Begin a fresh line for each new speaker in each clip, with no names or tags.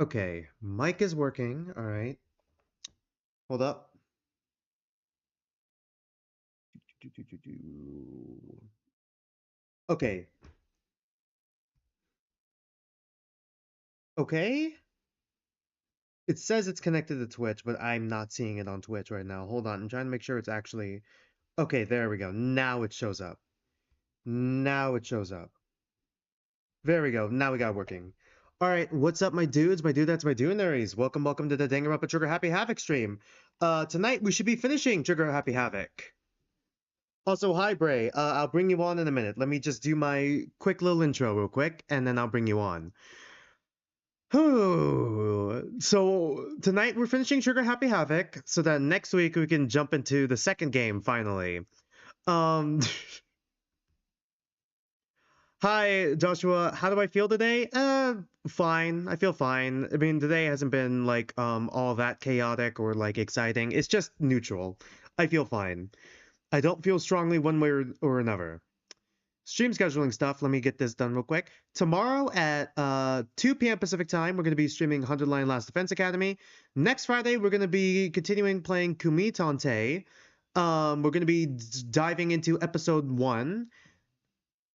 Okay, mic is working. All right. Hold up. Okay. Okay. It says it's connected to Twitch, but I'm not seeing it on Twitch right now. Hold on. I'm trying to make sure it's actually... Okay, there we go. Now it shows up. Now it shows up. There we go. Now we got it working. All right, what's up, my dudes, my dudettes, my dudenaries? Welcome to the Danganronpa Trigger Happy Havoc stream. Tonight we should be finishing Trigger Happy Havoc. Also, hi, Bray. I'll bring you on in a minute. Let me just do my quick little intro real quick, and then I'll bring you on. So tonight we're finishing Trigger Happy Havoc, so that next week we can jump into the second game finally. Um, Hi, Joshua. How do I feel today? Fine. I feel fine. I mean, today hasn't been like all that chaotic or like exciting. It's just neutral. I feel fine. I don't feel strongly one way or another. Stream scheduling stuff. Let me get this done real quick. Tomorrow at 2 p.m. Pacific time, we're going to be streaming 100 Line Last Defense Academy. Next Friday, we're going to be continuing playing Kumi Tante. We're going to be diving into episode 1.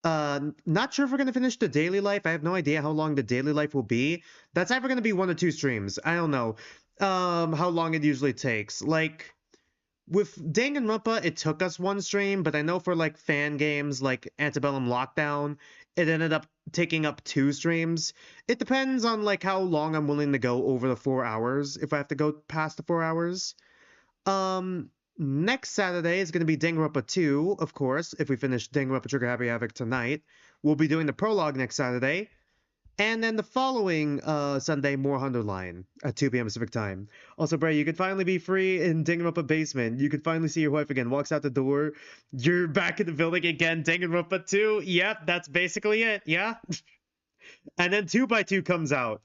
Not sure if we're gonna finish the daily life. I have no idea how long the daily life will be. That's either gonna be 1 or 2 streams. I don't know. How long it usually takes. Like with Danganronpa, it took us 1 stream, but I know for like fan games like Antebellum Lockdown, it ended up taking up 2 streams. It depends on like how long I'm willing to go over the 4 hours. If I have to go past the 4 hours. Next Saturday is going to be Danganronpa 2, of course, if we finish Danganronpa Trigger Happy Havoc tonight. We'll be doing the prologue next Saturday. And then the following Sunday, more Underline at 2 p.m. Pacific time. Also, Bray, you could finally be free in Danganronpa Basement. You could finally see your wife again. Walks out the door. You're back in the building again. Danganronpa 2. Yep, that's basically it. Yeah. And then 2x2 comes out.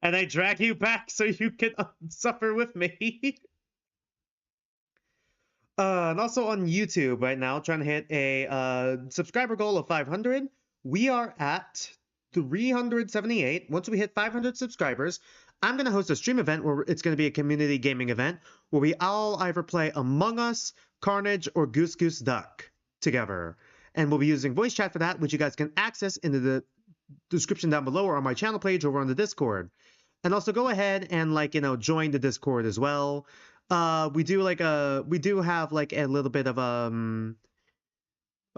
And I drag you back so you can suffer with me. And also on YouTube right now, trying to hit a subscriber goal of 500. We are at 378. Once we hit 500 subscribers, I'm going to host a stream event where it's going to be a community gaming event where we all either play Among Us, Carnage, or Goose Goose Duck together. And we'll be using voice chat for that, which you guys can access in the description down below or on my channel page over on the Discord. And also go ahead and join the Discord as well. We do have like a little bit of a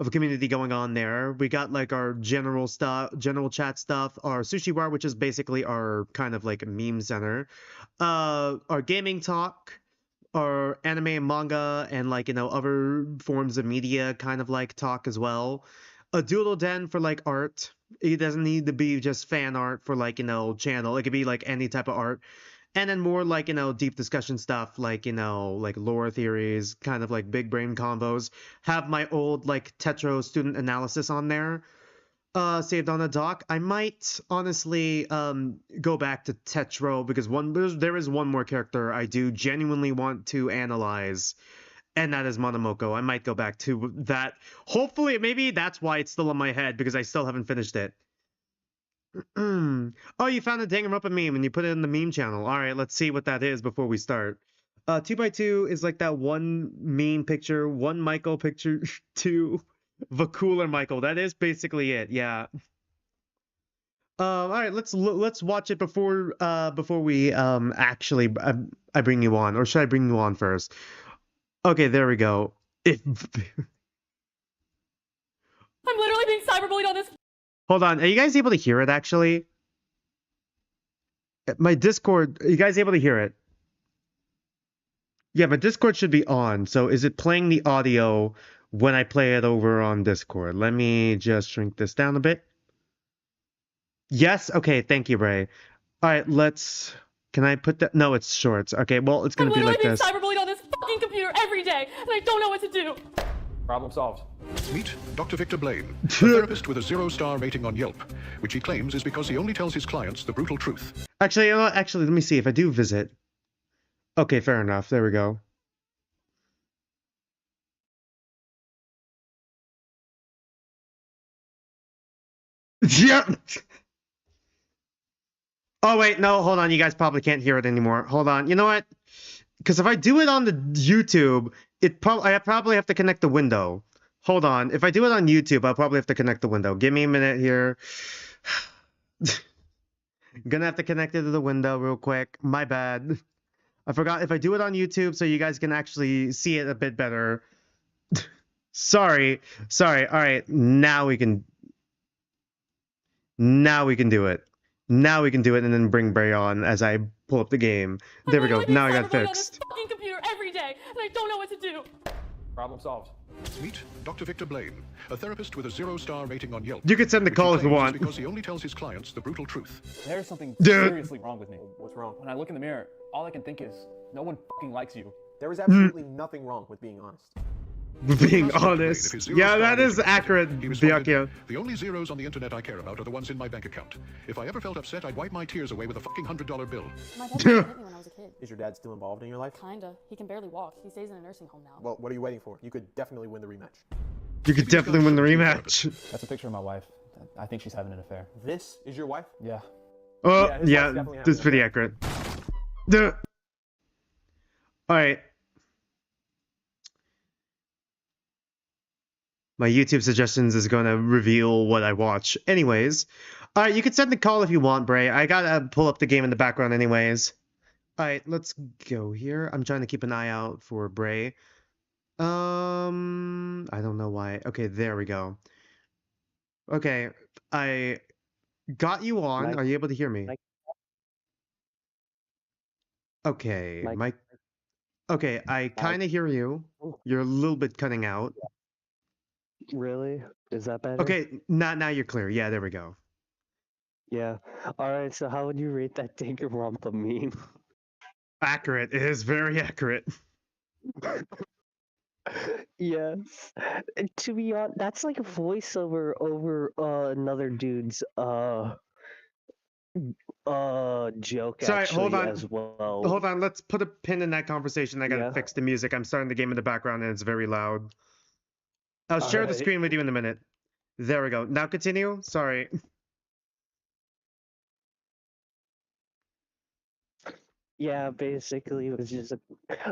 community going on there. We got like our general chat stuff, our sushi bar, which is basically our kind of like meme center, our gaming talk, our anime and manga, and other forms of media kind of like talk as well. A doodle den for like art. It doesn't need to be just fan art for channel. It could be like any type of art. And then more deep discussion stuff like lore theories, kind of like big brain combos. Have my old Tetro student analysis on there saved on a doc. I might honestly go back to Tetro because there is one more character I do genuinely want to analyze, and that is Monomoko. I might go back to that. Hopefully, maybe that's why it's still in my head because I still haven't finished it. Oh, you found a Danganronpa meme and you put it in the meme channel. All right, let's see what that is before we start. 2x2 is like that one meme picture, one Michael picture, two the cooler Michael. That is basically it. Yeah. All right, let's watch it before we actually I bring you on, or should I bring you on first? Okay, there we go. I'm
literally being cyberbullied on this.
Hold on, are you guys able to hear it actually? My Discord, are you guys able to hear it? Yeah, my Discord should be on. So is it playing the audio when I play it over on Discord? Let me just shrink this down a bit. Yes? Okay, thank you, Ray. All right, let's... Can I put that? No, it's shorts. Okay, well, it's gonna be like this.
I'm literally being cyberbullied on this fucking computer every day, and I don't know what to do.
Problem solved.
Meet Dr. Victor Blaine, a therapist with a 0-star rating on Yelp, which he claims is because he only tells his clients the brutal truth.
Actually, you know what? Actually, let me see if I do visit. Okay, fair enough. There we go. Yeah. Oh, wait, no, hold on. You guys probably can't hear it anymore. Hold on. You know what? Because if I do it on the YouTube, I probably have to connect the window. Hold on. If I do it on YouTube, I'll probably have to connect the window. Give me a minute here. Gonna have to connect it to the window real quick. My bad. I forgot if I do it on YouTube so you guys can actually see it a bit better. Sorry. All right, now we can do it. Now we can do it and then bring Bray on as I pull up the game. There we go. Now I got it
cyberbullied on this
fixed.
fucking computer every day, and I don't know what to do.
Problem solved.
Meet Dr. Victor Blaine, a therapist with a 0-star rating on Yelp.
You can send the
which
call
he
if you
claims
want.
is because he only tells his clients the brutal truth.
There's something
Dude.
seriously wrong with me.
What's wrong?
When I look in the mirror, all I can think is, no one fucking likes you.
There is absolutely nothing wrong with being honest.
Being
Asked Dr. Blaine
honest.
if his
Yeah,
0-star
that is
rating was
accurate,
he responded,
Byakuya.
"The only zeros on the internet I care about are the ones in my bank account. If I ever felt upset, I'd wipe my tears away with a fucking $100 bill."
My dad used to hit me when I was a kid.
Is your dad still involved in your life?
Kinda. He can barely walk. He stays in a nursing home now.
Well, what are you waiting for? You could definitely win the rematch.
You could definitely win the rematch.
That's a picture of my wife. I think she's having an affair.
This is your wife?
Yeah.
Oh,
Yeah, this
yeah,
one's definitely
that's pretty accurate. Duh. All right. My YouTube suggestions is going to reveal what I watch. Anyways, all right, you can send the call if you want, Bray. I gotta pull up the game in the background anyways. All right, let's go here. I'm trying to keep an eye out for Bray. I don't know why. Okay, there we go. Okay, I got you on.
Mike?
Are you able to hear me?
Mike?
Okay,
Mike?
Mike. Okay, I kind of hear you. You're a little bit cutting out.
Really? Is that better?
Okay, now you're clear. Yeah, there we go.
Yeah. Alright, so how would you rate that Danganronpa meme?
Accurate. It is very accurate.
Yes. And to be honest, that's like a voiceover over another dude's joke
Sorry,
actually
hold on.
as well.
Hold on, let's put a pin in that conversation. I gotta
Yeah.
fix the music. I'm starting the game in the background and it's very loud. I'll share the
Alright.
screen with you in a minute. There we go. Now continue. Sorry.
Yeah, basically it was just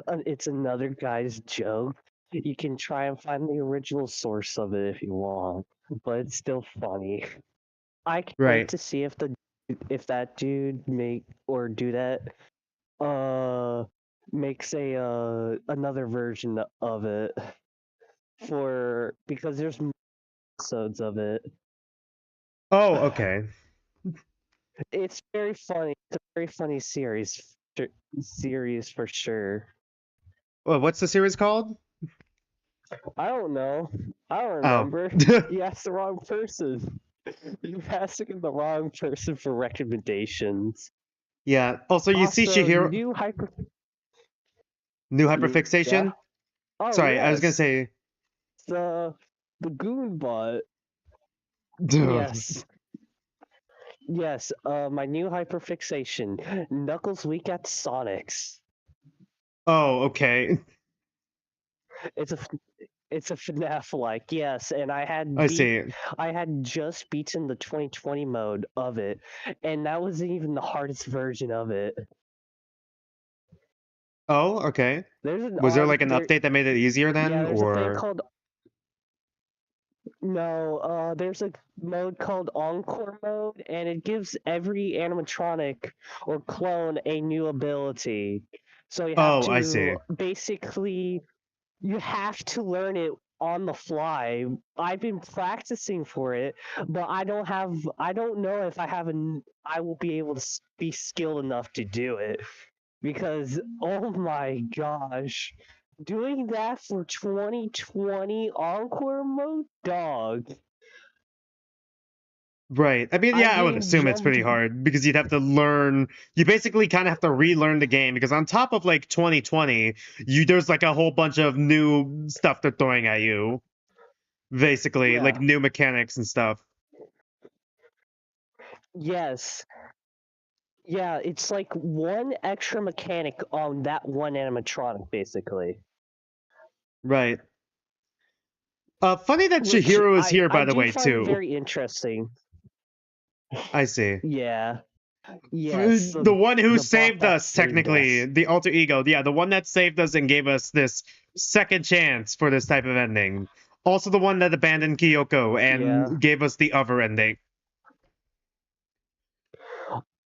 it's another guy's joke. You can try and find the original source of it if you want, but it's still funny. I can't
Right.
wait to see if that dude makes a another version of it because there's more episodes of it.
Oh, okay.
It's very funny. It's a very funny series for sure.
Well, what's the series called?
I don't know. I don't
Oh.
remember. You asked the wrong person. You're asking the wrong person for recommendations.
Yeah. Also, you see
Also,
Chihiro.
new
Hyperfixation?
yeah. Oh,
Sorry, I was gonna
yes.
say.
the Goonbot.
Duh.
Yes. Yes, my new hyperfixation. Knuckles weak at Sonics.
Oh, okay.
It's a FNAF like, yes, and I had just beaten the 2020 mode of it, and that wasn't even the hardest version of it.
Oh, okay.
There's
Was there like an update that made it easier then,
Yeah, there's a thing
or?
called No, there's a mode called Encore mode, and it gives every animatronic or clone a new ability. So you have
Oh, I see.
basically you have to learn it on the fly. I've been practicing for it, but I don't know if I will be able to be skilled enough to do it because oh my gosh. Doing that for 2020 Encore mode, dog.
Right. I mean, yeah, I would
mean,
assume it's pretty hard because you'd have to learn. You basically kind of have to relearn the game because on top of like 2020, there's like a whole bunch of new stuff they're throwing at you. Basically, like
Yeah.
new mechanics and stuff.
Yes. Yeah, it's like one extra mechanic on that one animatronic, basically.
Right. Funny that
Which
Chihiro is here, by
I
the
do
way,
find
too.
very interesting.
I see.
Yeah. Yes,
The one who
the bot
saved
that
us,
saved
technically,
us.
the alter ego. Yeah, the one that saved us and gave us this second chance for this type of ending. Also, the one that abandoned Kyoko
Yeah.
and gave us the other ending.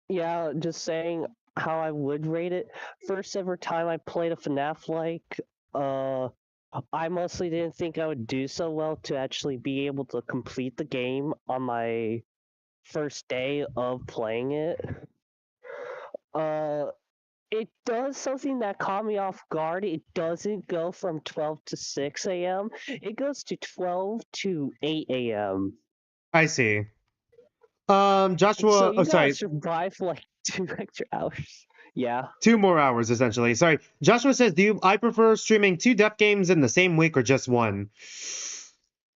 Yeah, just saying how I would rate it. First ever time I played a FNAF like, I mostly didn't think I would do so well to actually be able to complete the game on my first day of playing it. Uh, it does something that caught me off guard. It doesn't go from 12 to 6 a.m. It goes to 12 to 8 a.m.
I see.
So
Joshua. Oh,
you gotta
sorry.
survive for like 2 extra hours. Yeah.
2 more hours, essentially. Sorry. Joshua says, I prefer streaming 2 death games in the same week or just one?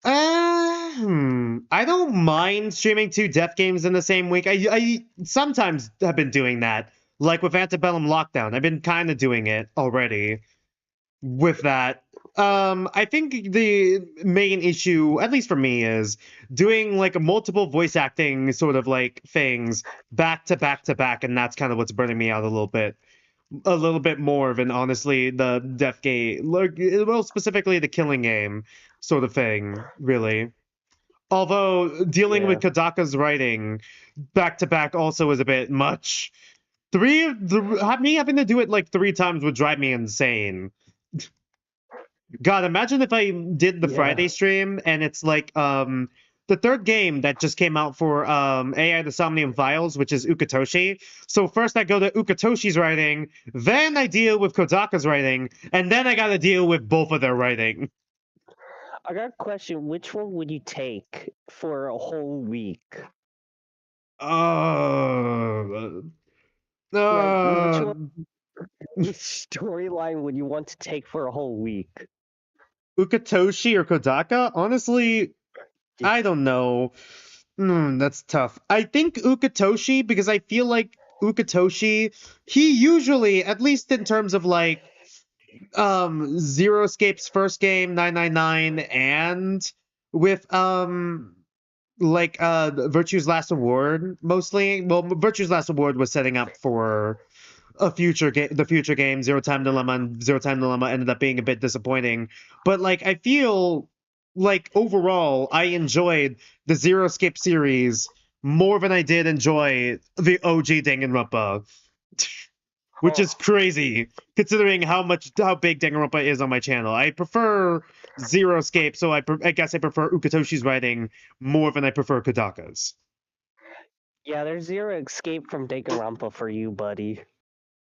I don't mind streaming 2 death games in the same week. I sometimes have been doing that. Like with Antebellum Lockdown. I've been kind of doing it already with that. I think the main issue, at least for me, is doing like multiple voice acting sort of like things back to back to back, and that's kind of what's burning me out a little bit more than honestly the death game, like, well, specifically the killing game sort of thing, really. Although dealing
Yeah.
with Kodaka's writing back to back also is a bit much. Me having to do it like 3 times would drive me insane. God, imagine if I did the
Yeah.
Friday stream and it's like the third game that just came out for AI the Somnium Files, which is Ukatoshi. So first I go to Ukatoshi's writing, then I deal with Kodaka's writing, and then I gotta deal with both of their writing.
I got a question. Which one would you take for a whole week?
Uh,
Which storyline would you want to take for a whole week?
Ukatoshi or Kodaka? Honestly, I don't know. That's tough. I think Ukatoshi, because I feel like Ukatoshi, he usually, at least in terms of like Zero Escape's first game, 999, and with like Virtue's Last Award mostly. Well, Virtue's Last Award was setting up for a future game, the future game Zero Time Dilemma, and Zero Time Dilemma ended up being a bit disappointing. But like I feel like overall I enjoyed the Zero Escape series more than I did enjoy the OG Danganronpa. Which is crazy considering how big Danganronpa is on my channel. I prefer Zero Escape, so I guess I prefer Ukatoshi's writing more than I prefer Kodaka's.
Yeah, there's Zero Escape from Danganronpa for you, buddy.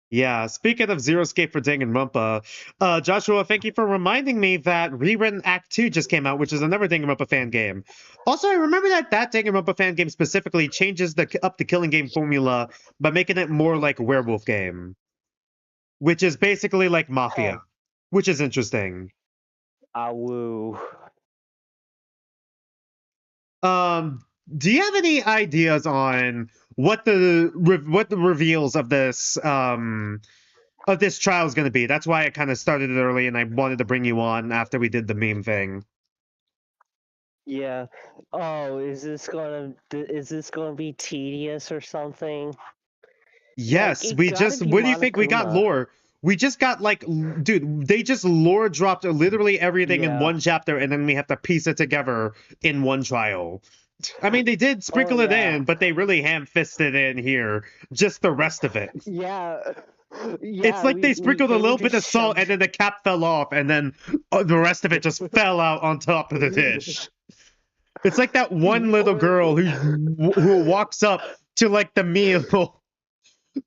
Yeah, speaking of Zero Escape for Danganronpa, Joshua, thank you for reminding me that Rewritten Act 2 just came out, which is another Danganronpa fan game. Also, I remember that Danganronpa fan game specifically changes up the killing game formula by making it more like a werewolf game, which is basically like Mafia, which is interesting.
Awoo.
Do you have any ideas on what the reveals of this trial is going to be? That's why I kind of started it early, and I wanted to bring you on after we did the meme thing.
Yeah. Oh, is this gonna be tedious or something?
Yes,
Like,
we just. What do you think? We got
Monokuma.
lore. We just got like, dude, they just lore dropped literally everything in
Yeah.
one chapter, and then we have to piece it together in one trial. I mean, they did sprinkle it
yeah.
in, but they really ham-fisted it in here. Just the rest of it.
Yeah.
It's like they sprinkled a little bit of salt, and then the cap fell off, and then the rest of it just fell out on top of the dish. It's like that one little girl who walks up to like the meal.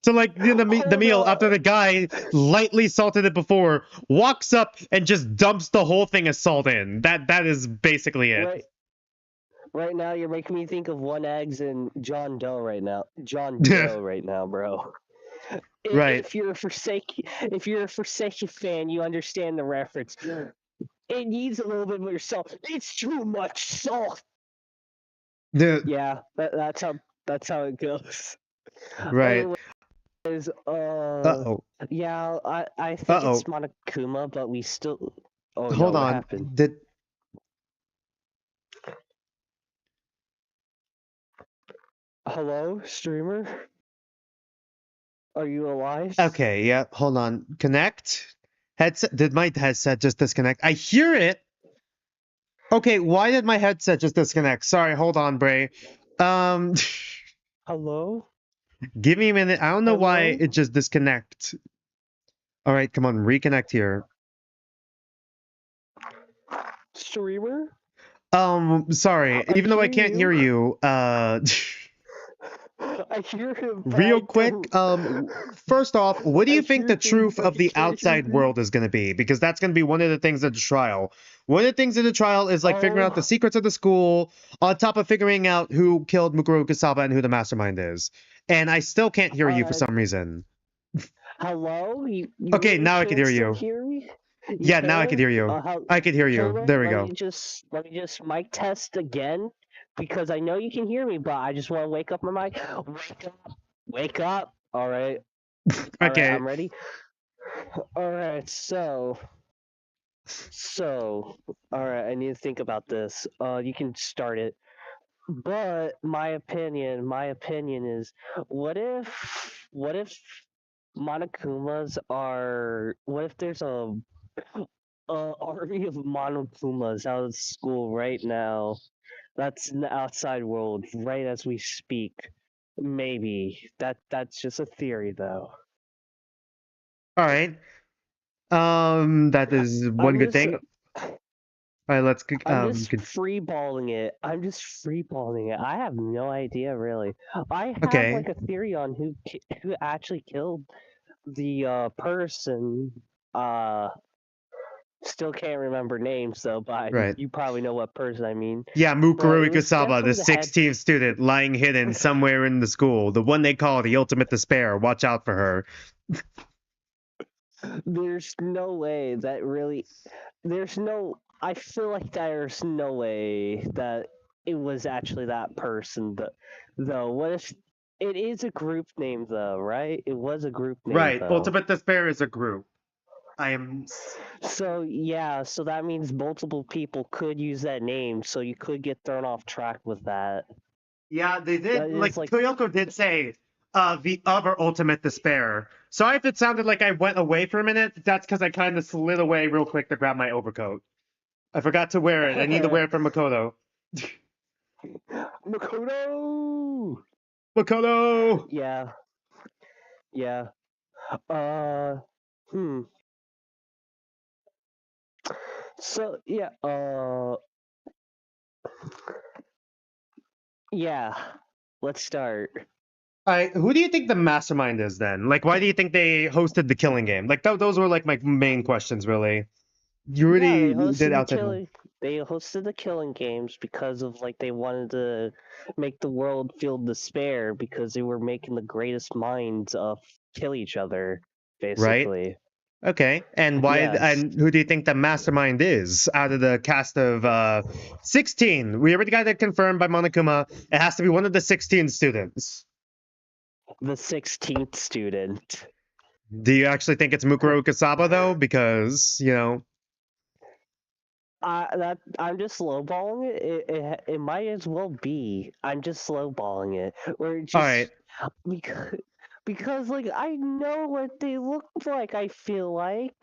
To like the meal after the guy lightly salted it before, walks up and just dumps the whole thing of salt in. That is basically it.
Right now, you're making me think of One Eggs and John Doe right now. John Doe right now, bro.
Right.
If you're a Forsaken fan, you understand the reference. It needs a little bit more salt. It's too much salt. Yeah, that's how it goes.
Right.
Anyways, yeah, I think it's Monokuma, but we still. Oh,
hold
no,
on.
what happened? Hello, streamer? Are you alive?
Okay, yeah, hold on. Connect. Headset. Did my headset just disconnect? I hear it. Okay, why did my headset just disconnect? Sorry, hold on, Bray. Um,
Hello?
give me a minute. I don't know why
Hello?
it just disconnect. All right, come on, reconnect here.
Streamer?
Sorry.
I
Even though I
hear
can't hear you,
I hear him, but
real
I
quick,
don't.
first off, what do
I
you think
hear
the
him,
truth
but
of
I
the
can't hear
outside
him.
world is going to be? Because that's going to be one of the things of the trial. One of the things of the trial is like figuring out the
Oh,
secrets of the school, on top of figuring out who killed Mukuro Kusaba and who the mastermind is. And I still can't hear you for
uh,
some reason.
hello? You
Okay,
really
now I can
can't
hear
still
you.
hear me? You
Yeah, now I can
can?
hear you.
How?
I can hear you.
Hold on,
There we go.
let me just mic test again because I know you can hear me, but I just want to wake up my mic. Wake up! Wake up! All right,
Okay.
I'm ready. All right, all right, I need to think about this. You can start it. But my opinion is, what if Monokumas are, what if there's a army of Monokumas out of school right now? That's in the outside world, right as we speak. Maybe that's just a theory, though.
All right. That is one
I'm
good
just
thing. All right, let's
I'm just freeballing it. I'm just freeballing it. I have no idea really. I have
okay.
like a theory on who actually killed the person. Uh, Still can't remember names though, but
Right.
you probably know what person I mean.
Yeah,
But
Mukuro
it was
Ikusaba, the
definitely the head.
16th student lying hidden somewhere in the school, the one they call the ultimate despair. Watch out for her.
There's no way that really. There's no. I feel like there's no way that it was actually that person. Though, what if it is a group name though? Right? It was a group name
Right,
though.
ultimate despair is a group. I am.
So yeah, so that means multiple people could use that name, so you could get thrown off track with that.
Yeah, they
That
did.
is
Like
like
Toyoko did say, the other ultimate despair. Sorry if it sounded like I went away for a minute. That's because I kind of slid away real quick to grab my overcoat. I forgot to wear it. I need to wear it for Makoto.
Makoto.
Makoto.
Yeah, yeah. Uh, hmm. So yeah. Yeah. Let's start.
All right, who do you think the mastermind is then? Like, why do you think they hosted the killing game? Like, those were like my main questions, really. You
Yeah,
really did outside.
they hosted the killing games because of like they wanted to make the world feel despair because they were making the greatest minds kill each other,
Right?
basically.
Okay. And why?
Yes.
And who do you think the mastermind is out of the cast of 16? We already got it confirmed by Monokuma. It has to be one of the 16 students.
The 16th student.
Do you actually think it's Mukuro Kasaba though? Because
I'm just lowballing it. It might as well be. I'm just lowballing it. Or
all
just
right.
because like I know what they look like. I feel like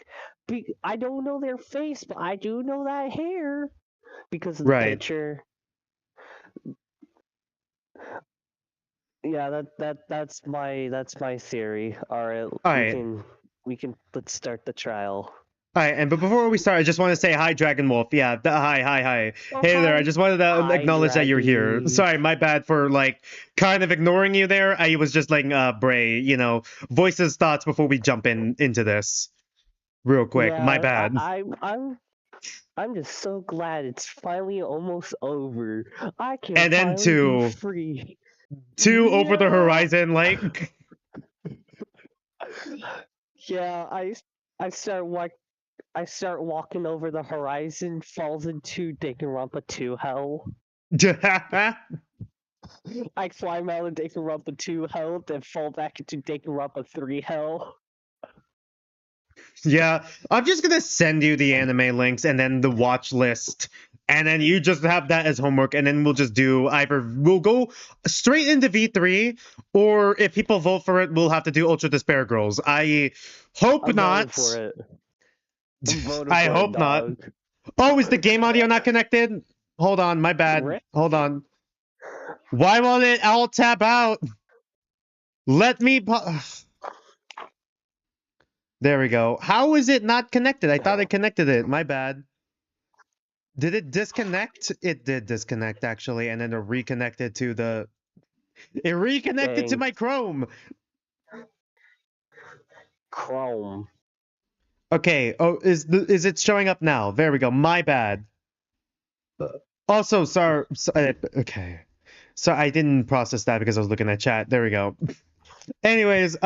I don't know their face, but I do know that hair because of the
Right.
picture. Yeah, that's my theory. All right,
All right.
we can let's start the trial.
All right, but before we start, I just want to say hi, Dragon Wolf. Yeah, hi.
Oh
Hey there. I just wanted to
hi,
acknowledge that you're here.
Draggy.
Sorry, my bad for like kind of ignoring you there. I was just letting Bray, voice his thoughts before we jump into this, real quick. My
Yeah,
bad.
I'm just so glad it's finally almost over. I can
And then
finally be
two
free.
over the
Yeah.
horizon, like.
Yeah, I start walking over the horizon, falls into Danganronpa 2 hell. I climb out of Danganronpa 2 hell, then fall back into Danganronpa 3 hell.
Yeah, I'm just gonna send you the anime links and then the watch list, and then you just have that as homework, and then we'll just do we'll go straight into V3, or if people vote for it, we'll have to do Ultra Despair Girls. I hope
I'm
not.
voting for it. I'm voting
I
for it,
hope not.
dog.
Oh, is the game audio not connected? Hold on, my bad.
Rip.
Hold on. Why won't it all tab out? Let me. There we go. How is it not connected? I thought it connected it. My bad. Did it disconnect? It did disconnect actually, and then it reconnected to the. It reconnected to
Dang.
my Chrome.
Chrome.
Okay. Oh, is it showing up now? There we go. My bad. Also, sorry. Okay. So I didn't process that because I was looking at chat. There we go. Anyways,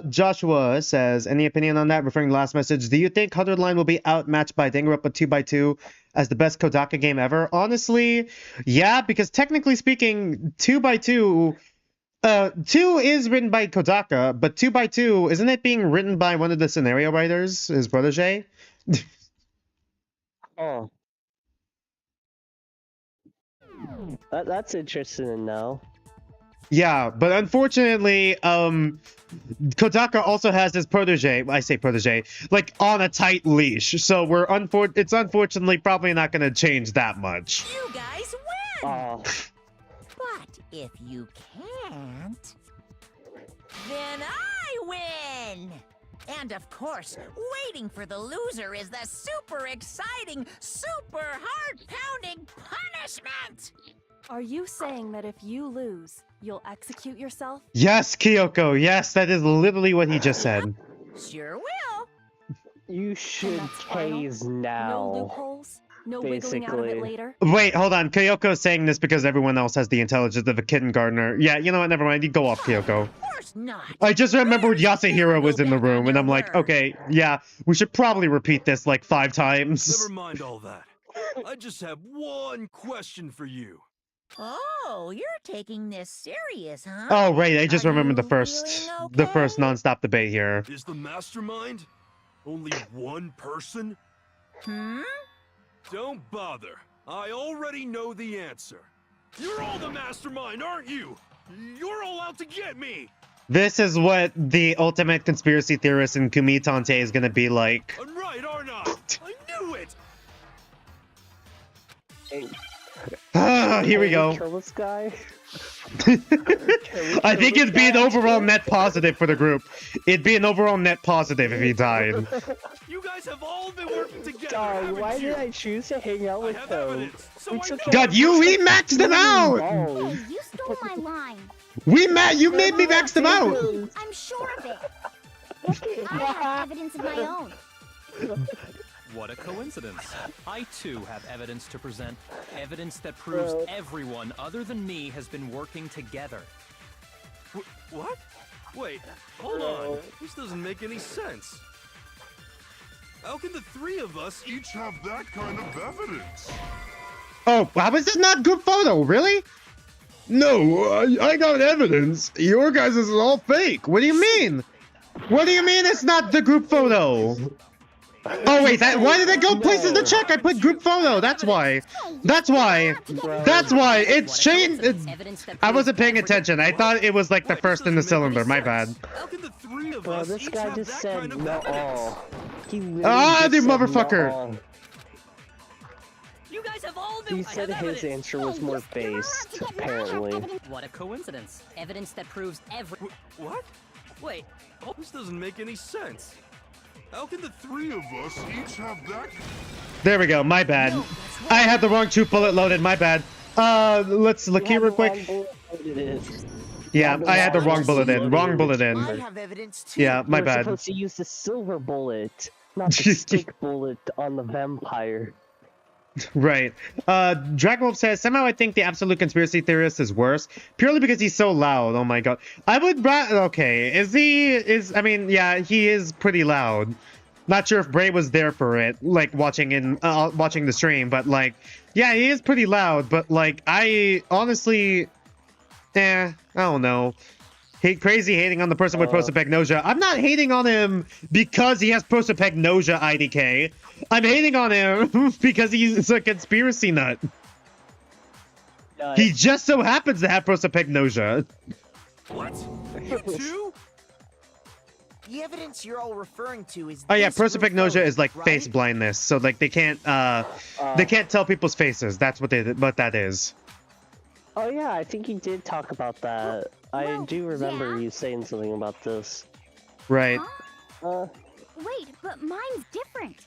Joshua says, any opinion on that? Referring to last message, do you think 100 Line will be outmatched by Danganronpa 2x2 as the best Kodaka game ever? Honestly, yeah, because technically speaking, 2x2, 2 is written by Kodaka, but 2x2, isn't it being written by one of the scenario writers, his protege?
Oh. That's interesting to know.
Yeah, but unfortunately, Kodaka also has his protege. I say protege, like on a tight leash. So it's unfortunately probably not going to change that much.
You guys win!
Oh.
But if you can't, then I win! And of course, waiting for the loser is the super exciting, super heart-pounding punishment!
Are you saying that if you lose, you'll execute yourself?
Yes, Kyoko. Yes, that is literally what he just said.
Sure will.
You should
that's final?
case
No
now.
loopholes? No wiggling out of it
Basically.
later?
Wait, hold on. Kyoko's saying this because everyone else has the intelligence of a kindergartner. Yeah, you know what? Never mind. You go off, Kyoko.
Of course not.
I just remembered Yasuhiro was in the
Go back
room,
on
and
your
I'm like,
word.
okay, yeah, we should probably repeat this like 5 times.
Never mind all that. I just have one question for you.
Oh, you're taking this serious, huh?
Oh, right. I just
Are
remembered the
you
first
feeling
the first
okay?
non-stop debate here.
Is the mastermind only one person?
Hmm?
Don't bother. I already know the answer. You're all the mastermind, aren't you? You're all out to get me.
This is what the ultimate conspiracy theorist in Kumitante is gonna be like.
I'm right, aren't I? I knew it.
Ah, here we
Can
go.
Kill this guy.
I think it'd be an overall net positive for the group. It'd be an overall net positive if he died.
You guys have all been working together,
Dog,
haven't
why
you?
did I choose to hang out
I
with
have
him?
evidence, so
We
I
took
know
God, we maxed them out.
Oh.
Hey, you stole my line.
You made me max them out.
I'm sure of it. I have evidence of my own.
What a coincidence. I too have evidence to present. Evidence that proves everyone other than me has been working together.
What? Wait, hold on. This doesn't make any sense. How can the 3 of us each have that kind of evidence?
Oh, how is this not good photo? Really? No, I got evidence. Your guys' is all fake. What do you mean? What do you mean it's not the group photo? Oh wait, why did it go places to check? I put group photo. That's why. That's why. That's why. It's changed. I wasn't paying attention. I thought it was like the first in the cylinder. My bad.
How can the 3 of
Bro,
us
this
each
guy
have
just
that
said
kind of
no
evidence?
all. He literally
Ah,
just
the
said
motherfucker.
no all.
You guys have all been.
He said his answer was more based, apparently.
What a coincidence. Evidence that proves
What?
Wait.
This doesn't make any sense. How can the 3 of us each have that?
There we go. My bad. I had the wrong 2 bullet loaded. My bad. Let's look here real quick. Yeah, I had the wrong bullet in. Wrong bullet in.
I have evidence too.
Yeah, my
You're
bad.
supposed to use the silver bullet, not the stick bullet on the vampire.
Right. Dragwolf says, somehow I think the absolute conspiracy theorist is worse, purely because he's so loud. Oh my god. I would okay, I mean, yeah, he is pretty loud. Not sure if Bray was there for it, like watching the stream, but like, yeah, he is pretty loud, but like, I honestly, I don't know. crazy hating on the person with prosopagnosia. I'm not hating on him because he has prosopagnosia, IDK. I'm hating on him because he's a conspiracy nut. He just so happens to have prosopagnosia.
What? You too?
The evidence you're all referring to is.
Oh yeah,
this roof
prosopagnosia
photo,
is like
right?
face blindness, so like they can't tell people's faces. That's what that is.
Oh yeah, I think you did talk about that. I do remember you saying something about this.
Right.
Wait, but mine's different.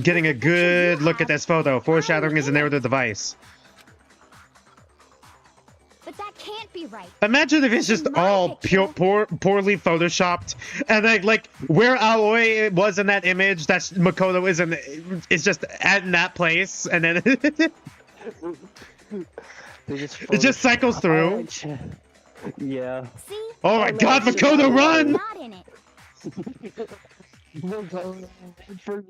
Getting a good look at this photo. Foreshadowing is a narrative device.
But that can't be right.
Imagine if it's just all poorly photoshopped, and like where Aoi was in that image, that Makoto isn't. It's just in that place, and then it just cycles through.
Yeah.
See?
Oh my God, Makoto, run!
Not in it.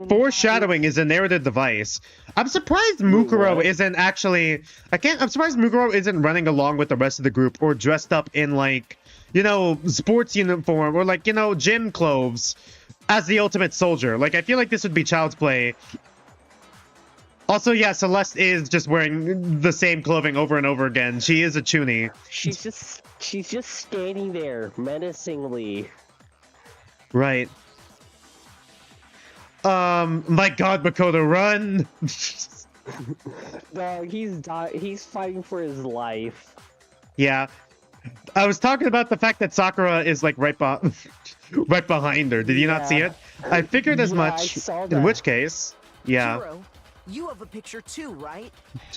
Foreshadowing is a narrative device. I'm surprised Mukuro isn't actually. I'm surprised Mukuro isn't running along with the rest of the group or dressed up in like, you know, sports uniform or like, you know, gym clothes as the ultimate soldier. Like, I feel like this would be child's play. Also, yeah, Celeste is just wearing the same clothing over and over again. She is a chuny.
She's just standing there menacingly.
Right. My God, Makoto, run!
No, he's fighting for his life.
Yeah. I was talking about the fact that Sakura is like right behind her. Did you not see it? I figured as much.
I saw
In
that.
which case, yeah.
Jiro, you have a picture too, right?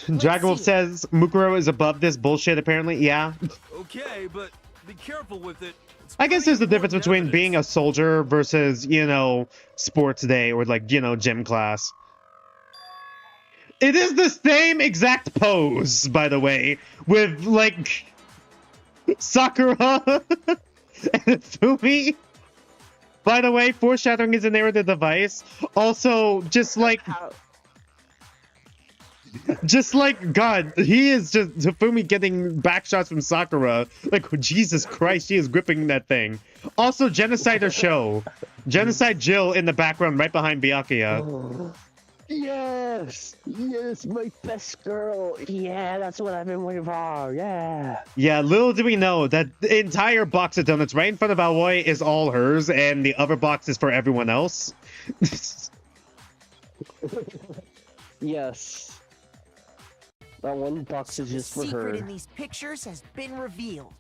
Dragonwolf says Mukuro is above this bullshit, apparently. Yeah.
Okay, but be careful with it.
I guess there's a difference between being a soldier versus, you know, sports day or like, you know, gym class. It is the same exact pose, by the way, with like Sakura and Fumi. By the way, foreshadowing is a narrative device. Also, just like God, he is just Hifumi getting back shots from Sakura. Like, Jesus Christ, she is gripping that thing. Also, Genocider Show. Genocide Jill in the background right behind Byakuya.
Yes! Yes, my best girl! Yeah, that's what I've been waiting for, yeah!
Yeah, little do we know that the entire box of donuts right in front of Aoi is all hers, and the other box is for everyone else.
Yes. That one box is just for her.
The secret in these pictures has been revealed.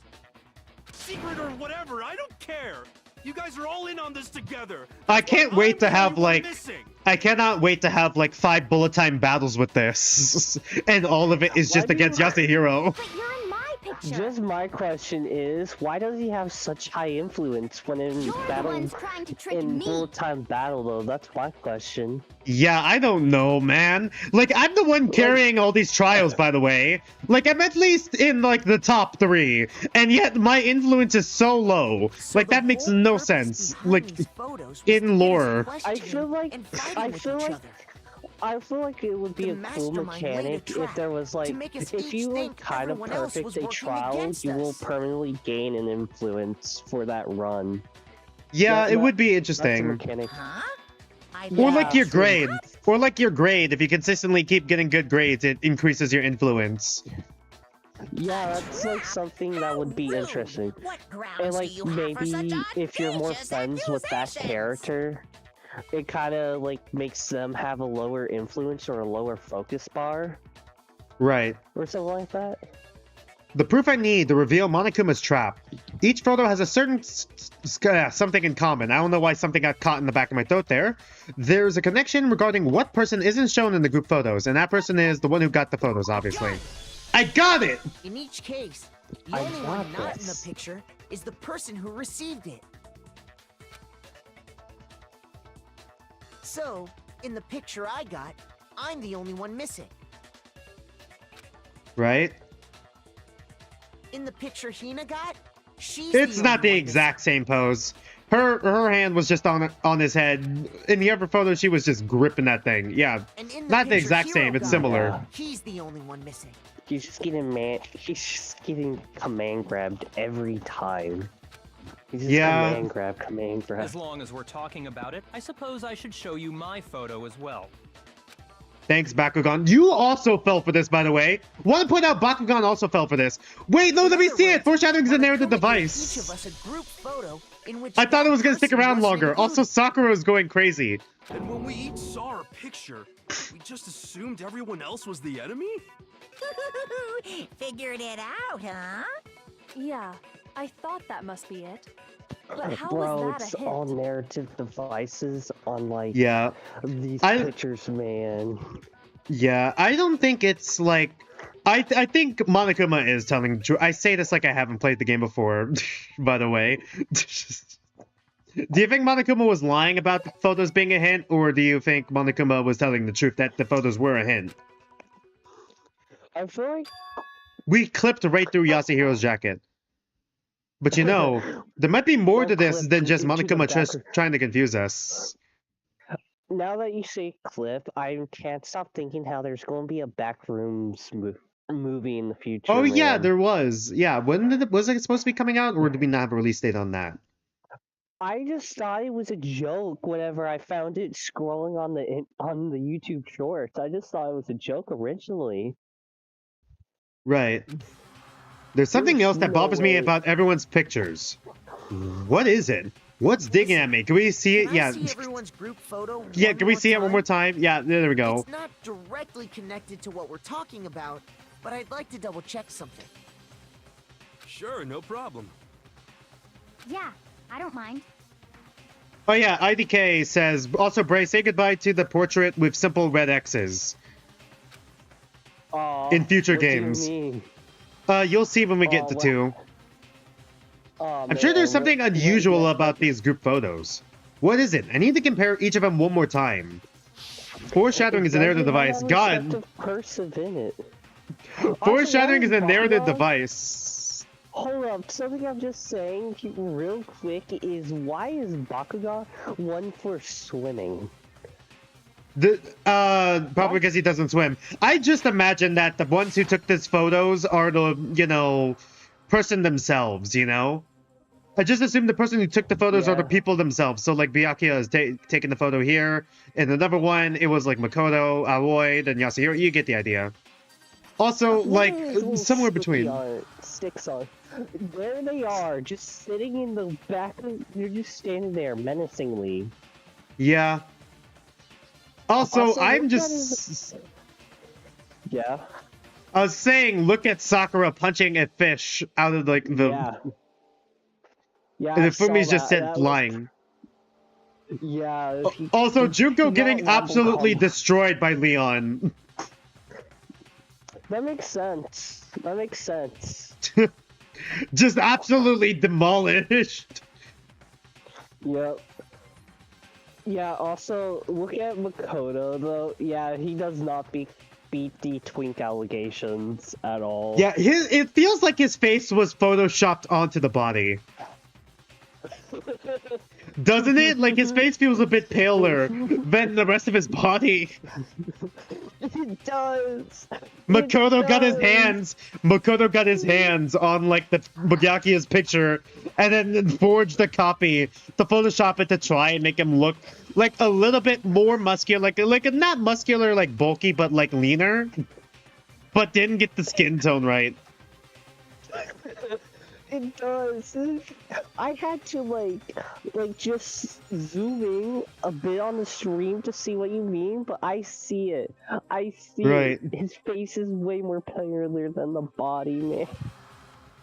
Secret or whatever, I don't care. You guys are all in on this together.
I can't wait to have like
Missing.
I cannot wait to have like 5 bullet time battles with this. And all of it is just against Yasuhiro.
But you're in my picture.
Just my question is, why does he have such high influence when in
You're the
battle
ones trying to trick
in
me.
full-time battle though? That's my question.
Yeah, I don't know, man. Like, I'm the one carrying all these trials, by the way. Like, I'm at least in, like, the top 3. And yet, my influence is so low.
So
Like,
the
that makes
whole
no
purpose
sense.
behind
Like,
these photos was
in
to
lore.
I feel like I feel like it would be
The
a cool
mastermind laid a
mechanic
trap
if there was like,
to make us
if
each
you like
think
kind of
everyone else
perfect
was
a
working
trial,
against
you will
us.
permanently gain an influence for that run.
Yeah,
That-
it would be
That's a
interesting.
mechanic.
Huh?
Or
Yeah,
like your
true.
grade. Or like your grade. If you consistently keep getting good grades, it increases your influence.
Yeah, that's like something that would be
Rude.
interesting.
What grounds
And
do
like
you have for such
maybe if you're more
audacious
friends with that
accusations?
character, it kind of like makes them have a lower influence or a lower focus bar
Right.
or something like that.
The proof I need to reveal Monokuma's trap. Each photo has a certain something in common. I don't know why something got caught in the back of my throat there. There's a connection regarding what person isn't shown in the group photos, and that person is the one who got the photos, obviously. I got it!
In each case, the
I
only
got
one not in the
this.
picture is the person who received it. So, in the picture I got, I'm the only one missing.
Right?
In the picture Hina got, she's
It's
the
not
only
the
one
exact same pose. Her hand was just on his head. In the other photo, she was just gripping that thing. Yeah,
And in
not the
picture
exact
Hero
same. It's
got,
similar.
He's the only one missing.
He's just getting command grabbed every time. He's just
Yeah.
command grab.
As long as we're talking about it, I suppose I should show you my photo as well.
Thanks, Bakugan. You also fell for this, by the way. Want to point out Bakugan also fell for this. Wait, no, let me see it. Foreshadowing is a narrative
Each of
device.
us a group photo in which
I thought it was
that
gonna stick
person
around
wasn't
longer.
included.
Also, Sakura is going crazy.
And when we each saw our picture, we just assumed everyone else was the enemy?
Figured it out, huh?
Yeah, I thought that must be it. But how
Bro,
was that
it's
a hint?
all narrative devices on like
Yeah.
these
I-
pictures, man.
Yeah, I don't think it's like... I think Monokuma is telling the truth. I say this like I haven't played the game before, by the way. Do you think Monokuma was lying about the photos being a hint, or do you think Monokuma was telling the truth that the photos were a hint?
I feel like
We clipped right through Yasuhiro's jacket. But you know, there might be more
No
to this
clip
than just
into the
Monokuma just
back.
trying to confuse us.
now that you say clip, I can't stop thinking how there's going to be a backrooms movie in the future.
Oh yeah,
man.
there was. Yeah, when did was it supposed to be coming out, or did we not have a release date on that?
I just thought it was a joke whenever I found it scrolling on the YouTube Shorts. I just thought it was a joke originally.
Right. There's something
There's
else that
no
bothers me
way.
about everyone's pictures. What is it? What's digging at me? Can we see it?
Can I
Yeah.
see everyone's group photo
Yeah,
one
can we
more
see it one more time? Yeah, there we go.
It's not directly connected to what we're talking about, but I'd like to double check something.
Sure, no problem.
Yeah, I don't mind.
Oh yeah, IDK says, also Bray, say goodbye to the portrait with simple red X's.
Aw,
In future
what do you
games.
mean?
You'll see when we get to
Oh,
2.
Aw,
I'm sure there's
man,
something
what-
unusual
what-
about these group photos. What is it? I need to compare each of them one more time. Foreshadowing is a narrative
doesn't have
device.
a
God,
receptive person in it.
foreshadowing is
Also,
a narrative
Bakugan-
device.
Hold up, something I'm just saying real quick is why is Bakugan one for swimming?
Probably because he doesn't swim. I just imagine that the ones who took these photos are the, person themselves, I just assume the person who took the photos are the
Yeah.
people themselves. So, like, Byakuya is taking the photo here, and another one, it was, like, Makoto, Aoi, then Yasuhiro. You get the idea. Also, like,
Where is little
somewhere
sticky
between.
sticks are. There they are, just sitting in the back of. You're just standing there menacingly.
Yeah. Also, I'm
look at
just...
Yeah.
I was saying, look at Sakura punching a fish out of, like, the...
Yeah. Yeah.
And
I
the Fumi's
saw
just
that.
said
That
flying.
Yeah.
Also, Junko
not
getting
Rumble
absolutely
Combo.
destroyed by Leon.
That makes sense. That makes sense.
Just absolutely demolished.
Yep. Yeah, also, look at Makoto, though. Yeah, he does not beat the twink allegations at all.
Yeah, it feels like his face was photoshopped onto the body. Doesn't it? Like, his face feels a bit paler than the rest of his body.
It does!
Makoto got his
does.
hands. Makoto got his hands on, like, the Byakuya's picture, and then forged a copy to Photoshop it to try and make him look like a little bit more muscular, like not muscular, like bulky, but like leaner. But didn't get the skin tone right.
It does. I had to like just zoom in a bit on the stream to see what you mean, but I see it. I see
Right.
it. His face is way more paler than the body, man.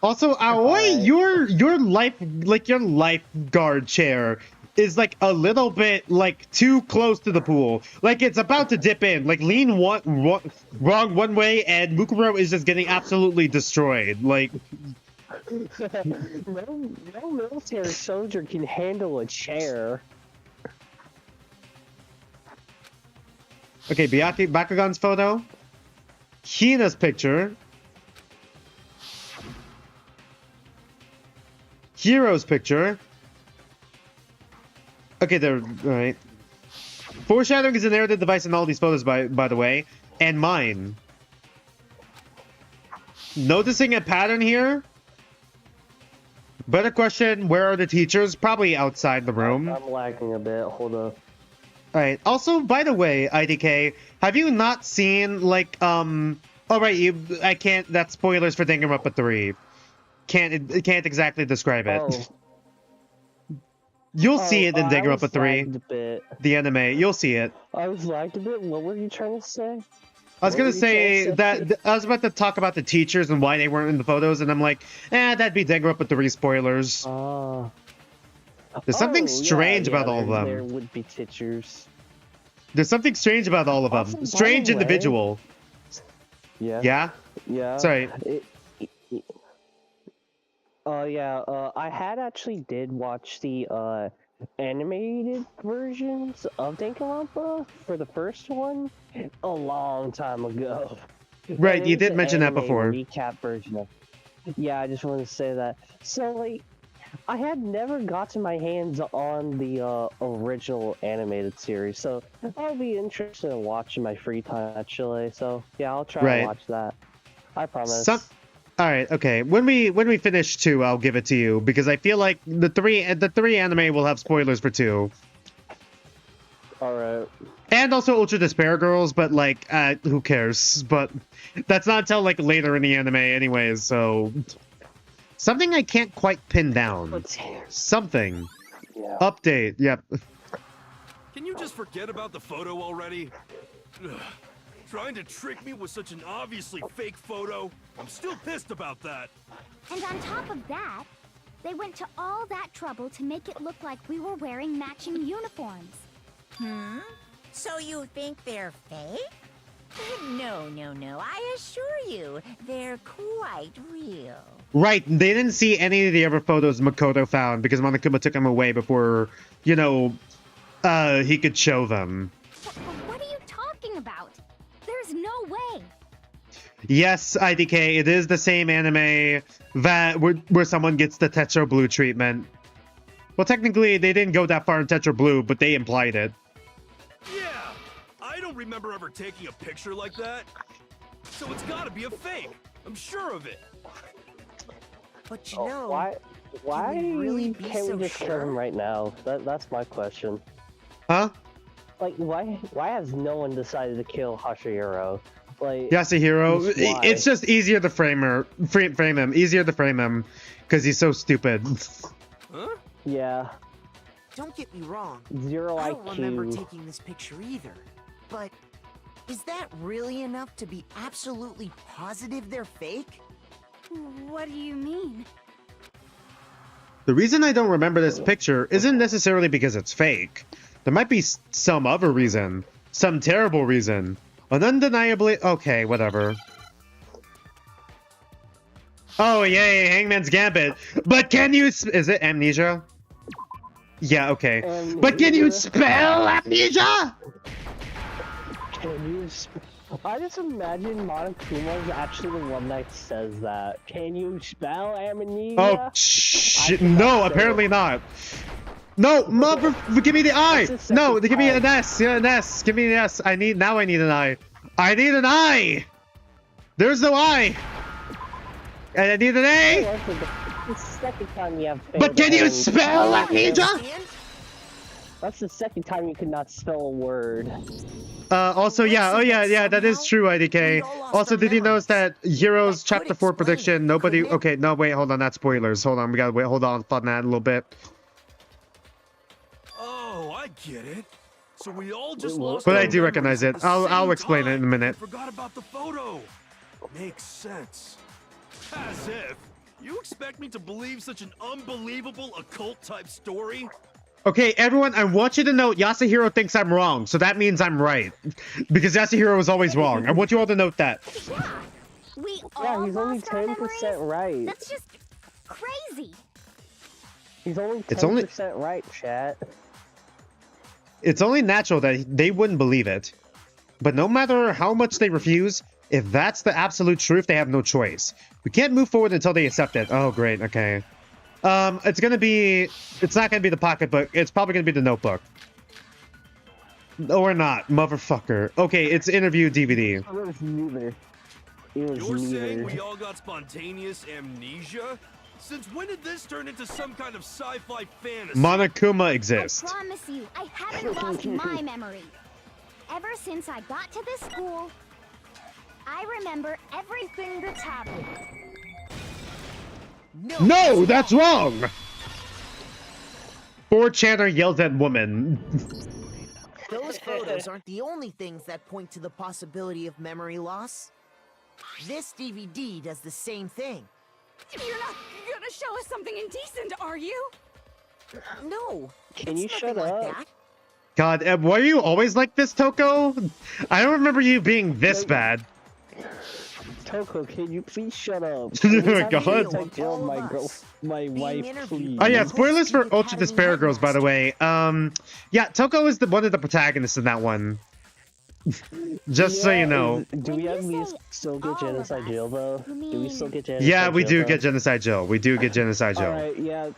Also, Aoi, your lifeguard chair is like a little bit like too close to the pool. Like it's about to dip in. Like lean wrong one way, and Mukuro is just getting absolutely destroyed. Like.
No military soldier can handle a chair.
Okay, Bakugan's photo. Hina's picture. Hiro's picture. Okay, there. All right. Foreshadowing is a narrative device in all these photos, by the way, and mine. Noticing a pattern here. Better question: where are the teachers? Probably outside the room.
I'm lagging a bit. Hold up.
All right. Also, by the way, IDK, have you not seen like Oh right, I can't. That's spoilers for Danganronpa 3. Can't exactly describe it.
Oh.
You'll see it in
I was
Danganronpa 3.
lagged a bit.
The anime. You'll see it.
I was lagged a bit. What were you trying to say?
I was gonna say that I was about to talk about the teachers and why they weren't in the photos, and I'm like, that'd be Danganronpa 3 spoilers. There's something strange about all of them.
There would be teachers.
There's something strange about all of them.
Also, by
Strange
the way-
individual.
Yeah.
Yeah?
Yeah.
Sorry.
I had actually did watch the animated versions of Danganronpa for the first one a long time ago.
Right,
And
you
it was
did
an
mention that
anime
before.
Recap version of. Yeah, I just wanted to say that. So like, I had never gotten my hands on the original animated series, so I'll be interested in watching my free time actually. So yeah, I'll try
Right.
to watch that. I promise.
All right, okay. When we finish 2, I'll give it to you because I feel like the three anime will have spoilers for 2.
All right.
And also Ultra Despair Girls, but like, who cares? But that's not until like later in the anime, anyways. So something I can't quite pin down. Something.
Yeah.
Update. Yep.
Can you just forget about the photo already? Ugh. Trying to trick me with such an obviously fake photo? I'm still pissed about that.
And on top of that, they went to all that trouble to make it look like we were wearing matching uniforms.
So you think they're fake? No, I assure you, they're quite real.
Right. They didn't see any of the other photos Makoto found because Monokuma took them away before, you know, he could show them.
What are you talking about? There's no way.
Yes, IDK, it is the same anime that where someone gets the Tetra Blue treatment. Well, technically, they didn't go that far in Tetra Blue, but they implied it.
Yeah, I don't remember ever taking a picture like that. So it's gotta be a fake. I'm sure of it.
But you know,
Why
can we really be
can't
so
we just kill
sure?
him right now? That's my question.
Huh?
Like, why has no one decided to kill Hashihiro? Like,
Yasuhiro,
just why?
it's just easier to frame him. Easier to frame him because he's so stupid.
Huh?
Yeah.
Don't get me wrong.
Zero
I don't remember
IQ.
taking this picture either. But is that really enough to be absolutely positive they're fake?
What do you mean?
The reason I don't remember this picture isn't necessarily because it's fake. There might be some other reason. Some terrible reason. An undeniably... Okay, whatever. Oh, yay, Hangman's Gambit. But can you... Is it Amnesia? Yeah, okay. But can you spell Amnesia?
Can you? I just imagine Monokuma is actually the one that says that. Can you spell amnesia?
Oh, shit. No, apparently not. No, mother, give me the I. No, give me an S. Yeah, an S. Give me an S. I need an I. I need an I. There's no I. And I need an A.
The second time you have.
But can you spell amnesia?
That's the second time you could not spell a word.
Also, yeah, yeah, that is true, IDK. Also, did you notice that Heroes Chapter 4 prediction, nobody... Okay, no, wait, hold on, that's spoilers. Hold on, we gotta wait, hold on that a little bit.
Oh, I get it. So we all just lost
But
our
I do
memories
recognize
at
it.
the
I'll
same
explain it in a
time.
minute.
Forgot about the photo. Makes sense. As if. You expect me to believe such an unbelievable occult-type story?
Okay, everyone, I want you to note Yasuhiro thinks I'm wrong, so that means I'm right. Because Yasuhiro is always wrong. I want you all to note that.
We
Yeah,
all
he's only
lost our
10%
memories?
right.
That's just crazy.
He's only
It's only-
10% right, chat.
It's only natural that they wouldn't believe it. But no matter how much they refuse, if that's the absolute truth, they have no choice. We can't move forward until they accept it. Oh, great, okay. It's gonna be. It's not gonna be the pocketbook. It's probably gonna be the notebook. Or not, motherfucker. Okay, it's interview DVD.
It was neither. It was
You're saying
neither.
we all got spontaneous amnesia? Since when did this turn into some kind of sci-fi fantasy?
Monokuma exists.
I promise you, I haven't lost my memory. Ever since I got to this school, I remember everything that's happened.
No, that's wrong! 4chaner yells at woman.
Those photos aren't the only things that point to the possibility of memory loss. This DVD does the same thing.
You're not gonna show us something indecent, are you?
No.
Can you
it's
shut
nothing
up?
like that.
God, were you always like this, Toko? I don't remember you being this bad.
Toko, can you please shut up?
Oh my God.
My wife, please.
Oh yeah, spoilers for Ultra Despair Girls, by the way. Yeah, Toko is one of the protagonists in that one. Just so you know.
Do we at least still get Genocide Jill, though? Do we still get Genocide
Yeah, we
Jill,
do
though?
get Genocide Jill. We do get Genocide Jill.
Alright, yeah.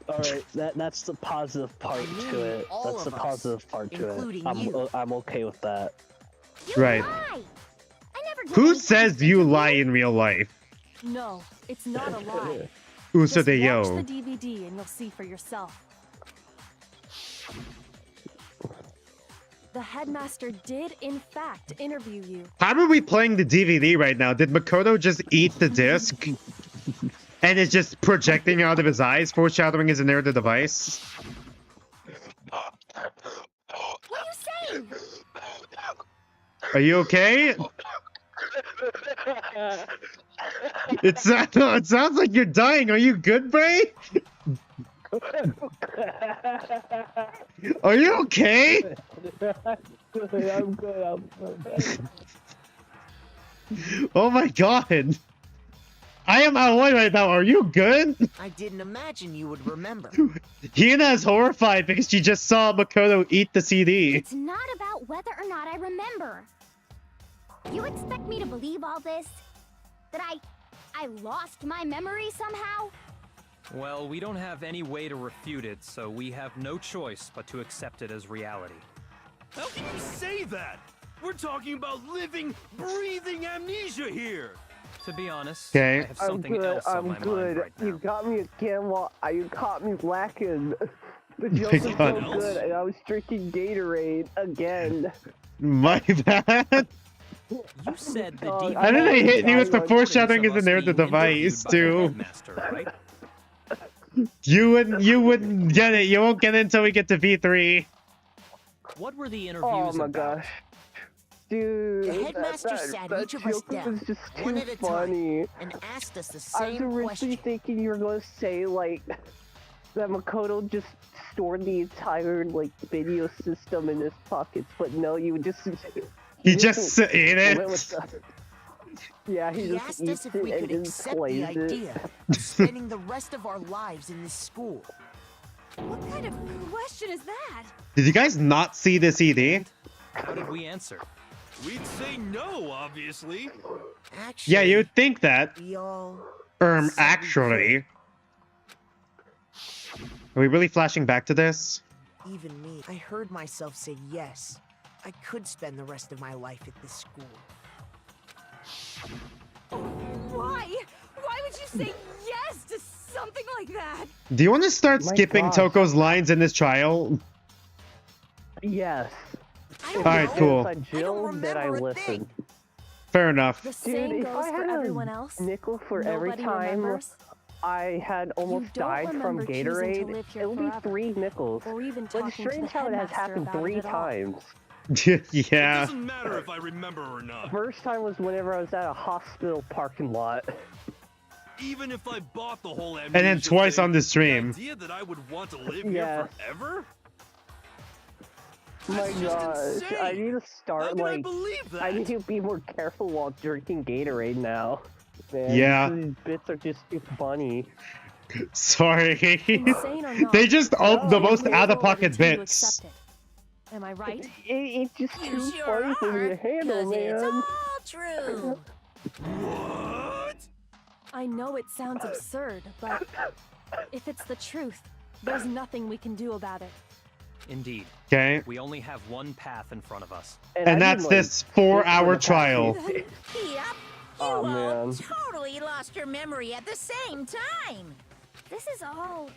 Alright, that's the positive part to it. That's the positive part to it. I'm okay with that.
Right. Who says you lie in real life?
No, it's not a lie.
Uso
Just
de
watch
yo.
the DVD and you'll see for yourself. The headmaster did, in fact, interview you.
How are we playing the DVD right now? Did Makoto just eat the disc? And it's just projecting out of his eyes, foreshadowing his inherited device?
What are you saying?
Are you okay? It sounds like you're dying. Are you good, Bray? Are you okay?
I'm good.
Oh my God. I am out of line right now. Are you good?
I didn't imagine you would remember.
Hina is horrified because she just saw Makoto eat the CD.
It's not about whether or not I remember. You expect me to believe all this? That I lost my memory somehow?
Well, we don't have any way to refute it, so we have no choice but to accept it as reality.
How can you say that? We're talking about living, breathing amnesia here.
To be honest,
Okay.
I have something else on my mind right now.
You got me again while you caught me lacking. The
My
joke is
God.
so good, and I was drinking Gatorade again.
My bad.
You said the
Oh,
DVD.
I didn't hit you with the foreshadowing
of
is
us
in there the
being
device
interviewed by the
too.
headmaster, right?
You wouldn't get it. You won't get it until we get to V3.
What were the interviews
Oh my
about?
gosh. Dude,
The headmaster sat each of us
joke
down,
was just
one
too
at a
funny.
time, and asked us the
I was
same
originally
question.
thinking you were going to say, like, that Makoto just stored the entire, like, video system in his pockets, but no, you just...
He just ate
went
it.
with yeah,
He
just
asked
eats
us if
it
we
and
could
then
accept the
plays it.
idea of spending the rest of our lives in this school.
What kind of question is that?
Did you guys not see the CD?
How did we answer?
We'd say no, obviously.
Actually,
Yeah, you'd think that.
we all...
Actually. Are we really flashing back to this?
Even me, I heard myself say yes. I could spend the rest of my life at this school.
Why? Why would you say yes to something like that?
Do you want to start
My
skipping
gosh.
Toko's lines in this trial?
Yes.
Alright, cool.
If Jill, then I listen.
Fair enough.
The
Dude,
same
if
goes
I
for
had
everyone
a
else.
nickel for every
Nobody
time
remembers.
I had almost
don't
died from
remember choosing to
Gatorade,
live here
it would be
forever.
3 nickels.
Or even
But
talking
it's
to the
strange how it has
headmaster
happened
about
3
it at all.
times.
It
Yeah.
doesn't matter if I remember or not.
First time was whenever I was at a hospital parking lot.
Even if I bought the whole amnesia
And then twice
thing,
on the stream.
The idea that I would want to live
Yeah.
here forever?
My
That's just
gosh, I
insane.
need to
How
start,
can I
like,
believe that?
I need to be more careful while drinking Gatorade now. Man,
Yeah.
these bits are just too funny.
Sorry.
Insane or not,
They just the
you
most
move
out-of-pocket
forward until you
bits.
accept it. Am I right?
It's just
You
too
sure
funny for me
are,
to handle,
'cause it's
man.
all true.
What?
I know it sounds absurd, but If it's the truth, there's nothing we can do about it.
Indeed.
Okay.
We only have one path in front of us.
And that's this 4-hour trial.
Yep. You
Oh,
all
man.
totally lost your memory at the same time.
This is all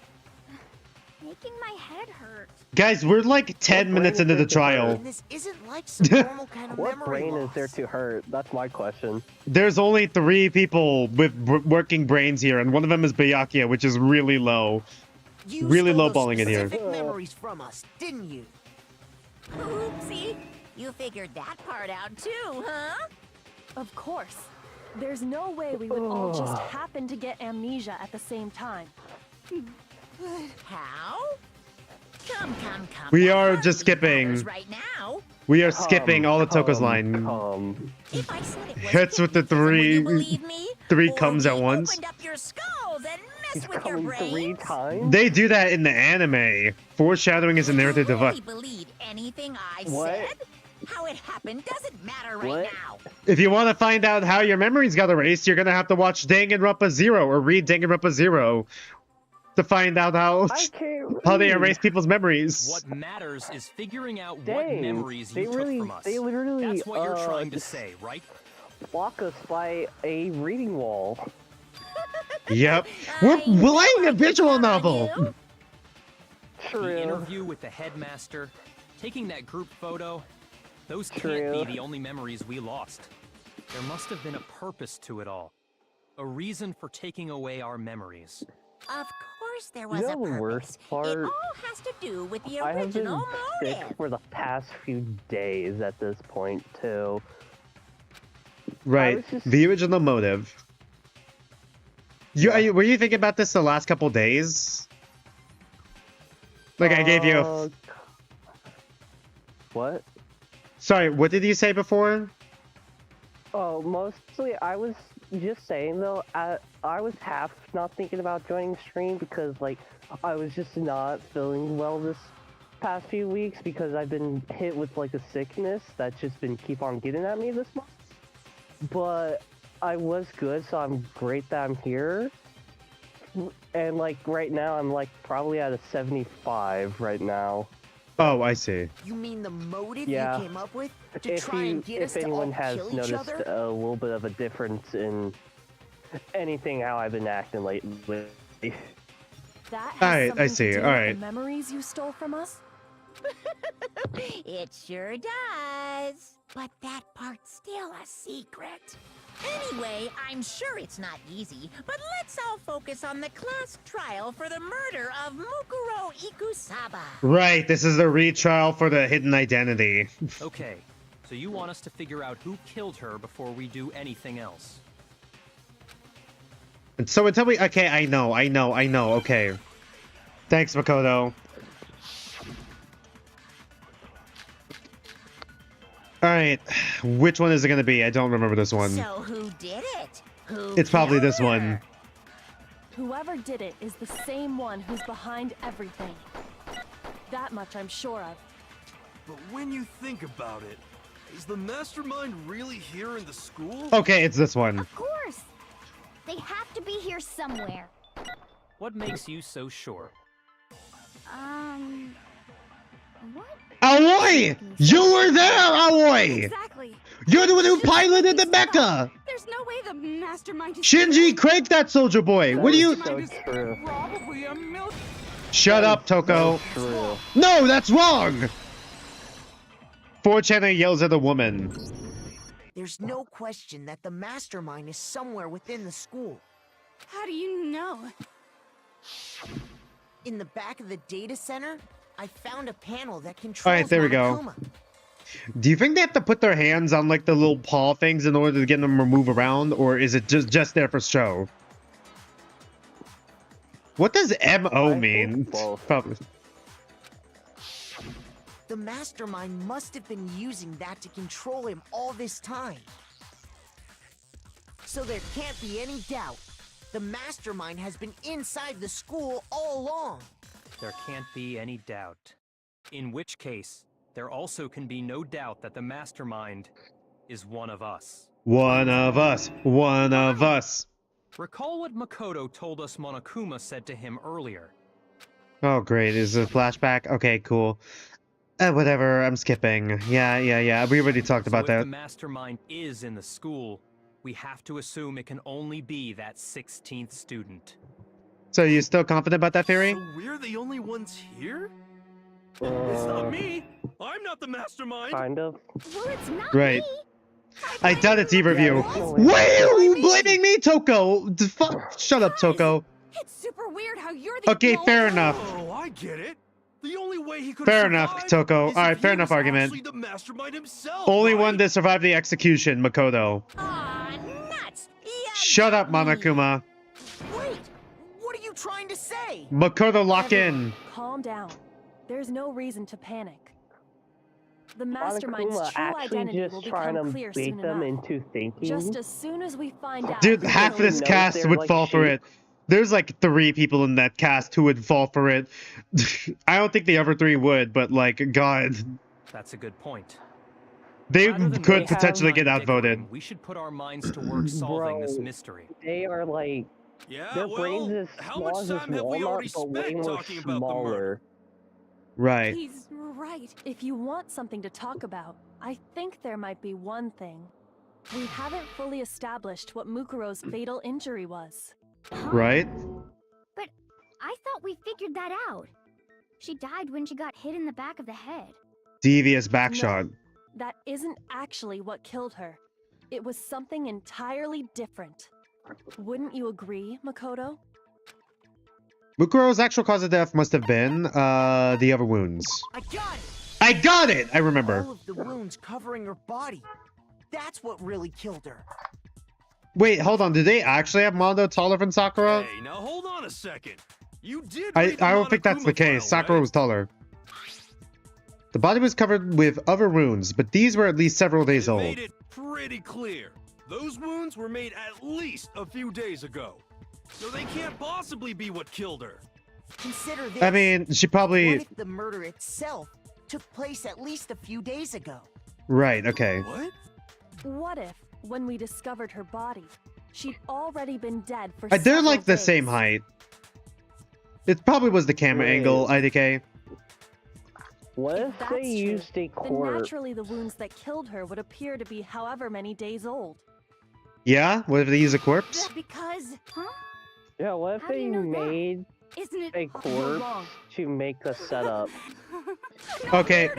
making my head hurt.
Guys, we're like 10 minutes into the trial.
And this isn't like some normal kind of
What
memory
brain
loss.
is there to hurt? That's my question.
There's only 3 people with working brains here, and one of them is Byakuya, which is really low.
You
Really
stole
lowballing
those
it here.
specific memories from us, didn't you?
Oopsie. You figured that part out too, huh?
Of course. There's no way we would all just happen to get amnesia at the same time.
How? Come.
We
That
are
hardly
just skipping.
matters right now.
We are skipping all of Toko's line.
If I said it was
Hits with the
hypnotism, would you
3
believe me?
3
Or
comes
we
at once.
opened up your skulls and messed with your
Coming
brains?
3 times?
They do that in the anime. Foreshadowing is a narrative
Do you really
device.
believe anything I
What?
said? How it happened doesn't matter right
What?
now.
If you want to find out how your memories got erased, you're gonna have to watch Danganronpa 0 or read Danganronpa 0 to find out how
I can't
how they
read.
erase people's memories.
What matters is figuring out what
Dang,
memories
they
you took
really-
from us.
they literally,
That's what you're trying to
just-
say, right?
Block us by a reading wall.
Yep. We're
I know
playing
I
a visual
can count on
novel.
you.
True.
The interview with the headmaster, taking that group photo, those can't
True.
be the only memories we lost. There must have been a purpose to it all. A reason for taking away our memories.
Of course there was
You
a
know the
purpose.
worst
It
part?
all has to do with the
I have been
original
sick
motive.
for the past few days at this point, too.
Right.
was just-
The original motive. Were you thinking about this the last couple days? Like I gave you.
What?
Sorry, what did you say before?
Oh, mostly I was just saying though, I was half not thinking about joining stream because like I was just not feeling well this past few weeks because I've been hit with like a sickness that's just been keep on getting at me this month. But I was good, so I'm great that I'm here. And like right now I'm like probably at a 75 right now.
Oh, I see.
You mean the motive
Yeah.
you came up with to try and get us
if
to all
anyone has
kill each
noticed
other?
a little bit of a difference in anything how I've been acting lately.
That has
Alright, I
something to
see,
do with
alright.
the memories you stole from us?
It sure does. But that part's still a secret. Anyway, I'm sure it's not easy, but let's all focus on the class trial for the murder of Mukuro Ikusaba.
Right, this is the retrial for the hidden identity.
Okay, so you want us to figure out who killed her before we do anything else.
And so until we... Okay, I know, okay. Thanks, Makoto. Alright, which one is it gonna be? I don't remember this one.
So who did it? Who
It's probably
killed
this one.
her?
Whoever did it is the same one who's behind everything. That much I'm sure of.
But when you think about it, is the mastermind really here in the school?
Okay, it's this one.
Of course. They have to be here somewhere.
What makes you so sure?
What?
Aoi! You were there, Aoi!
Exactly.
You're the one who piloted the mecha!
There's no way the mastermind is
Shinji, crank that soldier boy! What do you...
So true.
probably a
Shut up, Toko.
True.
No, that's wrong! 4chan yells at a woman.
There's no question that the mastermind is somewhere within the school.
How do you know?
In the back of the data center, I found a panel that controls
Alright, there we go.
Monokuma.
Do you think they have to put their hands on like the little paw things in order to get them to move around, or is it just there for show? What does MO mean? Probably.
The mastermind must have been using that to control him all this time. So there can't be any doubt. The mastermind has been inside the school all along.
There can't be any doubt. In which case, there also can be no doubt that the mastermind is one of us.
One of us. One of us.
Recall what Makoto told us Monokuma said to him earlier.
Oh, great. Is it a flashback? Okay, cool. Whatever. I'm skipping. Yeah. We already talked about
If
that.
the mastermind is in the school, we have to assume it can only be that 16th student.
So you still confident about that theory?
So we're the only ones here? It's not me. I'm not the mastermind.
Kind of.
Well, it's not
Right.
me.
I doubt it's either of you. Why are you blaming me, Toko? Shut up, Toko.
It's super weird how you're the
Okay,
only
fair
one-
enough.
Oh, I get it. The only way he could
Fair enough, Toko. Alright, fair enough argument.
The mastermind himself,
Only
right?
one that survived the execution, Makoto.
Aw, nuts!
Shut up, Monokuma.
Wait, what are you trying to say?
Makoto, lock in.
Calm down. There's no reason to panic. The mastermind's
Monokuma
true
actually
identity will
just trying
become
to
clear
bait
soon
them
enough.
into thinking.
Just as soon as we find out.
Dude,
who
half of
really
this
knows
cast
they're
would
like
fall for
sheep.
it. There's like 3 people in that cast who would fall for it. I don't think the other 3 would, but like, God.
That's a good point.
They
Rather than
could
waste
potentially
time
get outvoted.
dickering, we should put our minds to work solving this
Bro.
mystery.
They are like
Yeah,
their
well,
brains as
how
small
much
as this
time have we already
walnut, but way
spent
more
talking about the
smaller.
murder?
Right.
He's right.
If you want something to talk about, I think there might be one thing. We haven't fully established what Mukuro's fatal injury was.
Right?
But I thought we figured that out. She died when she got hit in the back of the head.
Devious backshot.
That isn't actually what killed her. It was something entirely different. Wouldn't you agree, Makoto?
Mukuro's actual cause of death must have been the other wounds.
I got it!
I got it! I remember.
All of the wounds covering her body. That's what really killed her.
Wait, hold on. Did they actually have Mondo taller than Sakura?
Hey, now hold on a second. You did.
I
read the
don't think that's the
Monokuma
case.
file,
Sakura
right?
was taller. The body was covered with other wounds, but these were at least several days
They
old.
made it pretty clear. Those wounds were made at least a few days ago. So they can't possibly be what killed her.
Consider this.
I mean, she probably...
What if the murder itself took place at least a few days ago?
Right, okay.
What?
What if, when we discovered her body, she'd already been dead for
They're
several
like the
days?
same height. It probably was the camera
Wait.
angle, IDK.
What
If
if
that's
they
true,
used a
then
corpse?
naturally the wounds that killed her would appear to be however many days old.
Yeah? What if they use a corpse?
Because, huh?
Yeah, what if
How do
they
you know that?
made
Isn't it?
a
You're
corpse
wrong.
to make the setup?
Okay.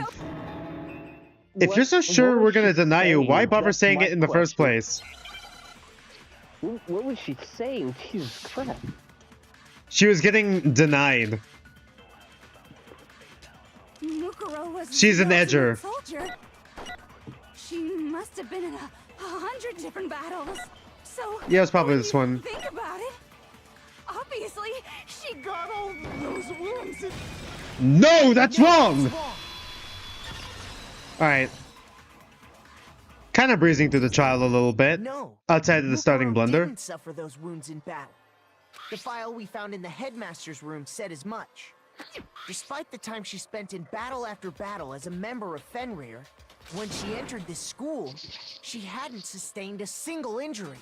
If you're so sure we're gonna deny you, why bother saying it in the first place?
What was she saying? Jesus Christ.
She was getting denied.
Mukuro was
She's an
the ultimate
edger.
soldier. She must have been in 100 different battles. So
Yeah, it's probably
when
this
you
one.
Think about it. Obviously, she got all those wounds.
No, that's wrong! Alright. Kind of breezing through the trial a little bit.
No.
Outside of the starting
Mukuro
blunder.
didn't suffer those wounds in battle. The file we found in the headmaster's room said as much. Despite the time she spent in battle after battle as a member of Fenrir, when she entered this school, she hadn't sustained a single injury.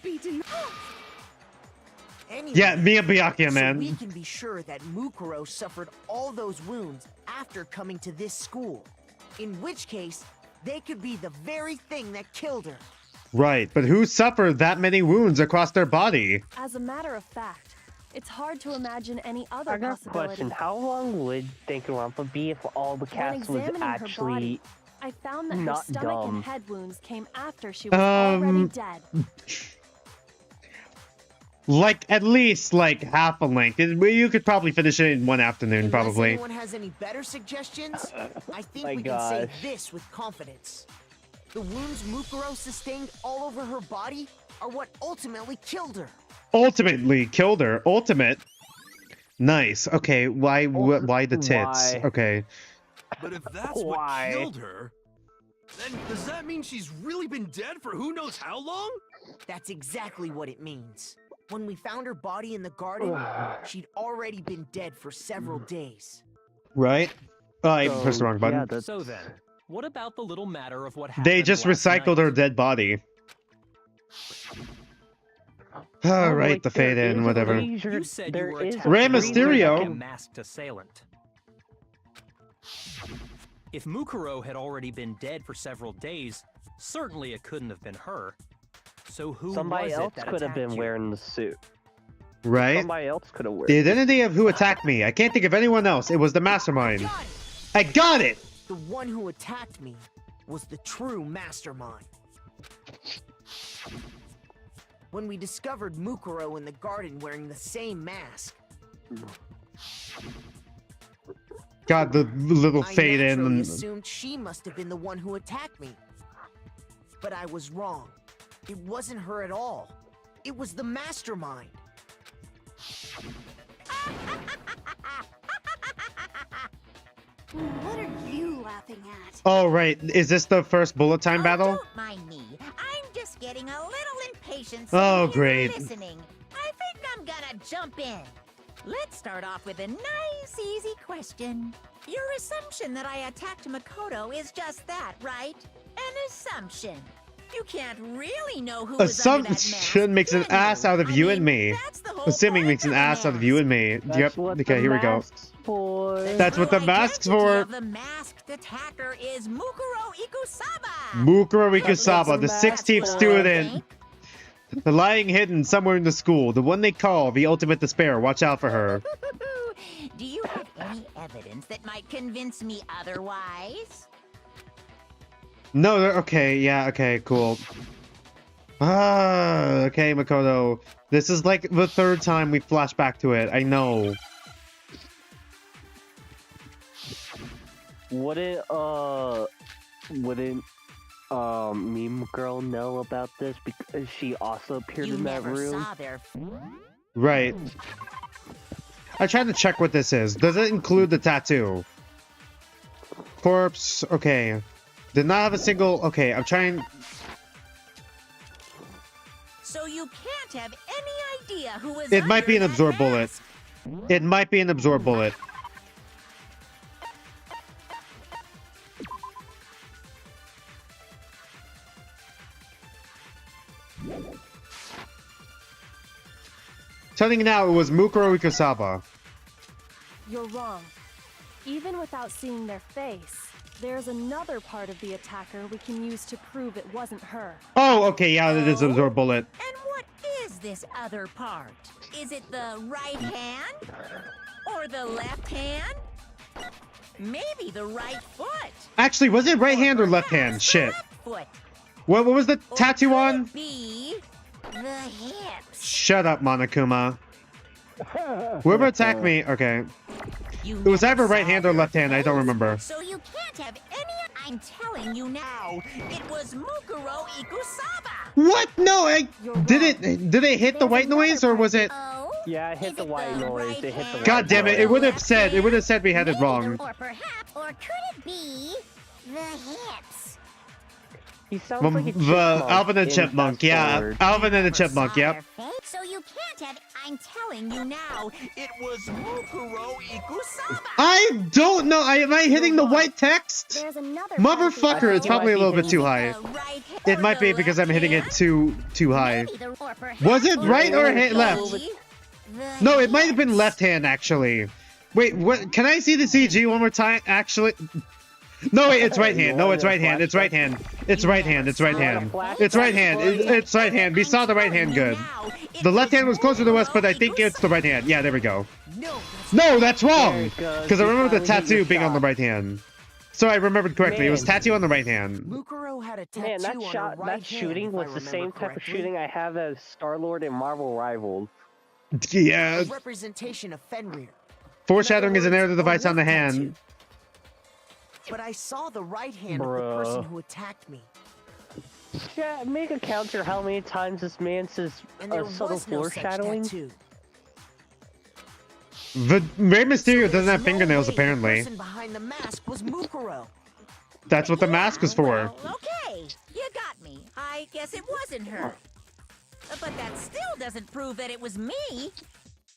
Beaten.
Anyway,
Yeah, Miyabiaki,
so
man.
we can be sure that Mukuro suffered all those wounds after coming to this school. In which case, they could be the very thing that killed her.
Right, but who suffered that many wounds across their body?
As a matter of fact, it's hard to imagine any other
I got a
possibility.
question. How long would Danganronpa be if all the
When
cast was
examining her
actually
body, I found that her
not
stomach
dumb?
and head wounds came after she was already dead.
Like, at least, like, half a length. You could probably finish it in one afternoon,
Unless
probably.
anyone has any better suggestions, I think
My
we can say
gosh.
this with confidence. The wounds Mukuro sustained all over her body are what ultimately killed her.
Ultimately killed her. Ultimate. Nice. Okay, why the tits?
Why?
Okay.
But if that's
Why?
what killed her, then does that mean she's really been dead for who knows how long?
That's exactly what it means. When we found her body in the garden, she'd already been dead for several days.
Right? Oh, I
So,
pressed the wrong button.
yeah, that's-
So then, what about the little matter of what happened
They just
last
recycled
night?
her dead body. All right, the fade in, whatever.
You said you were attacked
Rey
by
Mysterio.
a masked assailant. If Mukuro had already been dead for several days, certainly it couldn't have been her. So who
Somebody
was
else
it that
could have been
attacked you?
wearing the suit.
Right?
Somebody else could have worn
The
it.
identity of who attacked me. I can't think of anyone else. It was the mastermind. I got it!
The one who attacked me was the true mastermind. When we discovered Mukuro in the garden wearing the same mask,
God, the little
I
fade in.
naturally
And...
assumed she must have been the one who attacked me. But I was wrong. It wasn't her at all. It was the mastermind.
What are you laughing at?
Oh, right. Is this the first bullet time battle?
Don't mind me. I'm just getting a little impatient.
Oh,
sitting here
great.
Listening. I think I'm gonna jump in. Let's start off with a nice, easy question. Your assumption that I attacked Makoto is just that, right? An assumption. You can't really know who was under that mask,
Assumption makes an
can
ass
you?
out of you and me.
That's the whole
Assuming
point
makes an
of the
ass out of you and me.
That's
Yep.
what
Okay,
the
here we go.
mask's for.
That's what the mask's
True
for.
identity of the masked attacker is Mukuro Ikusaba.
Mukuro Ikusaba, the
That's
16th
what-
student. The lying hidden somewhere in the school. The one they call the ultimate despair. Watch out for her.
Do you have any evidence that might convince me otherwise?
No, okay, yeah, okay, cool. Ah, okay, Makoto. This is like the third time we flash back to it. I know.
Wouldn't Meme Girl know about this because she also appeared
You
in that
never
room?
saw their.
Right. I tried to check what this is. Does it include the tattoo? Corpse, okay. Did not have a single... Okay, I'm trying...
So you can't have any idea who was.
It might be an
under that
absorb bullet.
mask?
It might be an absorb bullet. Telling you now, it was Mukuro Ikusaba.
You're wrong. Even without seeing their face, there's another part of the attacker we can use to prove it wasn't her.
Oh, okay, yeah, it is absorb bullet.
And what is this other part? Is it the right hand? Or the left hand? Maybe the right foot?
Actually, was it right hand or left hand? Shit.
Foot.
What was the tattoo on?
B. The hips.
Shut up, Monokuma. Whoever attacked me, okay.
You
It was
never
either right
saw
hand or
their
left hand, I don't
face,
remember.
So you can't have any. I'm telling you now, it was Mukuro Ikusaba.
What? No,
You're
did
wrong.
did it hit the
There's
white noise or was it?
Oh?
Yeah, it hit
Is
the
it
white
the
noise.
right
It hit the
hand?
white
God damn it! It would have
Left
said we had it
Maybe
wrong.
Or perhaps, or could it be the hips?
He sounds like a chipmunk.
Alvin and
in
Chipmunk,
Fast
yeah.
Forward.
Alvin and the
Never
Chipmunk,
saw
yep.
their face, so you can't have. I'm telling you now, it was Mukuro Ikusaba.
I don't know. Am I hitting the white text?
There's another
Motherfucker, it's probably a little bit too high.
The right hand
It
or
might
the
be because I'm
left
hitting it
hand?
too high.
Maybe the- or perhaps-
Was it right or
maybe
left?
the
No, it might have been
hips.
left hand actually. Wait, what? Can I see the CG one more time? Actually, no, wait, it's right hand. No, it's right hand. It's right hand. It's right hand. It's right hand. It's right hand. It's right hand. We saw the right hand good. The left hand was closer to us, but I think it's the right hand. Yeah, there we go. No, that's wrong. Because I remember the tattoo being on the right hand. So I remembered correctly. It was
Man.
tattoo on the right hand.
Mukuro had a tattoo
Man, that
on her
shot,
right
that
hand,
shooting
if I
was the
remember
same type of
correctly.
shooting I have as Star-Lord in Marvel Rivals.
Yeah.
A representation of Fenrir.
Foreshadowing is an error to the
A
device on the
wolf
hand.
tattoo. But I saw the right hand of the
Bruh.
person who attacked me.
Yeah, make a counter how many times this man says
And there
subtle
was no such
foreshadowing.
tattoo.
The Rey Mysterio
So
doesn't have
there's no
fingernails
way
apparently.
The person behind the mask was Mukuro.
That's what the mask is for.
Well, okay, you got me. I guess it wasn't her. But that still doesn't prove that it was me.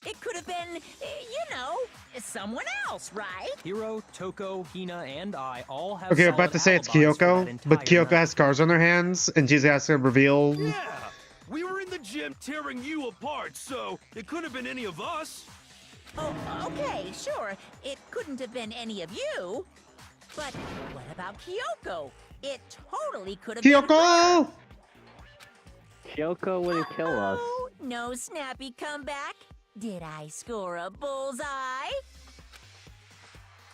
It could have been, you know, someone else, right?
Hiro, Toko, Hina, and I all have.
Okay, we're about
solid
to say it's
alibis for
Kyoko,
that
but
entire
Kyoko
night.
has scars on her hands, and she's has to reveal.
Yeah, we were in in the gym tearing you apart, so it couldn't have been any of us.
Oh, okay, sure. It couldn't have been any of you. But what about Kyoko? It totally could have been her.
Kyoko!
Kyoko wouldn't kill us.
Oh, no snappy comeback? Did I score a bullseye?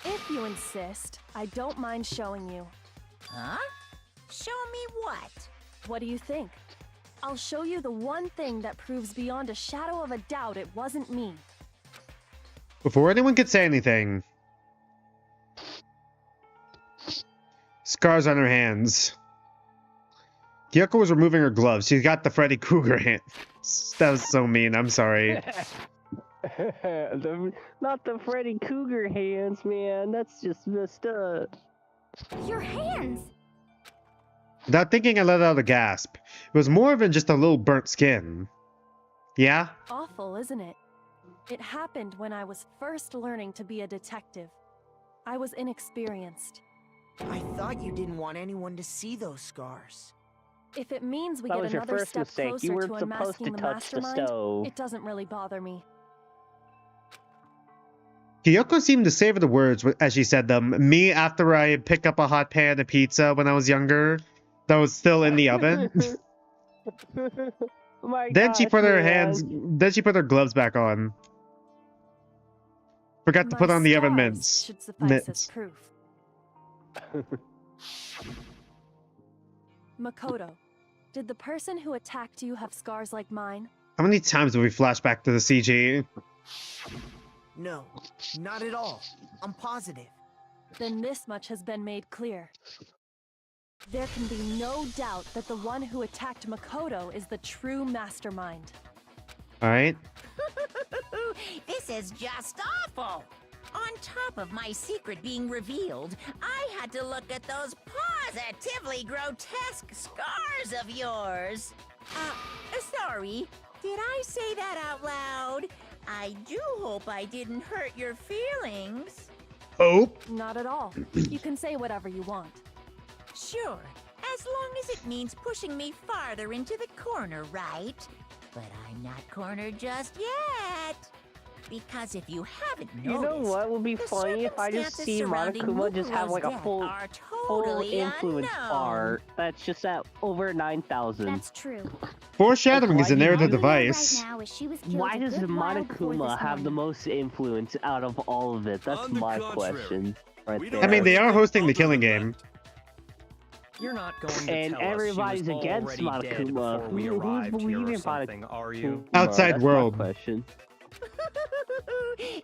If you insist, I don't mind showing you.
Huh? Show me what?
What do you think? I'll show you the one thing that proves beyond a shadow of a doubt it wasn't me.
Before anyone could say anything, scars on her hands. Kyoko was removing her gloves. She's got the Freddy Krueger hands. That was so mean. I'm sorry.
Not the Freddy Krueger hands, man. That's just messed up.
Your hands!
Without thinking, I let out a gasp. It was more than just a little burnt skin. Yeah?
Awful, isn't it? It happened when I was first learning to be a detective. I was inexperienced.
I thought you didn't want anyone to see those scars.
If it means we
That
get
was your
another
first
step
mistake.
closer
You
to
weren't supposed
unmasking
to
the
touch the
mastermind,
stove.
it doesn't really bother me.
Kyoko seemed to savor the words as she said them. Me, after I picked up a hot pan of pizza when I was younger, that was still in the oven. Then she put her hands. Then she put her gloves back on. Forgot to
My
put on the oven
scars
mints.
should suffice as proof. Makoto, did the person who attacked you have scars like mine?
How many times do we flash back to the CG?
No, not at all. I'm positive.
Then this much has been made clear. There can be no doubt that the one who attacked Makoto is the true mastermind.
Alright.
This is just awful. On top of my secret being revealed, I had to look at those positively grotesque scars of yours. Sorry, did I say that out loud? I do hope I didn't hurt your feelings.
Oh.
Not at all. You can say whatever you want.
Sure, as long as it means pushing me farther into the corner, right? But I'm not cornered just yet. Because if you haven't noticed,
You know what would be funny if I just see Monokuma just have like a full influence bar that's just at over 9,000.
That's true.
Foreshadowing is a narrative
All we know right
device.
now is she was killed
Why
a
does
good while before
Monokuma
this
have the
morning.
most influence out of all of it? That's
On the
my
contrary,
question right
we
there.
don't
I mean, they are hosting the
other
killing
than
game.
You're not going to
And
tell us she
everybody's
was
against
already dead
Monokuma.
before we
Who's
arrived here
believing
or something, are you?
Outside
That's
world.
My question.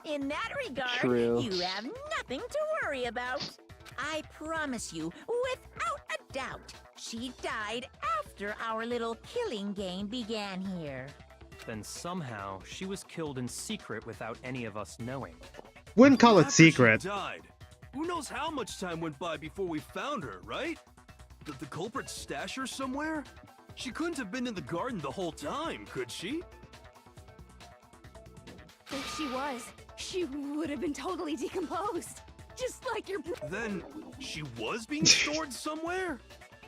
In that regard,
True.
you have nothing to worry about. I promise you, without a doubt, she died after our little killing game began here.
Then somehow she was killed in secret without any of us knowing.
Wouldn't call it
After she
secret.
died, who knows how much time went by before we found her, right? Did the culprit stash her somewhere? She couldn't have been in the garden the whole time, could she?
If she was, she would have been totally decomposed. Just like your
Then she was being stored somewhere?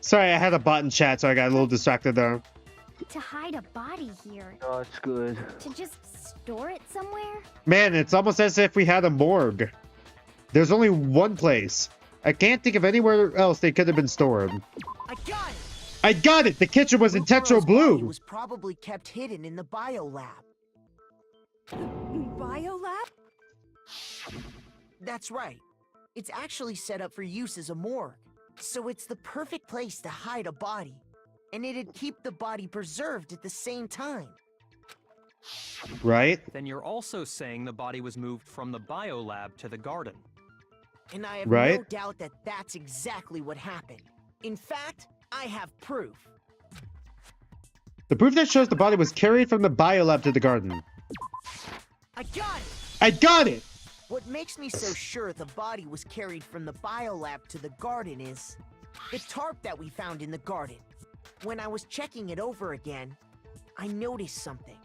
Sorry, I had a bot in chat, so I got a little distracted there.
To hide a body here.
Oh, it's good.
To just store it somewhere?
Man, it's almost as if we had a morgue. There's only one place. I can't think of anywhere else they could have been stored.
I got it!
I got it! The kitchen was in Tetro
Mukuro's body
Blue!
was probably kept hidden in the biolab.
biolab?
That's right. It's actually set up for use as a morgue. So it's the perfect place to hide a body. And it'd keep the body preserved at the same time.
Right?
Then you're also saying the body was moved from the biolab to the garden.
And I have
Right.
no doubt that that's exactly what happened. In fact, I have proof.
The proof that shows the body was carried from the biolab to the garden.
I got it!
I got it!
What makes me so sure the body was carried from the biolab to the garden is the tarp that we found in the garden. When I was checking it over again, I noticed something.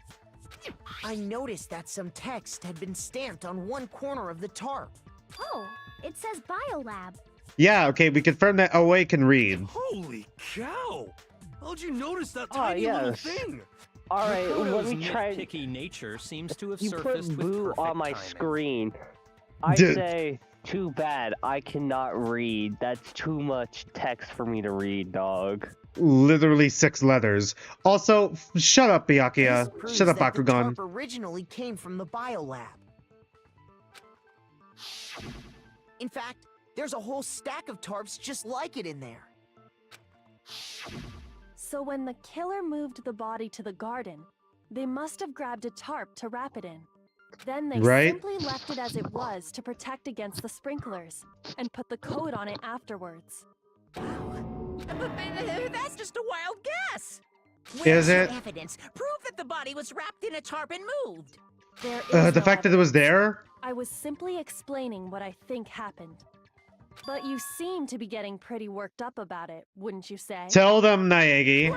I noticed that some text had been stamped on one corner of the tarp.
Oh, it says biolab.
Yeah, okay, we confirmed that OA can read.
Holy cow! How'd you notice that
Oh,
tiny little
yes.
thing?
All right, let
Makoto's
me try.
nitpicky nature seems to have
You put
surfaced with
Boo
perfect
on my
timing.
screen. I
Dude.
say, too bad. I cannot read. That's too much text for me to read, dog.
Literally 6 letters. Also, shut up, Byakuya.
This proves
Shut up,
that the
Bakugan.
tarp originally came from the biolab. In fact, there's a whole stack of tarps just like it in there.
So when the killer moved the body to the garden, they must have grabbed a tarp to wrap it in. Then they
Right.
simply left it as it was to protect against the sprinklers, and put the coat on it afterwards.
That's just a wild guess.
Is
Where's your
it?
evidence? Prove that the body was wrapped in a tarp and moved.
There is
The
no
fact that it was
evidence.
there?
I was simply explaining what I think happened. But you seem to be getting pretty worked up about it, wouldn't you say?
Tell them, Naegi.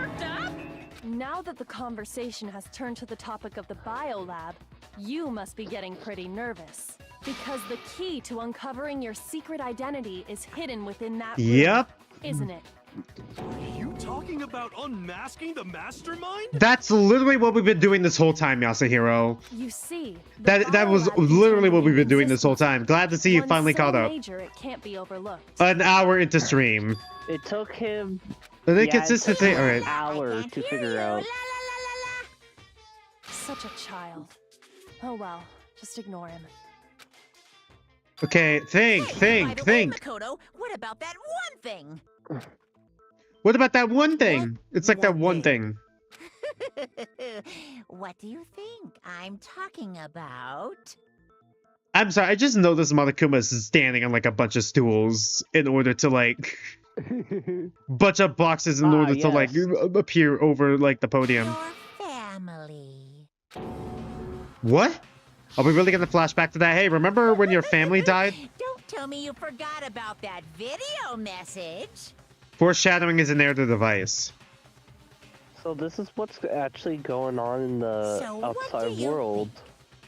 Now that the conversation has turned to the topic of the biolab, you must be getting pretty nervous. Because the key to uncovering your secret identity is hidden within that room,
Yep.
isn't it?
Are you talking about unmasking the mastermind?
That's literally what we've been doing this whole time, Yasuhiro.
You see, the
That was
biolab
literally what
contained
we've been doing this whole
inconsistencies.
time. Glad to see you
One
finally
so
caught up.
major it can't be overlooked.
An hour into stream.
It took him
The
yeah, it
inconsistency.
took him
Alright.
an hour to figure out.
Such a child. Oh well, just ignore him.
Okay, think.
By the way,
Think.
Makoto, what about that one thing?
What about that one thing? It's like that one thing.
What do you think I'm talking about?
I'm sorry, I just noticed Monokuma is standing on like a bunch of stools in order to like bunch of boxes in order to like appear over like the podium.
Your family.
What? Are we really gonna flash back to that? Hey, remember when your family died?
Don't tell me you forgot about that video message.
Foreshadowing is an heir to the device.
So this is what's actually going on in the
So what do
outside
you
world.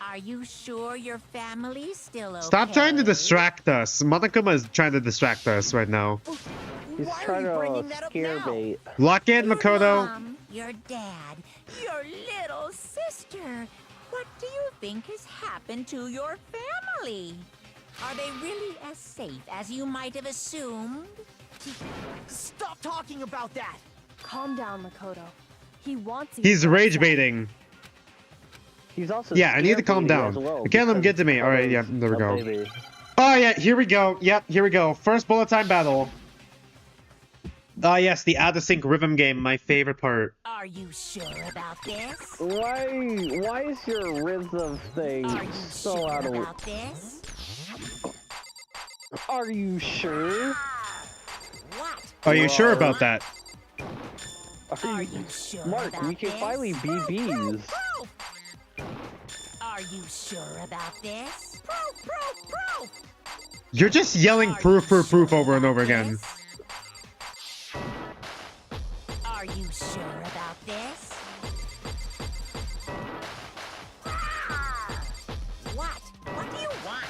Are you sure your family's still okay?
Stop trying to distract us. Monokuma is trying to distract us right now.
He's
Why are
trying
you bringing
to
that up
scare
now?
bait.
Lock in,
Your
Makoto.
mom, your dad, your little sister. What do you think has happened to your family? Are they really as safe as you might have assumed?
Stop talking about that!
Calm down, Makoto. He wants you.
He's
to
rage
upset.
baiting.
He's also
Yeah, I need to calm
scare
down.
baiting as well
Okay, let him get to me.
because
Alright, yeah,
of
there we
a
go.
baby.
Oh yeah, here we go. Yep, here we go. First bullet time battle. Ah yes, the out of sync rhythm game, my favorite part.
Are you sure about this?
Why is your rhythm thing
Are you
so
sure
out of
about this?
Are you sure?
What?
Are you sure about that?
Are you sure
Mark,
about
we can
this?
finally be bees.
Are you sure about this? Proof!
You're just yelling proof over and over again.
Are you sure about this? What? What do you want?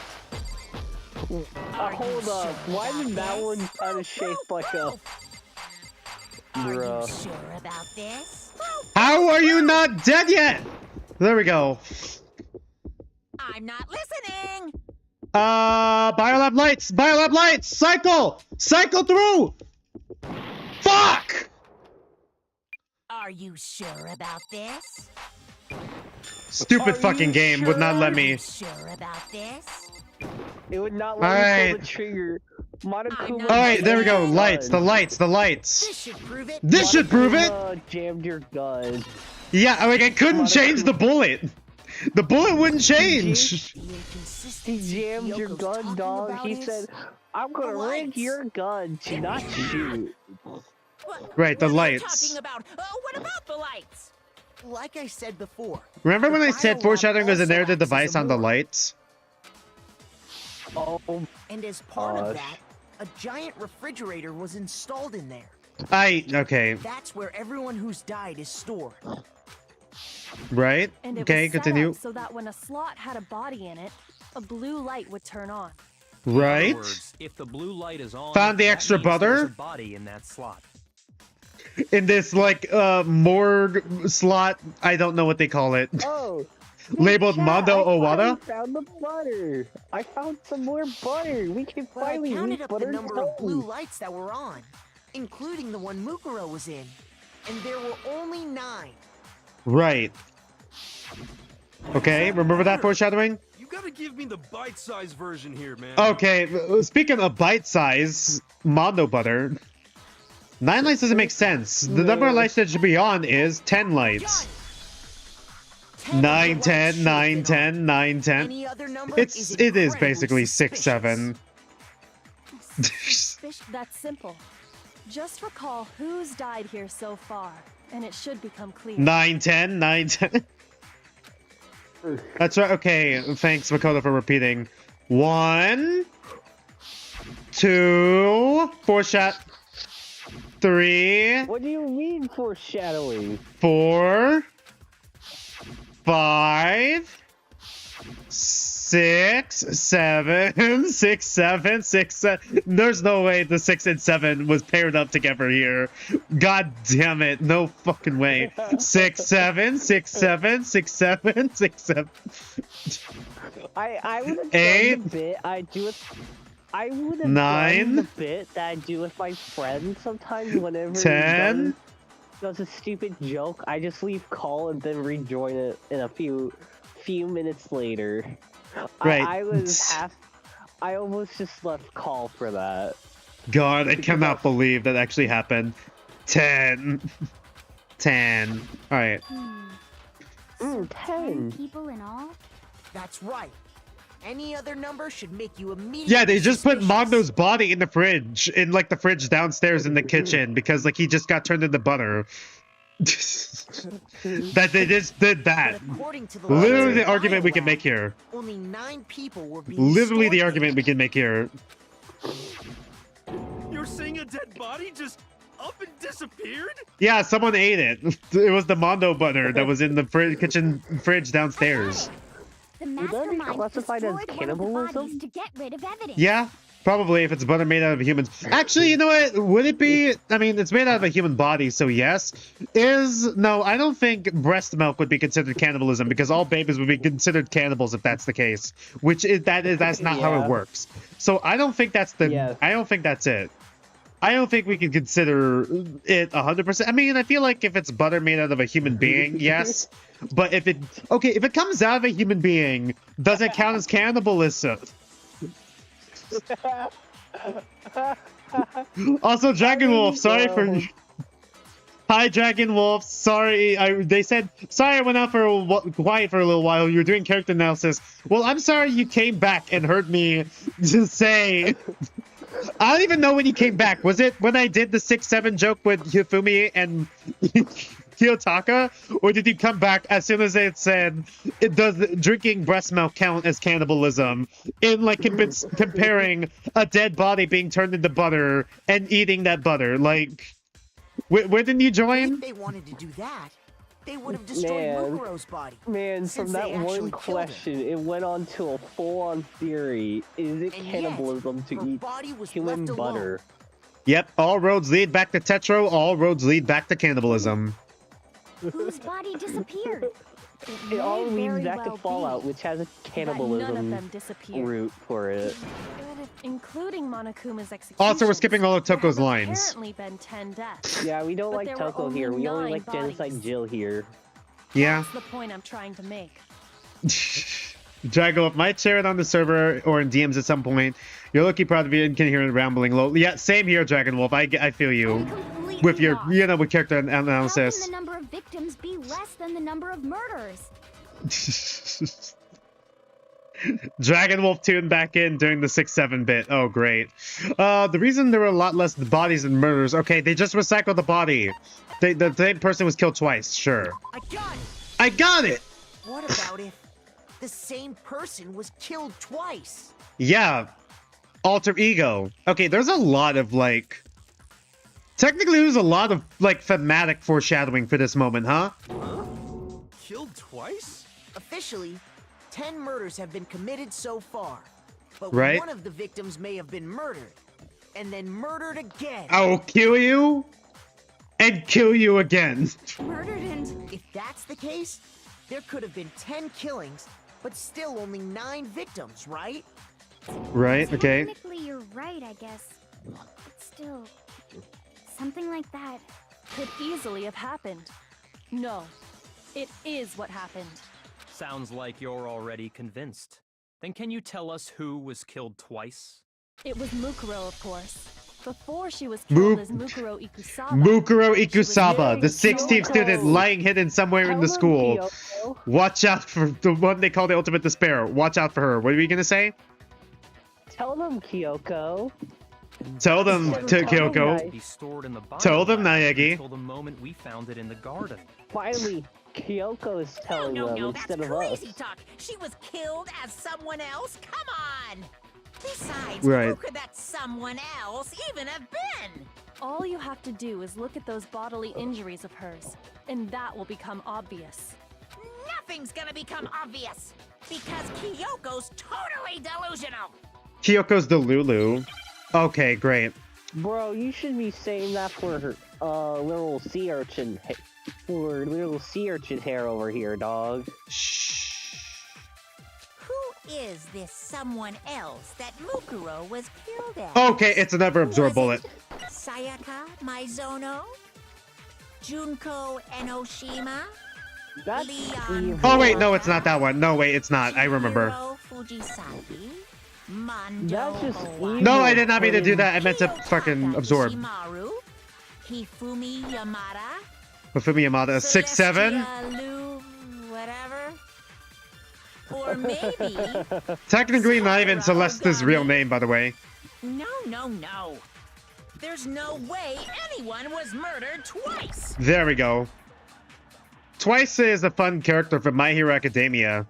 Hold up. Why did that one kind of shape like a...
Are you
Bruh.
sure about this?
How are you not dead yet? There we go.
I'm not listening!
Biolab lights! Cycle through! Fuck!
Are you sure about this?
Stupid
Are
fucking
you
game would not
sure?
let
Are
me.
you sure about this?
It would not let me pull
Alright.
the trigger. Monokuma
Alright, there we go.
jammed
Lights,
your
the lights.
This should prove it.
This should prove it!
Monokuma jammed your gun.
Yeah, like I couldn't change the bullet. The bullet wouldn't change.
He jammed your
Yoko's
gun,
talking
dog.
about
He
is
said, I'm gonna
the
rig
lights.
your gun to not shoot.
Right, the
What are you
lights.
talking about? What about the lights?
Like I said before.
Remember when
the
I said
biolab
foreshadowing was an
also
heir to
acts as a
device on the
mirror.
lights?
Oh,
And as part of
Gosh.
that, a giant refrigerator was installed in there.
Okay,
That's where everyone who's died is stored.
right?
And it
Okay,
was set
continue.
up so that when a slot had a body in it, a blue light would turn on.
In other
Right?
words, if the blue light is on,
Found the
that
extra
means there's
butter?
a body in that slot.
in this like morgue slot. I don't know what they call it.
Oh.
Labeled
Chat,
Mondo
I
Owada.
finally found the butter. I found some more butter. We can
But I
finally
counted
eat
up the
butter
number of blue
toast.
lights that were on, including the one Mukuro was in. And there were only 9.
Right. Okay, remember that foreshadowing?
You gotta give me the bite-sized version here, man.
Okay, speaking of bite size, Mondo butter. 9 lights doesn't make sense. The number of lights that should be on is 10 lights. 9, 10, 9, 10, 9, 10.
Any other number
It is
incredibly
basically 6,
suspicious.
7.
That's simple. Just recall who's died here so far, and it should become clear.
9, 10, 9, 10. That's right. Okay, thanks, Makoto, for repeating. 1, 2, foreshadow. 3.
What do you mean foreshadowing?
4, 5, 6, 7, 6, 7, 6, 7. There's no way the 6 and 7 was paired up together here. God damn it. No fucking way. 6, 7, 6, 7, 6, 7, 6, 7.
I would have done
8.
the bit I do with. I would have
9.
done the bit that I do with my friends sometimes whenever
10.
he does a stupid joke. I just leave call and then rejoin it in a few minutes later.
Right.
I almost just left call for that.
God, I cannot believe that actually happened. 10. 10. Alright.
So
10
people in all?
That's right. Any other number should make you immediately
Yeah, they just put
suspicious.
Mondo's body in the fridge, in like the fridge downstairs in the kitchen, because like he just got turned into butter. That they just did that.
According to the
Literally
laws
the
of
argument we can
Biolab,
make here.
Only 9 people were being
Literally the
stored
argument we can make here.
You're saying a dead body just up and disappeared?
Yeah, someone ate it. It was the Mondo butter that was in the kitchen fridge downstairs.
The
Would that be
mastermind
classified as
destroyed one of the
cannibalism?
bodies to get rid of evidence.
Yeah, probably if it's butter made out of humans. Actually, you know what? Would it be? I mean, it's made out of a human body, so yes. No, I don't think breast milk would be considered cannibalism because all babies would be considered cannibals if that's the case. That's not how
Yeah.
it works. So I don't think that's the.
Yeah.
I don't think that's it. I don't think we can consider it 100%. I mean, I feel like if it's butter made out of a human being, yes. But if it comes out of a human being, does it count as cannibalism? Also, Dragon Wolf, sorry for. Hi, Dragon Wolf. Sorry, they said sorry. I went out for quiet for a little while. You were doing character analysis. Well, I'm sorry you came back and heard me just say. I don't even know when you came back. Was it when I did the 6-7 joke with Hifumi and Kiyotaka? Or did you come back as soon as it said, does drinking breast milk count as cannibalism? In like comparing a dead body being turned into butter and eating that butter. Like, where didn't you join?
If they wanted to do that, they would have destroyed Mukuro's body.
Man,
since
from that
they actually
one
killed him.
question, it went on to a full-on theory. Is it
And yet,
cannibalism to
her
eat
body was
human
left alone.
butter?
Yep, all roads lead back to Tetro, all roads lead back to cannibalism.
Whose body disappeared?
It all
may
leads
very
back to
well
Fallout,
be
which has a
that none of
cannibalism
them disappeared.
route for it.
Including Monokuma's execution.
Also, we're skipping all of Toko's lines.
Apparently been 10 deaths.
Yeah, we don't
But
like
there were
Toko here. We only
9
like Genocide
bodies.
Jill here.
Yeah.
That's the point I'm trying to make.
Drago, if might share it on the server or in DMs at some point. You're lucky proud of you and can hear it rambling low. Yeah, same here, Dragon Wolf. I feel you. With your, with character
How can
analysis.
the number of victims be less than the number of murders?
Dragon Wolf tuned back in during the 6-7 bit. Oh, great. The reason there were a lot less bodies than murders. Okay, they just recycled the body. The same person was killed twice, sure.
I got it!
I got it!
What about if the same person was killed twice?
Yeah. Alter ego. Okay, there's a lot of, like... Technically, there's a lot of, like, thematic foreshadowing for this moment, huh?
Killed twice?
Officially, 10 murders have been committed so far. But
Right.
one of the victims may have been murdered. And then murdered again.
I'll kill you and kill you again.
Murdered and...
If that's the case, there could have been 10 killings, but still only 9 victims, right?
Right, okay.
Technically, you're right, I guess. But still, something like that
Could easily have happened. No, it is what happened.
Sounds like you're already convinced. Then can you tell us who was killed twice?
It was Mukuro, of course. Before she was killed as Mukuro Ikusaba.
Mukuro Ikusaba, the
Very
16th
Kyoko.
student lying hidden somewhere in the
Tell
school.
them, Kyoko.
Watch out for the one they call the ultimate despair. Watch out for her. What are you gonna say?
Tell them, Kyoko.
Tell them,
Tell them,
Kyoko.
Be stored in the
Tell them,
biolab
Naegi.
until the moment we found it in the garden.
Finally, Kyoko is telling
No,
them
that's
instead of us.
crazy talk. She was killed as someone else? Come on! Besides,
Right.
who could that someone else even have been?
All you have to do is look at those bodily injuries of hers, and that will become obvious.
Nothing's gonna become obvious, because Kyoko's totally delusional!
Kyoko's the Lulu. Okay, great.
Bro, you should be saying that for her, little sea urchin, for little sea urchin hair over here, dog.
Who is this someone else that Mukuro was killed as?
Okay, it's another absorb bullet.
Sayaka Maizono? Junko Enoshima?
That's
Leon
evil.
Oh wait, no, it's not that one. No, wait, it's not. I remember.
Chihiro Fujisaki? Mondo
That's just
Owari?
No, I did not mean to do that. I meant to
Kiyotaka
fucking absorb.
Ishimaru? Hifumi Yamada?
Mifumi Yamada, 6'7".
Celestia Lu, whatever? Or maybe...
Technically not even Celeste's real name, by the way.
No. There's no way anyone was murdered twice!
There we go. Twice is a fun character from My Hero Academia.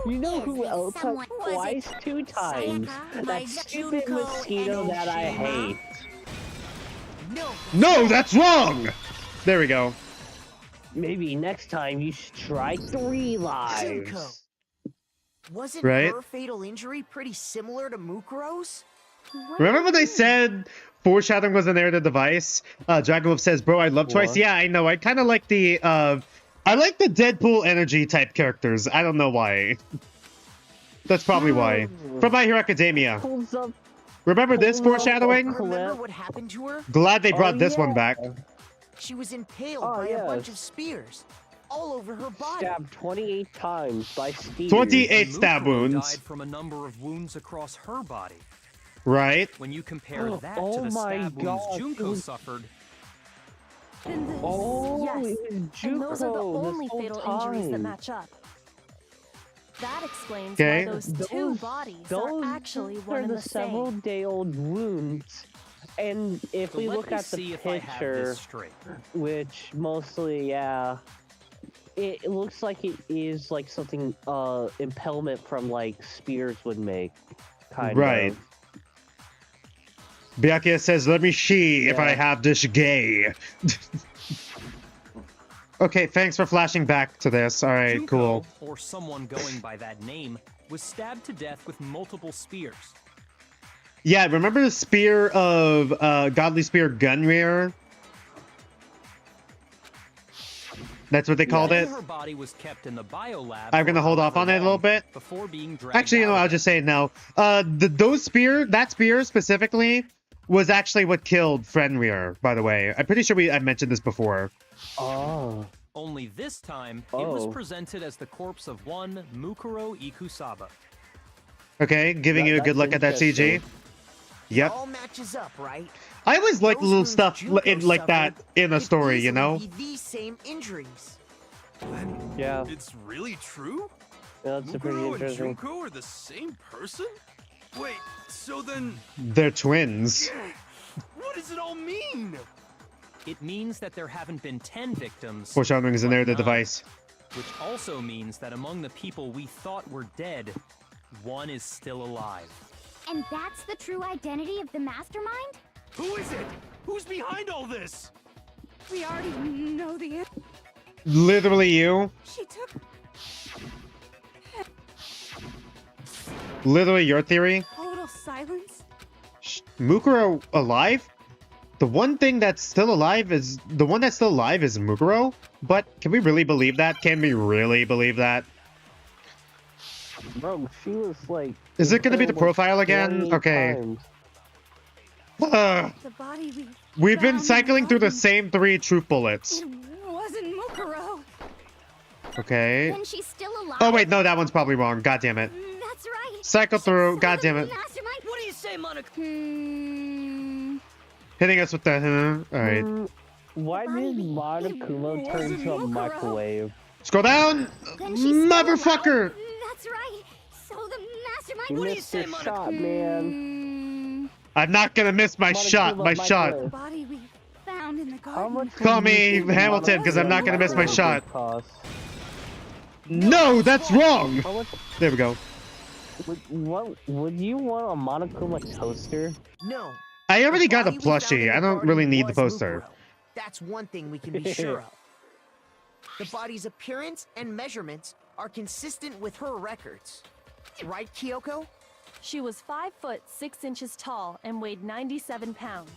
You know who
is
else
someone-
has
was it
twice 2 times?
Sayaka,
That stupid
Junko,
mosquito
and
that I
Oshima?
hate.
No.
No, that's wrong! There we go.
Maybe next time you should try 3 lives.
Junko. Wasn't
Right?
her fatal injury pretty similar to Mukuro's?
Remember when they said foreshadowing was a narrative device? Dragon Wolf says, bro, I love Twice.
What?
Yeah, I know. I kind of like the, I like the Deadpool energy type characters. I don't know why. That's probably why. From My Hero Academia.
Pulls up,
Remember this
Hold on,
foreshadowing?
Remember what happened to her?
Glad they brought
Oh,
this one
yeah.
back.
She was impaled
Oh,
by a bunch
yes.
of spears all over her body.
stabbed 28 times by Steve.
28 stab
Mukuro
wounds.
died from a number of wounds across her body.
Right?
When you compare that
Oh
to the
my
stab
God,
wounds Junko
it was-
suffered,
Oh,
Yes,
it was
and those are the
Juko this
only
whole
fatal injuries that
time.
match up. That explains
Okay.
why those two
Those-
bodies
Those
are actually
are
one and
the
the same.
several-day-old wounds. And if
so
we
let
look
me
at the
see if I have
picture,
this straight.
which mostly, yeah, it looks like it is like something impalement from like spears would make, kind
Right.
of.
Byakuya says, let me see if I
Yeah.
have this gay. Okay, thanks for flashing back to this. All right,
Junko,
cool.
or someone going by that name, was stabbed to death with multiple spears.
Yeah, remember the spear of Godly Spear Gunrear? That's what they called
Then
it?
her body was kept in the biolab.
I'm gonna
for
hold off on it a
however
little
long
bit.
Before being dragged
Actually, you know,
out.
I'll just say it now. That spear specifically was actually what killed Fenrir, by the way. I'm pretty sure I mentioned this before.
Oh.
Only this time, it was
Oh.
presented as the corpse of one Mukuro Ikusaba.
Okay, giving you a good
That's
look at that CG.
interesting.
Yep.
All matches up, right?
I always like
Those
little
wounds
stuff
Junko
in like that
suffered
in a
could
story, you
easily
know?
be these same injuries.
Then
Yeah,
it's really true?
that's a pretty
Mukuro and
interesting.
Junko are the same person? Wait, so then
They're twins.
what does it all mean?
It means that there haven't been 10 victims,
Foreshadowing is a
but
narrative
9,
device.
which also means that among the people we thought were dead, one is still alive.
And that's the true identity of the mastermind?
Who is it? Who's behind all this?
We already know the answer.
Literally you.
She took
Literally your theory.
total silence.
Mukuro alive? The one thing that's still alive is Mukuro. But can we really believe that? Can we really believe that?
Bro, she was like.
Is it gonna be the profile again? Okay.
The body
We've been
found in
cycling through the
garden.
same 3 truth bullets.
It wasn't Mukuro.
Okay.
Then she's still alive.
Oh wait, no, that one's probably wrong. God damn it.
That's right.
Cycle through. God damn it.
Mastermind.
What do you say, Monica?
Hitting us with the. All right.
Why did Monokuma turn into a microwave?
Scroll down,
Then she's still
motherfucker.
alive. That's right. So the mastermind.
You
What do you
missed
say,
your
Monica?
shot, man.
I'm not gonna miss my shot. My
The
shot.
body we found in the
How
garden.
much
Call
would
me
you think
Hamilton, 'cause I'm not gonna miss my
Monokuma
shot.
cost?
No, that's wrong.
How much
There we go.
would you want a Monokuma toaster?
No.
I already
The
got a
body we found in
plushie.
the
I don't
garden
really need the
was
poster.
Mukuro. That's one thing we can be sure of. The body's appearance and measurements are consistent with her records. Right, Kyoko?
She was 5 foot 6 inches tall and weighed 97 pounds.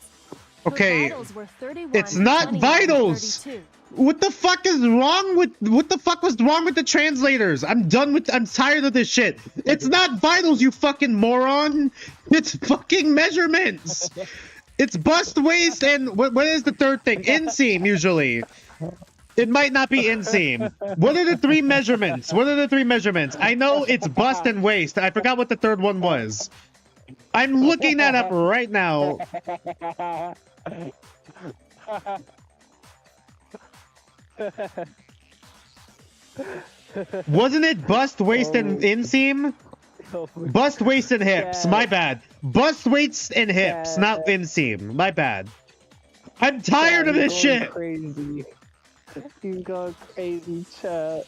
Her
Okay,
vitals were 31,
it's not
21,
vitals.
32.
What the fuck is wrong with? What the fuck was wrong with the translators? I'm tired of this shit. It's not vitals, you fucking moron. It's fucking measurements. It's bust, waist, and what is the third thing? Inseam, usually. It might not be inseam. What are the 3 measurements? What are the 3 measurements? I know it's bust and waist. I forgot what the third one was. I'm looking that up right now. Wasn't it bust, waist, and inseam? Bust, waist, and hips. My bad. Bust, waist, and hips, not inseam. My bad. I'm tired of this shit.
Crazy. You go crazy, chat.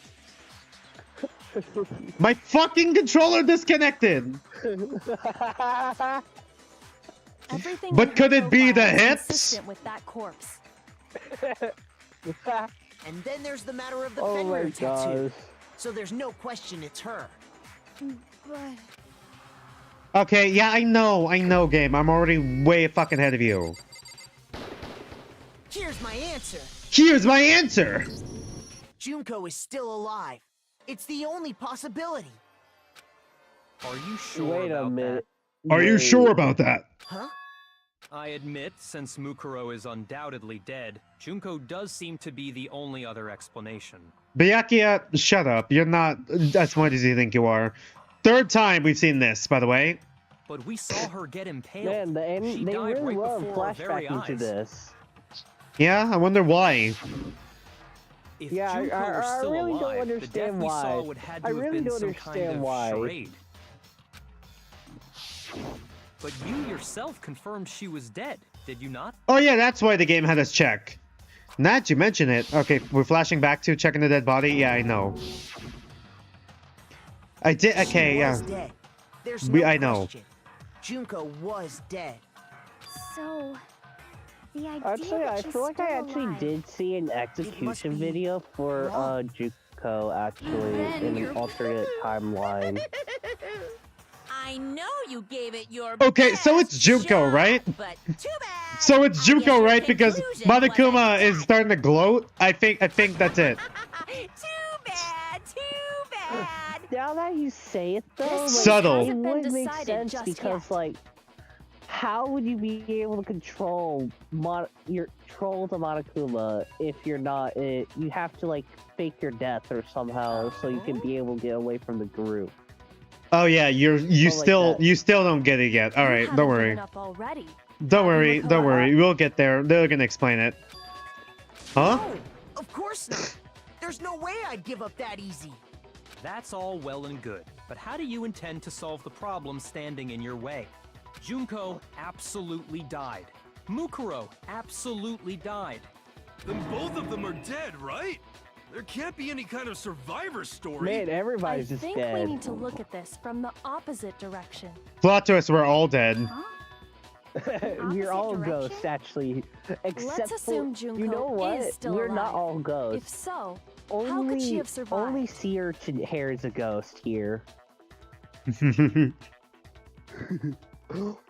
My fucking controller disconnected.
Everything
But
in
could
her
it be the
profile is
hips?
consistent with that corpse.
And then there's the matter of the
Oh my
Fenrir tattoo.
gosh.
So there's no question it's her.
But
Okay, yeah, I know, game. I'm already way fucking ahead of you.
Here's my answer.
Here's my answer.
Junko is still alive. It's the only possibility.
Are you sure
Wait a
about
minute.
Are you
Wait.
sure about that?
Huh?
that? I admit, since Mukuro is undoubtedly dead, Junko does seem to be the only other explanation.
Byakuya, shut up. You're not as smart as you think you are. 3rd time we've seen this, by the way.
But we saw her get impaled.
Man,
She
they
died
really
right
love
before our very
flashback into
eyes.
this.
Yeah, I wonder why.
If
Yeah,
Junko were
I
still
really don't
alive, the death
understand
we saw
why.
would had
I
to have
really
been
don't
some kind
understand
of
why.
charade. But you yourself confirmed she was dead, did you not?
Oh yeah, that's why the game had us check. Now that you mention it. Okay, we're flashing back to checking the dead body. Yeah, I know. I did. Okay,
She
yeah.
was dead. There's no
I know.
question. Junko was dead.
So, the idea
Actually,
that
I
she's
feel like I
still
actually
alive.
did see an execution
be
video for
wrong.
Juko actually
Then
in
you're
an alternate timeline.
I know you gave it your
Okay, so
best
it's Junko,
shot,
right?
But too bad.
So it's
I guess
Junko,
your
right? Because
conclusion was
Monokuma
a
is starting to gloat. I think that's it.
Too bad, too bad.
Now that you say it though, like,
Subtle.
it
Hasn't been
would make
decided
sense
just
because
yet.
like, how would you be able to control your troll to Monokuma if you're not it? You have to like fake your death or somehow so you can be able to get away from the group.
Oh yeah, you
Something like that.
still don't get it yet. All
You
right,
haven't
don't worry.
given up already.
Don't worry,
Happy
don't
Havoc.
worry. We'll get there. They're gonna explain it. Huh?
No, of course not. There's no way I'd give up that easy.
That's all well and good, but how do you intend to solve the problem standing in your way? Junko absolutely died. Mukuro absolutely died.
Then both of them are dead, right? There can't be any kind of survivor story.
Man,
I
everybody's just
think we
dead.
need to look at this from the opposite direction.
Plot twist: we're all dead.
We're all
Opposite
ghosts,
direction?
actually. Except
Let's assume
for,
Junko
you know what?
is still
We're
alive.
not all
If
ghosts.
so,
Only,
how could she have survived?
Only sea urchin hair is a ghost here.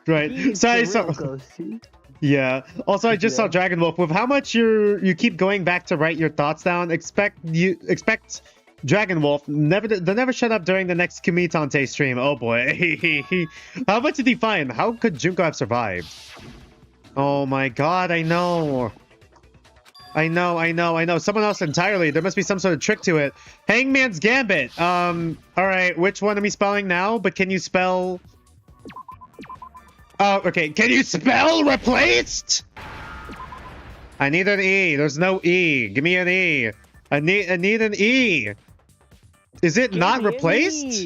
Right.
He's
Sorry.
the real ghost, see?
Yeah. Also, I just saw Dragon Wolf. With how much you keep going back to write your thoughts down, expect Dragon Wolf never shut up during the next Kumitante stream. Oh boy. How much did he find? How could Junko have survived? Oh my god, I know. I know. Someone else entirely. There must be some sort of trick to it. Hangman's Gambit. Alright, which one am I spelling now? But can you spell... Oh, okay. Can you spell replaced? I need an E. There's no E. Give me an E. I need an E. Is it not replaced?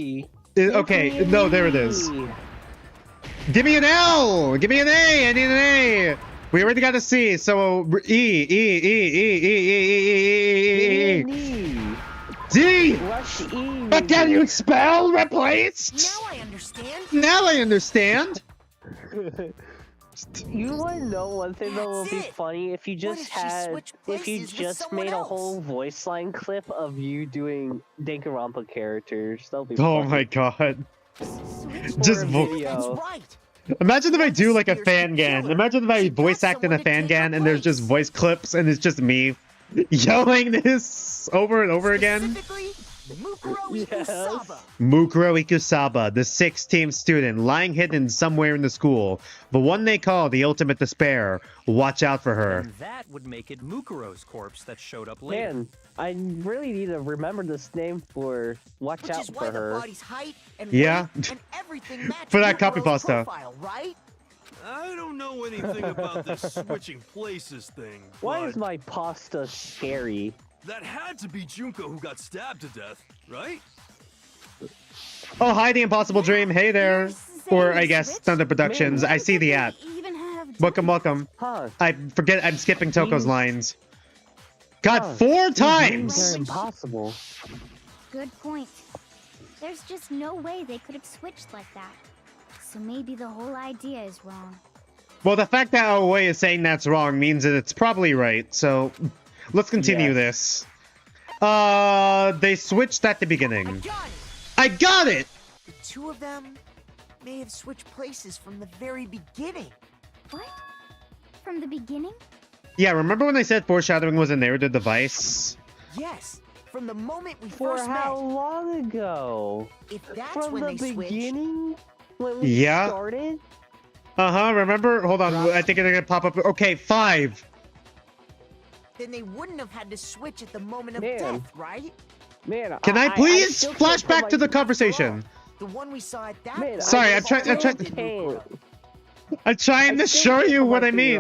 Okay, no, there it is. Give me an L. Give me an A. I need an A. We already got a C, so D. But can you spell replaced? Now I understand.
You want to know one thing that will be funny? If you just made a whole voice line clip of you doing Danganronpa characters. That'll be
Oh
funny.
my god.
Just video.
Imagine if I do like a fangan. Imagine if I voice act in a fangan and there's just voice clips and it's just me yelling this over and over again. Mukuro Ikusaba, the 16th student, lying hidden somewhere in the school. The one they call the ultimate despair. Watch out for her.
And that would make it Mukuro's corpse that showed up later.
Man, I really need to remember this name for watch out for her.
Yeah. For that copy pasta.
I don't know anything about this switching places thing.
Why is my pasta scary?
That had to be Junko who got stabbed to death, right?
Oh, hi, The Impossible Dream. Hey there. Or, I guess, Thunder Productions. I see the app. Welcome. I forget, I'm skipping Toko's lines. God, 4 times!
They're impossible.
Good point. There's just no way they could have switched like that. So maybe the whole idea is wrong.
Well, the fact that Aoi is saying that's wrong means that it's probably right, so let's continue this. They switched at the beginning. I got it!
The two of them may have switched places from the very beginning.
What? From the beginning?
Yeah, remember when I said foreshadowing was a narrative device?
Yes, from the moment we
For
first
how
met.
long ago?
If that's
From
when
the
they switched.
beginning? When we
Yeah.
started?
Uh-huh, remember? Hold on, I think it's gonna pop up. Okay, 5.
Then they wouldn't have had to switch at the moment of
Man.
death, right?
Man,
Can I please
still
flash
can't put
back
my-
to the conversation?
The one we saw at that.
Man,
Sorry,
I
I'm trying.
still can't.
I'm trying to show you what I mean.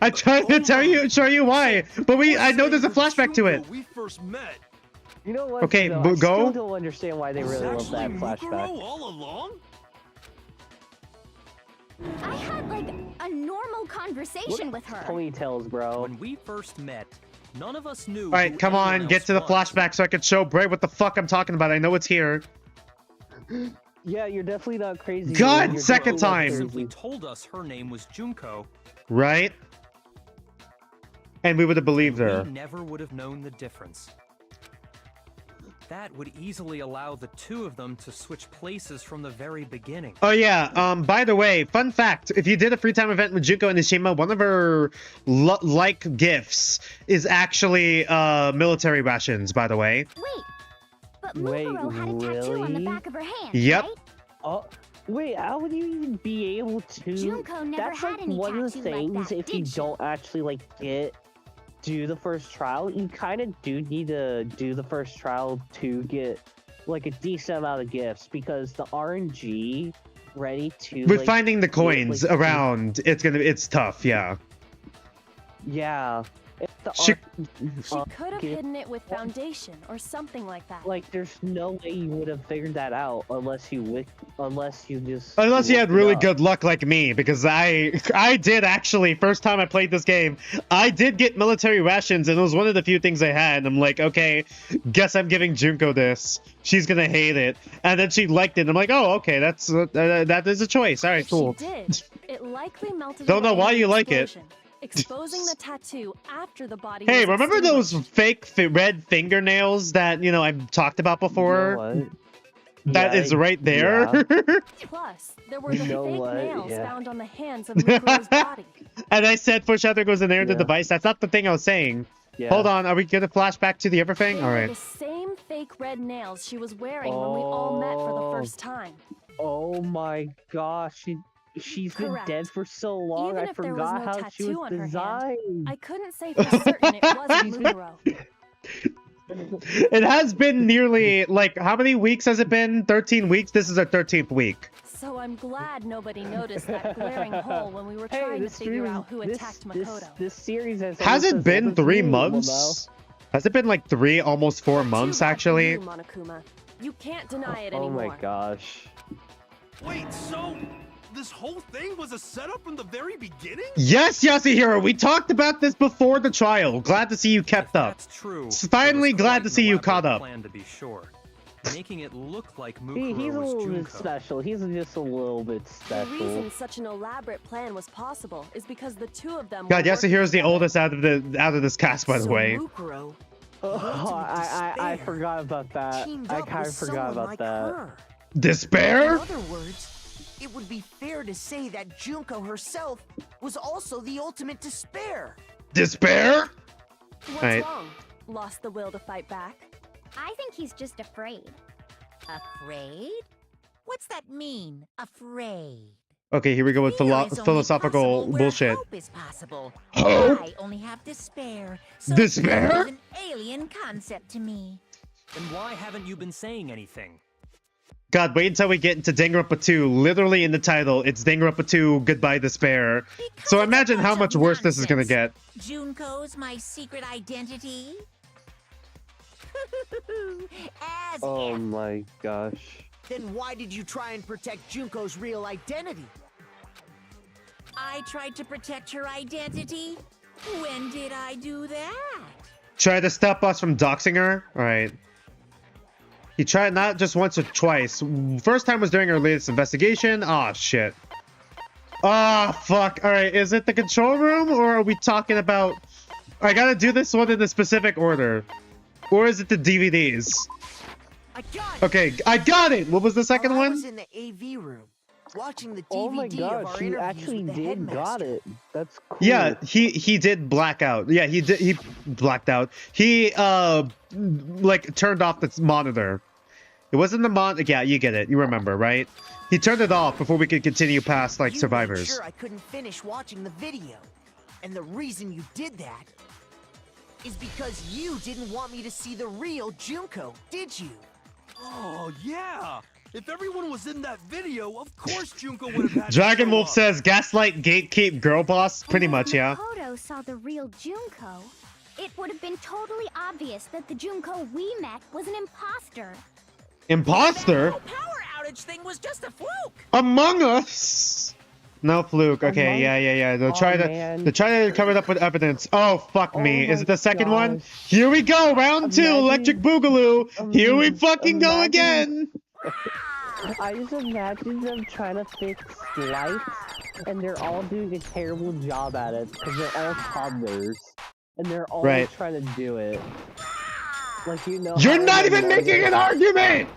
I'm trying to show you why. But I know there's a flashback to it.
We first met.
You know what?
Okay,
though?
go.
I still don't understand why they really love that
Actually,
flashback.
Mukuro all along?
I had like a normal conversation with her.
Ponytails, bro.
When we first met, none of us knew.
All right, come on, get to the flashback so I can show Bray what the fuck I'm talking about. I know it's here.
Yeah, you're definitely not crazy.
God,
You're
second
definitely not
time.
Simply
crazy.
told us her name was Junko.
Right? And we would have believed her.
We never would have known the difference. That would easily allow the two of them to switch places from the very beginning.
Oh yeah, by the way, fun fact, if you did a free time event with Junko and Nishima, one of her like gifts is actually military rations, by the way.
Wait, but Mukuro had a tattoo on the back of her hand,
Yep.
right?
Oh, wait, how would you even be able to?
Junko never
That's
had
like
any
one of the
tattoo like
things
that,
if you
did she?
don't actually like do the first trial, you kind of do need to do the first trial to get like a decent amount of gifts, because the RNG ready to
With
like,
finding the
get,
coins
like,
around, it's tough, yeah.
Yeah. If the
She-
She could have hidden it with foundation or something like that.
Like, there's no way you would have figured that out unless you just.
Unless you had
looked it
really
up.
good luck like me, because I did actually, first time I played this game, I did get military rations, and it was one of the few things I had, and I'm like, okay, guess I'm giving Junko this. She's gonna hate it. And then she liked it, and I'm like, oh, okay, that is a choice. Alright, cool.
She did. It likely melted
Don't know
away
why
in the
you like it.
explosion, exposing the tattoo after the body
Hey,
was
remember those
extinguished.
fake red fingernails that, I've talked about before? that is right there.
Yeah.
Plus, there were the
know
fake
what?
nails
Yeah.
found on the hands of Mukuro's body.
And I said foreshadowing goes in there in the
Yeah.
device. That's not the thing I was saying.
Yeah.
Hold on, are we gonna flash back to the other thing?
They
All
were
right.
the same fake red nails she was wearing when we all met for the first time.
Oh my gosh, she's been
Correct.
dead for so long.
Even
I
if there was
forgot
no
how she
tattoo
was
on her hand,
designed.
I couldn't say for certain it wasn't Mukuro.
It has been nearly, like, how many weeks has it been? 13 weeks? This is our 13th week.
So I'm glad nobody noticed that glaring hole when we were trying to figure out who attacked Makoto.
This series has
It been 3 months? Has it been like 3, almost 4 months,
Too bad for
actually?
you, Monokuma. You can't deny it
Oh
anymore.
my gosh.
Wait, so this whole thing was a setup from the very beginning?
Yes, Yasuhiro, we talked about this before the trial. Glad to see you kept up.
That's true.
Finally
It was
glad
quite
to
an
see you
elaborate
caught up.
Plan, to be sure. Making it look like
He's
Mukuro
a
was
little bit
Junko.
special. He's just a little bit
The
special.
reason such an elaborate plan was possible is because the two of them
God,
were
Yasuhiro's the
working
oldest out of this cast, by the way.
Mukuro
Oh, I
despair,
forgot about that.
teamed
I
up
kind
with
of forgot
someone
about
like
that.
her. In
Despair?
other words, it would be fair to say that Junko herself was also the ultimate despair.
Despair?
What's
Right.
wrong? Lost the will to fight back?
I think he's just afraid.
Afraid? What's that mean, afraid?
Okay, here we go with
Fear is only
philosophical
possible where
bullshit.
Hope is possible.
Hope?
I only have despair. So
Despair?
fear is an alien concept to me.
Then why haven't you been saying anything?
God, wait until we get into Danganronpa 2. Literally in the title, it's Danganronpa 2 Goodbye Despair. So
it's a
imagine how
bunch
much
of
worse this is gonna get.
nonsense. Junko's my secret identity? As
Oh
if.
my gosh.
Then why did you try and protect Junko's real identity?
I tried to protect her identity? When did I do that?
Try to stop us from doxing her? Alright. He tried not just once or twice. First time was during our latest investigation. Aw, shit. Ah, fuck. Alright, is it the control room or are we talking about... I gotta do this one in a specific order. Or is it the DVDs?
I got it.
Okay, I got it! What was the second
While I
one?
was in the AV room, watching the DVD
Oh my
of
gosh,
our
you
interviews
actually
with the
did
headmaster.
got it. That's cool.
Yeah, he did black out. Yeah, he blacked out. He like turned off the monitor. It wasn't the yeah, you get it. You remember, right? He turned it off before we could continue past like
You made
survivors.
sure I couldn't finish watching the video. And the reason you did that is because you didn't want me to see the real Junko, did you?
Oh, yeah. If everyone was in that video, of course Junko would have had to
Dragon
show
Wolf
up.
says gaslight, gatekeep, girl boss. Pretty
And if
much, yeah.
Makoto saw the real Junko, it would have been totally obvious that the Junko we met was an imposter.
Imposter?
That whole power outage thing was just a fluke.
Among Us. No fluke. Okay,
Among-
yeah. They'll
Oh,
try to
man.
cover it up with evidence. Oh fuck me!
Oh
Is it the
my
second one?
gosh.
Here we go, round 2,
Imagine-
Electric Boogaloo. Here we fucking go
imagine-
again.
I just imagine them trying to fix lights, and they're all doing a terrible job at it because they're all toddlers, and they're all
Right.
trying to do it. Like
You're not even making an argument.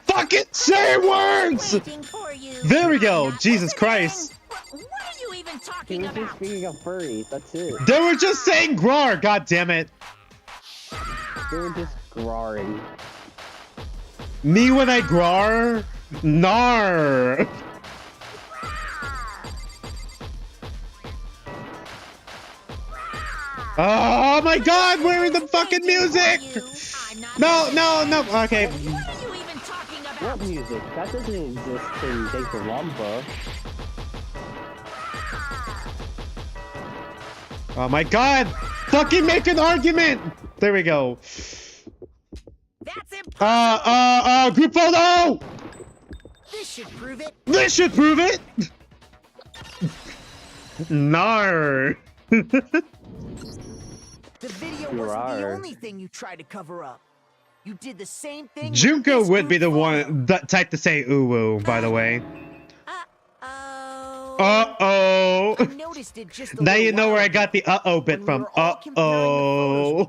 Fucking say words.
Waiting for you.
There we go.
Not
Jesus
listening.
Christ.
What are you even
He
talking
was just
about?
being a furry. That's it.
They were just saying grar. God damn it.
They were just growling.
Me when I grar? Nar. Oh my god, where is the fucking music? No. Okay.
What are you even talking about?
What music? That doesn't exist in Danganronpa.
Oh my god. Fucking make an argument. There we go.
That's impossible.
Group photo.
This should prove it.
This should prove it. Nar.
The video wasn't the
Rawr.
only thing you tried to cover up. You did the same thing. with
Junko
this
would be
group
the
photo.
one that type to say ooh woo, by the way.
Uh-oh.
Uh-oh.
I noticed it just a
Now
little
you know where
while
I got
ago
the uh-oh bit
when we
from.
were all comparing the photos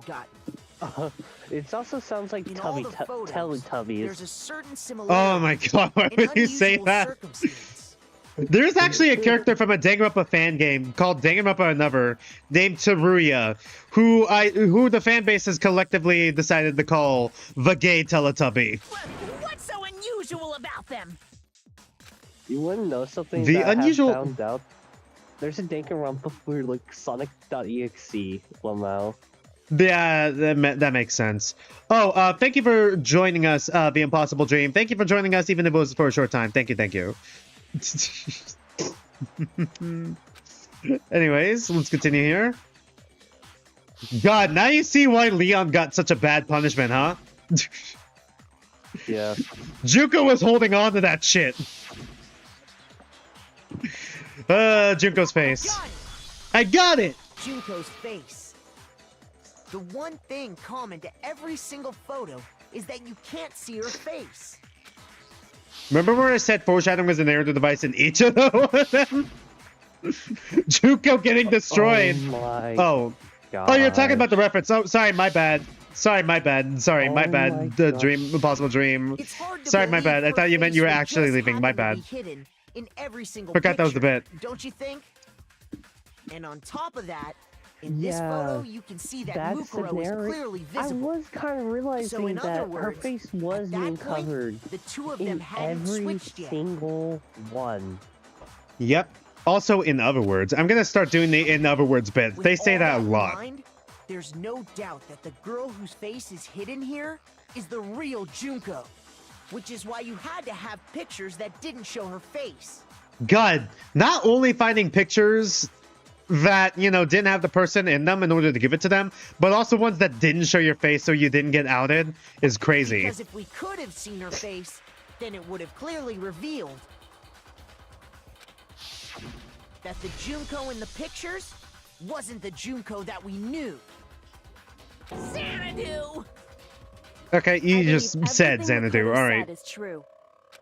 Uh-oh.
we'd gotten.
It also sounds like
In all the photos, there's
Teletubbies.
a certain similarity.
Oh my god, why
in
would you say
unusual
that?
circumstance.
There's actually a character from a Danganronpa fan game called Danganronpa Another named Teruya, who the fan base has collectively decided to call the gay Teletubby.
What's so unusual about them?
You want to know something
The
that
unusual-
I have found out? There's a Danganronpa for like Sonic.exe somehow.
Yeah, that makes sense. Oh, thank you for joining us, The Impossible Dream. Thank you for joining us, even if it was for a short time. Thank you. Anyways, let's continue here. God, now you see why Leon got such a bad punishment, huh?
Yeah.
Junko was holding on to that shit. Junko's face. I got it!
Junko's face. The one thing common to every single photo is that you can't see her face.
Remember where I said foreshadowing was a narrative device in each of them? Junko getting destroyed.
Oh my
God. Oh, you're talking about the reference. Oh, sorry, my bad. Sorry, my bad. The dream, Impossible Dream. Sorry, my bad. I thought you meant you were actually leaving. My bad.
In every single
Forgot that was the
picture,
bit.
Don't you think? And on top of that, in this photo, you can see that Mukuro is clearly visible.
I was kind of realizing
So in other
that
words,
her face was
at
being
that point,
covered
the two of them
in
hadn't
every
switched yet.
single one.
Yep. Also, in other words, I'm gonna start doing the in other words bit.
With
They say
all
that a
in
lot.
mind, there's no doubt that the girl whose face is hidden here is the real Junko, which is why you had to have pictures that didn't show her face.
God, not only finding pictures that, you know, didn't have the person in them in order to give it to them, but also ones that didn't show your face so you didn't get outed is crazy.
Because if we could have seen her face, then it would have clearly revealed that the Junko in the pictures wasn't the Junko that we knew.
Xanadu!
Okay, you just said
Everything
Xanadu.
Mukuro
All right.
said is true.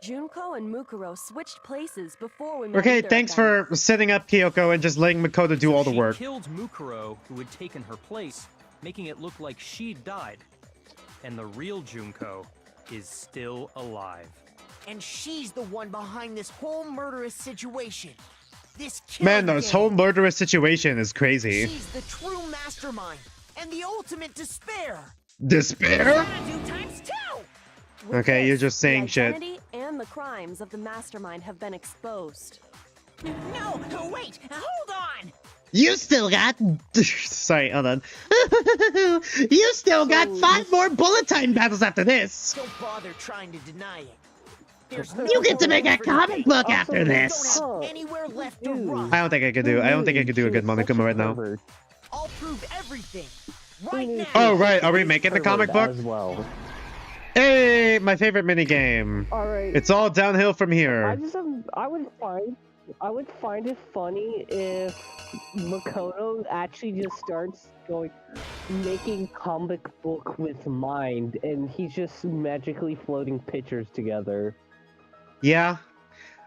Junko and Mukuro switched places before we met
Okay,
either of
thanks
them.
for setting up Kyoko and just letting Makoto do all the
She
work.
killed Mukuro, who had taken her place, making it look like she'd died. And the real Junko is still alive.
And she's the one behind this whole murderous situation. This
Man,
killing
this
game.
whole murderous situation is crazy.
She's the true mastermind and the ultimate despair.
Despair?
Xanadu times 2!
With
Okay,
this,
you're just saying
the
shit.
identity and the crimes of the mastermind have been exposed.
No, wait, hold on!
You still got... Sorry, hold on. You still got 5 more bullet time battles after this.
Don't bother trying to deny it. There's no
You get to make a
room for
comic
debate.
book
Also,
after
We
this.
don't have anywhere left to run.
I don't think I could do a good Monokuma right now.
I'll prove everything right now.
Oh, right. Are we making the comic book?
As well.
Hey, my favorite minigame.
All right.
It's all downhill from
I
here.
just I would find it funny if Makoto actually just starts making comic book with mind, and he's just magically floating pictures together.
Yeah.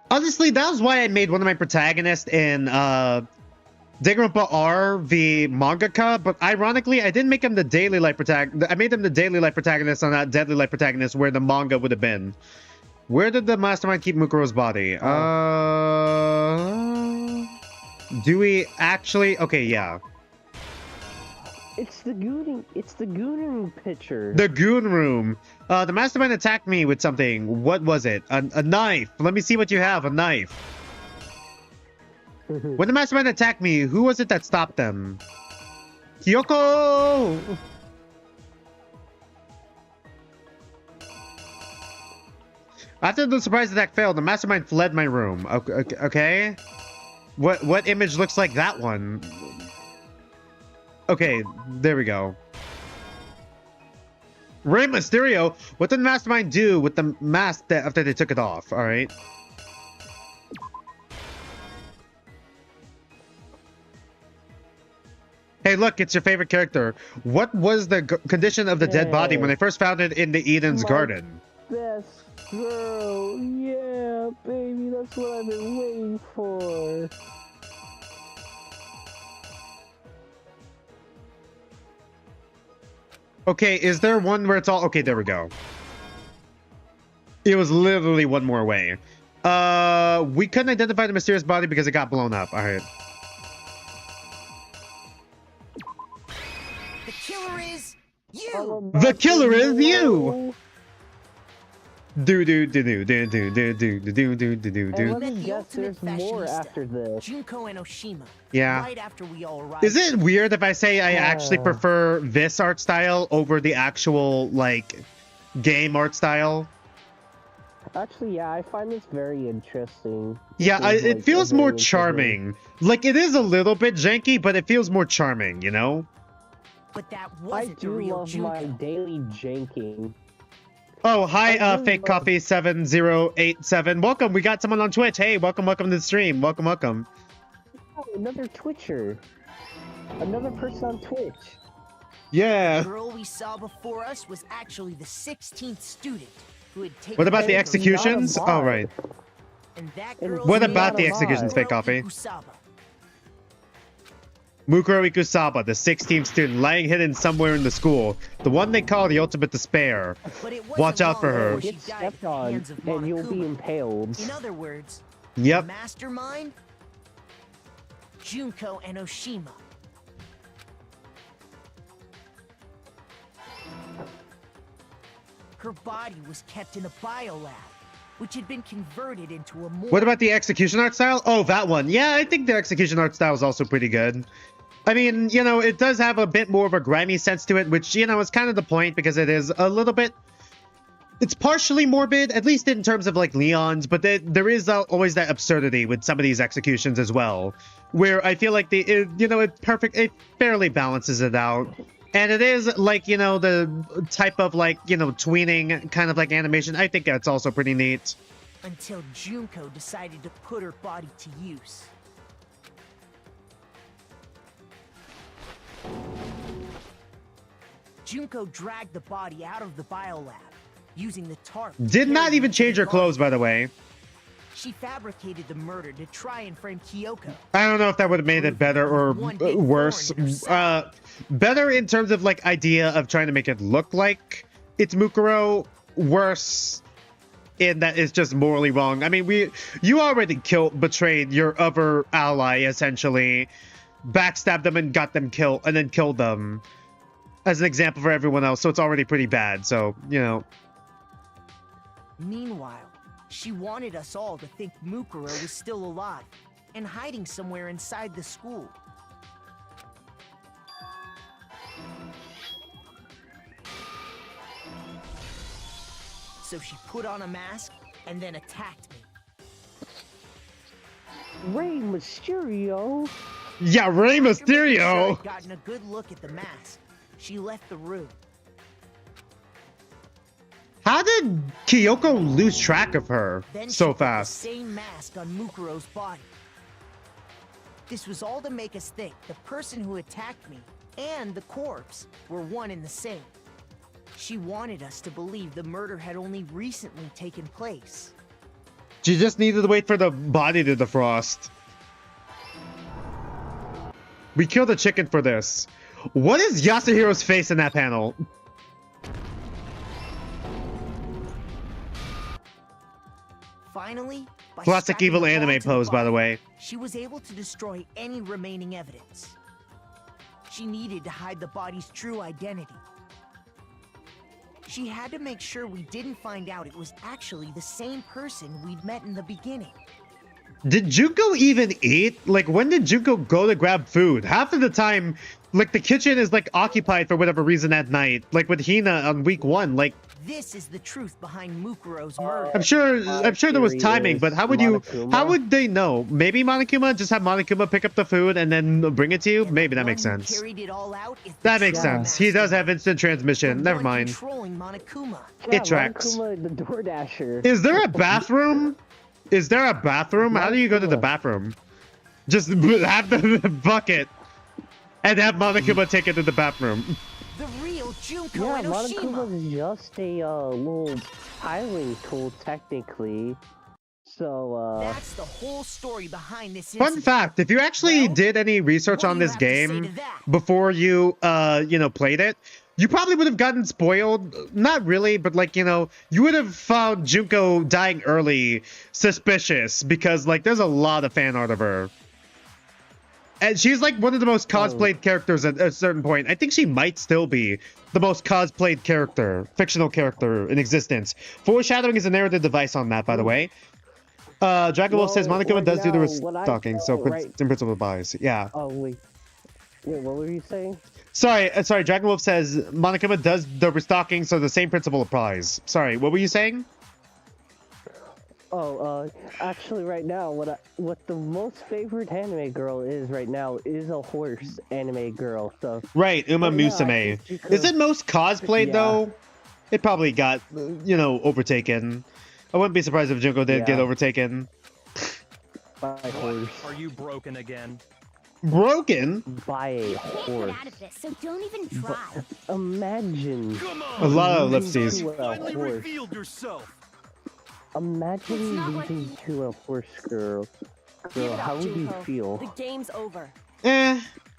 Honestly, that was why I made one of my protagonists in Danganronpa R, the mangaka, but ironically, I didn't make him the daily life protagonist. I made him the daily life protagonist on that deadly life protagonist where the manga would have been. Where did the mastermind keep Mukuro's body? Do we actually? Okay, yeah.
It's the gooning picture.
The goon room. The mastermind attacked me with something. What was it? A knife. Let me see what you have. A knife. When the mastermind attacked me, who was it that stopped them? Kyoko! After the surprise attack failed, the mastermind fled my room. Okay. What image looks like that one? Okay, there we go. Rey Mysterio, what did the mastermind do with the mask after they took it off? All right. Hey, look, it's your favorite character. What was the condition of the dead body when they first found it in the Eden's garden?
Best girl, yeah, baby, that's what I've been waiting for.
Okay, is there one where it's all... Okay, there we go. It was literally one more way. We couldn't identify the mysterious body because it got blown up. All right.
The killer is you!
The killer is you! Do do do do do do do do do do do do do.
Let me guess, there's more after this.
Junko and Oshima.
Yeah.
Right after we all arrived.
Is it weird if I say I actually prefer this art style over the actual, like, game art style?
Actually, yeah, I find this very interesting.
Yeah, it feels more charming. Like, it is a little bit janky, but it feels more charming, you know?
But that
I
wasn't the
do
real
love
Junko.
my daily janking.
Oh, hi, Fake Coffee 7087. Welcome. We got someone on Twitch. Hey, welcome to the stream. Welcome.
Oh, another Twitcher. Another person on Twitch.
Yeah.
The girl we saw before us was actually the 16th student who had taken.
What about the
Junko.
executions? Oh, right.
And that girl's
What
name
about the
was
executions, Fake Coffee?
Ikusaba.
Mukuro Ikusaba, the 16th student, lying hidden somewhere in the school. The one they call the ultimate despair.
But it wasn't
Watch out for
long
her.
before she
Get
died at
stepped
the
on,
hands of
and you'll be
Monokuma.
impaled.
In other words,
Yep.
the mastermind, Junko and Oshima. Her body was kept in a biolab, which had been converted into a morgue.
What about the execution art style? Oh, that one. Yeah, I think the execution art style is also pretty good. I mean, you know, it does have a bit more of a grimy sense to it, which, you know, is kind of the point because it is a little bit... It's partially morbid, at least in terms of, like, Leon's, but there is always that absurdity with some of these executions as well, where I feel like it fairly balances it out. And it is, like, you know, the type of, like, you know, tweening kind of, like, animation. I think that's also pretty neat.
Until Junko decided to put her body to use. Junko dragged the body out of the biolab, using the tarp.
Did not even change her clothes, by the way.
She fabricated the murder to try and frame Kyoko.
I don't know if that would have made it better or worse. Better in terms of, like, idea of trying to make it look like it's Mukuro. Worse in that it's just morally wrong. I mean, you already betrayed your other ally, essentially. Backstabbed them and got them killed, and then killed them. As an example for everyone else, so it's already pretty bad, so, you know.
Meanwhile, she wanted us all to think Mukuro was still alive and hiding somewhere inside the school. So she put on a mask and then attacked me.
Rey Mysterio?
Yeah, Rey Mysterio!
After I'd gotten a good look at the mask, she left the room.
How did Kyoko lose track of her
Then
so
she put
fast?
the same mask on Mukuro's body. This was all to make us think the person who attacked me and the corpse were one and the same. She wanted us to believe the murder had only recently taken place.
She just needed to wait for the body to defrost. We killed a chicken for this. What is Yasuhiro's face in that panel?
Finally, by
Classic
strapping
evil
the
anime
ball to
pose, by the
body,
way.
She was able to destroy any remaining evidence. She needed to hide the body's true identity. She had to make sure we didn't find out it was actually the same person we'd met in the beginning.
Did Junko even eat? Like, when did Junko go to grab food? Half of the time, like, the kitchen is, like, occupied for whatever reason at night. Like, with Hina on week 1, like...
This is the truth behind Mukuro's murder.
I'm sure there was timing, but how would they know? Maybe Monokuma, just have Monokuma pick up the food and then bring it to you? Maybe that makes sense.
Carried it all out is
That
the
makes
true
sense. He does have instant transmission. Never mind.
controlling Monokuma.
It tracks.
Monokuma, the DoorDasher.
Is there a bathroom? Is there a bathroom? How do you go to the bathroom? Just have the bucket and have Monokuma take it to the bathroom.
The real Junko
Yeah,
and Oshima.
Monokuma is just a little piling tool, technically. So,
That's the whole story behind this
Fun
incident.
fact, if you actually did any research on this game before you, you know, played it, you probably would have gotten spoiled. Not really, but like, you know, you would have found Junko dying early suspicious because like there's a lot of fan art of her. And she's like one of the most cosplayed characters at a certain point. I think she might still be the most cosplayed character, fictional character in existence. Foreshadowing is a narrative device on that, by the way. Dragon Wolf says Monokuma does do the restocking, so in principle buys. Yeah.
Oh wait, what were you saying?
Sorry. Dragon Wolf says Monokuma does the restocking, so the same principle applies. Sorry, what were you saying?
Oh, actually, right now, what the most favorite anime girl is right now is a horse anime girl. So
right, Uma Musume. Is it most cosplayed though? It probably got, you know, overtaken. I wouldn't be surprised if Junko did get overtaken.
By a horse.
Are you broken again?
Broken?
By a horse.
Out of this, so don't even try.
Imagine.
A lot of ellipses.
Finally revealed yourself.
Imagine losing to a horse girl. How would you feel?
The game's over.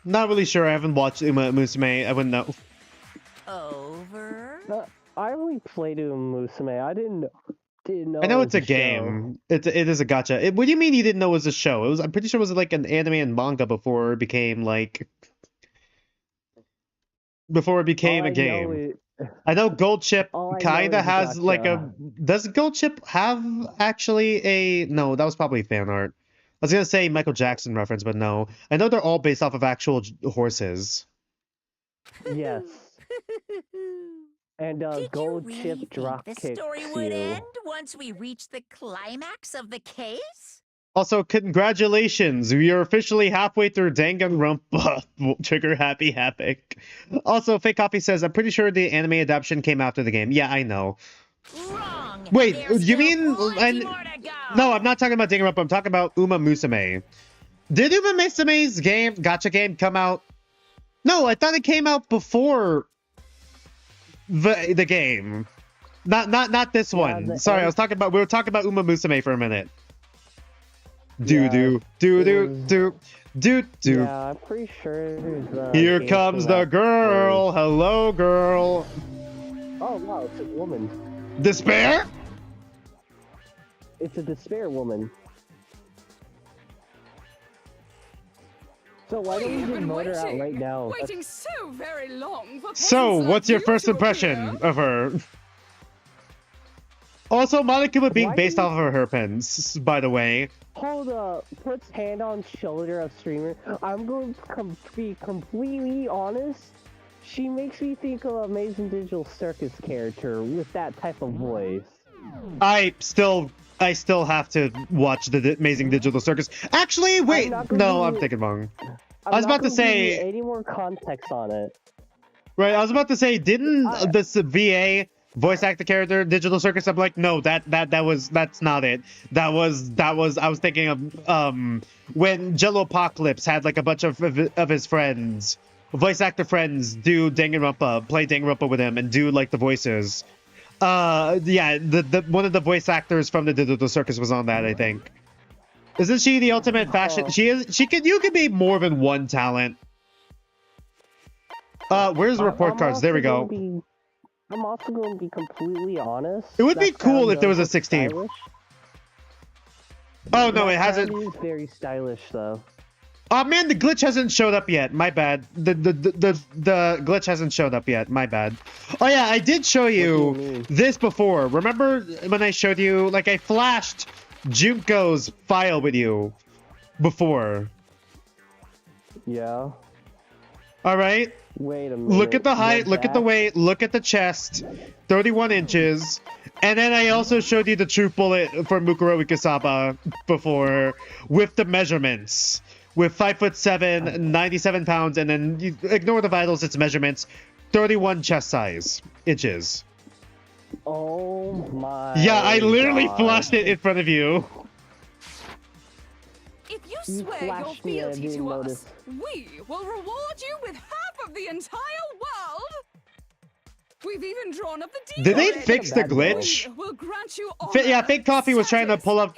Not really sure. I haven't watched Uma Musume. I wouldn't know.
Over?
I only played Uma Musume. I didn't know.
I know it's a game. It is a gacha. What do you mean you didn't know it was a show? It was. I'm pretty sure it was like an anime and manga before it became like. Before it became a game. I know Gold Chip kinda has like a. Does Gold Chip have actually a? No, that was probably fan art. I was gonna say Michael Jackson reference, but no. I know they're all based off of actual horses.
Yes. And
Did
Gold
you really
Chip
think
drop
the
kicks
story
you.
would end once we reach the climax of the case?
Also, congratulations! We are officially halfway through Danganronpa. Trigger Happy Havoc. Also, Fake Coffee says, I'm pretty sure the anime adaptation came after the game. Yeah, I know.
Wrong.
Wait, you mean... No, I'm not talking about Danganronpa. I'm talking about Uma Musume. Did Uma Musume's game, gacha game, come out? No, I thought it came out before the game. Not this one. Sorry, we were talking about Uma Musume for a minute. Do.
Yeah, I'm pretty sure.
Here comes the girl. Hello, girl.
Oh wow, it's a woman.
Despair?
It's a despair woman. So why don't we just vote her out right now?
Waiting so very long for
So,
peasants
what's
like
your
you
first
to
impression
appear.
of her? Also, Monokuma being based off of her pens, by the way.
Hold up, puts hand on shoulder of streamer. I'm going to be completely honest. She makes me think of Amazing Digital Circus character with that type of voice.
I still have to watch the Amazing Digital Circus. Actually, wait, no, I'm thinking wrong. I was about to say
any more context on it.
Right, I was about to say, didn't this VA voice act the character Digital Circus? I'm like, no, that's not it. That was I was thinking of when Jello Apocalypse had like a bunch of his friends, voice actor friends, do Danganronpa, play Danganronpa with him and do like the voices. Yeah, the one of the voice actors from the Digital Circus was on that, I think. Isn't she the ultimate fashion? You could be more than one talent. Where's the report cards? There we go.
I'm also going to be completely honest.
It would be cool if there was a 16. Oh no, it hasn't.
It is very stylish though.
Oh man, the glitch hasn't showed up yet. My bad. The glitch hasn't showed up yet. My bad. Oh yeah, I did show you this before. Remember when I showed you, like, I flashed Junko's file with you before?
Yeah.
All right.
Wait a minute.
Look at the height, look at the weight, look at the chest. 31 inches. And then I also showed you the truth bullet for Mukuro Ikasaba before with the measurements. With 5'7", 97 pounds, and then you ignore the vitals, it's measurements. 31 chest size inches.
Oh my.
Yeah, I literally flashed it in front of you.
If you swear your fealty to us, we will reward you with half of the entire world. We've even drawn up the deal.
Did they fix the glitch?
We'll grant you
Yeah, Fake Coffee was trying to pull up,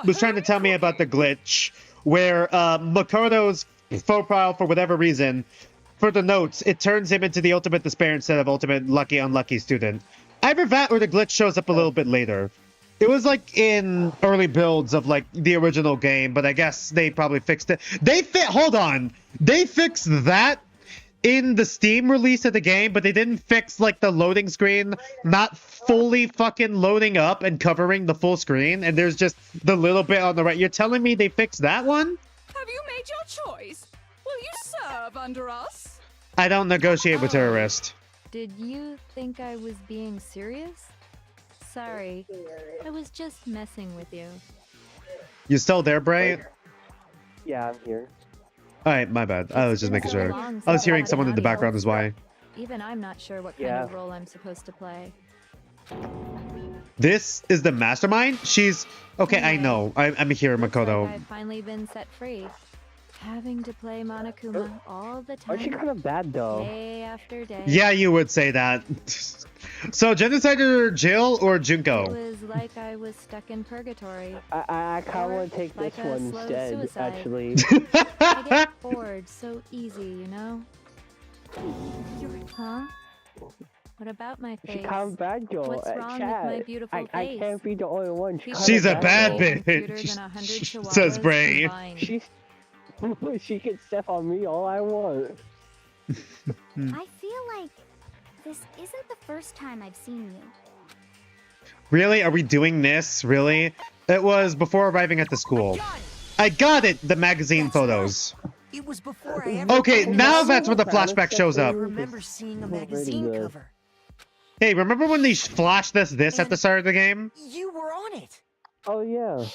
was trying to tell me about the glitch where Makoto's profile, for whatever reason, for the notes, it turns him into the ultimate despair instead of ultimate lucky unlucky student. Either that or the glitch shows up a little bit later. It was like in early builds of like the original game, but I guess they probably fixed it. Hold on. They fixed that in the Steam release of the game, but they didn't fix like the loading screen not fully fucking loading up and covering the full screen, and there's just the little bit on the right. You're telling me they fixed that one?
Have you made your choice? Will you serve under us?
I don't negotiate with terrorists.
Did you think I was being serious? Sorry, I was just messing with you.
You still there, Bray?
Yeah, I'm here.
Alright, my bad. I was just making sure. I was hearing someone in the background is why.
Even I'm not sure what kind of role I'm supposed to play.
This is the mastermind? She's... Okay, I know. I'm here, Makoto.
I've finally been set free. Having to play Monokuma all the time.
Aren't you kind of bad, though?
Day after day.
Yeah, you would say that. So, Genocider Jill or Junko?
It was like I was stuck in purgatory.
I kind of want to take
like
this one instead,
suicide.
actually.
I get bored so easy, you know? Huh? What about my face?
She kind of bad, Joel.
What's wrong with my beautiful face?
I can't be the only one.
She's a bad bitch, says Bray.
She can step on me all I want.
I feel like this isn't the first time I've seen you.
Really? Are we doing this? Really? It was before arriving at the school. I got it! The magazine photos.
It was before I ever...
Okay, now that's when the flashback shows
I
up.
remember seeing a magazine cover.
Hey, remember when they flashed this at the start of the game?
You were on it.
Oh, yeah.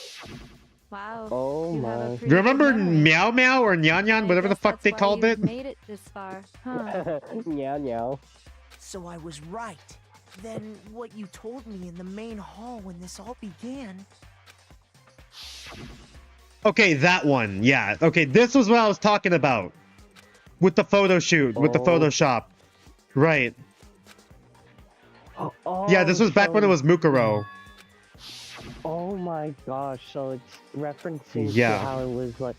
Wow.
Oh, my.
Do you remember Meow Meow or Nyan Nyan, whatever the fuck they called it?
Made it this far, huh?
Meow Meow.
So I was right. Then what you told me in the main hall when this all began...
Okay, that one. Yeah. Okay, this was what I was talking about. With the photo shoot, with the Photoshop. Right.
Oh,
yeah, this was back when it was Mukuro.
Oh my gosh, so it's referencing
Yeah.
to how it was like...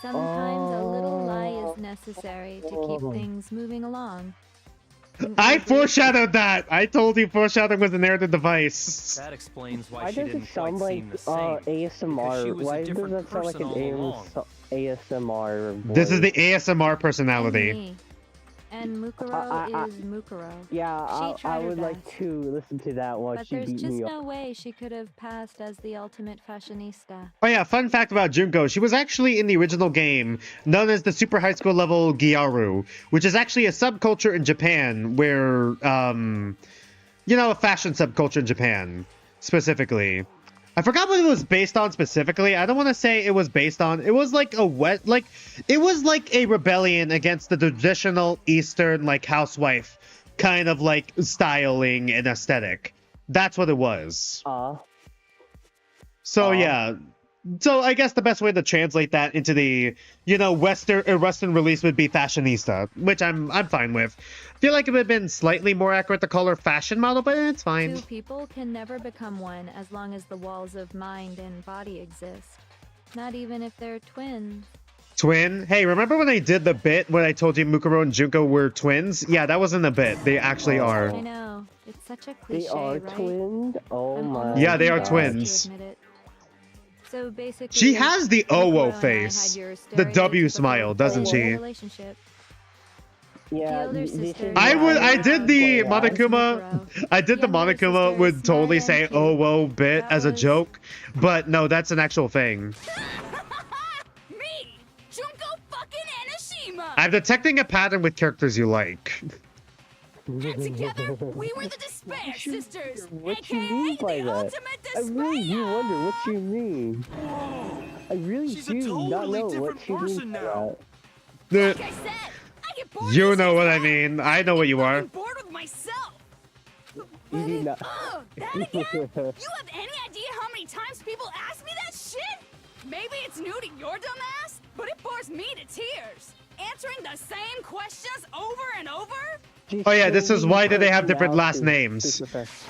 Sometimes a little lie is necessary to keep things moving along.
I foreshadowed that! I told you foreshadowing was a narrative device.
That explains why
Why
she
does it
didn't quite
sound like
seem the same.
ASMR?
was a
Why does
different
that sound like an
person all along.
ASMR voice?
This is the ASMR personality.
Me. And Mukuro is Mukuro.
Yeah,
She tried
I
her
would like
best.
to listen to that while
But
she
there's
beat
just
me up.
no way she could have passed as the ultimate fashionista.
Oh yeah, fun fact about Junko. She was actually in the original game known as the super high school level Gyaru, which is actually a subculture in Japan where, you know, a fashion subculture in Japan, specifically. I forgot what it was based on specifically. I don't want to say it was based on. It was like it was like a rebellion against the traditional Eastern, like, housewife kind of, like, styling and aesthetic. That's what it was. So, yeah. So, I guess the best way to translate that into the, you know, Western release would be fashionista, which I'm fine with. I feel like it would have been slightly more accurate to call her fashion model, but it's fine.
Two people can never become one as long as the walls of mind and body exist. Not even if they're twins.
Twin? Hey, remember when I did the bit when I told you Mukuro and Junko were twins? Yeah, that wasn't a bit. They actually are.
I know. It's such a cliche,
They are
right?
twins? Oh my
Yeah, they are
God.
twins.
To admit it. So basically,
She has the
Mukuro
Owo
and I
face.
had your
The W
stereotypical
smile, doesn't she?
relationship.
Yeah,
older sister
I did the
was
Monokuma. I did the
Younger
Monokuma
sister
would
is
totally
Maya
say
and
"oh
Kate.
whoa" bit
That
as a
was-
joke, but no, that's an actual thing.
Me, Junko fucking Enoshima.
I'm detecting a pattern with characters you like.
And together, we were the Despair Sisters,
What you
aka
mean by
the
that?
ultimate
I really do
despair.
wonder what you mean. I really
She's a
do not
totally
know
different
what you mean
person
by
now.
that.
Like I said, I get bored.
You
of
know
this
what I
shit.
mean. I know what you are.
I'm bored with myself.
You do not.
That again? You have any idea how many times people ask me that shit? Maybe it's new to your dumb ass, but it bores me to tears. Answering the same questions over and over?
Oh yeah, this is why do they have different last names?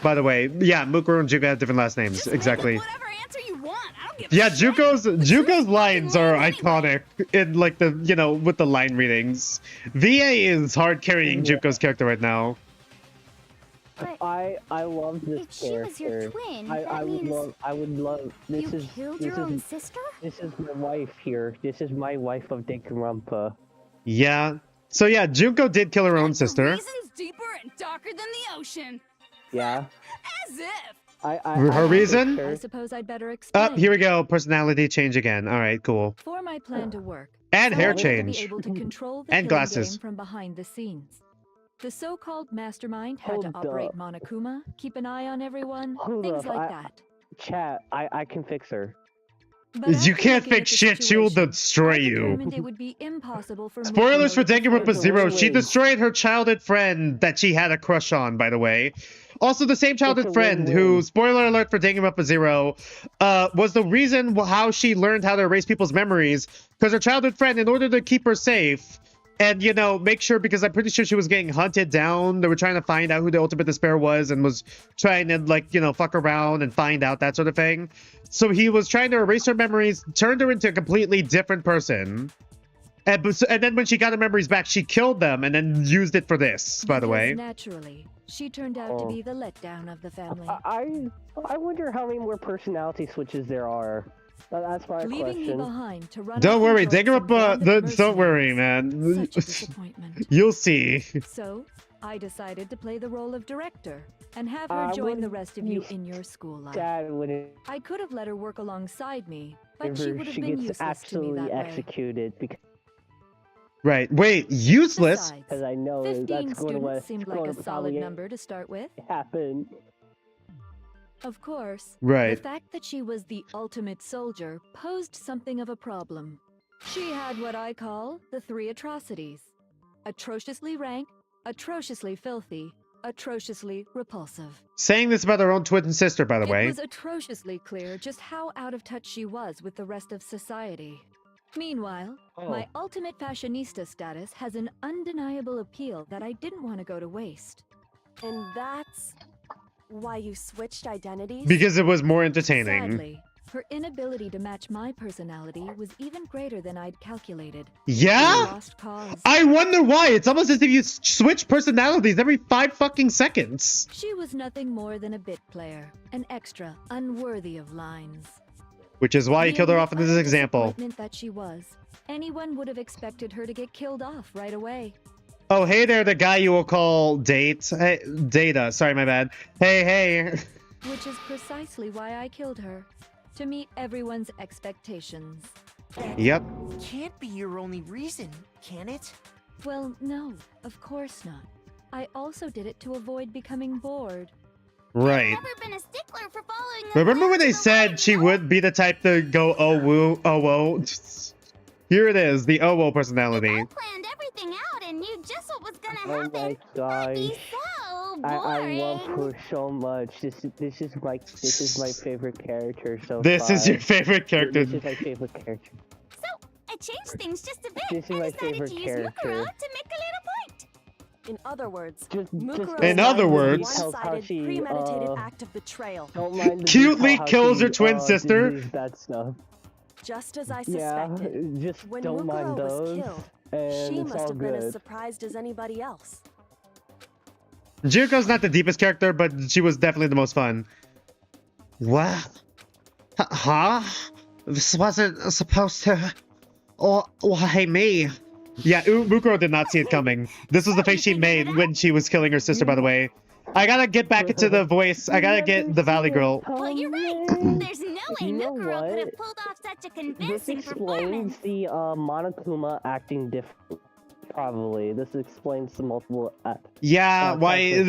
By the way, yeah, Mukuro and Junko have different last names. Exactly.
Whatever answer you want. I don't give a
Yeah,
shit.
Juko's lines are iconic in like the with the line readings. VA is hard carrying Juko's character right now.
I love this
If she
character.
was your twin,
I
that
would
means
love. I would love. This
you
is
killed
this
your own
is
sister?
this is my wife here. This is my wife of Danganronpa.
Yeah. So yeah, Junko did kill her own sister.
Reasons deeper and darker than the ocean.
Yeah.
As if.
Her reason?
I suppose I'd better explain.
Here we go. Personality change again. All right, cool.
For my plan to work,
And hair
someone had to
change.
be able to control the
And
killing
glasses.
game from behind the scenes. The so-called mastermind had to operate Monokuma, keep an eye on everyone, things like that.
Chat. I can fix her.
But
You
after
can't
looking at
fix
the
shit. She will
situation,
destroy
I
you.
determined it would be impossible for
Spoilers for
Mukuro to
Danganronpa
perform
Zero.
the
She
win-win.
destroyed her childhood friend that she had a crush on, by the way. Also, the same childhood friend who, spoiler alert for Danganronpa Zero, was the reason how she learned how to erase people's memories. Because her childhood friend, in order to keep her safe, and, make sure, because I'm pretty sure she was getting hunted down. They were trying to find out who the Ultimate Despair was and was trying to, fuck around and find out, that sort of thing. So he was trying to erase her memories, turned her into a completely different person. And then when she got her memories back, she killed them and then used it for this, by the way.
Naturally, she turned out to be the letdown of the family.
I wonder how many more personality switches there are. That's my
Leaving me
question.
behind to run
Don't
out
worry,
control of some bandit
don't worry,
mercenaries.
man.
Such a disappointment.
You'll see.
So, I decided to play the role of director and have her join the rest of you in your school life. I could have let her work alongside me, but she would have been
gets
useless to me that way.
executed because
Right. Wait, useless?
because I know
15
that's going
students seemed like a solid
probably
number to start with.
happen.
Of course,
Right.
the fact that she was the ultimate soldier posed something of a problem. She had what I call the three atrocities. Atrociously rank, atrociously filthy, atrociously repulsive.
Saying this about her own twin sister, by the
It
way.
was atrociously clear just how out of touch she was with the rest of society. Meanwhile, my ultimate fashionista status has an undeniable appeal that I didn't want to go to waste.
And that's why you switched identities?
Because it was more entertaining.
Sadly, her inability to match my personality was even greater than I'd calculated.
Yeah?
Lost cause.
I wonder why. It's almost as if you switch personalities every 5 fucking seconds.
She was nothing more than a bit player, an extra, unworthy of lines.
Which is why you killed her off in this example.
Disappointment that she was. Anyone would have expected her to get killed off right away.
Oh, hey there, the guy you will call Data. Sorry, my bad. Hey.
Which is precisely why I killed her. To meet everyone's expectations.
Yep.
Can't be your only reason, can it?
Well, no, of course not. I also did it to avoid becoming bored.
Right.
Never been a stickler for following
Remember when they said she would be the type to go oh woo, oh whoa? Here it is, the oh whoa personality.
planned everything out and knew just what was gonna
Oh
happen.
my gosh.
So
I love
boring.
her so much. This is my favorite character so
This
far.
is your favorite character.
This is my favorite character.
So I changed things just a bit.
This is
I
my
decided
favorite
to use
character.
Mukuro to make a little point.
In other words,
Just
Mukuro's
In other
life was a
words-
one-sided,
How she,
premeditated act of betrayal.
Don't mind the
Cutely
detail how
kills
she,
her twin sister.
did that stuff.
Just as I
Yeah,
suspected.
just
When
don't mind
Mukuro was
those.
killed,
And
she
it's
must
all
have been as
good.
surprised as anybody else.
Juko's not the deepest character, but she was definitely the most fun. What? Huh? This wasn't supposed to... Oh, why me? Yeah, Mukuro did not see it coming. This was the face she made when she was killing her sister, by the way. I gotta get back into the voice. I gotta get the Valley Girl.
Well, you're right. There's no way
You know
Mukuro could
what?
have pulled off such a
This
convincing performance.
explains the Monokuma acting different. Probably. This explains the multiple
Yeah, why...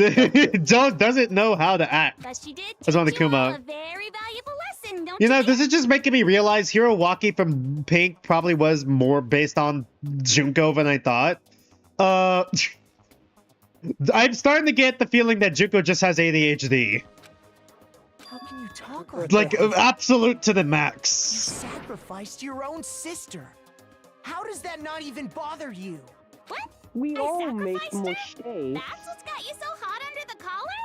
doesn't know how to act.
But she did
As on the
teach you all
Kuma.
a very valuable lesson, don't
You
you
know,
think?
this is just making me realize Hiroaki from Pink probably was more based on Junko than I thought. I'm starting to get the feeling that Junko just has ADHD.
How can you talk like
Like,
that?
absolute to the
You
max.
sacrificed your own sister. How does that not even bother you?
What?
We
I
all make
sacrificed
mistakes.
That's what's got you so hot under the collar?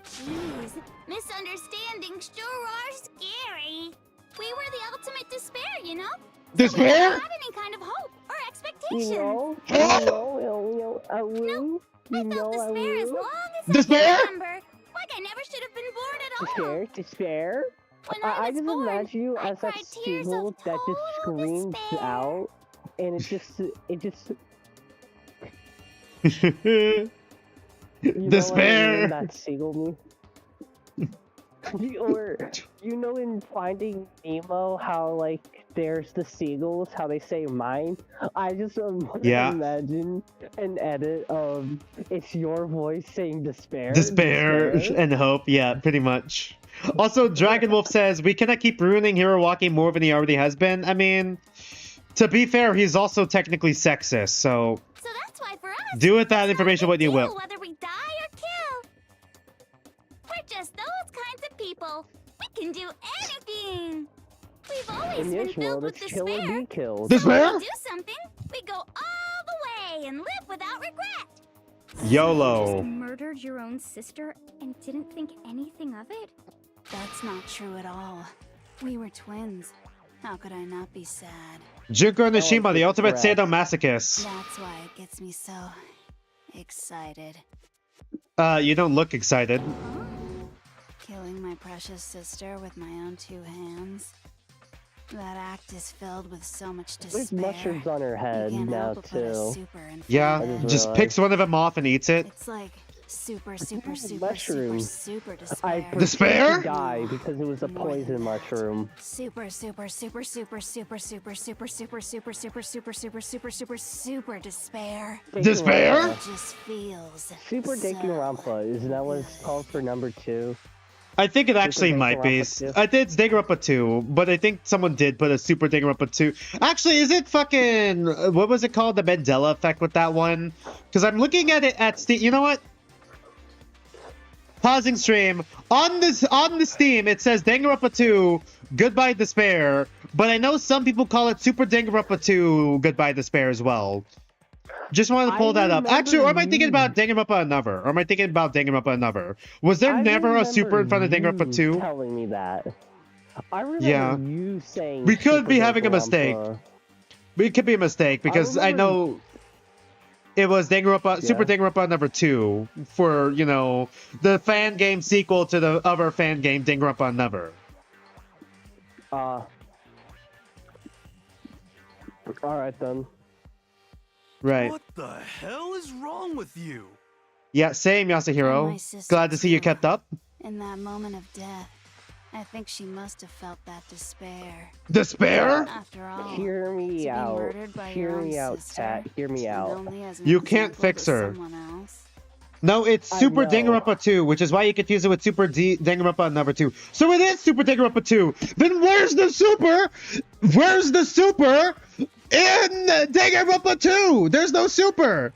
Jeez, misunderstandings sure are scary. We were you know?
Despair?
We don't have any kind of hope or expectations.
You
I felt despair as long as
Despair?
I can remember. Like I never should have been born at all.
Despair?
When
I
was
just
born,
imagine you
I
as that
cried tears
seagull
of
that just
total
screams
despair.
out, and it just
Despair.
That seagull me. Or in Finding Nemo, how like there's the seagulls, how they say mine. I just imagine an edit of it's your voice saying
Despair and hope. Yeah, pretty much. Also, Dragon Wolf says we cannot keep ruining Hero Walking more than he already has been. I mean, to be fair, he's also technically sexist, so
that's why for us,
do with that information what you will.
whether we die or kill. We're just those kinds of people. We can do anything. We've always been filled with despair.
Despair?
When we do something, we go all the way and live without regret.
YOLO.
You just murdered your own sister and didn't think anything of it?
That's not true at all. We were twins. How could I not be sad?
Junko Nishima, the ultimate sadomasochist.
That's why it gets me so excited.
You don't look excited.
Killing my precious sister with my own two hands. That act is filled with so much despair.
There's mushrooms on her head now too.
Yeah, just picks one of them off and eats it.
It's like super
mushroom.
despair.
Despair?
Die because it was a poison mushroom.
Super despair.
Despair?
It just feels
Super Danganronpa, isn't that what it's called for number 2?
I think it actually might be. I think it's Danganronpa 2, but I think someone did put a Super Danganronpa 2. Actually, is it fucking... What was it called? The Mandela effect with that one? Because I'm looking at it at Steam. You know what? Pausing stream. On the Steam, it says Danganronpa 2, Goodbye Despair. But I know some people call it Super Danganronpa 2, Goodbye Despair as well. Just wanted to pull that up. Actually, or am I thinking about Danganronpa Another? Or am I thinking about Danganronpa Another? Was there never a super in front of Danganronpa 2?
Telling me that. I remember you saying
we could be having a mistake. We could be a mistake because I know it was Danganronpa, Super Danganronpa number 2 for, you know, the fan game sequel to the other fan game Danganronpa Another.
Alright then.
Right.
What the hell is wrong with you?
Yeah, same, Yasuhiro. Glad to see you kept up.
In that moment of death, I think she must have felt that despair.
Despair?
After all,
hear me out. Hear me out, Cat. Hear me out.
You can't fix her. No, it's Super Danganronpa 2, which is why you confuse it with Super Danganronpa number 2. So it is Super Danganronpa 2. Then where's the Super? Where's the Super in Danganronpa 2? There's no Super.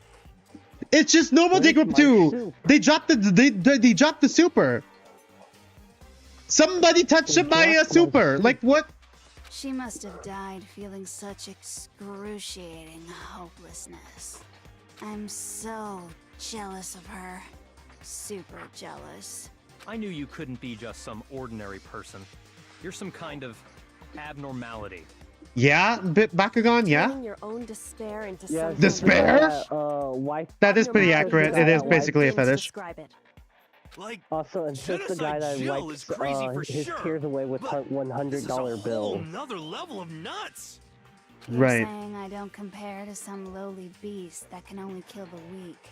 It's just normal Danganronpa 2. They dropped they dropped the Super. Somebody touched it by a Super. Like what?
She must have died feeling such excruciating hopelessness. I'm so jealous of her. Super jealous.
I knew you couldn't be just some ordinary person. You're some kind of abnormality.
Yeah, Bakugan, yeah?
Turning your own despair into
something
Despair? That is pretty accurate. It is basically a fetish.
Describe it.
Like,
also, it's just the guy that wipes his tears away with $100 bill.
Another level of nuts.
You're
Right.
saying I don't compare to some lowly beast that can only kill the weak,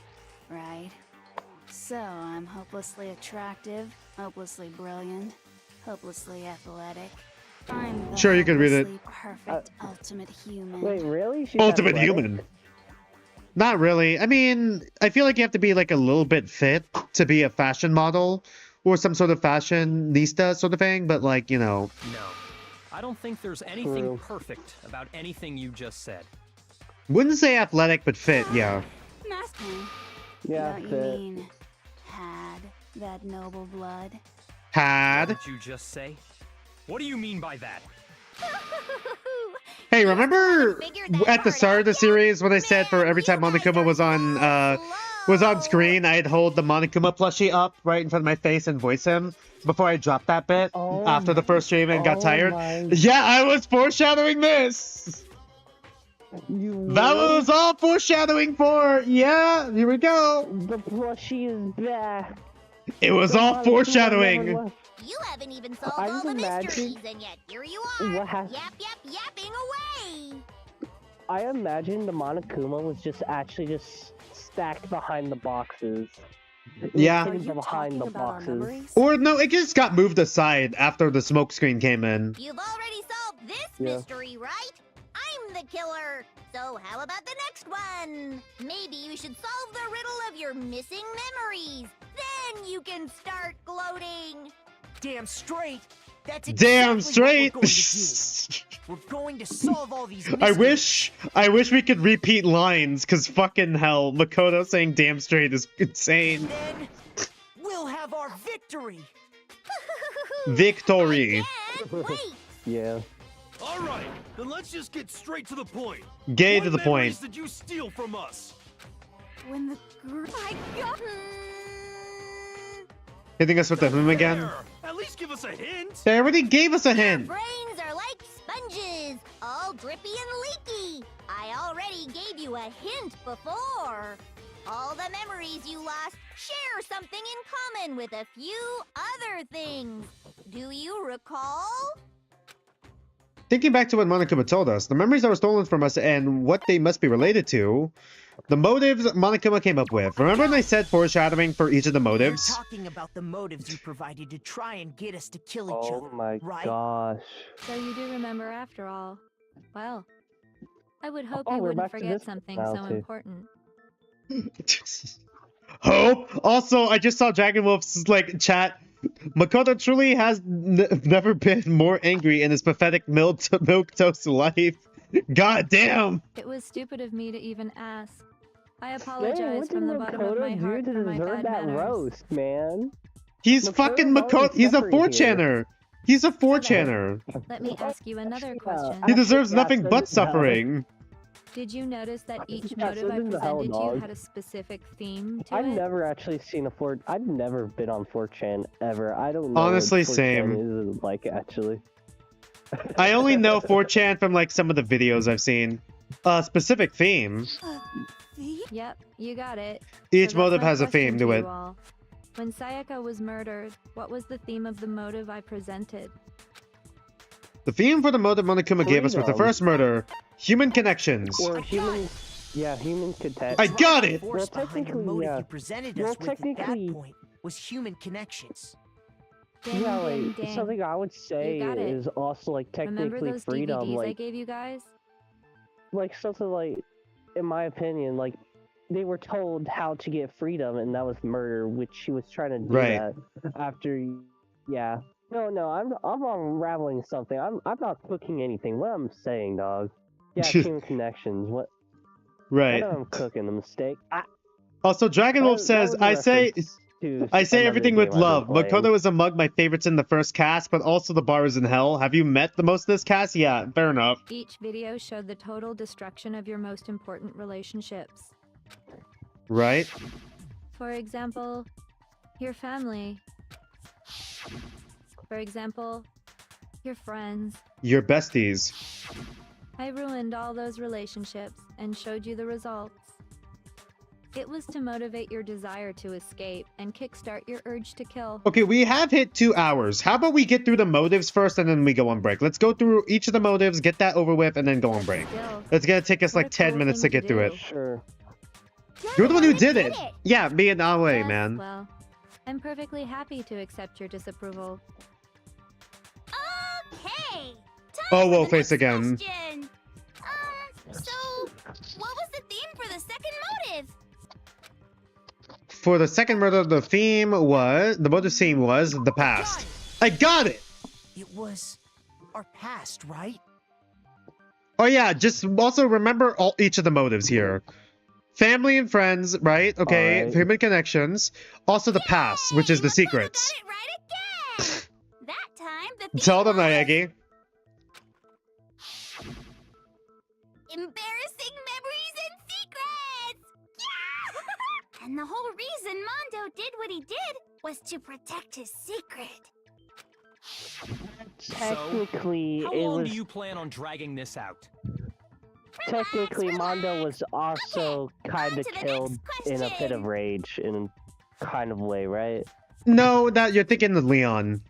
right? So I'm hopelessly attractive, hopelessly brilliant, hopelessly athletic. I'm the
Sure, you could read it.
hopelessly perfect ultimate human.
Wait, really? She's
Ultimate
athletic?
human. Not really. I mean, I feel like you have to be like a little bit fit to be a fashion model or some sort of fashionista sort of thing, but like, you know.
No. I don't think there's anything perfect about anything you just said.
Wouldn't say athletic, but fit, yeah.
Master.
Yeah,
Don't you
fit.
mean had that noble blood?
Had.
What did you just say? What do you mean by that?
Hey, remember at the start of the series when I said for every time Monokuma was on was on screen, I'd hold the Monokuma plushie up right in front of my face and voice him before I dropped that bit after the first stream and got tired. Yeah, I was foreshadowing this! That was all foreshadowing for, yeah, here we go.
The plushie is back.
It was all foreshadowing.
You haven't even solved all the mysteries, and yet here you are, yapping away.
I imagine the Monokuma was just stacked behind the boxes.
Yeah.
Behind the boxes.
Or no, it just got moved aside after the smoke screen came in.
You've already solved this mystery, right? I'm the killer. So how about the next one? Maybe you should solve the riddle of your missing memories. Then you can start gloating.
Damn straight. That's
Damn
exactly
straight.
what we're going to solve all these mysteries.
I wish we could repeat lines, cause fucking hell, Makoto saying damn straight is insane.
Then we'll have our victory.
Victory.
Yeah.
All right, then let's just get straight to the point.
Gay to the
What
point.
memories did you steal from us?
When the I got
Hitting us with the hum again.
There. At least give us a hint.
They already gave us a hint.
Brains are like sponges, all drippy and leaky. I already gave you a hint before. All the memories you lost share something in common with a few other things. Do you recall?
Thinking back to what Monokuma told us, the memories that were stolen from us and what they must be related to, the motives Monokuma came up with. Remember when I said foreshadowing for each of the motives?
You're talking about the motives you provided to try and get us to kill each other,
Oh my
right?
gosh.
So you do remember after all. Well, I would hope
Oh,
you
we're
wouldn't
back to
forget
this
something
now,
so
too.
important.
Hope. Also, I just saw Dragon Wolf's like chat. Makoto truly has never been more angry in his pathetic milk toast life. God damn.
It was stupid of me to even ask. I
Dang,
apologize
what did
from the bottom of my
Makoto
heart
do
for
to
my
deserve
bad
that
manners.
roast, man?
He's fucking Makoto. He's a
suffering here.
4chaner. He's a 4chaner.
Let me ask you another question.
He deserves nothing
so
but
does Hell.
suffering.
Did you notice that each
Yeah,
motive
so
I
does the Hell
presented you
Dog.
had a specific theme to
I've
it?
never actually seen I've never been on 4chan ever. I don't know
Honestly,
what 4chan
same.
is like actually.
I only know 4chan from like some of the videos I've seen. Specific theme.
Yep, you got it.
Each
So that's
motive
my
has a
question
theme to
you
it.
all. When Sayaka was murdered, what was the theme of the motive I presented?
The theme for the motive Monokuma gave us with the
Freedom.
first murder, human connections.
Or human contact.
I got it!
The force behind the
technically,
motive
yeah.
you presented
Well,
us with at that
technically-
point was human connections.
Ding,
Yeah,
ding,
like
ding.
something I would say
got it.
is also like
Remember
technically
those
freedom,
DVDs I
like
gave you guys?
something like, in my opinion, like they were told how to get freedom, and that was murder, which she was trying to do
Right.
that after. Yeah. No, I'm unraveling something. I'm not cooking anything. What I'm saying, dog. Yeah, human connections. What?
Right.
I know I'm cooking a mistake.
Also, Dragon Wolf says, I say everything with love. Makoto is among my favorites in the first cast, but also the bar is in hell. Have you met the most of this cast? Yeah, fair enough.
Each video showed the total destruction of your most important relationships.
Right?
For example, your family. For example, your friends.
Your besties.
I ruined all those relationships and showed you the results. It was to motivate your desire to escape and kickstart your urge to kill.
Okay, we have hit 2 hours. How about we get through the motives first and then we go on break? Let's go through each of the motives, get that over with, and then go on break. It's gonna take us like 10 minutes to get through it.
Sure.
You're the one who did it! Yeah, me and Awe,
Yes,
man.
Well, I'm perfectly happy to accept your disapproval.
Okay.
Oh, whoa, face again.
Question. So what was the theme for the second motive?
For the second murder, the motive theme was the past. I got it!
It was our past, right?
Oh yeah, just also remember each of the motives here. Family and friends, right? Okay,
Alright.
human connections. Also the past, which is the secrets.
That time the theme
Tell them,
was
Naegi.
embarrassing memories and secrets. Yeah! And the whole reason Mondo did what he did was to protect his secret.
Technically,
How
it
long
was
do you plan on dragging this out?
technically Mondo was also kind of killed in a fit of rage in a kind of way, right?
No, that you're thinking of Leon.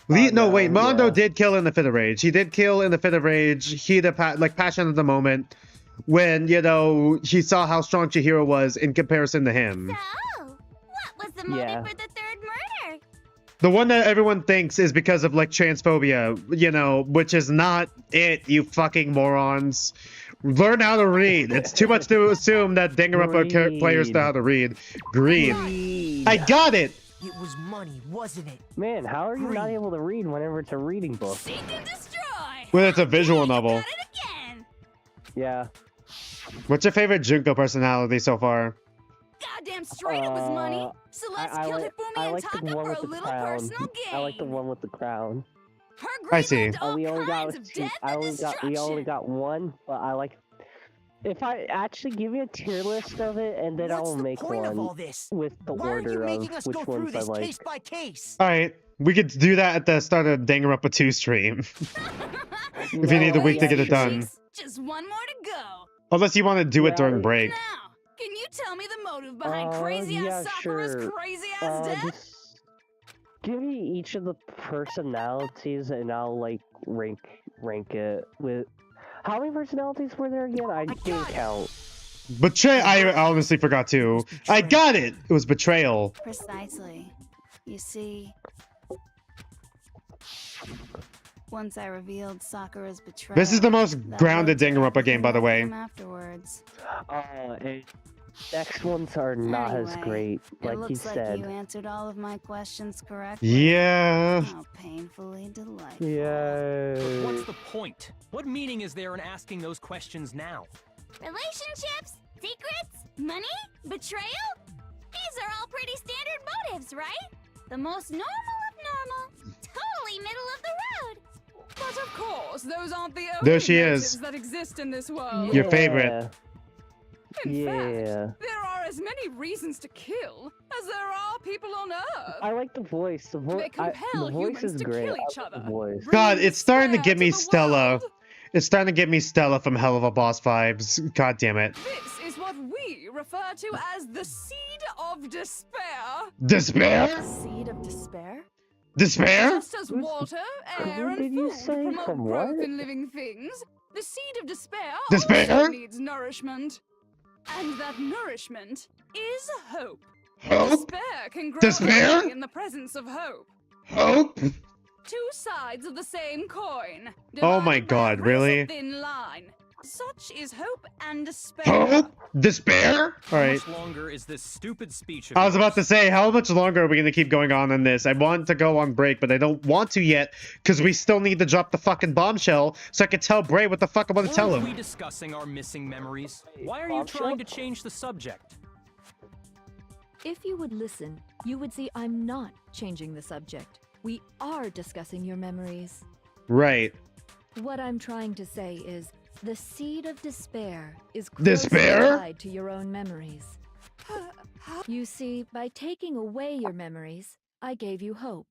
No, wait. Mondo did kill in the fit of rage. He did kill in the fit of rage. He the passion of the moment when he saw how strong Chihiro was in comparison to him.
So, what was the motive for the third murder?
The one that everyone thinks is because of transphobia, which is not it, you fucking morons. Learn how to read. It's too much to assume that Danganronpa players know how to read. Greed. I got it!
It was money, wasn't it?
Man, how are you not able to read whenever it's a reading book?
Seek and destroy.
Well, it's a visual novel.
Yeah.
What's your favorite Junko personality so far?
Goddamn straight it was money. So let's kill Hifumi and Taka for a little personal gain.
I like the one with the crown.
Her
I see.
We only got one, but I like. If I actually give you a tier list of it, and then I will make one with the order of which ones I like.
All right, we could do that at the start of Danganronpa 2 stream. If you need a week to get it done.
Just one more to go.
Unless you want to do it during break.
Now, can you tell me the motive behind crazy-ass Sakura's crazy-ass death?
Just give me each of the personalities, and I'll rank it with. How many personalities were there again? I didn't count.
I honestly forgot too. I got it! It was betrayal.
Precisely. You see, once I revealed Sakura's betrayal...
This is the most grounded Danganronpa game, by the way.
Afterwards.
Next ones are not as great, like you said.
You answered all of my questions correctly.
Yeah.
How painfully delightful.
Yeah.
But what's the point? What meaning is there in asking those questions now?
Relationships? Secrets? Money? Betrayal? These are all pretty standard motives, right? The most normal of normal. Totally middle of the road.
But of course, those aren't the only
There she
motives
is.
that exist in this world.
Your favorite.
In fact, there are as many reasons to kill as there are people on Earth.
I like the voice. The voice is great.
Kill each other.
The voice.
God, it's starting to give me Stella. It's starting to give me Stella from Hell of a Boss vibes. God damn it.
This is what we refer to as the seed of despair.
Despair?
Seed of despair?
Despair?
Just as water, air, and food promote growth in living things, the seed of despair also needs nourishment. And that nourishment is hope.
Hope?
Despair can grow only in the presence of hope.
Hope?
Two sides of the same coin.
Oh my god, really?
Thin line. Such is hope and despair.
Hope? Despair? Alright.
How much longer is this stupid speech of
I was
yours?
about to say, how much longer are we going to keep going on this? I want to go on break, but I don't want to yet, because we still need to drop the fucking bombshell so I can tell Bray what the fuck I want to tell
Are
him.
we discussing our missing memories? Why are you trying to change the subject?
If you would listen, you would see I'm not changing the subject. We are discussing your memories.
Right.
What I'm trying to say is, the seed of despair is
Despair?
tied to your own memories. You see, by taking away your memories, I gave you hope.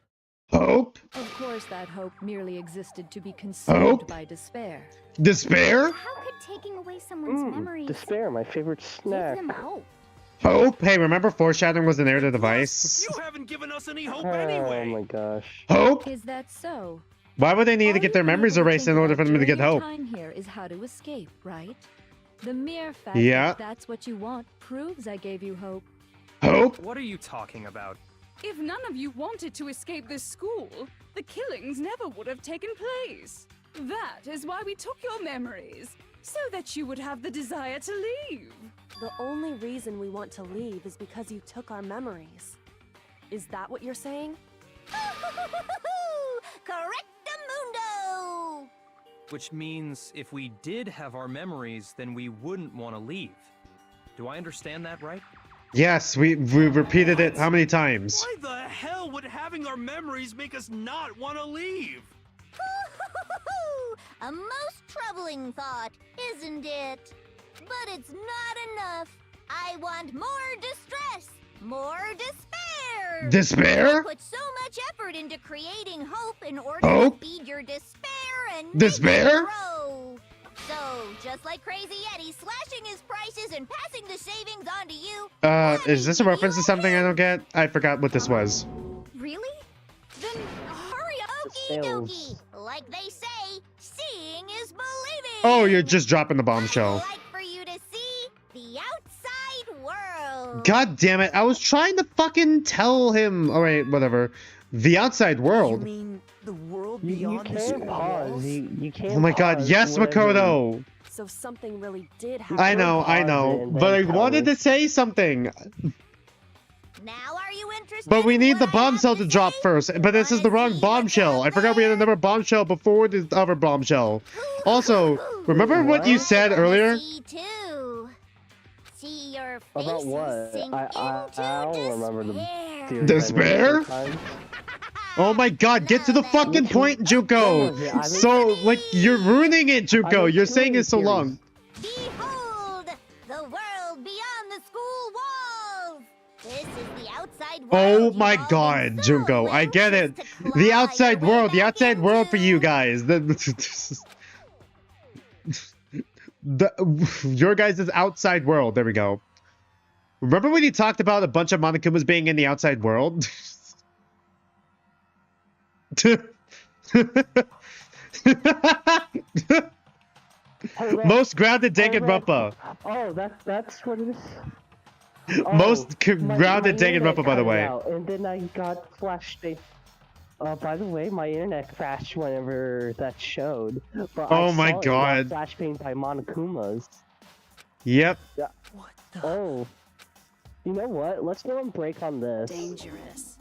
Hope?
Of course, that hope merely existed to be consumed by despair.
Despair?
How could taking away someone's memories
Despair, my favorite snack.
give them hope?
Hope? Hey, remember foreshadowing was an error device?
You haven't given us any hope
Oh
anyway.
my gosh.
Hope?
Is that so?
Why would they need to get their memories erased in order for them to get hope?
Time here is how to escape, right? The mere fact
Yeah.
that that's what you want proves I gave you hope.
Hope?
What are you talking about?
If none of you wanted to escape this school, the killings never would have taken place. That is why we took your memories, so that you would have the desire to leave.
The only reason we want to leave is because you took our memories. Is that what you're saying?
Correctamundo!
Which means if we did have our memories, then we wouldn't want to leave. Do I understand that right?
Yes, we repeated it how many times?
Why the hell would having our memories make us not want to leave?
A most troubling thought, isn't it? But it's not enough. I want more distress, more despair.
Despair?
You put so much effort into creating hope in order
Hope?
to feed your despair and
Despair?
make it grow. So, just like Crazy Eddie slashing his prices and passing the savings on to you.
Is this a reference to something I don't get? I forgot what this was.
Really? Then hurry up. Okie dokie. Like they say, seeing is believing.
Oh, you're just dropping the bombshell.
I'd like for you to see the outside world.
God damn it. I was trying to fucking tell him. Alright, whatever. The outside world.
You mean the world
You
beyond the
can't
school
pause.
walls?
You can't.
Oh my god,
pause
yes,
whatever-
Makoto.
So something really did happen.
I know,
pause it,
but I
then
wanted
tell
to say something.
Now are you interested?
But we
in
need
what
the
I have
bombshell to drop
say?
first. But this is the
Wanna
wrong
see what's
bombshell.
out
I forgot we had
there?
another bombshell before the other bombshell. Also, remember what you
What?
said
Wanna
earlier?
See too. See your
About
faces
what?
sink
I
into
don't remember the
despair.
theory.
Despair? Oh my god, get to the fucking point, Junko! So, like, you're ruining it, Junko! You're saying it so long.
Behold, the world beyond the school walls. This is the outside world.
Oh
you've
my
all been
god,
so
Junko, I get it.
anxious to claw
The
your
outside
way
world, the
back
outside world for
into.
you guys. Your guys' outside world. There we go. Remember when you talked about a bunch of Monokumas being in the outside world? Most grounded Danganronpa.
Oh, that's what it is.
Most
My
grounded
internet
Danganronpa, by the
cut
way.
out, and then I got flashed. By the way, my internet crashed whenever that showed. But
Oh
I
my
saw it
god.
got flash pinged by Monokumas.
Yep.
Yeah. Oh. You know what? Let's go on break on this.
Dangerous.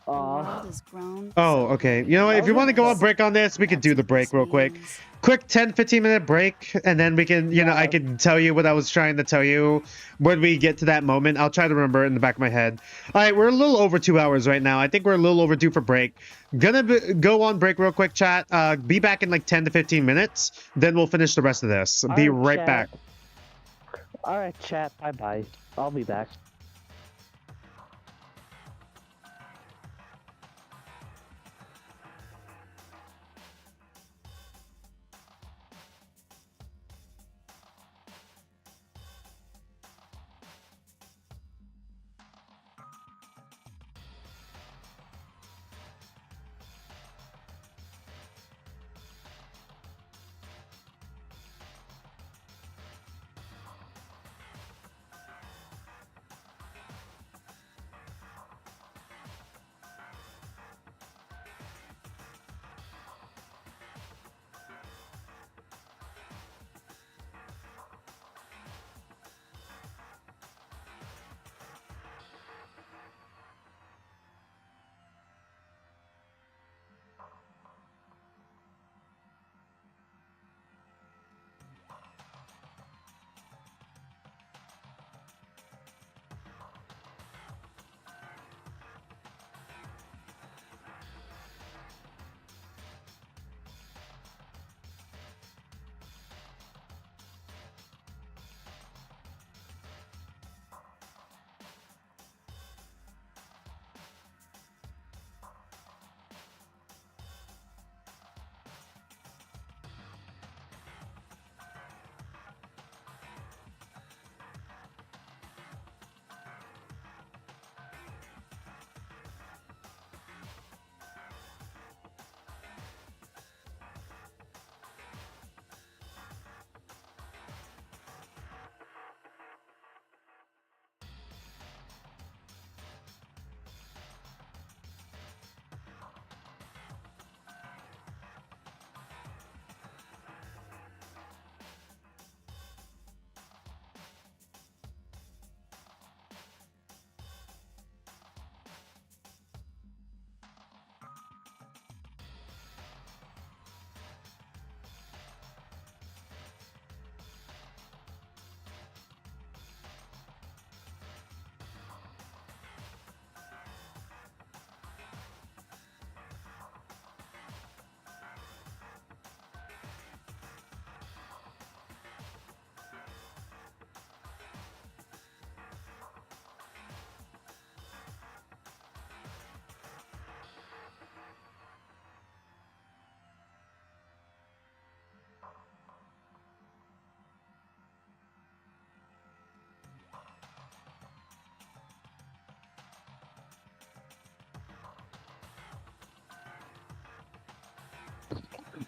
The world has grown.
Oh, okay. You know what? If you want to go on break on this, we can do the break real quick. Quick 10-15 minute break, and then we can, you know, I can tell you what I was trying to tell you when we get to that moment. I'll try to remember it in the back of my head. All right, we're a little over 2 hours right now. I think we're a little overdue for break. Go on break real quick, chat. Be back in like 10 to 15 minutes. Then we'll finish the rest of this. Be right
chat.
back.
Alright, chat. Bye-bye. I'll be back.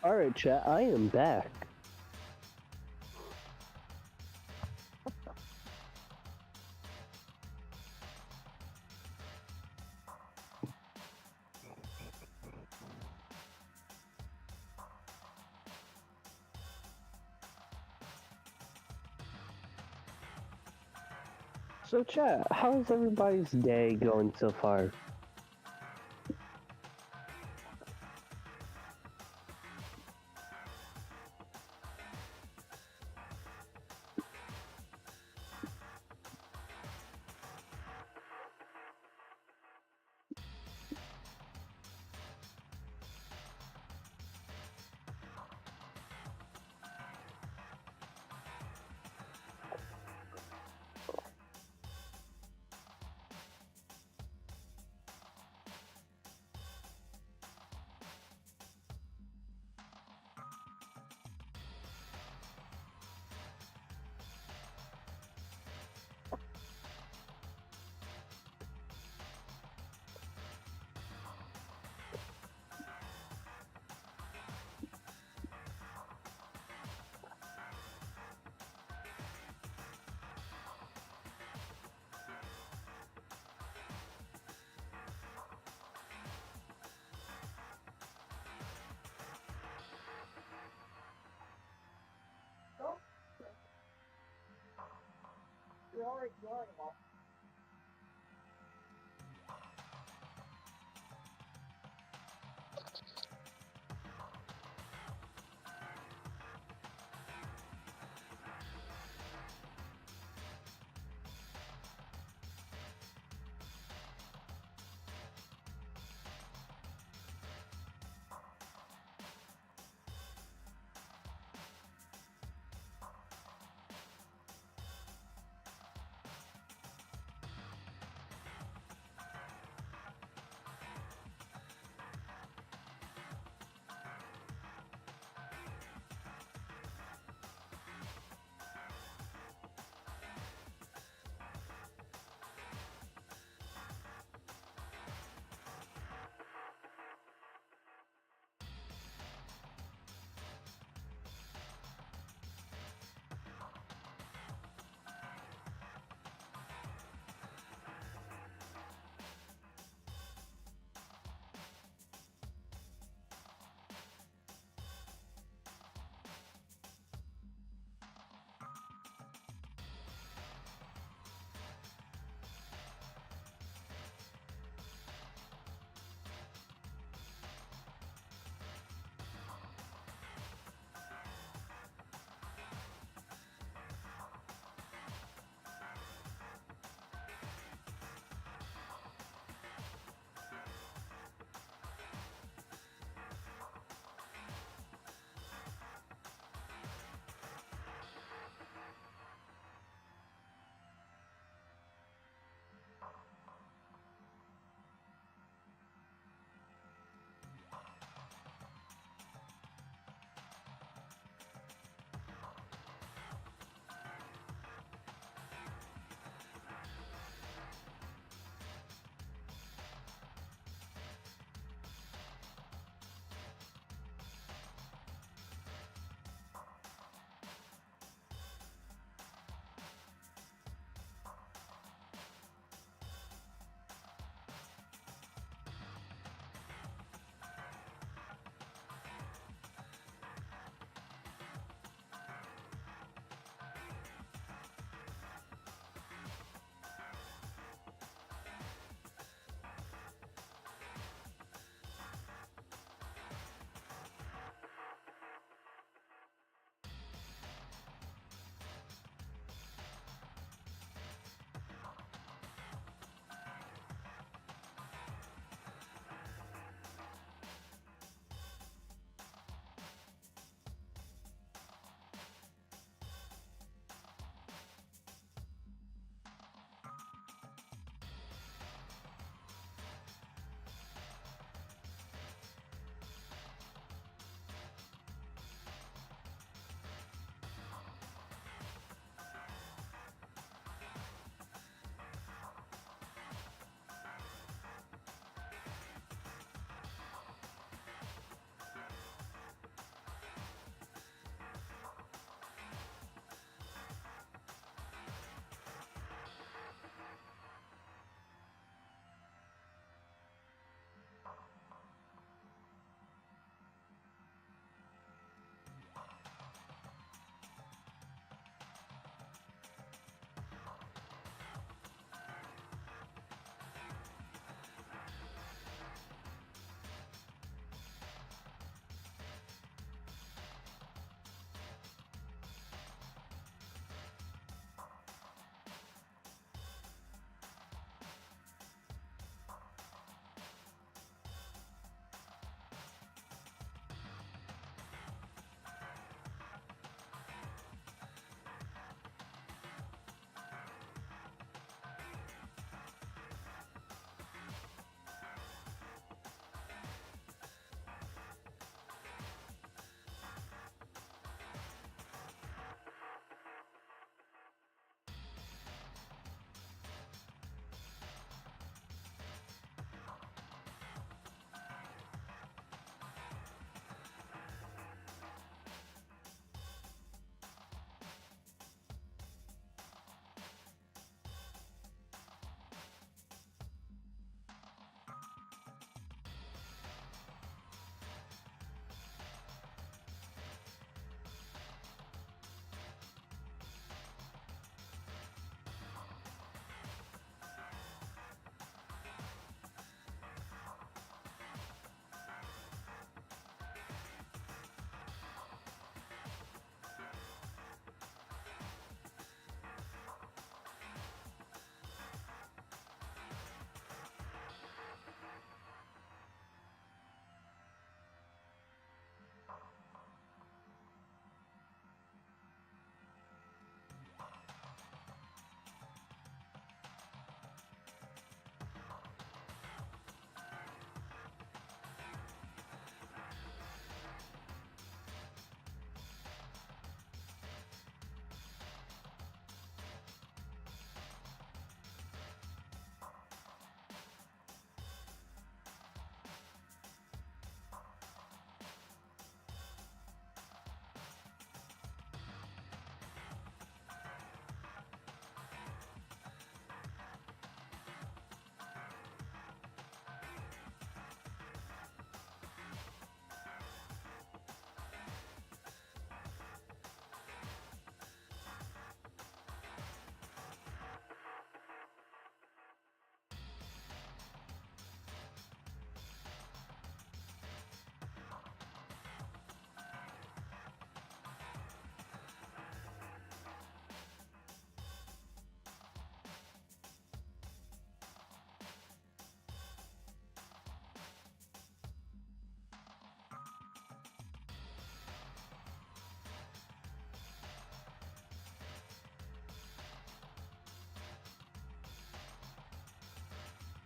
Alright, chat, I am back. So chat, how's everybody's day going so far?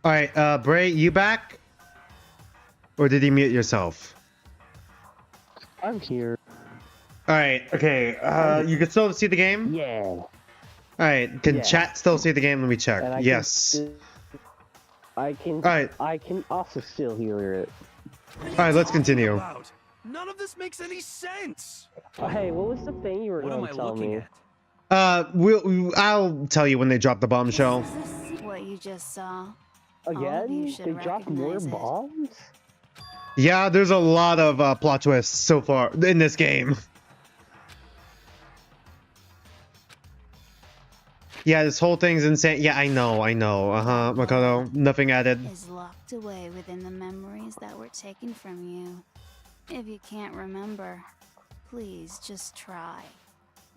All right, Bray, you back? Or did you mute yourself?
I'm here.
All right. Okay. You can still see the game?
Yeah.
All right. Can chat still see the game? Let me check.
And
Yes.
I can.
All right.
I can also still hear it.
All right. Let's continue.
None of this makes any sense.
Hey, what was the thing you were going to tell me?
I'll tell you when they drop the bombshell.
What you just saw.
Again? They dropped more bombs?
Yeah, there's a lot of plot twists so far in this game. Yeah, this whole thing's insane. Yeah, I know. Makoto, nothing added.
Is locked away within the memories that were taken from you. If you can't remember, please just try.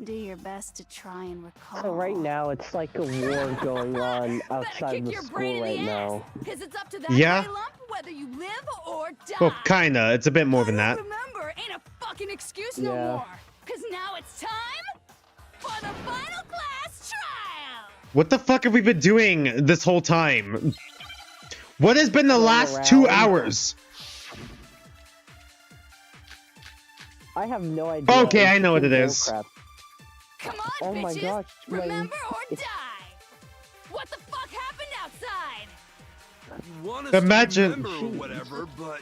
Do your best to try and recall.
So right now, it's like a war going on outside the school right now.
Cause it's up to that
Yeah.
lump whether you live or die.
Well, kinda. It's a bit more than that.
Remember, ain't a fucking excuse no more. Cause now it's time for the final class trial.
What the fuck have we been doing this whole time? What has been the last 2 hours?
I have no idea.
Okay, I know what it is.
Crap.
Come on,
oh
bitches.
My gosh,
remember or die. What the fuck happened outside?
You want us
Imagine.
to remember or whatever, but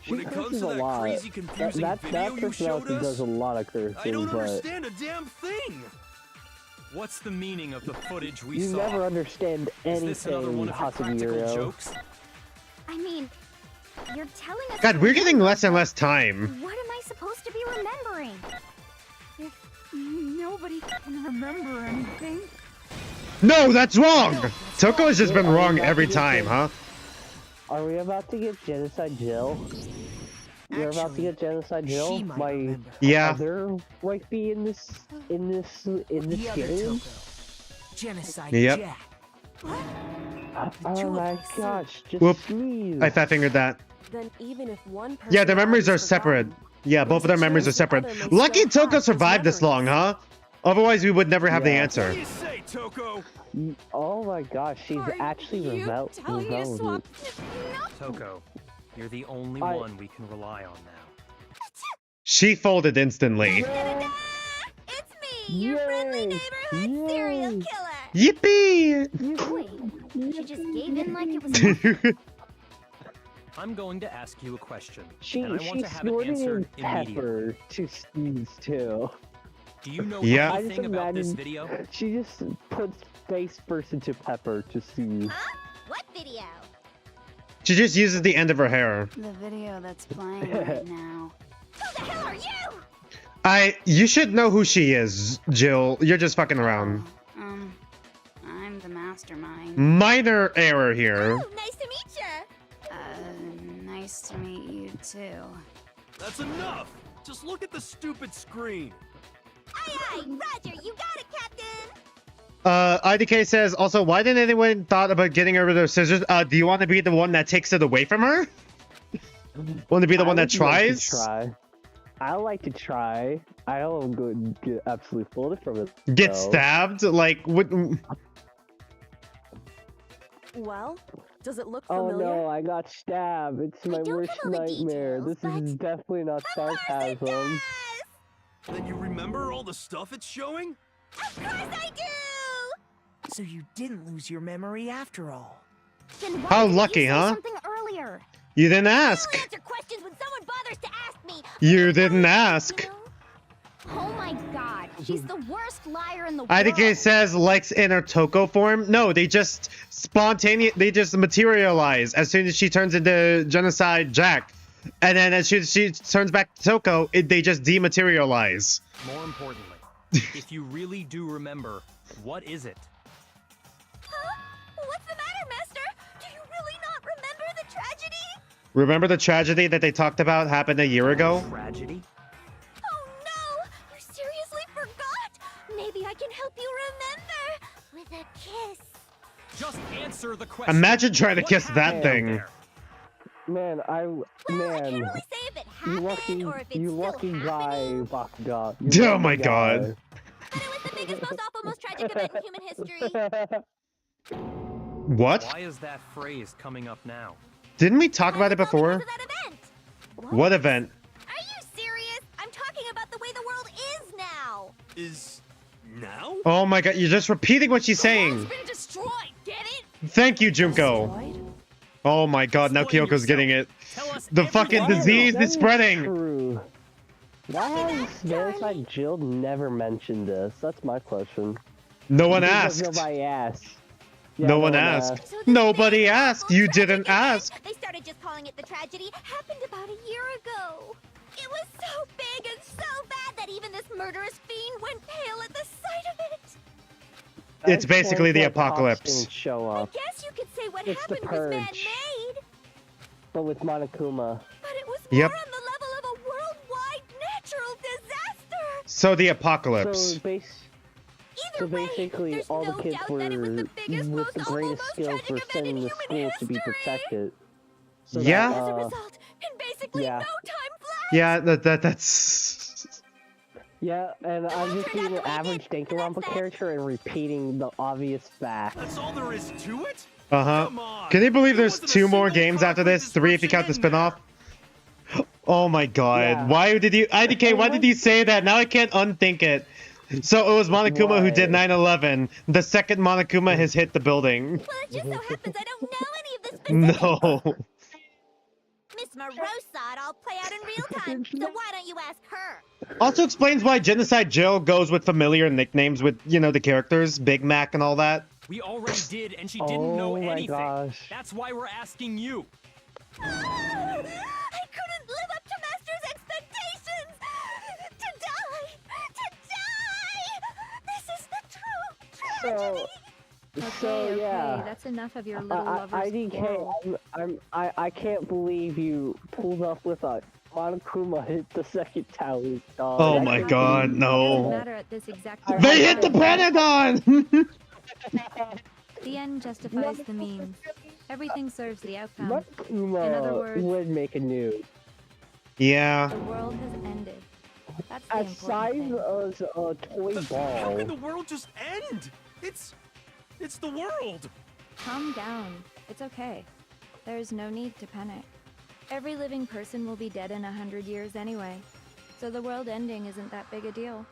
when it comes
curses
to
a
that
lot.
crazy, confusing video you showed
personality
us,
does a lot of cursing,
I don't
but
understand a damn thing.
What's the meaning of the footage we
you
saw?
never understand
Is this another one
anything,
of your practical
Hasagiro.
jokes?
I mean, you're telling us.
God, we're getting less and less time.
What am I supposed to be remembering?
If nobody can remember anything.
No, that's wrong! Toko has just been wrong every time, huh?
Are we about to get Genocide Jill? You're about to get Genocide Jill? My other wifey in this game?
Genocide
Yep.
Jack.
Oh my gosh, just
Whoop.
sneeze.
I fat fingered that.
Then even if one person
Yeah, their memories are
is
separate.
forgotten,
Yeah, both of their memories are separate. Lucky Toko survived this long, huh? Otherwise, we would never have the answer.
What do you say, Toko?
Oh my gosh, she's actually revolted.
Toko, you're the only one we can rely on now.
She folded instantly.
It's me, your friendly neighborhood serial killer.
Yippee!
Wait, she just gave in like it was nothing.
I'm going to ask you a question,
She
and I want to have it
snorted
answered
in
immediately.
pepper to sneeze too.
Do you know
Yeah.
anything about this video?
She just puts face first into pepper to sneeze.
Huh? What video?
She just uses the end of her hair.
The video that's playing right now.
Who the hell are you?
You should know who she is, Jill. You're just fucking around.
I'm the mastermind.
Minor error here.
Oh, nice to meet you.
Nice to meet you too.
That's enough. Just look at the stupid screen.
Aye, aye, Roger, you got it, Captain.
IDK says, also, why didn't anyone thought about getting her with her scissors? Do you want to be the one that takes it away from her? Want to be the one that tries?
I like to try. I don't go and get absolutely folded from it.
Get
though.
stabbed? Like, what?
Well, does it look
Oh
familiar?
no, I got stabbed. It's my worst nightmare. This is definitely not sarcasm.
Then you remember all the stuff it's showing?
Of course I do.
So you didn't lose your memory after all.
Then why
How
didn't
lucky,
you say
huh?
something earlier?
You didn't ask.
I only answer questions when someone bothers to ask me.
You didn't ask.
Oh my god, she's the worst liar in the world.
IDK says likes in her Toko form. No, they just they just materialize as soon as she turns into Genocide Jack. And then as she turns back to Toko, they just dematerialize.
More importantly, if you really do remember, what is it?
Huh? What's the matter, Master? Do you really not remember the tragedy?
Remember the tragedy that they talked about happened a year ago?
Tragedy?
Oh no! You seriously forgot? Maybe I can help you remember with a kiss.
Just answer the question.
Imagine trying to
What
kiss that
happened
thing.
there?
Man,
I can't really say if it happened or if it's still
lucky guy, Bakuga.
Oh my god.
But it was the biggest, most awful, most tragic event in human history.
What?
Why is that phrase coming up now?
Didn't we talk about it before? What event?
Are you serious? I'm talking about the way the world is now.
Is now?
Oh my god, you're just repeating what she's saying.
Been destroyed, get it?
Thank you, Junko. Oh my god, now Kyoko's getting it. The fucking disease is spreading.
True. Why has Genocide Jill never mentioned this? That's my question.
No one
Because
asked.
Nobody asked. Yeah,
No one asked. Nobody asked. You didn't ask.
They started just calling it the tragedy. Happened about a year ago. It was so big and so bad that even this murderous fiend went pale at the sight of it.
It's basically the apocalypse.
Show up.
I guess you could say what
It's the
happened was
purge.
man-made.
But with Monokuma.
But it was
Yep.
more on the level of a worldwide natural disaster.
So the apocalypse.
So basically, all the kids were with the greatest skills were sent in the schools to be protected. So
Yeah.
That,
As a result, in basically
yeah.
no time flat.
Yeah, that's.
Yeah, and I'm just being an average Danganronpa character and repeating the obvious fact.
That's all there is to it?
Uh-huh. Can you believe there's 2 more games after this? 3 if you count the spin-off? Oh my god.
Yeah.
Why did you... IDK, why did you say that? Now I can't unthink it. So it was Monokuma who did 9/11. The second Monokuma has hit the building.
Well, it just so happens I don't know any of the specifics.
No.
Miss Marosa, it all play out in real time. So why don't you ask her?
Also explains why Genocide Jill goes with familiar nicknames with, you know, the characters, Big Mac and all that.
We already did, and she didn't know anything.
Gosh.
That's why we're asking you.
I couldn't live up to Master's expectations! To die! This is the true tragedy!
So yeah,
that's enough of your little lover's quarrel.
IDK, I can't believe you pulled up with a Monokuma hit the second tower. Dog.
Oh my god,
Doesn't
no.
matter at this exact
They hit the Pentagon!
The end justifies the means. Everything serves the outcome.
Monokuma
In other words,
would make a nuke.
Yeah.
the world has ended. That's the
As
important
size
thing.
as a toy
How can the
ball.
world just end? It's the world.
Calm down. It's okay. There's no need to panic. Every living person will be dead in 100 years anyway. So the world ending isn't that big a deal.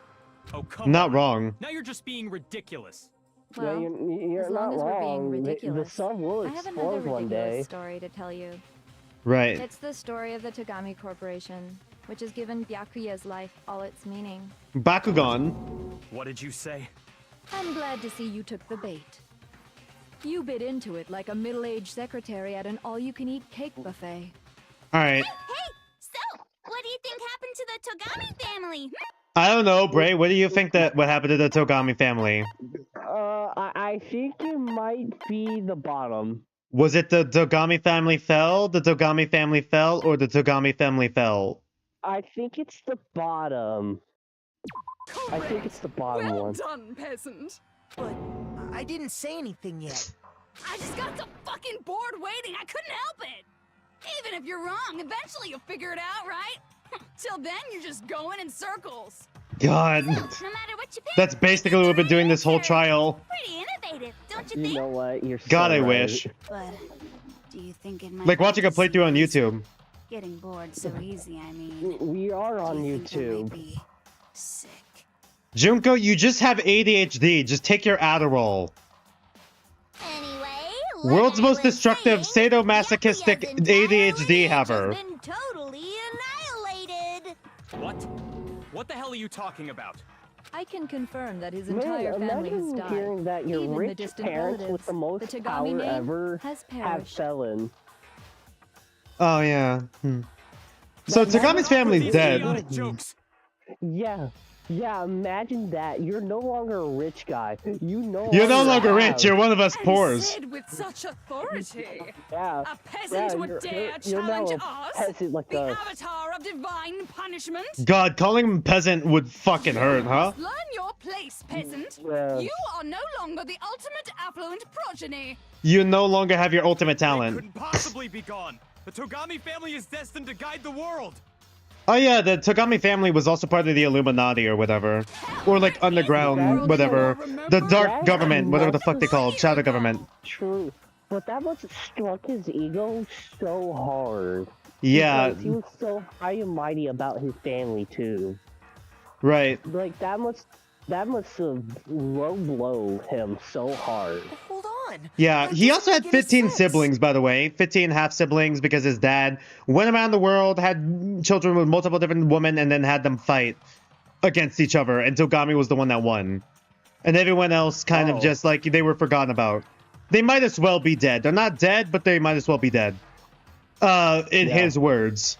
Oh, come
Not
on.
wrong.
Now you're just being ridiculous.
Well,
you're
as long
not
as we're being
wrong. The
ridiculous,
sun will
I have another
explode one
ridiculous
day.
story to tell you.
Right.
It's the story of the Togami Corporation, which has given Byakuya's life all its meaning.
Bakugan.
What did you say?
I'm glad to see you took the bait. You bit into it like a middle-aged secretary at an all-you-can-eat cake buffet.
Alright.
Hey, so, what do you think happened to the Togami family?
I don't know, Bray. What do you think that what happened to the Togami family?
I think it might be the bottom.
Was it the Togami family fell, the Togami family fell, or the Togami family fell?
I think it's the bottom. I think it's the bottom
Well
one.
done, peasant.
But I didn't say anything yet.
I just got so fucking bored waiting, I couldn't help it. Even if you're wrong, eventually you'll figure it out, right? Till then, you're just going in circles.
God.
No matter what you pick,
That's basically what we've been doing this whole trial.
pretty innovative, don't you
You
think?
know what? You're
God,
so
I
right.
wish.
But do you think it might
Like
be
watching a playthrough on YouTube.
getting bored so easy? I mean,
We are on
do you think I might
YouTube.
be sick?
Junko, you just have ADHD. Just take your Adderall.
Anyway,
World's
like I
most
was
destructive,
saying,
sadomasochistic
Byakuya's entire
ADHD
lineage
haver.
has been totally annihilated.
What? What the hell are you talking about?
I can confirm that his
Man,
entire family has
imagine
died.
hearing that your
Even the
rich
distant
parents
relatives,
with the most
the Togami
power
name
ever
has
have
perished.
felon.
Oh, yeah. So Togami's family's
These
dead.
idiotic jokes.
Yeah, imagine that. You're no longer a rich guy.
You're no longer rich. You're one of us
And
poors.
said with such authority.
Yeah.
A peasant would dare
you're now
challenge
a
us,
peasant like
the
us.
avatar of divine punishment.
God, calling him peasant would fucking hurt, huh?
Learn your place, peasant.
Yeah.
You are no longer the ultimate affluent progeny.
You no longer have your ultimate
They
talent.
couldn't possibly be gone. The Togami family is destined to guide the world.
Oh yeah, the Togami family was also part of the Illuminati or whatever. Or like underground, whatever. The dark government, whatever the fuck they call it, shadow government.
True. But that must have struck his ego so hard.
Yeah.
Because he was so high and mighty about his family too.
Right.
Like that must have low blow him so hard.
Hold on.
Yeah, he also had 15 siblings, by the way. 15 half siblings because his dad went around the world, had children with multiple different women, and then had them fight against each other. And Togami was the one that won. And everyone else kind of just like they were forgotten about. They might as well be dead. They're not dead, but they might as well be dead. In his words.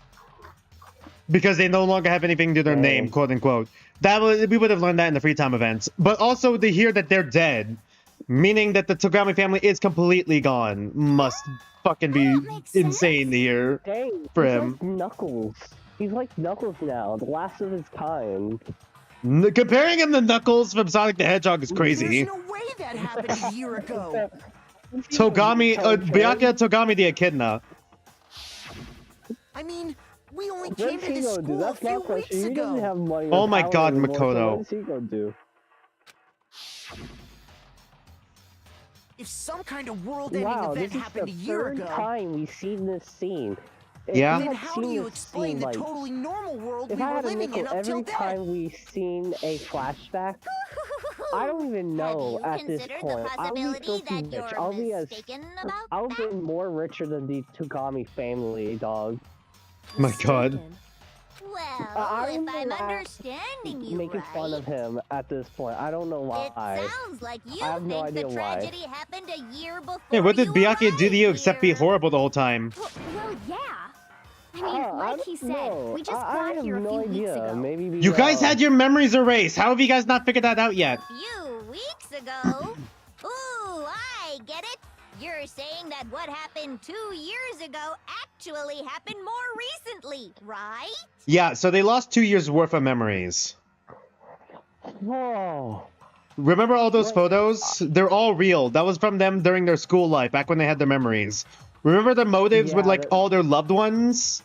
Because they no longer have anything to their name, quote unquote. We would have learned that in the free time events. But also to hear that they're dead, meaning that the Togami family is completely gone, must fucking be insane to hear for him.
Like Knuckles. He's like Knuckles now, the last of his kind.
Comparing him to Knuckles from Sonic the Hedgehog is crazy.
There's no way that happened a year ago.
Togami, Byakuya Togami the Echidna.
I mean, we only came to this school a few weeks ago.
Oh my god, Makoto.
What is he gonna do?
If some kind of world-ending event happened a year ago,
this is the third time we've seen this scene.
Yeah.
Then how do you explain the totally normal world we were living in up till
every
then?
time we've seen a flashback, I don't even know at this point. I'll be so rich. I'll be more richer than the Togami family, dog.
My god.
Well, if I'm understanding you
making fun of him at this point. I don't know why.
It sounds like you
I have no
think
idea
the
why.
tragedy happened a year before.
Hey, what did
you
Byakuya do to you except be horrible the whole time?
Well, yeah. I mean, like he said, we just
I
got
have
here a
no
few weeks
idea.
ago.
Maybe
You guys had your memories erased. How have you guys not figured that out yet?
A few weeks ago? Ooh, I get it. You're saying that what happened 2 years ago actually happened more recently, right?
Yeah, so they lost 2 years worth of memories.
Whoa.
Remember all those photos? They're all real. That was from them during their school life, back when they had their memories. Remember the motives with like all their loved ones?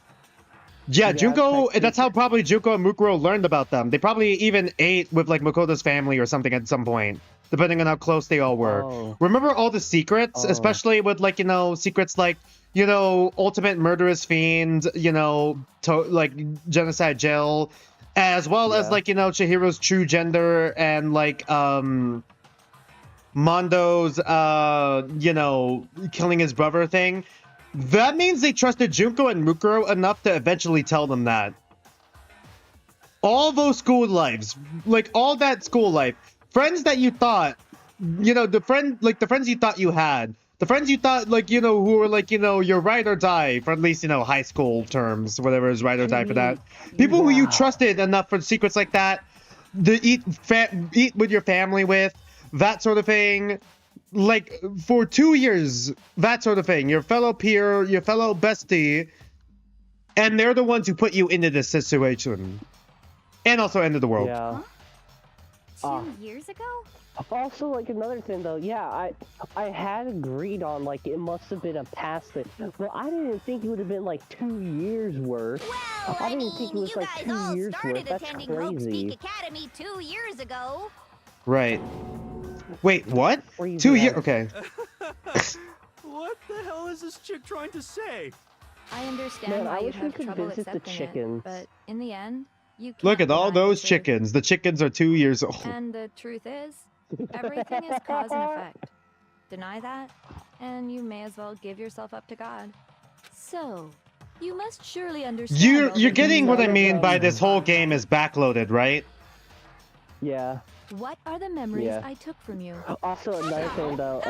Yeah, Junko, that's how probably Junko and Mukuro learned about them. They probably even ate with like Makoto's family or something at some point, depending on how close they all were. Remember all the secrets, especially with like, you know, secrets like, you know, ultimate murderous fiend, you know, like genocide jail, as well as like, you know, Chihiro's true gender and like Mondo's you know, killing his brother thing. That means they trusted Junko and Mukuro enough to eventually tell them that. All those school lives, like all that school life, friends that you thought, you know, the friends you thought you had, the friends you thought, like, you know, who were like, you know, your ride or die, for at least, you know, high school terms, whatever is ride or die for that. People who you trusted enough for secrets like that, to eat with your family with, that sort of thing. Like, for 2 years, that sort of thing. Your fellow peer, your fellow bestie, and they're the ones who put you into this situation. And also ended the world.
Yeah.
2 years ago?
Also, like another thing though, yeah, I had agreed on like it must have been a past thing, but I didn't think it would have been like 2 years worth.
Well,
I didn't think it was like 2 years worth. That's crazy.
Academy 2 years ago.
Right. Wait, what? 2 years? Okay.
What the hell is this chick trying to say?
I understand
Man,
why
I
you
wish we
have
could
trouble
visit the
accepting
chickens.
it, but in the end, you can't
Look at all
deny
those
the truth.
chickens. The chickens are 2 years old.
And the truth is, everything is cause and effect. Deny that, and you may as well give yourself up to God. So, you must surely understand.
You're getting what I mean by this whole game is backloaded, right?
Yeah.
What are the memories
Yeah.
I took from you?
Also, another thing though,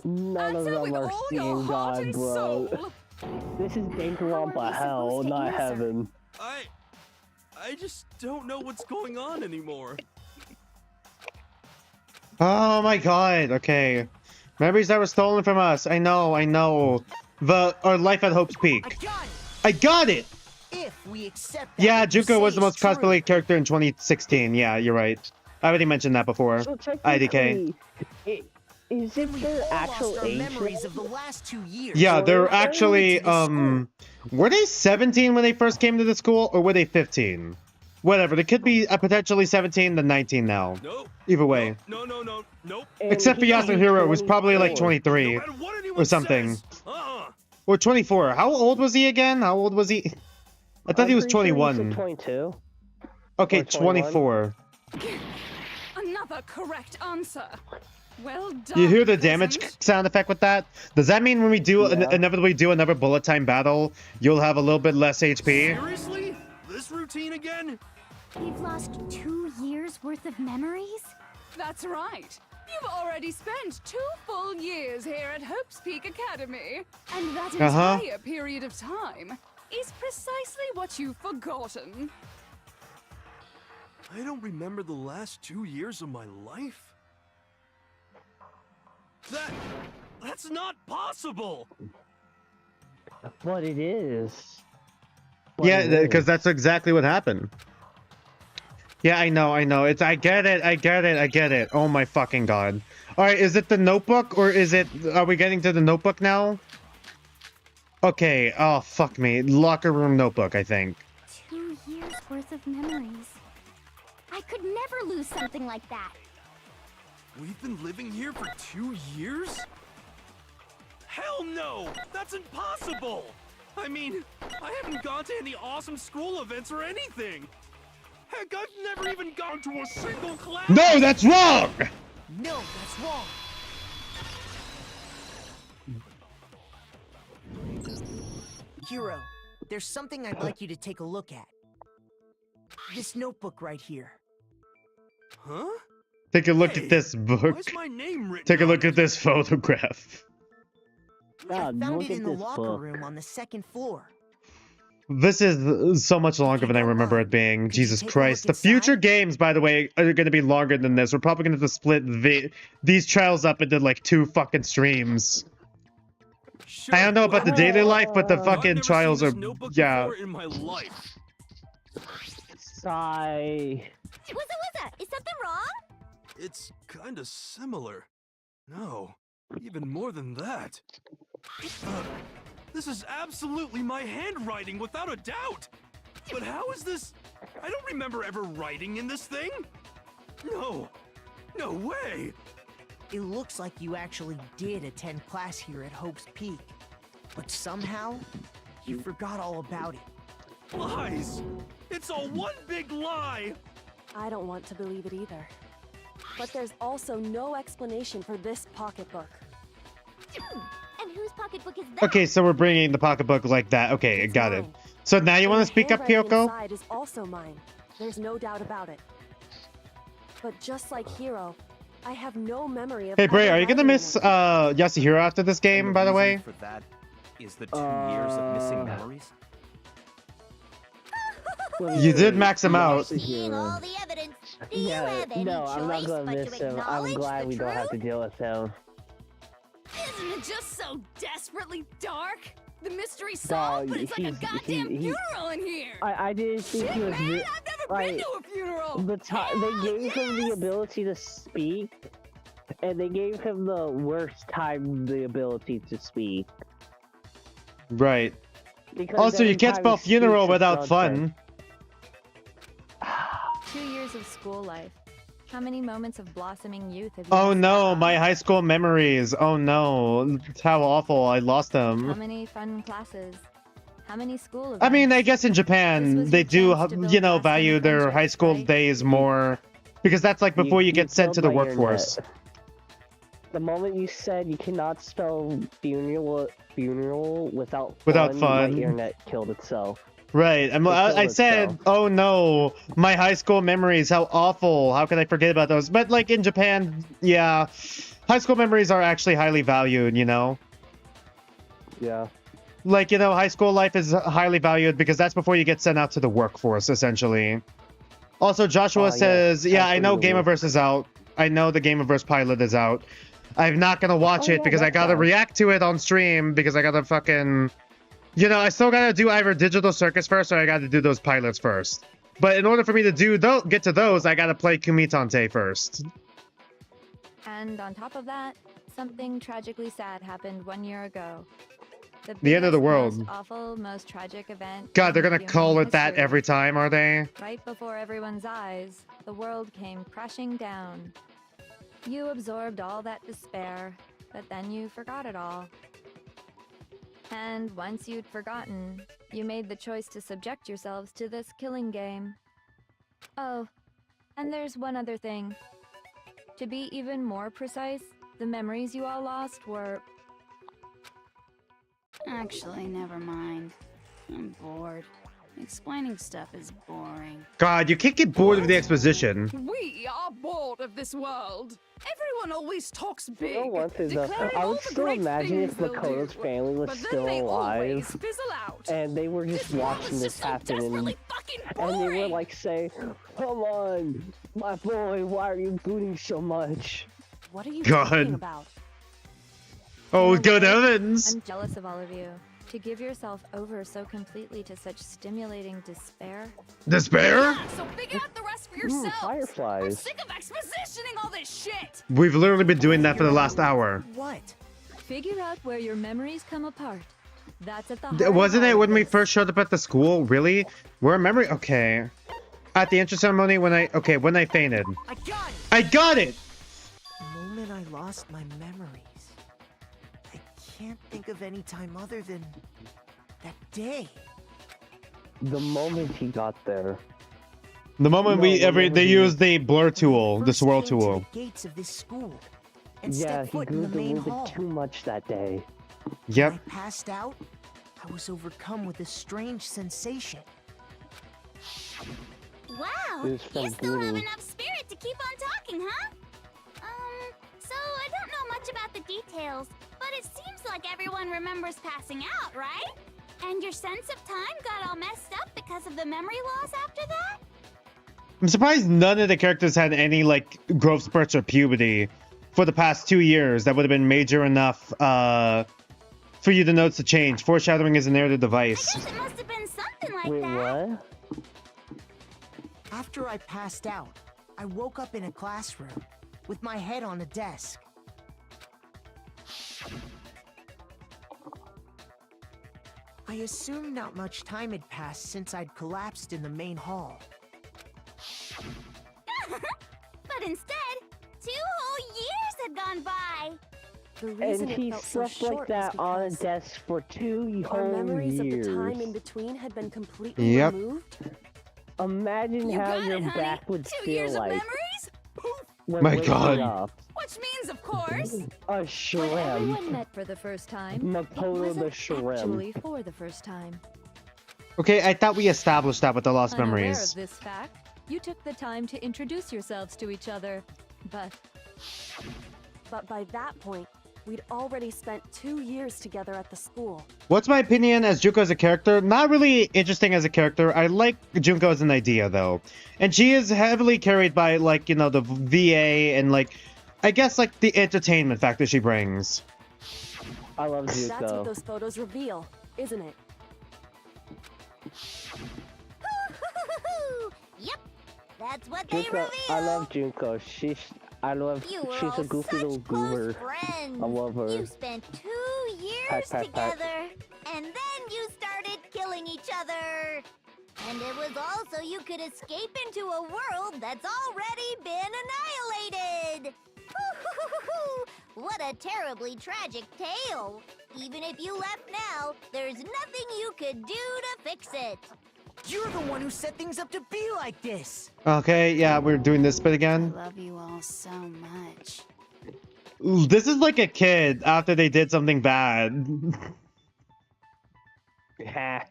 none of them are seeing God, bro. This is Danganronpa hell, not heaven.
I just don't know what's going on anymore.
Oh my god, okay. Memories that were stolen from us. I know. Our life at Hope's Peak. I got it!
If we accept
Yeah, Junko was the most cosplayed character in 2016. Yeah, you're right. I already mentioned that before.
So
IDK.
Is it their actual age?
Memories of the last 2 years.
Yeah, they're actually, were they 17 when they first came to the school, or were they 15? Whatever. It could be potentially 17 to 19 now.
Nope.
Either way.
No, no, no, nope.
Except for Yasuhiro, who's probably like 23
No matter what anyone
or something.
says. Uh-uh.
Or 24. How old was he again? How old was he? I thought he was 21.
22.
Okay,
Or 21.
24.
Another correct answer. Well done.
You hear the damage
peasant.
sound effect with that? Does that mean when we do inevitably do another bullet time battle, you'll have a little bit less HP?
Seriously? This routine again?
We've lost 2 years worth of memories?
That's right. You've already spent 2 full years here at Hope's Peak Academy. And that entire period of time is precisely what you've forgotten.
I don't remember the last 2 years of my life. That's not possible.
But it is.
Yeah, because that's exactly what happened. Yeah, I know. I get it. Oh my fucking god. Alright, is it the notebook or are we getting to the notebook now? Okay, oh fuck me. Locker room notebook, I think.
2 years worth of memories. I could never lose something like that.
We've been living here for 2 years? Hell no! That's impossible! I mean, I haven't gone to any awesome school events or anything. Heck, I've never even gone to a single class!
No, that's wrong!
No, that's wrong. Hero, there's something I'd like you to take a look at. This notebook right here.
Huh?
Take a look at this book.
Why's my name written
Take a
on
look
it?
at this photograph.
I found
look
it
at
in the
this
locker
book.
room on the 2nd floor.
This is so much longer than I remember it being. Jesus
take a
Christ.
look
The future games, by the way, are going to be longer than this. We're probably going to have to split these trials up into like 2 fucking streams.
Sure,
I don't know about the daily life, but the
I've
fucking
never
trials
seen
are...
this notebook
Yeah.
before in my life.
Sigh.
What's Is something wrong?
It's kinda similar. No, even more than that. This is absolutely my handwriting, without a doubt! But how is this? I don't remember ever writing in this thing! No! No way!
It looks like you actually did attend class here at Hope's Peak. But somehow, you forgot all about it.
Lies! It's all one big lie!
I don't want to believe it either. But there's also no explanation for this pocketbook.
And whose pocketbook is that?
Okay, so we're bringing the pocketbook like that. Okay,
It's
got it.
mine.
So now you want to
And the
speak up,
handwriting
Kyoko?
inside is also mine. There's no doubt about it. But just like Hiro, I have no memory of
Hey, Bray,
ever
are you going to
writing in
miss
it.
Yasuhiro after this game, by the way?
For that is the 2 years of missing memories.
You did max him out.
Seeing all the evidence, do you
Yeah,
have any
no, I'm not
choice
gonna
but
miss
to
him. I'm
acknowledge
glad
the
we don't have to
truth?
deal with him.
Isn't it just so desperately dark? The mystery solved, but it's like a
he's-
goddamn
he-
funeral in here.
I didn't think
Shit,
he was.
man, I've never
like,
been to a funeral.
They gave him the ability to speak, and they gave him the worst time the ability to speak.
Right.
Because
Also, you
every
can't
time
spell
he
funeral
speaks, it's
without
nonsense.
fun.
2 years of school life. How many moments of blossoming youth have you
Oh
missed
no,
out on?
my high school memories. Oh no, how awful. I lost
How
them.
many fun classes? How many school events?
I mean, I guess in
This
Japan,
was
they
your
do,
chance to build
you know,
lasting
value their
friendships,
high school
right?
days more. Because that's like before you get sent to the
killed my
workforce.
internet. The moment you said you cannot spell funeral without
Without fun.
my internet killed itself.
Right. I said, oh no, my high school memories, how awful. How could I forget about those? But like in Japan, yeah, high school memories are actually highly valued, you know?
Yeah.
Like, you know, high school life is highly valued because that's before you get sent out to the workforce, essentially. Also, Joshua says, yeah, I know Gameaverse is out. I know the Gameaverse pilot is out. I'm not gonna watch it because I gotta react to it on stream because I gotta fucking... You know, I still gotta do either Digital Circus first or I gotta do those pilots first. But in order for me to get to those, I gotta play Kumitante first.
And on top of that, something tragically sad happened 1 year ago.
The end of the
biggest,
world.
Most awful, most tragic event.
God, they're
in
gonna
human
call it that
history.
every time, are they?
Right before everyone's eyes, the world came crashing down. You absorbed all that despair, but then you forgot it all. And once you'd forgotten, you made the choice to subject yourselves to this killing game. Oh, and there's one other thing. To be even more precise, the memories you all lost were...
Actually, never mind. I'm bored. Explaining stuff is boring.
God, you can't get bored of the exposition.
We are bored of this world. Everyone always talks big.
You know one thing though,
declaring
I
all
would
the
still
great
imagine if
things they'll
Makoto's
do,
family was
but then
still
they always
alive
fizzle out.
and they were just
This world
watching
is
this
just so
happen
desperately fucking
and they were
boring.
like saying, "Come on, my boy, why are you booting so much?"
What are you
God.
talking about?
Oh,
In a
good
way,
heavens!
I'm jealous of all of you. To give yourself over so completely to such stimulating despair.
Despair?
Yeah, so figure out the rest for yourselves. We're
fireflies.
sick of expositioning all this shit.
We've literally been doing that for the last hour.
What?
Figure out where your memories come apart. That's at the heart of
Wasn't
all
it
of
when we
this.
first showed up at the school? Really? Where memory? Okay. At the entrance ceremony when I fainted.
I got it!
I got it!
The moment I lost my memories, I can't think of any time other than that day.
The moment he got there.
The moment they used the blur tool, the
First
swirl
came to
tool.
the gates of this school and
Yeah,
stepped
he
foot in
grew
the
a
main
little
hall.
bit too much that day.
Yep.
When I passed out, I was overcome with a strange sensation.
Wow,
It was
you
from
still have
Blue.
enough spirit to keep on talking, huh? So I don't know much about the details, but it seems like everyone remembers passing out, right? And your sense of time got all messed up because of the memory loss after that?
I'm surprised none of the characters had any, like, growth spurts or puberty for the past 2 years. That would have been major enough, for you to notice the change. Foreshadowing is a narrative device.
I guess it must have been something like
Wait,
that.
what?
After I passed out, I woke up in a classroom with my head on a desk. I assumed not much time had passed since I'd collapsed in the main hall.
But instead, 2 whole years had gone by.
The
And
reason
he
it felt so
slept like
short
that
was
on a
because
desk for 2
our
whole
memories
years.
of the time in between had been completely
Yep.
removed.
Imagine
You
how
got
your
it, honey.
back would
2
feel
years of
like
memories? Poof.
when
My
waking
God.
up.
Which means, of course,
A
When
shrimp.
everyone met for the first time, it
Makoto the
wasn't
shrimp.
actually for the first time.
Okay, I thought we established that with the lost
Unaware
memories.
of this fact, you took the time to introduce yourselves to each other.
But by that point, we'd already spent 2 years together at the school.
What's my opinion as Junko as a character? Not really interesting as a character. I like Junko as an idea, though. And she is heavily carried by, like, you know, the VA and, like, I guess, like, the entertainment factor she brings.
I love
That's what
Zuko.
those photos reveal, isn't it?
Yep, that's what they
Junko,
reveal.
I love Junko. She's
You were
she's
all
a goofy
such
little goober.
close friends.
I love her.
You spent 2 years
Pat, pat, pat.
together, and then you started killing each other. And it was also you could escape into a world that's already been annihilated. What a terribly tragic tale. Even if you left now, there's nothing you could do to fix it.
You're the one who set things up to be like this.
Okay, yeah, we're doing this bit
I
again.
love you all so much.
Ooh, this is like a kid after they did something bad.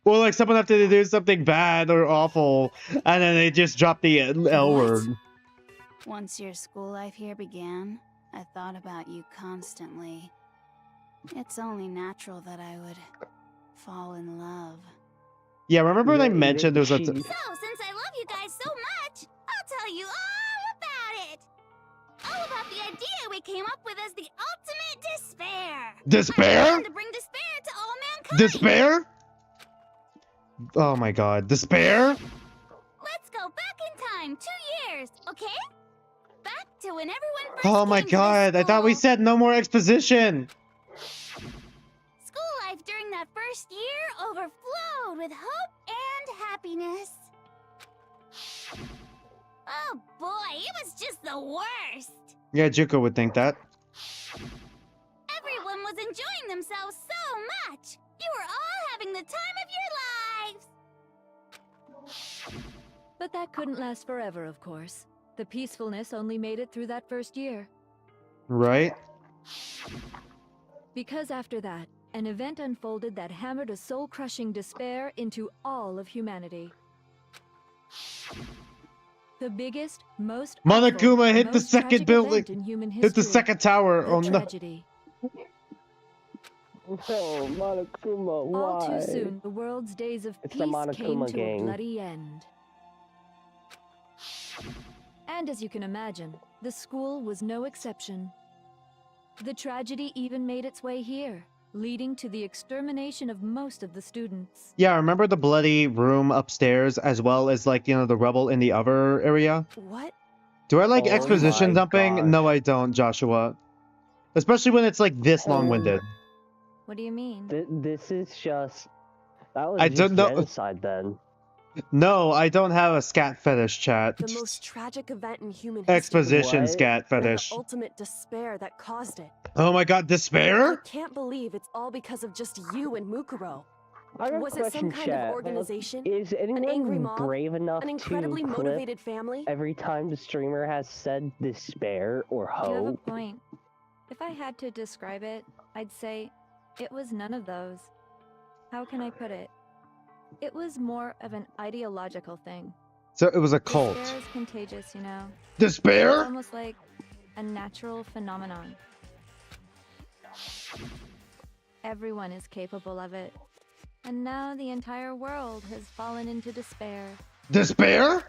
Or like someone after they do something bad or awful, and then they just drop the L word.
Once your school life here began, I thought about you constantly. It's only natural that I would fall in love.
Yeah, remember when I
Yeah,
mentioned there was a...
So, since I love you guys so much, I'll tell you all about it. All about the idea we came up with as the ultimate despair.
Despair?
I plan to bring despair to all mankind.
Despair? Oh my god, despair?
Let's go back in time 2 years, okay? Back to when everyone first
Oh my
came to this
god, I thought we
school.
said no more exposition.
School life during that first year overflowed with hope and happiness. Oh boy, it was just the worst.
Yeah, Juko would think that.
Everyone was enjoying themselves so much. You were all having the time of your lives.
But that couldn't last forever, of course. The peacefulness only made it through that first year.
Right?
Because after that, an event unfolded that hammered a soul-crushing despair into all of humanity. The biggest, most
Monokuma
awful,
hit the
most
second
tragic
building.
event in human
Hit the
history.
second tower.
The
Oh no.
tragedy.
Oh, Monokuma, why?
All too soon, the world's days of
It's the
peace came
Monokuma
to
gang.
a bloody end. And as you can imagine, the school was no exception. The tragedy even made its way here, leading to the extermination of most of the students.
Yeah, remember the bloody room upstairs as well as like, you know, the rubble in the other area?
What?
Do I like
Oh
exposition
my
dumping?
gosh.
No, I don't, Joshua. Especially when it's like this long-winded.
What do you mean?
This is just... That was
I
just
don't know-
genocide then.
No, I don't have a scat fetish, chat.
The most tragic event in human history.
Exposition
What?
scat
And the
fetish.
ultimate despair that caused it.
Oh my god,
I
despair?
can't believe it's all because of just you and Mukuro.
I got a
Was it some
question,
kind
chat.
of organization?
Is
angry
anyone
mob?
brave enough
An incredibly
to clip
motivated family?
every time the streamer has said despair or
You have a
hope?
point. If I had to describe it, I'd say it was none of those. How can I put it? It was more of an ideological thing.
So it was a cult.
Despair is contagious, you know. It's
Despair?
almost like a natural phenomenon. Everyone is capable of it. And now the entire world has fallen into despair.
Despair?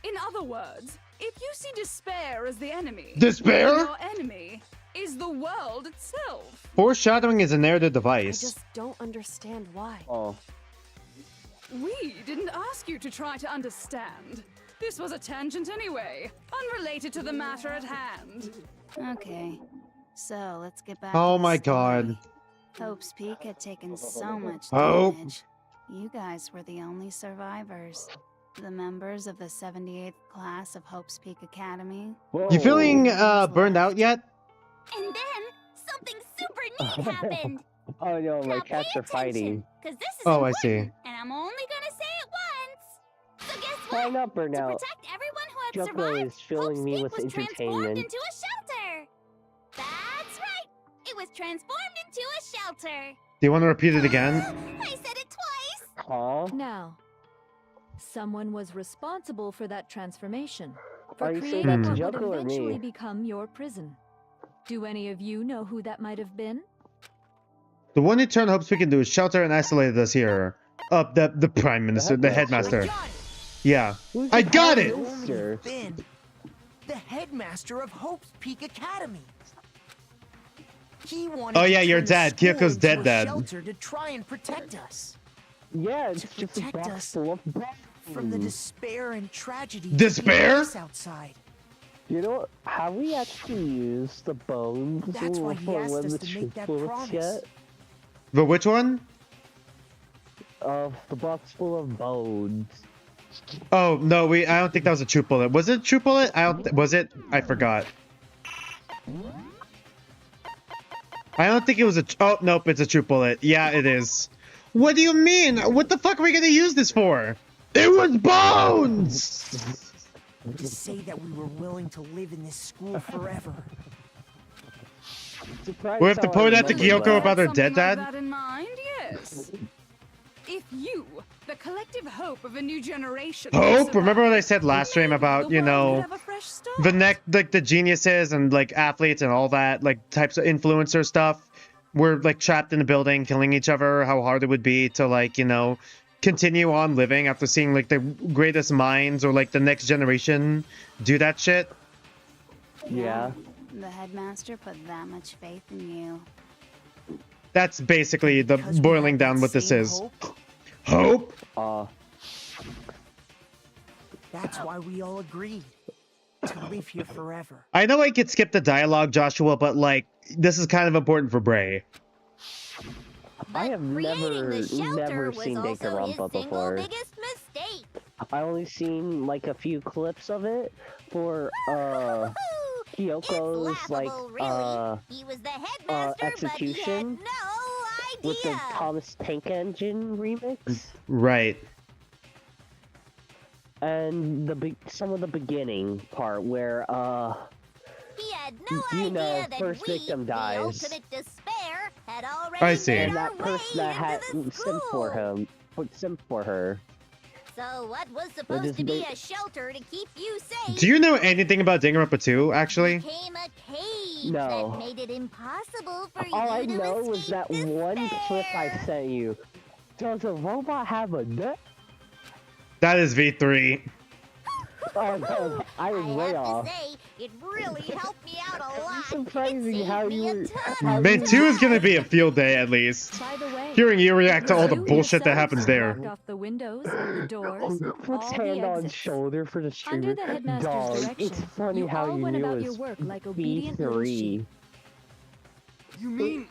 In other words, if you see despair as the enemy,
Despair?
then your enemy is the world itself.
Foreshadowing is a narrative
I
device.
just don't understand why.
Oh.
We didn't ask you to try to understand. This was a tangent anyway, unrelated to the matter at hand.
Okay, so let's get back
Oh
to the
my
story.
god.
Hope's Peak had taken so much
Hope.
damage. You guys were the only survivors. The members of the 78th class of Hope's Peak Academy.
You feeling burned out yet?
And then something super neat happened.
Oh no, my
Now
cats
pay
are fighting.
Because this is
Oh, I
important,
see.
and I'm only gonna say it once. So guess what?
I'm not
To
burnout.
protect everyone who had
Joko
survived,
is filling
Hope's
me
Peak
with
was transformed
entertainment.
into a shelter. That's right. It was transformed into a shelter.
Do you want to repeat it again?
I said it twice.
Huh?
Now, someone was responsible for that transformation,
Are
for
you saying
creating
that's
what would
Joko or
eventually
me?
become your prison. Do any of you know who that might have been?
The one who turned Hope's Peak into a shelter and isolated us here. The Prime Minister, the Headmaster. Yeah.
Who's
I
the
got it!
Headmaster?
Finn, the headmaster of Hope's Peak Academy. He wanted
Oh,
to
yeah, your
turn the
dad.
school
Kyoko's
into
dead
a
dad.
shelter to try and protect us
Yeah, it's
To
just a
protect
box
us
full of
from the
bones.
despair and tragedy
Despair?
that face outside.
You know what? Have we actually used the bones
That's why he
for
asked
when
us
the
to make that
bullets
promise.
yet?
The which one?
The box full of bones.
Oh, no, I don't think that was a true bullet. Was it a true bullet? Was it? I forgot. I don't think it was oh, nope, it's a true bullet. Yeah, it is. What do you mean? What the fuck are we gonna use this for? It was bones!
To say that we were willing to live in this school forever.
We have to point out to Kyoko about her
Something
dead
like
dad?
that in mind, yes. If you, the collective hope of a new generation,
Hope? Remember what I said last stream about, you know, the geniuses and like athletes and all that, like types of influencer stuff were like trapped in a building killing each other, how hard it would be to like, you know, continue on living after seeing like the greatest minds or like the next generation do that shit?
Yeah.
The headmaster put that much faith in you.
That's basically the boiling down what this is. Hope?
That's why we all agreed to live here forever.
I know I could skip the dialogue, Joshua, but like, this is kind of important for Bray.
I have
creating the shelter
never
was
seen
also his
Danganronpa
single
before.
biggest mistake.
I only seen like a few clips of it for Kyoko's like
He was the headmaster,
execution
but he had no
with the
idea.
Thomas Tank Engine remix.
Right.
And some of the beginning part where
He had no
you
idea
know,
that
first
we,
victim
the
dies.
ultimate despair, had already
I see.
made
And
our
that
way
person that had
into the
simp for
school.
him, simp for her.
So what was supposed
just
to be
ba-
a shelter to keep you safe
Do you know anything about Danganronpa 2, actually?
became a cage
No.
that made it impossible for
All I
you to
know was
escape
that one clip I
despair.
sent you. Does a robot have a nut?
That is V3.
Oh no, I was way
I
off.
have to say, it really helped me out a lot.
It's surprising
It
how
saved
you
me
were.
a ton
how
of
Man,
you-
2 is gonna be a field day at least.
By the way,
Hearing you react to all the
you
bullshit that
yourselves
happens there.
blocked off the windows, the doors,
Puts
all
hand
the
on
exits.
shoulder for the streamer.
Under the headmaster's
Dog,
direction,
it's funny
you
how
all
you
went
knew
about
it
your
was
work like obedient little
B3.
sheep.
You mean we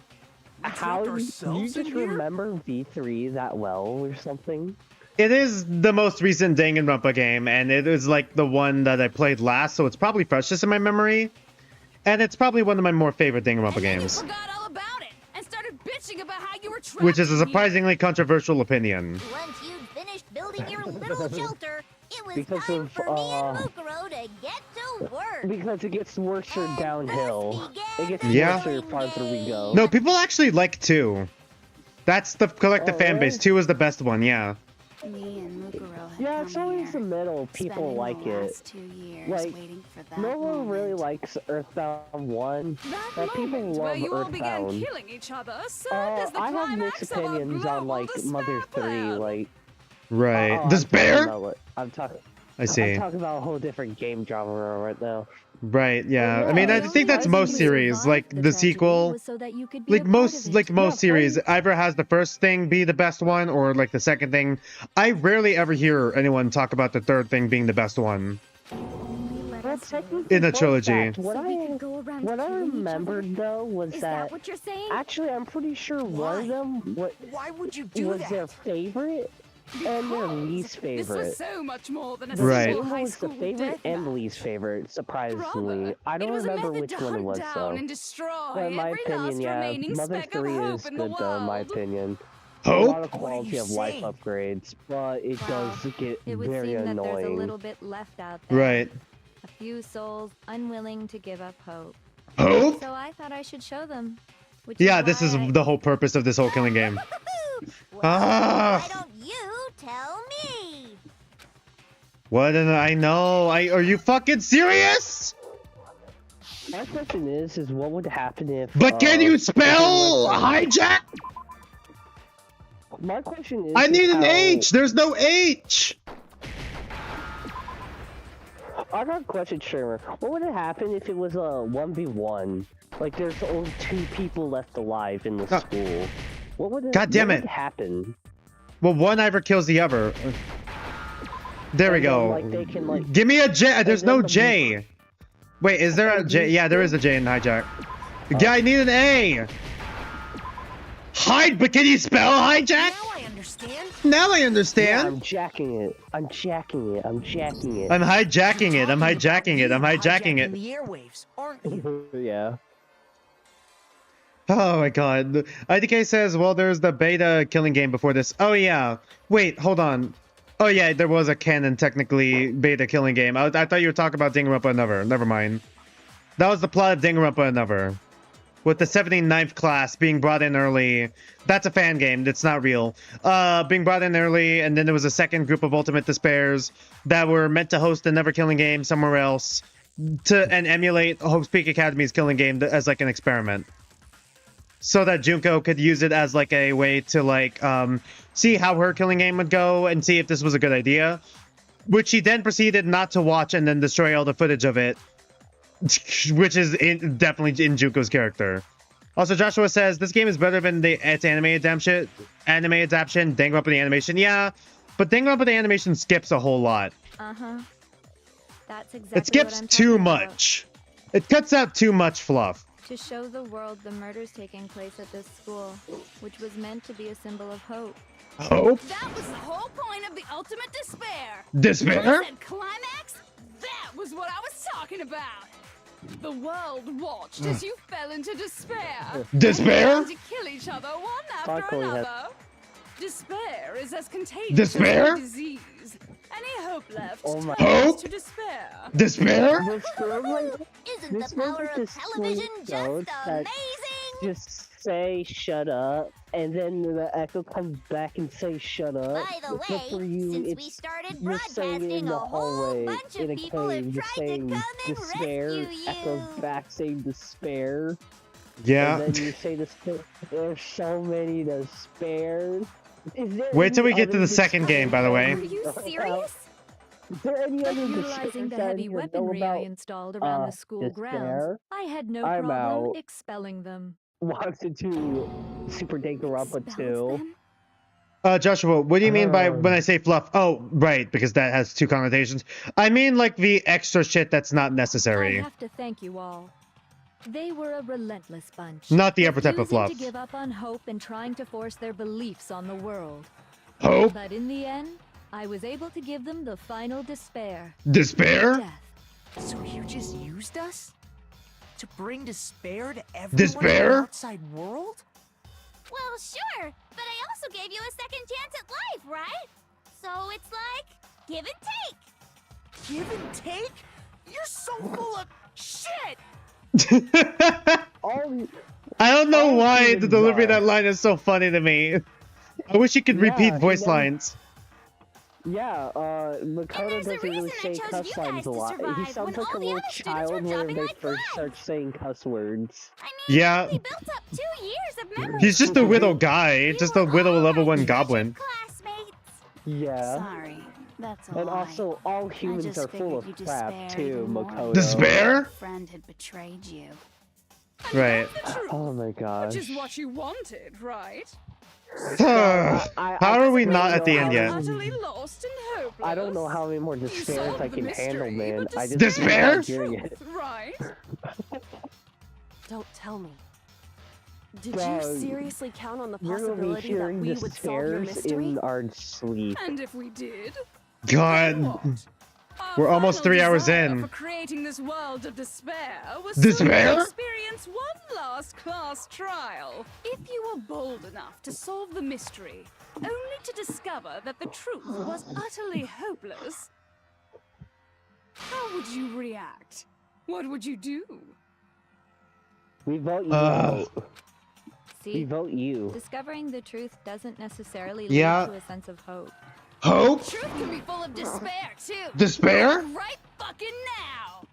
How
trapped
you
ourselves in
just
here?
remember V3 that well or something?
It is the most recent Danganronpa game, and it is like the one that I played last, so it's probably freshest in my memory. And it's probably one of my more favorite Danganronpa
And then you
games,
forgot all about it and started bitching about how you were trapped
which is a
in here.
surprisingly controversial opinion.
Once you'd finished building your little shelter, it was
Because
time
of,
for me and Mukuro to get to work.
Because it gets worse downhill. It gets
Yeah.
worse the farther we go.
No, people actually like 2. That's the collective
Oh,
fan base.
really?
2 is the best one, yeah.
Me and Mukuro had
Yeah,
come
it's always the
here,
middle. People
spending
like
the
it.
last 2 years
Like,
waiting for that
no one
moment.
really likes Earthbound 1.
That
People
moment where
love
you all began
Earthbound.
killing each other served as the
I have
climax
mixed
of our
opinions on
global
like
despair
Mother 3,
plan.
like
Right.
I'm talking
Despair?
about, I'm talking
I see.
I'm talking about a whole different game genre right now.
Right, yeah.
Well,
I mean, I
the
think that's
only
most
reason
series.
survived
Like
the
the
tragedy
sequel,
was so that you could be a
like
part
most,
of it.
like most series, either has the first thing be the best one, or like the second thing. I rarely ever hear anyone talk about the third thing being the best one
Well, technically,
in a
fun
trilogy.
fact, what I remembered though was
Is
that
that what you're saying?
actually I'm pretty sure one of them
Why would you do
was
that?
their favorite and their least
This
favorite.
was so much more than a
Right.
simple
One
high
was the
school
favorite
death
and
match.
least favorite, surprisingly.
Rather,
I don't
it was a
remember
method
which
to
one it
hunt
was
down
though.
and destroy
But in my
every
opinion,
last
yeah,
remaining
Mother
speck of
3
hope
is
in the
good though, in my
world.
opinion. A
Hope?
lot of
What are
quality
you
of life
saying?
upgrades, but it
Well,
does get
It would
very
seem that
annoying.
there's a little bit left out there.
Right.
A few souls unwilling to give up hope.
Hope?
So I thought I should show them. Which
Yeah,
is
this is
why I-
the whole purpose of this whole killing game.
Well,
Ah.
why don't you tell me?
What did I know? Are you fucking serious?
My question is what would happen if?
But can you spell
if it
hijack?
was- My question is.
I need an
how-
H. There's no H.
I got a question, Shermer. What would happen if it was a 1v1? Like there's only 2 people left alive in the school. What would?
God damn
what
it.
would happen?
Well, one either kills the other. There we
And then,
go.
like, they can, like-
Give me a J. There's
then
no
the-
J. Wait, is there a J? Yeah, there is a J in hijack. Yeah, I need an A. Hide, but can you spell hijack?
Now I understand.
Now I
Yeah,
understand.
I'm jacking it. I'm jacking it. I'm jacking it.
I'm hijacking it. I'm hijacking it. I'm hijacking
Hijacking
it.
the airwaves, aren't you?
Yeah.
Oh my god. IDK says, well, there's the beta killing game before this. Oh yeah. Wait, hold on. Oh yeah, there was a canon technically beta killing game. I thought you were talking about Danganronpa Another. Never mind. That was the plot of Danganronpa Another. With the 79th class being brought in early. That's a fan game. It's not real. Being brought in early, and then there was a second group of Ultimate Despairs that were meant to host the Never Killing game somewhere else and emulate Hope's Peak Academy's killing game as like an experiment. So that Junko could use it as like a way to like see how her killing game would go and see if this was a good idea. Which she then proceeded not to watch and then destroy all the footage of it. Which is definitely in Junko's character. Also, Joshua says, this game is better than its anime adaptation, Danganronpa the animation. Yeah, but Danganronpa the animation skips a whole lot.
That's exactly
It skips
what I'm
too
talking about.
much. It cuts out too much fluff.
To show the world the murders taking place at this school, which was meant to be a symbol of hope.
Hope?
That was the whole point of the ultimate despair.
Despair?
When I said climax, that was what I was talking about. The world watched as you fell into despair.
Despair?
And to kill each other one after
Fuck,
another. Despair is as contagious
Despair?
as disease. Any hope left
Oh my-
turns
Hope?
to despair.
Despair?
Isn't the power of television just amazing?
Just say shut up, and then the echo comes back and says shut up.
By the
Except for
way,
you,
since we
it's-
started
you're saying it in
broadcasting,
the
a whole
hallway
bunch
in
of
a
people
cave,
have
you're
tried to
saying
come and
despair,
rescue
echoes
you.
back saying despair.
Yeah.
And then you say despair. There's so many despairs. Is there
Wait till
any
we get to
other
the second game, by the way.
Are you serious?
Is there any
But
other
utilizing
despairs
the
that I
heavy
need to know
weaponry I
about?
installed around the school grounds,
Despair?
I had no
I'm
problem
out.
expelling them.
Wanted to Super Danganronpa 2.
Joshua, what do you mean by when I say fluff? Oh, right, because that has two connotations. I mean like the extra shit that's not
I
necessary.
have to thank you all. They were a relentless bunch.
Not the upper type of
refusing
fluff.
to give up on hope and trying to force their beliefs on the world.
Hope?
But in the end, I was able to give them the final despair.
Despair?
Death.
So you just used us? To bring despair to everyone in
Despair?
the outside world?
Well, sure, but I also gave you a second chance at life, right? So it's like, give and take.
Give and take? You're so full of shit!
I don't know
all
why the
humans
delivery of
are.
that line is so funny to me. I wish you could repeat
Yeah,
voice
and then-
lines.
Yeah, Makoto doesn't really say cuss lines a lot. He sounds like a little child whenever they first start saying cuss words.
Yeah.
We built up 2 years of memories.
He's just a widow guy, just a widow level 1 goblin.
Classmates.
Yeah.
Sorry, that's a
And
lie.
also, all
I
humans
just
are full
figured
of
you
crap
despaired
too,
even more.
Makoto.
Despair?
Your friend had betrayed you.
Right.
Oh my gosh.
Which is what you wanted, right?
How are we not at the end yet?
Utterly lost and hopeless.
I don't know how many more
You
despairs
solved
I
the
can handle,
mystery,
man.
but
I just
Despair?
keep on doing it.
Right?
Don't tell me. Did
Bro,
you seriously count on the
You're gonna be
possibility that
hearing
we would solve your
despairs
mystery?
in our sleep.
And if we did,
God.
our
We're almost
final
3 hours
desire
in.
For creating this world of despair was
Despair?
so to experience one last class trial. If you were bold enough to solve the mystery, only to discover that the truth was utterly hopeless, how would you react? What would you do?
We vote you
Ugh.
out. We
See,
vote you.
discovering the truth doesn't necessarily
Yeah.
lead to a sense of hope.
Hope?
Truth can be full of despair too.
Despair?
Right fucking now.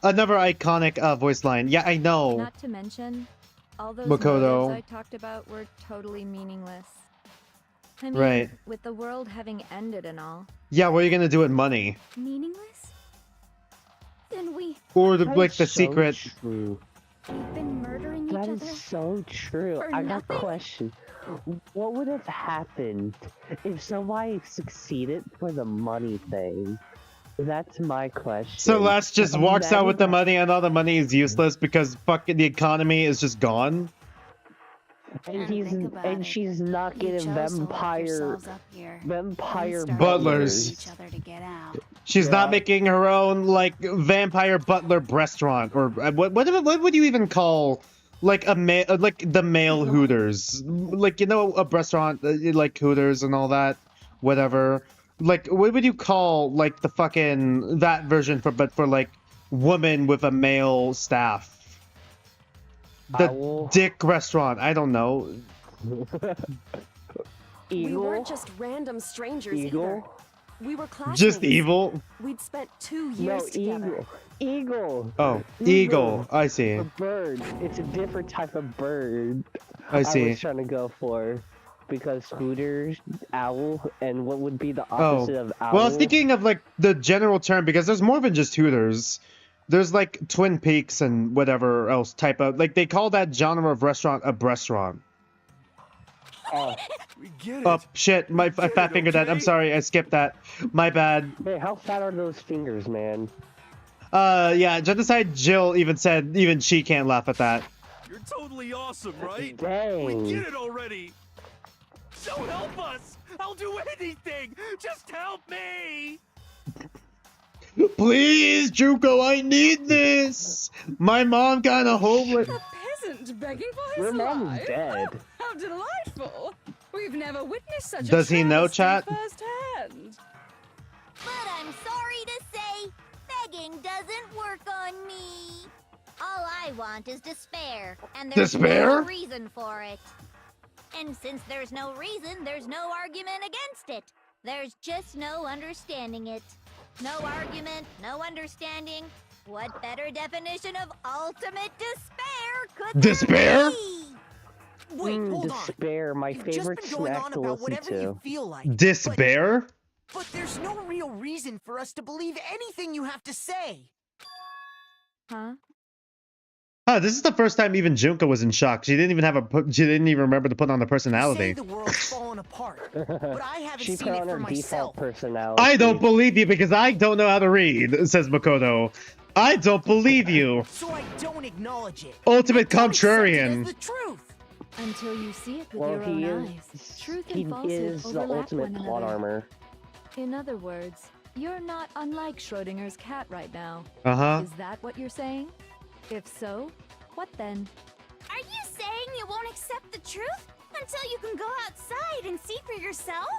Another iconic voice line. Yeah, I know.
Not to mention, all those
Makoto.
motives I talked about were totally meaningless. I mean,
Right.
with the world having ended and all.
Yeah, what are you gonna do with money?
Meaningless? Then
Or the,
That
like
is
the
so
secret.
True.
we've been murdering each
That
other.
is so true.
For
I got a
nothing?
question. What would have happened if somebody succeeded for the money thing? That's my question.
Celeste just walks out with the
Imagine
money and all the money is useless because fucking the economy is just gone.
and she's not
You
getting
chose to lock
vampire
yourselves up here,
vampire
then started
butlers.
killing each other to get out.
She's
Yeah.
not making her own like vampire butler restaurant or what would you even call like like the male Hooters, like, you know, a restaurant like Hooters and all that, whatever. Like, what would you call like the fucking that version but for like woman with a male staff? The
Owl.
dick restaurant. I don't know.
We
Eagle.
weren't just random strangers either.
Eagle.
We were classmates.
Just evil.
We'd spent 2
No,
years together.
eagle.
Oh, eagle. I see.
A bird. It's a different type of bird.
I see.
I was trying to go for because Hooters, owl, and what would be the
Oh,
opposite of owl?
well, I was thinking of like the general term because there's more than just Hooters. There's like Twin Peaks and whatever else type of like they call that genre of restaurant a restaurant.
Oh,
We get
Oh
it.
shit! I fat fingered that. I'm
okay?
sorry, I skipped that. My bad.
hey, how fat are those fingers, man?
Yeah, Genocide Jill even said even she can't laugh at that.
You're totally awesome, right?
Dang.
We get it already. So help us. I'll do anything. Just help me.
Please, Juko, I need this. My mom kinda homeless.
A peasant begging for his
Your mom's
life?
dead.
How delightful! We've never witnessed such
Does
a
he know, chat?
travesty firsthand.
But I'm sorry to say, begging doesn't work on me. All I want is despair, and there's
Despair?
no reason for it. And since there's no reason, there's no argument against it. There's just no understanding it. No argument, no understanding. What better definition of ultimate despair could
Despair?
there be?
Wait, hold on.
Despair, my
You've
favorite
just been going
snack
on
to
about
listen
whatever
to.
you feel like.
Despair?
But there's no real reason for us to believe anything you have to say.
Huh?
Huh, this is the first time even Junko was in shock. She didn't even have she didn't even remember to put on the
You say
personality.
the world's falling apart, but I haven't
She
seen
put
it
on
for
her
myself.
default personality.
I don't believe you because I don't know how to read, says Makoto. I don't believe you.
So I don't acknowledge it.
Ultimate
Don't accept it
contrarian.
as the truth.
Until you see it with
Well,
your
he
own
is.
eyes. Truth
He
and falsehood
is the
overlap
ultimate
one
plot
another.
armor.
In other words, you're not unlike Schrodinger's cat right now.
Uh-huh.
Is that what you're saying? If so, what then?
Are you saying you won't accept the truth until you can go outside and see for yourself?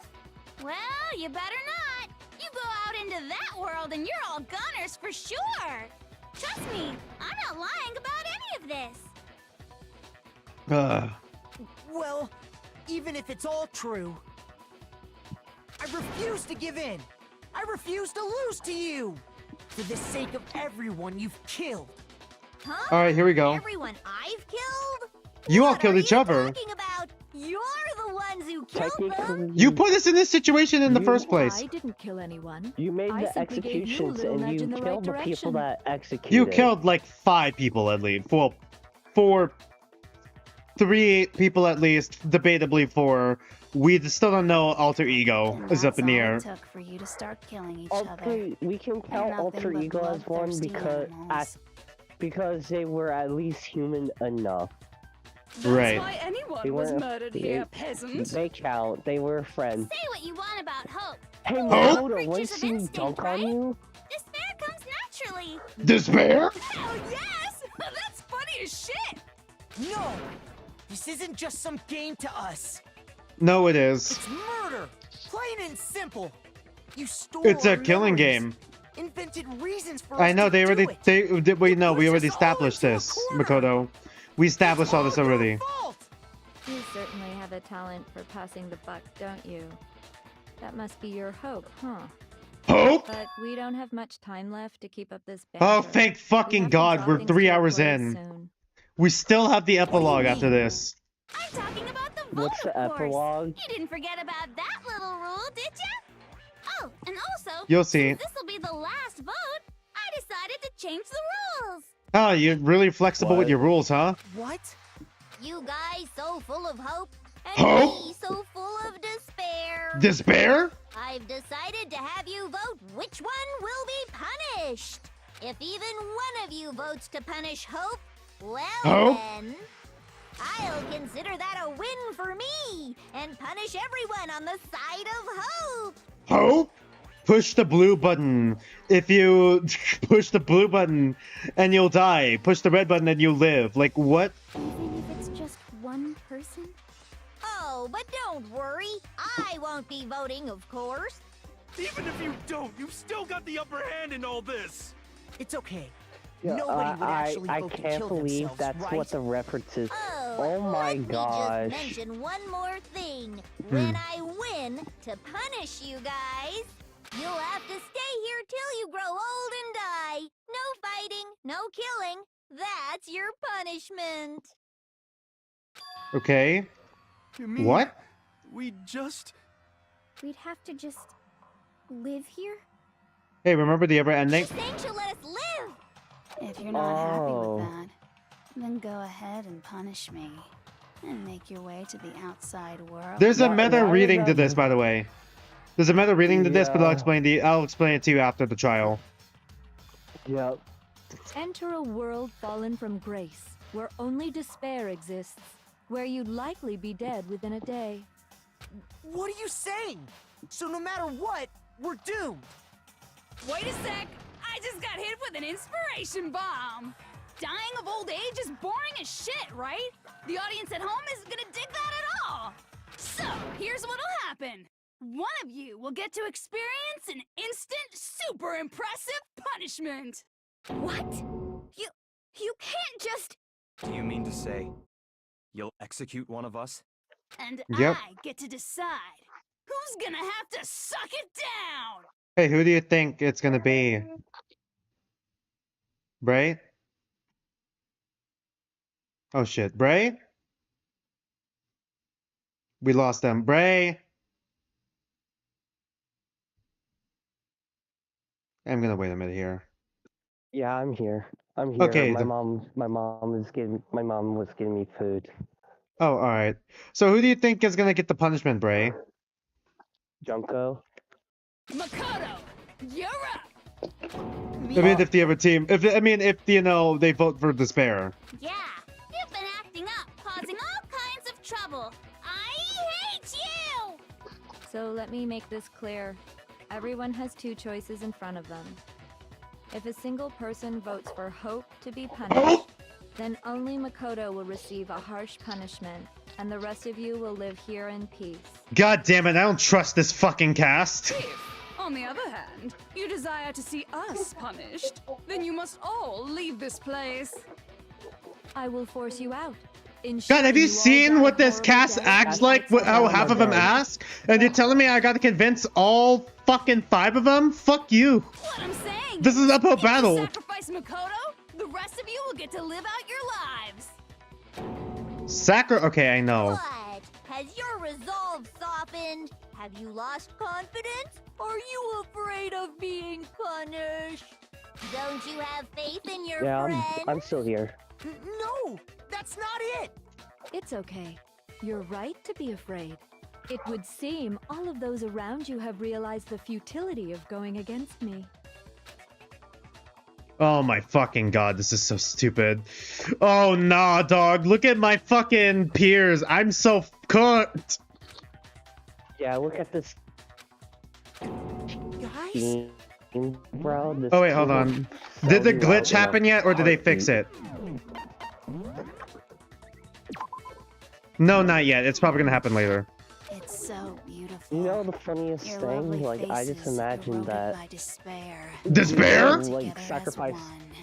Well, you better not. You go out into that world and you're all goners for sure. Trust me, I'm not lying about any of this.
Well, even if it's all true, I refuse to give in. I refuse to lose to you. For the sake of everyone you've killed.
Huh?
All right, here we go.
Everyone I've killed?
You all
What
killed
are
each
you
other.
talking about? You're the ones who killed them.
Technically,
You put us in this situation in the first place.
I didn't kill anyone.
you made
I
the
simply gave you a
executions
little
and
nudge
you
in the
killed
right
the people
direction.
that executed.
You killed like 5 people at least. Well, 3 people at least. Debatably 4. We still don't know alter ego
And
is up in the air.
That's all it took for you to start killing each other.
We can count
nothing
alter
but
ego as one
bloodthirsty animals.
because they were at least human enough.
That's
Right.
why anyone
They
was
weren't-
murdered here, peasant.
They count. They were friends.
Say what you want about hope.
Hey,
We're
Hope?
all
Makoto, want
creatures
to
of
see me
instinct,
dunk
right?
on you?
Despair comes naturally.
Despair?
Hell yes! That's funny as shit!
No! This isn't just some game to us.
No, it is.
It's murder! Plain and simple. You stole
It's a
our
killing
memories,
game.
Invented reasons for
I
us
know
to
they
do
already
it.
wait no, we
pushed
already
us all
established
into a
this,
corner.
Makoto. We established all this
It's your
already.
fault.
You certainly have a talent for passing the buck, don't you? That must be your hope, huh?
Hope?
But we don't have much time left to keep up this
Oh,
banter.
thank
We
fucking
have to
God,
draw
we're
things
3
to a
hours
close
in.
soon.
We still have the epilogue
mean?
after this.
I'm talking about the vote,
What's the
of course.
epilogue?
You didn't forget about that little rule, did ya? Oh, and also,
You'll see.
this will be the last vote, I decided to change the rules.
Oh, you're really flexible with
What?
your rules, huh?
What?
You guys so full of hope, and
Hope?
me so full of despair.
Despair?
I've decided to have you vote which one will be punished. If even one of you votes to punish Hope, well
Hope?
then, I'll consider that a win for me and punish everyone on the side of Hope.
Hope? Push the blue button. If you push the blue button and you'll die. Push the red button and you live. Like what?
Even if it's just one person? Oh, but don't worry. I won't be voting, of course.
Even if you don't, you've still got the upper hand in all this.
It's okay.
Yeah,
Nobody would actually
I
vote to
can't
kill
believe
themselves,
that's
right?
what the reference is.
Oh,
my
let me
gosh.
just mention one more thing. When I win to punish you guys, you'll have to stay here till you grow old and die. No fighting, no killing. That's your punishment.
Okay.
You mean
What?
we just...
We'd have to just live here?
Hey, remember the ever ending?
She's saying she'll let us live.
If you're not happy
Oh.
with that, then go ahead and punish me. And make your way to the outside world.
There's a
Why-
meta
why
reading
is
to
that-
this, by the way. There's a meta reading to this, but I'll
Yeah.
explain it to you after the trial.
Yep.
Enter a world fallen from grace, where only despair exists, where you'd likely be dead within a day.
What are you saying? So no matter what, we're doomed.
Wait a sec! I just got hit with an inspiration bomb! Dying of old age is boring as shit, right? The audience at home isn't gonna dig that at all! So, here's what'll happen. One of you will get to experience an instant, super impressive punishment!
What? You can't just...
Do you mean to say you'll execute one of us?
And
Yep.
I get to decide who's gonna have to suck it down!
Hey, who do you think it's gonna be? Bray? Oh shit, Bray? We lost them. Bray! I'm gonna wait a minute here.
Yeah, I'm here. I'm here.
Okay,
My mom was getting me food.
Oh, alright. So who do you think is gonna get the punishment, Bray?
Junko.
Makoto, you're up!
I mean, if the other team, if you know, they vote for despair.
Yeah, you've been acting up, causing all kinds of trouble. I hate you!
So let me make this clear. Everyone has two choices in front of them. If a single person votes for Hope to be punished, then only Makoto will receive a harsh punishment, and the rest of you will live here in peace.
God damn it, I don't trust this fucking cast.
On the other hand, you desire to see us punished, then you must all leave this place.
I will force you out.
God, have you seen what this cast acts like? How half of them ask? And you're telling me I gotta convince all fucking 5 of them? Fuck you.
What I'm saying
This is uphill
if you
battle.
sacrifice Makoto, the rest of you will get to live out your lives.
Okay, I know.
What? Has your resolve softened? Have you lost confidence? Are you afraid of being punished? Don't you have faith in your friend?
I'm still here.
No, that's not it.
It's okay. You're right to be afraid. It would seem all of those around you have realized the futility of going against me.
Oh my fucking god, this is so stupid. Oh nah, dog. Look at my fucking peers. I'm so cooked.
Yeah, look at this.
Guys?
Bro, this
Oh wait, hold on. Did the glitch happen yet, or did they fix it? No, not yet. It's probably gonna happen later.
It's so beautiful.
You know the funniest
Your
thing?
lovely
Like, I just
faces
imagined that.
by despair.
Despair?
Like,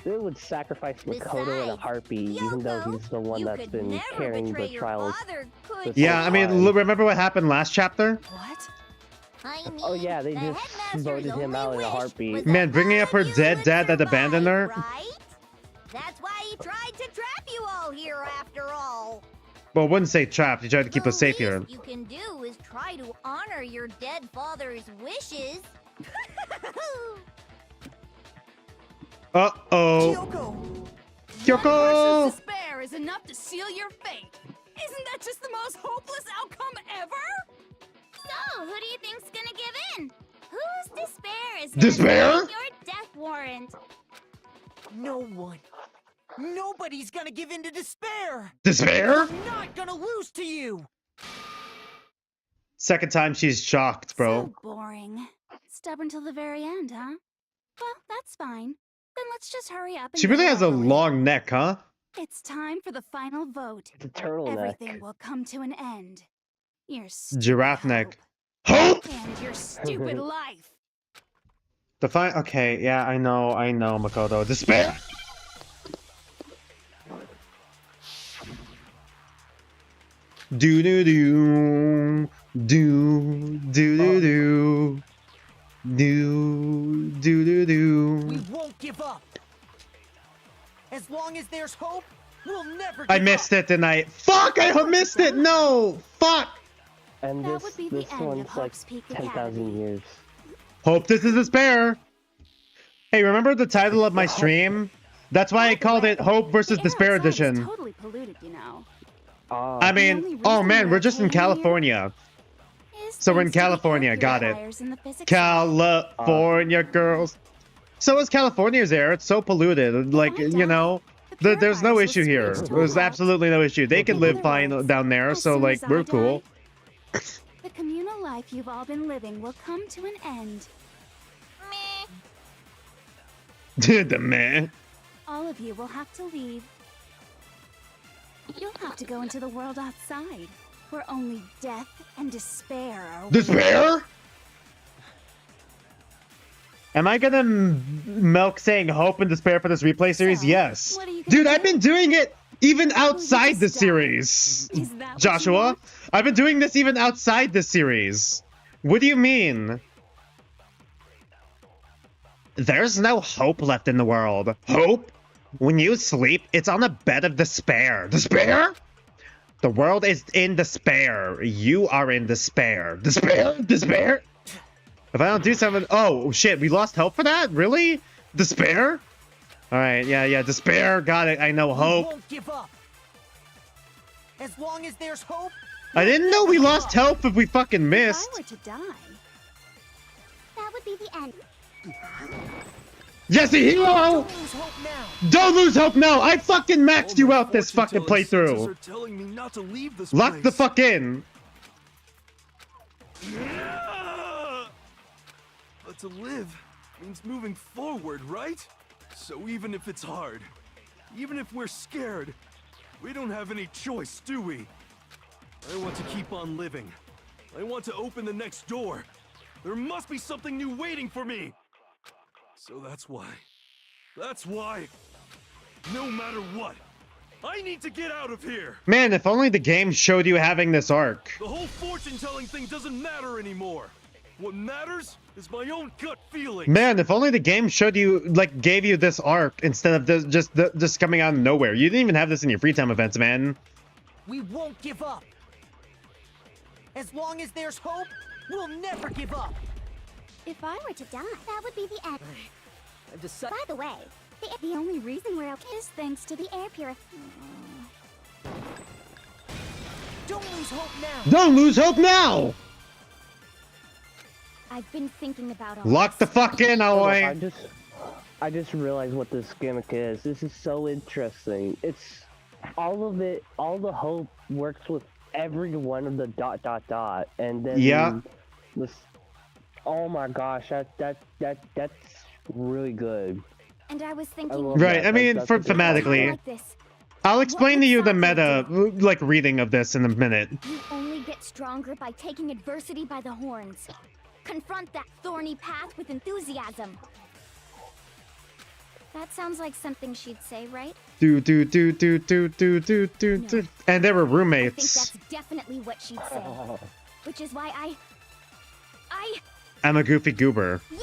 they would sacrifice Makoto in a heartbeat, even though he's the one that's been carrying the trials.
Yeah, I mean, remember what happened last chapter?
What?
Oh yeah, they just voted him out in a heartbeat.
Man, bringing up her dead dad that abandoned her.
Right? That's why he tried to trap you all here after all.
Well, I wouldn't say trapped. He tried to keep us safe here.
What you can do is try to honor your dead father's wishes.
Uh-oh.
One
Kyoko!
person's despair is enough to seal your fate. Isn't that just the most hopeless outcome ever?
So, who do you think's gonna give in? Whose despair is
Despair?
gonna sign your death warrant?
No one. Nobody's gonna give in to despair.
Despair?
I'm not gonna lose to you.
Second time she's shocked, bro.
So boring. Stubborn till the very end, huh? Well, that's fine. Then let's just hurry up and
She
get
really
it
has a
over with.
long neck, huh?
It's time for the final vote.
It's a turtleneck.
Everything will come to an end. Your
Giraffe neck. Hope!
And your stupid life.
Okay, yeah, I know, Makoto. Despair! Do do do do do do do do do do
We
do.
won't give up. As long as there's hope, we'll never give
I missed it tonight. Fuck! I missed it. No. Fuck.
And
That would be the
this
end of
one's like
Hope's Peak
10,000 years.
Hope this is despair. Hey, remember the title of my stream? That's why I called it Hope versus Despair Edition.
Totally polluted, you know.
I mean, oh man, we're just in California. So we're in California, got it. California girls. So is California's air. It's so polluted. Like, you know, there's no issue here. There's absolutely no issue. They can live fine down there, so, like, we're cool.
The communal life you've all been living will come to an end.
The man.
All of you will have to leave. You'll have to go into the world outside, where only death and despair are.
Despair? Am I gonna milk saying hope and despair for this replay series? Yes. Dude, I've been doing it even outside the series. Joshua, I've been doing this even outside the series. What do you mean? There's no hope left in the world. Hope? When you sleep, it's on a bed of despair. Despair? The world is in despair. You are in despair. Despair? Despair? If I don't do something... Oh, shit. We lost hope for that? Really? Despair? Alright, yeah. Despair. Got it. I know hope.
Won't give up. As long as there's hope.
I didn't know we lost hope if we fucking missed.
If I were to die,
That would be the end.
Yes, hero!
Don't lose hope now.
Don't lose hope now! I fucking maxed you out this fucking playthrough!
Are telling me not to leave this
Lock
place.
the fuck in!
But to live means moving forward, right? So even if it's hard, even if we're scared, we don't have any choice, do we? I want to keep on living. I want to open the next door. There must be something new waiting for me. So that's why, no matter what, I need to get out of here.
Man, if only the game showed you having this arc.
The whole fortune-telling thing doesn't matter anymore. What matters is my own gut feeling.
Man, if only the game showed you, like, gave you this arc instead of this, just coming out of nowhere. You didn't even have this in your free time events, man.
We won't give up. As long as there's hope, we'll never give up.
If I were to die, that would be the end.
By
By the way, the only reason we're okay is thanks to the air purifier.
Don't lose hope now.
Don't lose hope now!
I've been thinking about all
Lock the fuck in, Aoi!
I just realized what this gimmick is. This is so interesting. It's all of it. All the hope works with every one of the ... and then this. Oh my gosh, that's really good.
And I was thinking,
Right, I mean, thematically.
like this.
I'll explain to you the meta, like, reading of this in a minute.
You only get stronger by taking adversity by the horns. Confront that thorny path with enthusiasm. That sounds like something she'd say, right?
Do. And they were
I think
roommates.
that's definitely what she'd say. Which is why
I'm a goofy goober.
yeah!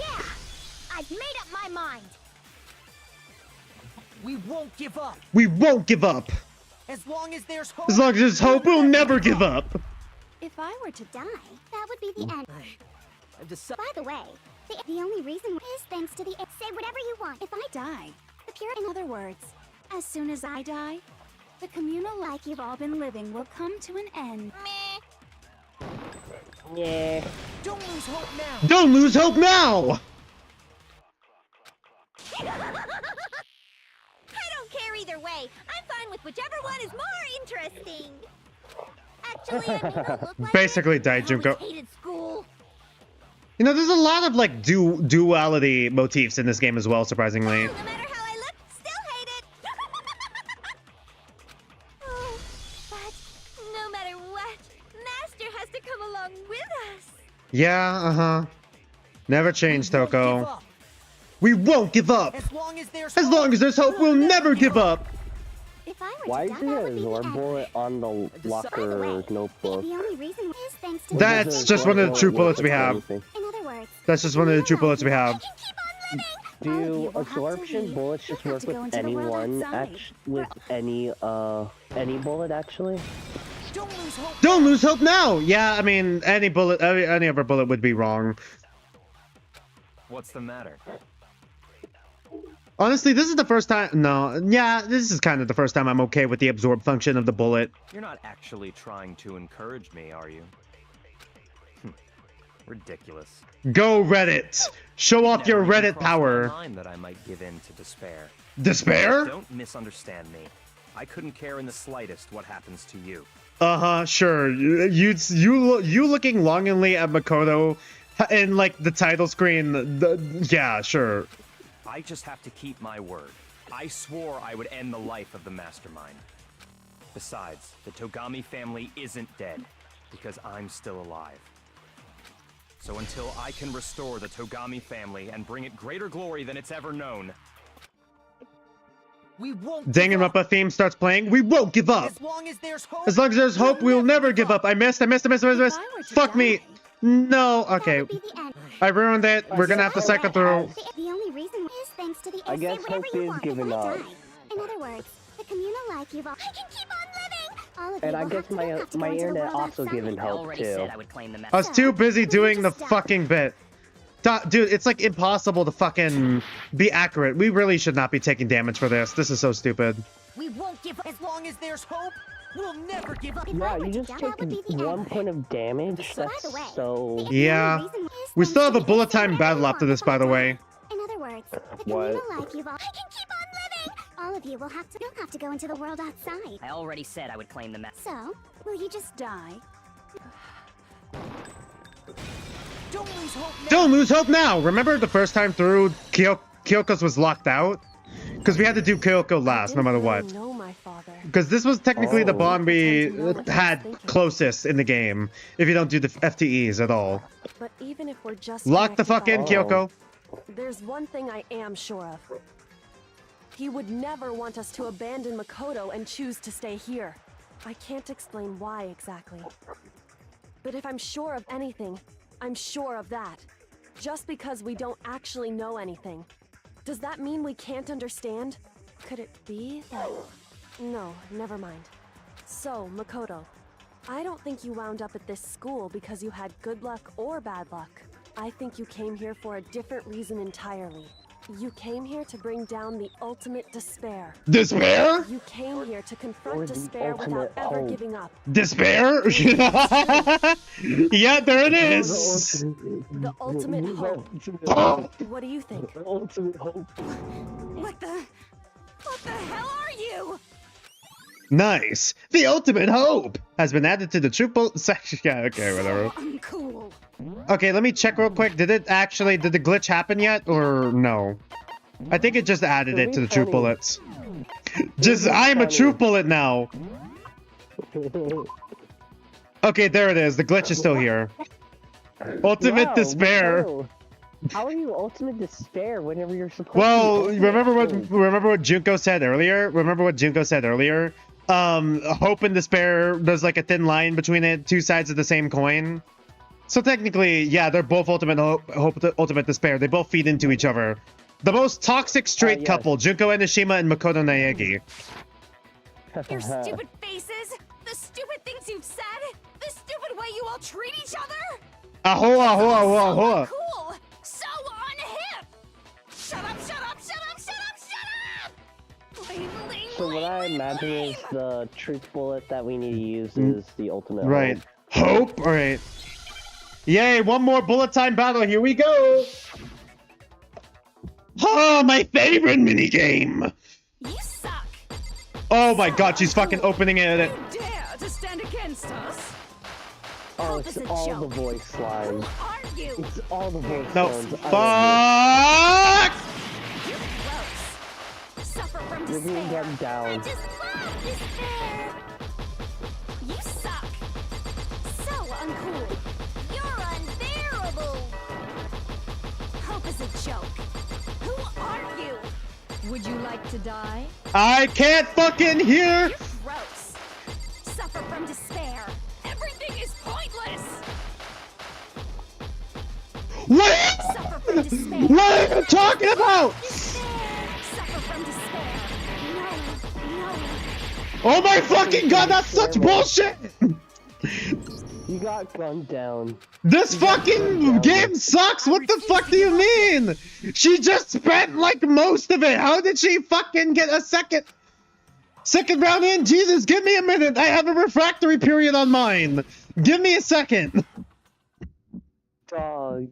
I've made up my mind.
We won't give up.
We won't give up!
As long as there's hope.
As long as there's hope, we'll never give up!
If I were to die, that would be the end. By the way, the only reason is thanks to the air. Say whatever you want. If I
die.
the pure
In other words, as soon as I die, the communal life you've all been living will come to an end.
Yeah.
Don't lose hope now.
Don't lose hope now!
I don't care either way. I'm fine with whichever one is more interesting. Actually, I mean, don't look like
Basically
it.
died,
I always
Junko.
hated school.
You know, there's a lot of, like, duality motifs in this game as well, surprisingly.
No matter how I look, still hate it. Oh, but no matter what, Master has to come along with us.
Yeah, uh-huh. Never change,
Give
Toko.
up.
We won't give up!
As long as there's
As long as there's hope, we'll never give up!
If I were
Why
to
is
die,
there
that
a
would be the
Zord
end.
bullet on the locker notebook?
The only reason is thanks to
That's
the
just one of the true bullets we have.
In other words,
That's just one of the true bullets we have.
Do
All of you will have to
absorption
leave.
bullets
You'll
just
have
work
to go
with
into the world
anyone?
outside.
With any bullet actually?
Don't lose hope.
Don't lose hope now! Yeah, I mean, any other bullet would be wrong.
What's the matter?
Honestly, this is the first time... No, yeah, this is kind of the first time I'm okay with the absorb function of the bullet.
You're not actually trying to encourage me, are you? Ridiculous.
Go Reddit. Show off your
Never even
Reddit
crossed my
power.
mind that I might give in to despair.
Despair?
Don't misunderstand me. I couldn't care in the slightest what happens to you.
Sure. You looking longingly at Makoto in like the title screen. Yeah, sure.
I just have to keep my word. I swore I would end the life of the mastermind. Besides, the Togami family isn't dead, because I'm still alive. So until I can restore the Togami family and bring it greater glory than it's ever known,
we won't.
Danganronpa theme starts playing. We won't give up.
As long as there's hope.
As long as there's hope, we'll never give up. I missed. Fuck me. No. Okay. I ruined it. We're gonna have to cycle through.
The only reason is thanks to the
I guess hope is giving up.
In other words, the communal life you've all. I can keep on living. All of
And
you
I
will
guess
have to go
my
into the
internet
world
also
outside.
giving hope too.
I was too busy doing the fucking bit. Dude, it's like impossible to fucking be accurate. We really should not be taking damage for this. This is so stupid.
We won't give up. As long as there's hope, we'll never give up.
Yeah, you just take 1 point of damage. That's so.
Yeah. We still have a bullet time battle after this, by the way.
In other words, the
What?
communal life you've all. I can keep on living. All of you will have to. You'll have to go into the world outside.
I already said I would claim the map.
So, will you just die?
Don't lose hope now.
Don't lose hope now. Remember the first time through, Kyoko's was locked out? Because we had to do Kyoko last, no matter what.
Know my father.
Because this was technically the bond we had closest in the game, if you don't do the FTEs at all.
But even if we're just
Lock the fuck in, Kyoko.
There's one thing I am sure of. He would never want us to abandon Makoto and choose to stay here. I can't explain why exactly. But if I'm sure of anything, I'm sure of that. Just because we don't actually know anything. Does that mean we can't understand? Could it be that... No, never mind. So, Makoto, I don't think you wound up at this school because you had good luck or bad luck. I think you came here for a different reason entirely. You came here to bring down the ultimate despair.
Despair?
You came here to confront despair without ever giving up.
Despair? Yeah, there it is.
The ultimate hope. What do you think?
Ultimate hope.
What the hell are you?
Nice. The ultimate hope has been added to the triple section. Yeah, okay, whatever.
Uncool.
Okay, let me check real quick. Did the glitch happen yet or no? I think it just added it to the truth bullets. I'm a truth bullet now. Okay, there it is. The glitch is still here. Ultimate despair.
Wow. How are you ultimate despair whenever you're supposed
Well,
to?
remember what Junko said earlier? Hope and despair, there's like a thin line between it, two sides of the same coin. So technically, yeah, they're both ultimate hope, ultimate despair. They both feed into each other. The most toxic straight couple, Junko Enoshima and Makoto Naegi.
Your stupid faces, the stupid things you've said, the stupid way you all treat each other.
Ahoa.
Cool. So unhip. Shut up.
So what I imagine is the truth bullet that we need to use is the ultimate
Right. Hope? Alright. Yay, one more bullet time battle. Here we go. Oh, my favorite minigame.
You suck.
Oh my god, she's fucking opening it.
You dare to stand against us?
Oh, it's all the voice lines.
Are you?
It's all the voice
No,
lines.
fuck!
You're gross. Suffer from
You're being
despair.
dumbed down.
Just love despair. You suck. So uncool.
You're unbearable.
Hope is a joke. Who are you?
Would you like to die?
I can't fucking hear!
You're gross. Suffer from despair. Everything is pointless.
What?
Suffer from despair.
What are you talking about?
Suffer from despair. No.
Oh my fucking god, that's such bullshit!
You got gunned down.
This fucking game sucks! What the fuck do you mean? She just spent like most of it. How did she fucking get a second round in? Jesus, give me a minute. I have a refractory period on mine. Give me a second.
Dog,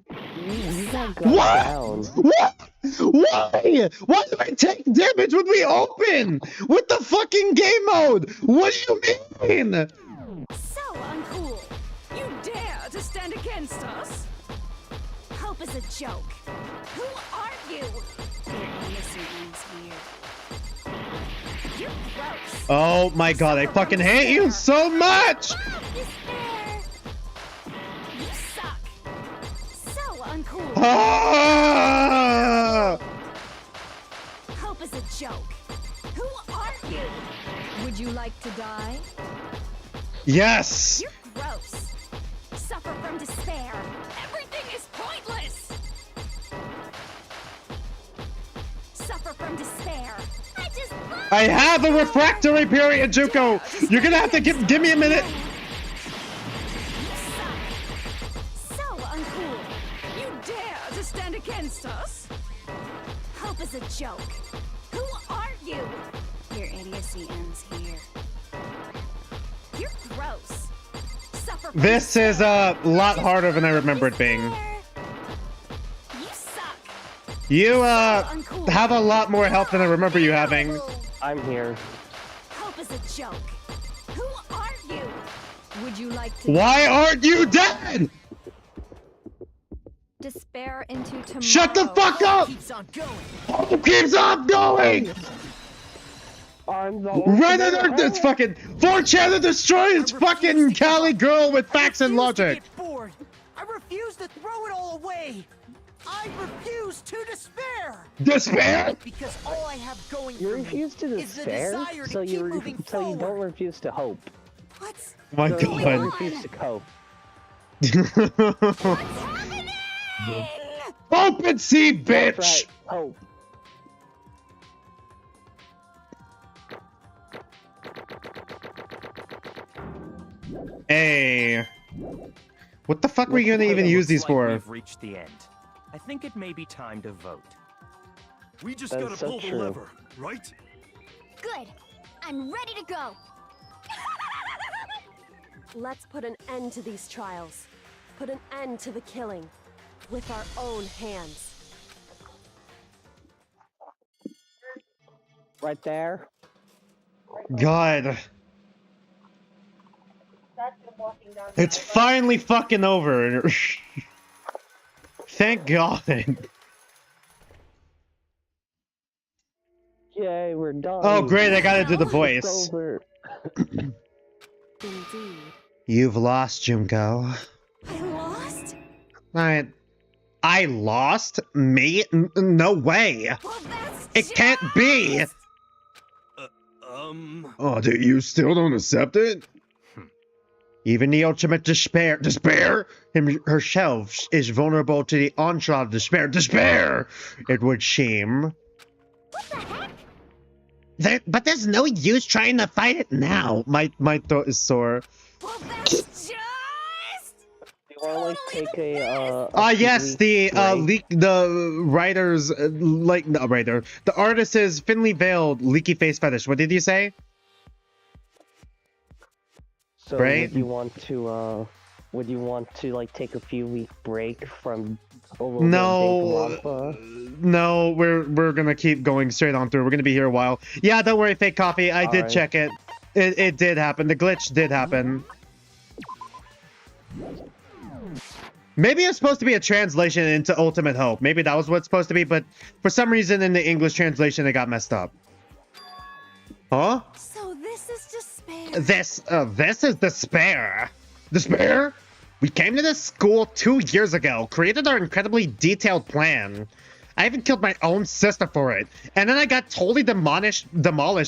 you got gunned
What?
down.
What? Why? Why do I take damage when we open? With the fucking game mode? What do you mean?
So uncool. You dare to stand against us? Hope is a joke. Who are you?
Your innocent ends here.
You're gross.
Oh my god, I fucking hate you so much!
You suck. So uncool.
Ah!
Hope is a joke. Who are you?
Would you like to die?
Yes!
You're gross. Suffer from despair. Everything is pointless. Suffer from despair.
I have a refractory period, Juko! You're gonna have to give me a minute!
So uncool. You dare to stand against us? Hope is a joke. Who are you?
Your idiocy ends here.
You're gross. Suffer from
This is a lot harder than I remember it being.
You suck.
You, have a lot more health than I remember you having.
I'm here.
Hope is a joke. Who are you?
Would you like to
Why aren't you dead?
despair into tomorrow?
Shut the fuck up!
Keeps on going.
Oh, keeps on going! Reddit, this fucking 4chan destroys fucking Cali girl with facts and logic.
Bored. I refuse to throw it all away. I refuse to despair.
Despair?
Because all I have going
You
for me
refuse to
is the
despair,
desire
so
to keep
you
moving
so you
forward.
don't refuse to hope.
What?
My
So you
god.
refuse to cope.
Open sea, bitch!
That's right, hope.
Hey. What the fuck were you gonna even use these
Looks like
for?
We've reached the end. I think it may be time to vote.
We just
That's
gotta
so
pull the
true.
lever, right?
Good. I'm ready to go.
Let's put an end to these trials. Put an end to the killing. With our own hands.
Right there.
God. It's finally fucking over. Thank God.
Yay, we're done.
Oh great, I gotta do the
It's
voice.
over.
Indeed.
You've lost, Junko.
I lost?
I lost? Me? No way.
Well, that's
It can't be. Oh, dude, you still don't accept it? Even the ultimate despair, herself is vulnerable to the onslaught of despair, it would seem.
What the heck?
But there's no use trying to fight it now. My throat is sore.
Well, that's just...
You wanna like take a
Yes, the
break?
the writer's the artist's thinly veiled leaky face fetish. What did you say?
So
Right?
would you want to like take a few week break from
No, no, we're gonna keep going straight on through. We're gonna be here a while. Yeah, don't worry, fake coffee. I did
Alright.
check it. It did happen. The glitch did happen. Maybe it's supposed to be a translation into Ultimate Hope. Maybe that was what it's supposed to be, but for some reason in the English translation it got messed up. Huh?
So this is despair.
This is despair. Despair? We came to this school 2 years ago, created our incredibly detailed plan. I even killed my own sister for it. And then I got totally demolished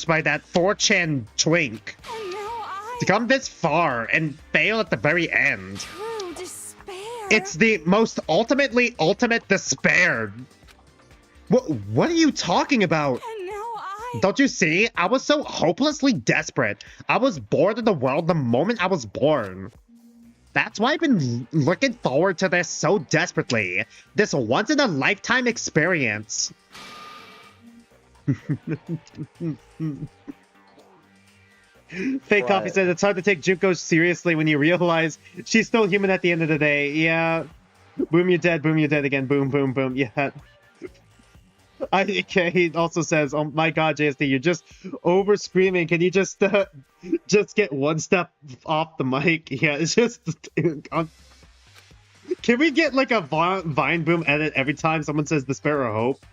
by that 4chan twink.
And now I...
To come this far and fail at the very end.
True despair.
It's the most ultimate despair. What are you talking about?
And now I...
Don't you see? I was so hopelessly desperate. I was bored of the world the moment I was born. That's why I've been looking forward to this so desperately. This once-in-a-lifetime experience. Fake Coffee said it's hard to take Junko seriously when you realize she's still human at the end of the day. Yeah. Boom, you're dead. Boom, you're dead again. Boom, boom, boom. Yeah. Okay, he also says, "Oh my God, JSD, you're just over screaming. Can you just get one step off the mic?" Yeah, it's just. Can we get like a Vine Boom edit every time someone says despair or hope?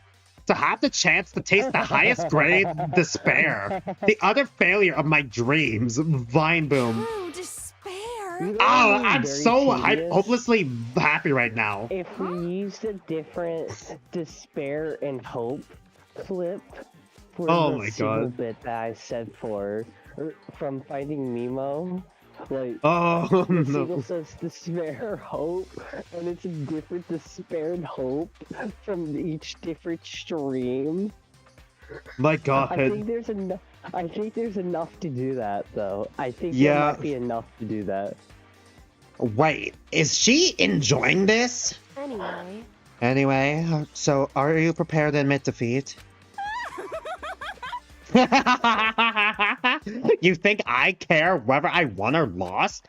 To have the chance to taste the highest grade despair, the utter failure of my dreams, Vine Boom.
True despair.
Oh, I'm so hopelessly happy right now.
If we used a different despair and hope clip for the single bit that I said from Finding Nemo, like
the
single says despair, hope, and it's a different despair and hope from each different stream.
My God.
I think there's enough. I think there's enough to do that, though. I think there might be enough to do that.
Wait, is she enjoying this? Anyway, so are you prepared to admit defeat? You think I care whether I won or lost?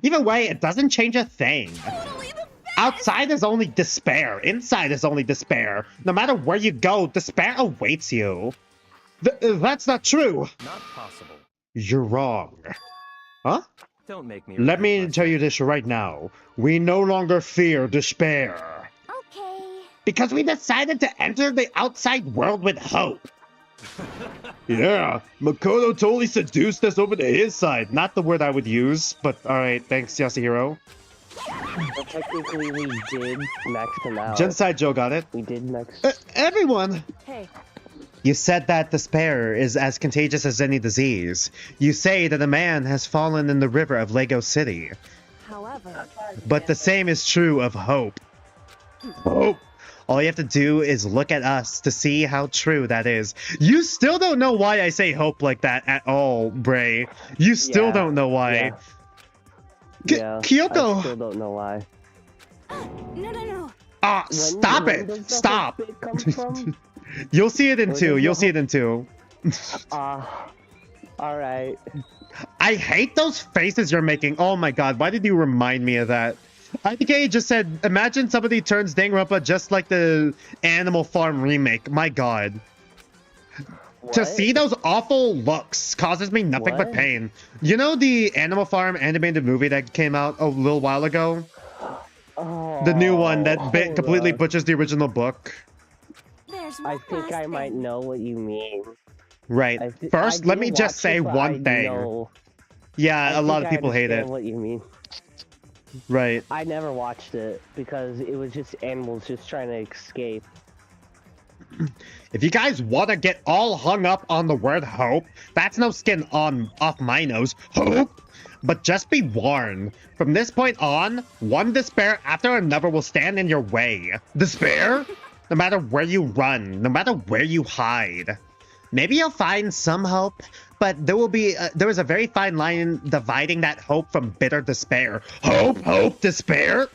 Either way, it doesn't change a thing. Outside is only despair. Inside is only despair. No matter where you go, despair awaits you. That's not true.
Not possible.
You're wrong. Huh?
Don't make me.
Let me tell you this right now. We no longer fear despair.
Okay.
Because we decided to enter the outside world with hope. Yeah, Makoto totally seduced us over to his side. Not the word I would use, but alright, thanks, Yasuhiro.
Well, technically, we did max them out.
Genocide Joe got it.
We did max.
Everyone!
Hey.
You said that despair is as contagious as any disease. You say that a man has fallen in the river of Lego City.
However...
But the same is true of hope. Hope! All you have to do is look at us to see how true that is. You still don't know why I say hope like that at all, Bray. You still don't know why. Kyoko!
I still don't know why.
No.
Ah, stop it! Stop! You'll see it in 2. You'll see it in 2.
Alright.
I hate those faces you're making. Oh my God, why did you remind me of that? IDK just said, imagine somebody turns Danganronpa just like the Animal Farm remake. My God.
What?
To see those awful looks causes me nothing but pain. You know the Animal Farm animated movie that came out a little while ago? The new one that completely butchers the original book.
I think I might know what you mean.
Right. First, let me just say one thing. Yeah, a lot of people hate it.
What you mean?
Right.
I never watched it because it was just animals just trying to escape.
If you guys want to get all hung up on the word hope, that's no skin off my nose. Hope! But just be warned. From this point on, one despair after another will stand in your way. Despair? No matter where you run, no matter where you hide. Maybe you'll find some hope, but there is a very fine line dividing that hope from bitter despair. Hope, despair?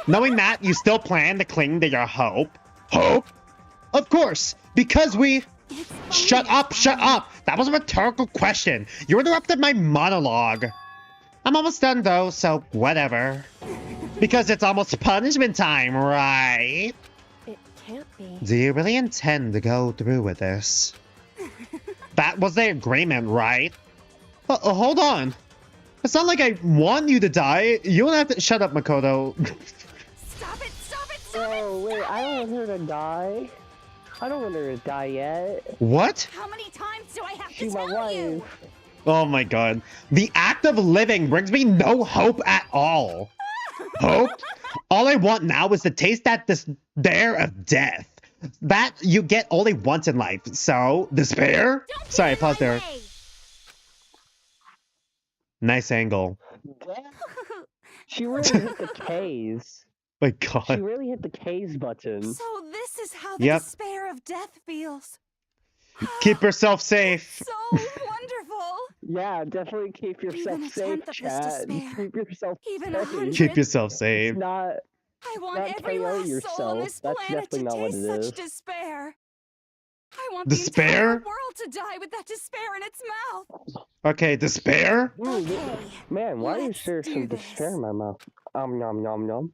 Knowing that, you still plan to cling to your hope? Hope? Of course, because we... Shut up! That was a rhetorical question. You interrupted my monologue. I'm almost done though, so whatever. Because it's almost punishment time, right?
It can't be.
Do you really intend to go through with this? That was the agreement, right? Hold on. It's not like I want you to die. You don't have to... Shut up, Makoto.
Stop it!
Oh, wait, I don't want her to die. I don't want her to die yet.
What?
How many times do I have
She's
to
my
tell
wife.
you?
Oh my God. The act of living brings me no hope at all. Hope? All I want now is to taste that despair of death. That you get only once in life. So, despair? Sorry, pause there. Nice angle.
She really hit the K's.
My God.
She really hit the K's button.
So this is how the
Yep.
despair of death feels.
Keep yourself safe.
So wonderful.
Yeah, definitely keep yourself safe, chat. Keep yourself
Even
safe.
Keep yourself safe.
It's not...
I want
Not
every
KO
last soul on
yourself.
this
That's
planet
definitely
to
not what
taste
it
such
is.
despair. I want
Despair?
the entire world to die with that despair in its mouth.
Okay, despair?
Man, why are you sure some despair in my mouth? Nom nom nom.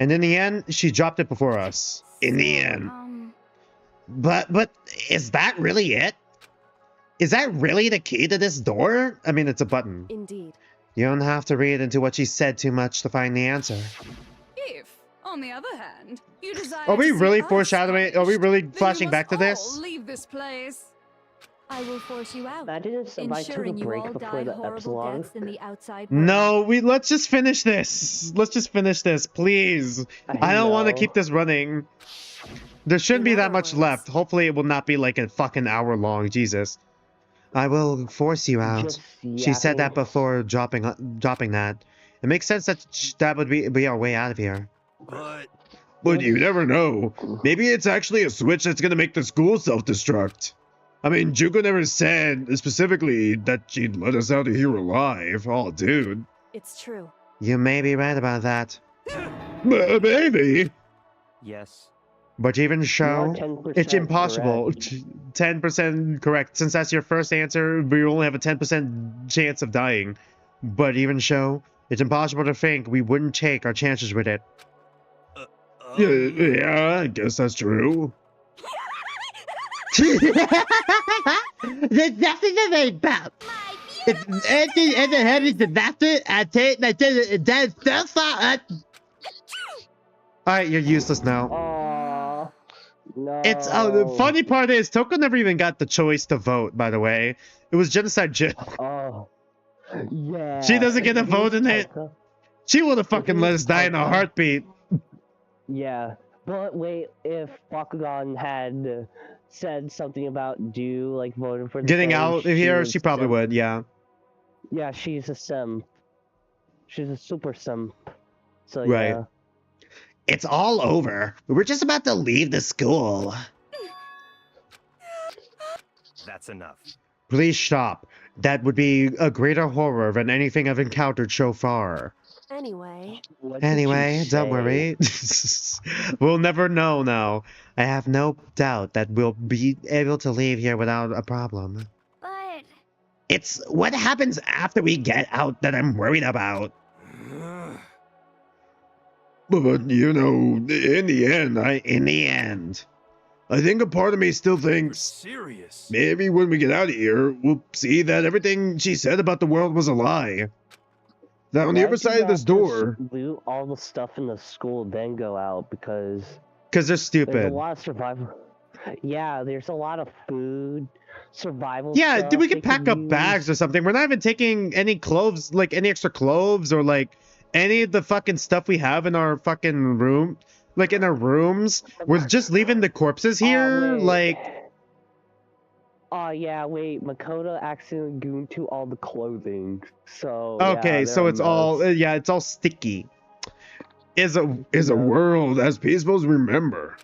And in the end, she dropped it before us. In the end. But is that really it? Is that really the key to this door? I mean, it's a button.
Indeed.
You don't have to read into what she said too much to find the answer.
If, on the other hand, you desire
Are we
to see
really
us
foreshadowing? Are we really
punished, then
flashing
you
back to
must
this?
all leave this place.
I will force you out,
Imagine if somebody took a
ensuring you
break
all
before
die
the
horrible
epilogue.
deaths in the outside world.
No, let's just finish this. Let's just finish this, please. I don't want to keep this running. There shouldn't be that much left. Hopefully it will not be like a fucking hour long. Jesus. I will force you out. She said that before dropping that. It makes sense that that would be our way out of here.
But you never know. Maybe it's actually a switch that's gonna make the school self-destruct. I mean, Juko never said specifically that she'd let us out of here alive. Oh, dude.
It's true.
You may be right about that.
Maybe.
Yes.
But even show, it's impossible. 10% correct. Since that's your first answer, we only have a 10% chance of dying. But even show, it's impossible to think we wouldn't take our chances with it.
Yeah, I guess that's true.
There's nothing to make about. It's anything in the head is disaster. I take that so far.
Alright, you're useless now.
No.
It's the funny part is Toko never even got the choice to vote, by the way. It was Genocide Jill.
Oh. Yeah.
She doesn't get a vote in it. She would have fucking let us die in a heartbeat.
Yeah. But wait, if Bakugan had said something about Dew, like voting for the
Getting
thing,
out of here,
would
she probably
sim.
would, yeah.
Yeah, she's a sim. She's a super sim. So
Right.
yeah.
It's all over. We're just about to leave the school.
That's enough.
Please stop. That would be a greater horror than anything I've encountered so far.
Anyway.
Anyway, don't worry. We'll never know now. I have no doubt that we'll be able to leave here without a problem.
But
It's what happens after we get out that I'm worried about.
But, you know, in the end, I think a part of me still thinks serious. Maybe when we get out of here, we'll see that everything she said about the world was a lie. Now, on the other side of this door...
Loot all the stuff in the school, then go out, because...
Because they're
There's
stupid.
a lot of survival. Yeah, there's a lot of food, survival
Yeah,
stuff
dude, we
they
could pack up
use.
bags or something. We're not even taking any clothes, like any extra clothes or like any of the fucking stuff we have in our fucking room, like in our rooms. We're just leaving the corpses here,
wait.
like...
Oh, yeah, wait, Makoto accidentally gooned to all the clothing, so...
Okay,
yeah,
so
they're a
it's all,
mess.
yeah, it's all sticky.
Is a world as peaceful as we remember.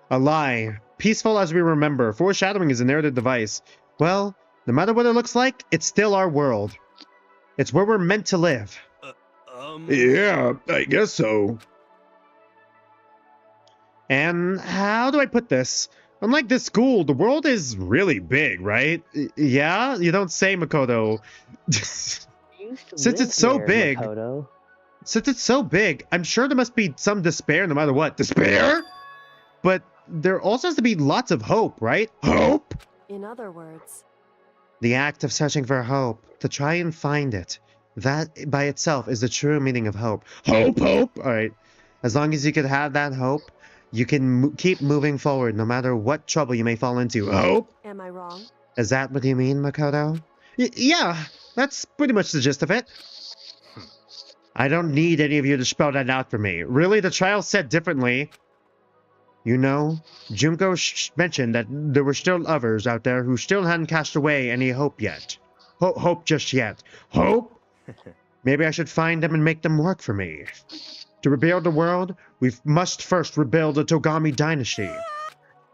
A lie. Peaceful as we remember. Foreshadowing is a narrative device. Well, no matter what it looks like, it's still our world. It's where we're meant to live.
Yeah, I guess so.
And how do I put this? Unlike this school, the world is really big, right? Yeah? You don't say, Makoto. Since it's so big...
Makoto.
Since it's so big, I'm sure there must be some despair no matter what. Despair? But there also has to be lots of hope, right? Hope?
In other words,
The act of searching for hope, to try and find it. That by itself is the true meaning of hope. Hope, hope! Alright. As long as you can have that hope, you can keep moving forward no matter what trouble you may fall into. Hope?
am I wrong?
Is that what you mean, Makoto? Yeah, that's pretty much the gist of it. I don't need any of you to spell that out for me. Really, the trial said differently. You know, Junko mentioned that there were still others out there who still hadn't cast away any hope yet. Hope just yet. Hope? Maybe I should find them and make them work for me. To rebuild the world, we must first rebuild the Togami dynasty.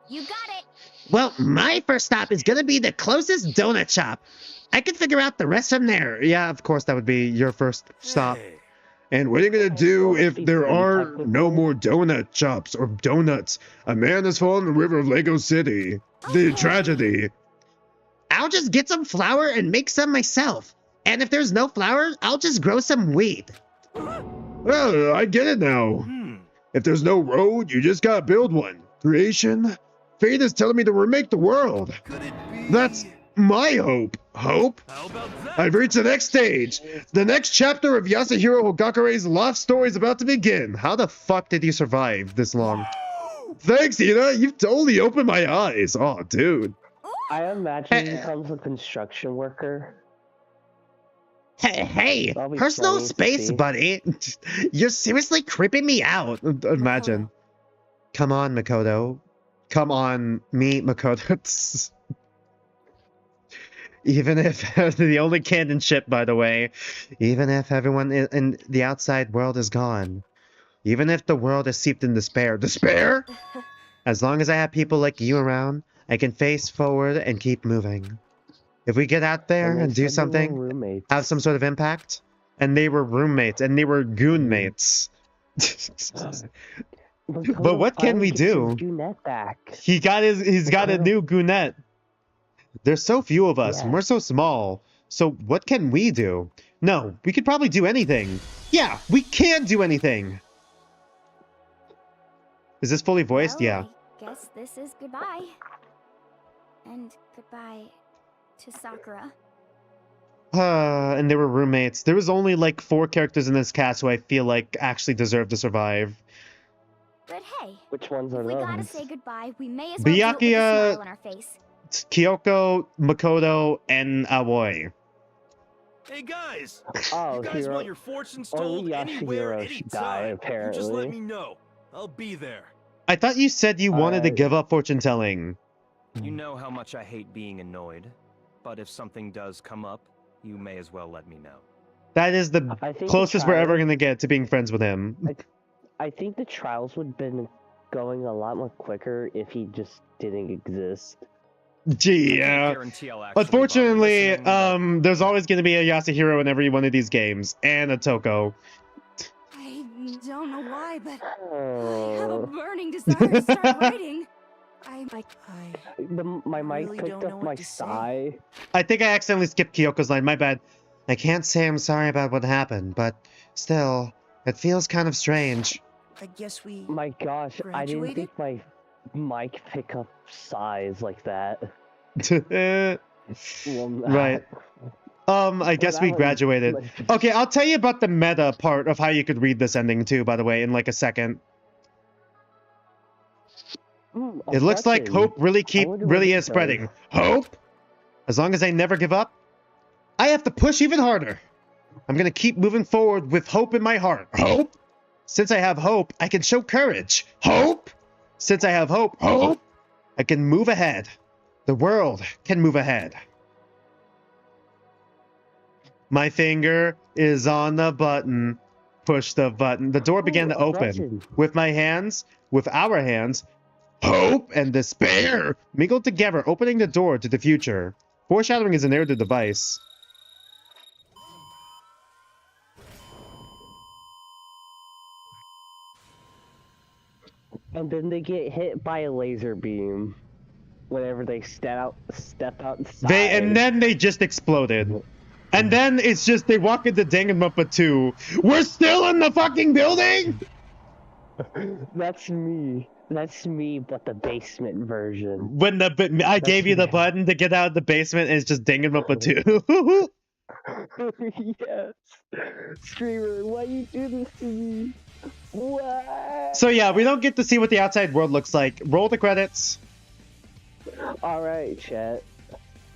you got it.
Well, my first stop is gonna be the closest donut shop. I can figure out the rest from there.
Yeah, of course, that would be your first stop.
And what are you gonna do if there are no more donut shops or donuts? A man has fallen in the river of Lego City. The tragedy.
I'll just get some flour and make some myself. And if there's no flour, I'll just grow some wheat.
Oh, I get it now. If there's no road, you just gotta build one. Creation? Fate is telling me to remake the world. That's my hope. Hope? I've reached the next stage. The next chapter of Yasuhiro Hogakure's love story is about to begin. How the fuck did you survive this long? Thanks, Ina. You've totally opened my eyes. Oh, dude.
I imagine he becomes a construction worker.
Hey, personal space, buddy. You're seriously creeping me out.
Imagine. Come on, Makoto. Come on, me, Makoto. Even if the only canon ship, by the way, even if everyone in the outside world is gone, even if the world is steeped in despair, as long as I have people like you around, I can face forward and keep moving. If we get out there and do something, have some sort of impact, and they were roommates, and they were goon mates. But what can we do? He's got a new goonette. There's so few of us, and we're so small. So what can we do? No, we could probably do anything. Yeah, we can do anything. Is this fully voiced? Yeah.
Guess this is goodbye. And goodbye to Sakura.
And they were roommates. There was only like 4 characters in this cast who I feel like actually deserve to survive.
But hey,
which ones are
we
those?
gotta say goodbye. We may as well do it with a smile on our face.
Kyoko, Makoto, and Aoi.
Hey guys!
Oh,
you guys want your fortunes told anywhere, anytime. You just let me know. I'll be there.
I thought you said you wanted to give up fortune telling.
You know how much I hate being annoyed, but if something does come up, you may as well let me know.
That is the closest we're ever gonna get to being friends with him.
I think the trials would have been going a lot more quicker if he just didn't exist.
Gee, yeah. Unfortunately, there's always going to be a Yasuhiro in every one of these games, and a Toko.
I don't know why, but I have a burning desire to start writing.
My mic
really
picked up my sigh.
I think I accidentally skipped Kyoko's line, my bad. I can't say I'm sorry about what happened, but still, it feels kind of strange.
I guess we.
My gosh, I didn't think my mic pick up sighs like that.
Right. I guess we graduated. Okay, I'll tell you about the meta part of how you could read this ending too, by the way, in like a second. It looks like hope really is spreading. Hope? As long as I never give up, I have to push even harder. I'm gonna keep moving forward with hope in my heart. Hope? Since I have hope, I can show courage. Hope? Since I have hope, I can move ahead. The world can move ahead. My finger is on the button. Push the button. The door began to open. With my hands, with our hands, hope and despair mingled together, opening the door to the future. Foreshadowing is a narrative device.
And then they get hit by a laser beam whenever they step outside.
And then they just exploded. And then it's just they walk into Danganronpa 2. We're still in the fucking building?
That's me. That's me, but the basement version.
When I gave you the button to get out of the basement, and it's just Danganronpa
2. Yes. Streamer, why you do this to me? What?
So yeah, we don't get to see what the outside world looks like. Roll the credits.
Alright, chat.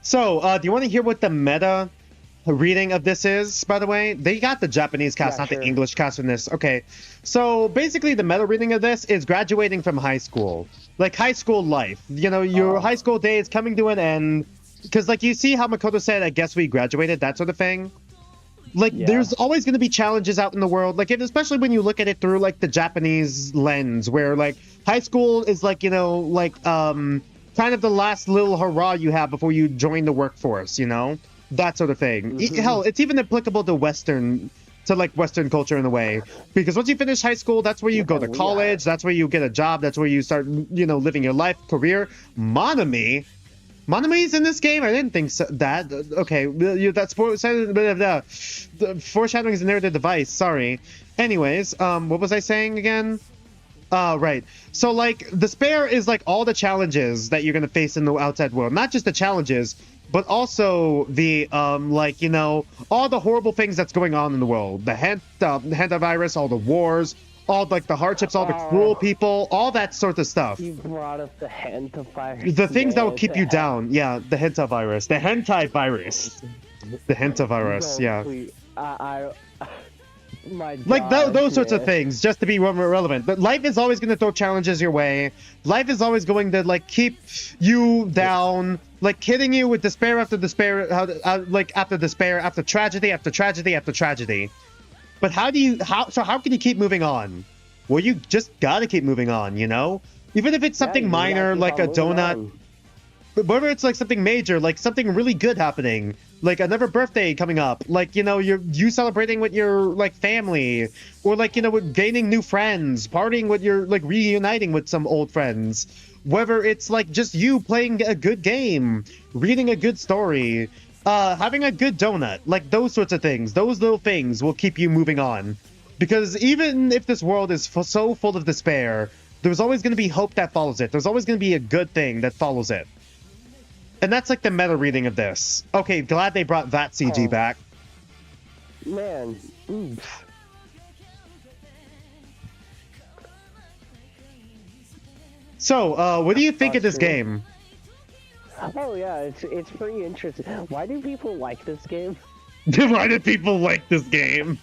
So, do you want to hear what the meta reading of this is, by the way? They got the Japanese cast, not the English cast in this. Okay. So, basically, the meta reading of this is graduating from high school. Like, high school life. You know, your high school days coming to an end. Because, like, you see how Makoto said, I guess we graduated, that sort of thing? Like, there's always going to be challenges out in the world. Like, especially when you look at it through, like, the Japanese lens. Where, like, high school is, like, you know, like, kind of the last little hurrah you have before you join the workforce, you know? That sort of thing. Hell, it's even applicable to Western culture in a way. Because once you finish high school, that's where you go to college, that's where you get a job, that's where you start, you know, living your life, career. Monami, Monome's in this game? I didn't think so. That okay. That's the foreshadowing is a narrative device. Sorry. Anyways, what was I saying again? Right. So like despair is like all the challenges that you're gonna face in the outside world. Not just the challenges, but also the like, you know, all the horrible things that's going on in the world. The hantavirus, all the wars, all like the hardships, all the cruel people, all that sort of stuff.
You brought up the hantavirus.
The things that will keep you down. Yeah, the hantavirus. The hentai virus. The hantavirus, yeah. Like those sorts of things, just to be relevant. But life is always going to throw challenges your way. Life is always going to like keep you down, like hitting you with despair after despair, like after despair, after tragedy, after tragedy, after tragedy. But how can you keep moving on? Well, you just gotta keep moving on, you know? Even if it's something minor, like a donut. But whether it's like something major, like something really good happening, like another birthday coming up, like, you know, you celebrating with your like family, or like, you know, with gaining new friends, partying with your, like reuniting with some old friends, whether it's like just you playing a good game, reading a good story, having a good donut, like those sorts of things, those little things will keep you moving on. Because even if this world is so full of despair, there's always going to be hope that follows it. There's always going to be a good thing that follows it. And that's like the meta reading of this. Okay, glad they brought that CG back.
Man, oof.
So, what do you think of this game?
Oh yeah, it's pretty interesting. Why do people like this game?
Why do people like this game?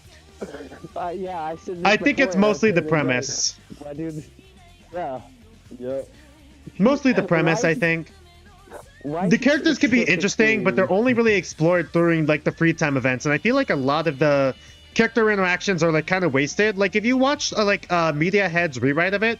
Yeah, I said.
I think it's mostly the premise.
Why do? Yeah. Yeah.
Mostly the premise, I think. The characters could be interesting, but they're only really explored during like the free time events, and I feel like a lot of the character interactions are like kind of wasted. Like if you watch Media Head's rewrite of it,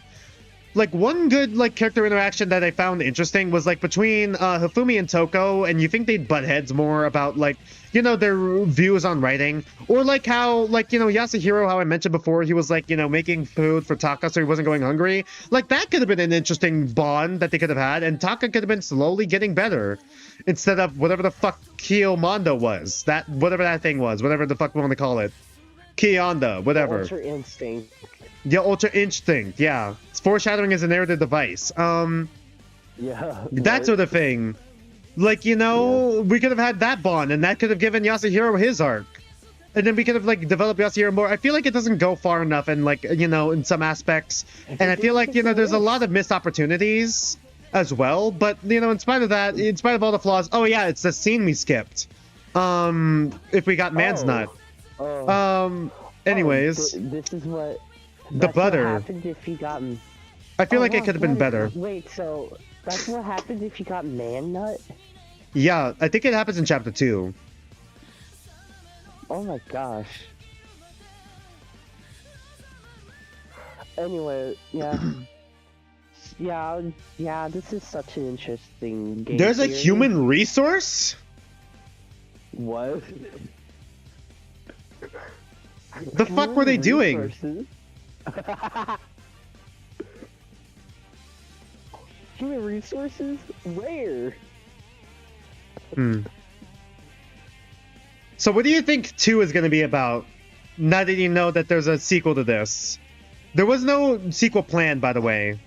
like one good like character interaction that I found interesting was like between Hifumi and Toko, and you think they'd butt heads more about like, you know, their views on writing, or like how like, you know, Yasuhiro, how I mentioned before, he was like, you know, making food for Taka so he wasn't going hungry. Like that could have been an interesting bond that they could have had, and Taka could have been slowly getting better instead of whatever the fuck Kyomondo was, that whatever that thing was, whatever the fuck we want to call it, Kionda, whatever.
Ultra Instinct.
Yeah, Ultra Instinct, yeah. Foreshadowing is a narrative device.
Yeah.
That sort of thing. Like, you know, we could have had that bond, and that could have given Yasuhiro his arc. And then we could have, like, developed Yasuhiro more. I feel like it doesn't go far enough in, like, you know, in some aspects. And I feel like, you know, there's a lot of missed opportunities as well. But, you know, in spite of that, in spite of all the flaws... Oh, yeah, it's the scene we skipped. If we got Man's Nut. Anyways.
This is what...
The butter.
What happened if he got...
I feel like it could have been better.
Wait, so... That's what happens if you got Man Nut?
Yeah, I think it happens in chapter 2.
Oh my gosh. Anyway, yeah. yeah, this is such an interesting game.
There's a human resource?
What?
The fuck were they doing?
Human resources? Where?
So what do you think 2 is going to be about, now that you know that there's a sequel to this? There was no sequel planned, by the way.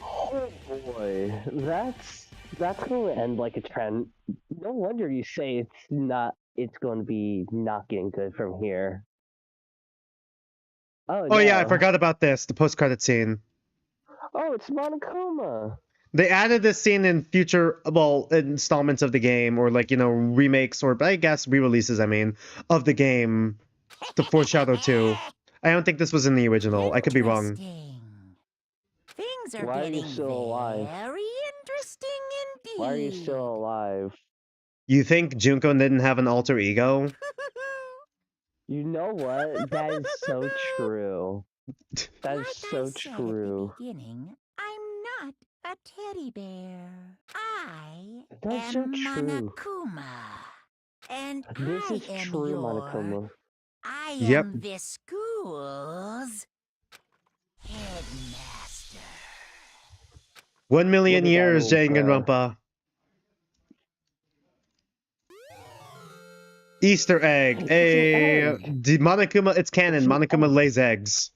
Oh boy, that's going to end like a trend. No wonder you say it's going to be not getting good from here.
Oh
no.
Yeah, I forgot about this, the post-credit scene.
Oh, it's Monokuma.
They added this scene in future, well, installments of the game, or like, you know, remakes, or I guess re-releases, I mean, of the game to foreshadow 2. I don't think this was in the original. I could be wrong.
Things are
Why
getting
are you still alive?
very interesting indeed.
Why are you still alive?
You think Junko didn't have an alter ego?
You know what? That is so true. That is so true.
At the beginning, I'm not a teddy bear. I
That's
am
so true.
Monokuma. And
This
I
is
am
true,
your...
Monokuma.
I
Yep.
am this school's headmaster.
1 million
What did
years,
Danganronpa?
Danganronpa. Easter egg. Monokuma, it's canon. Monokuma lays eggs.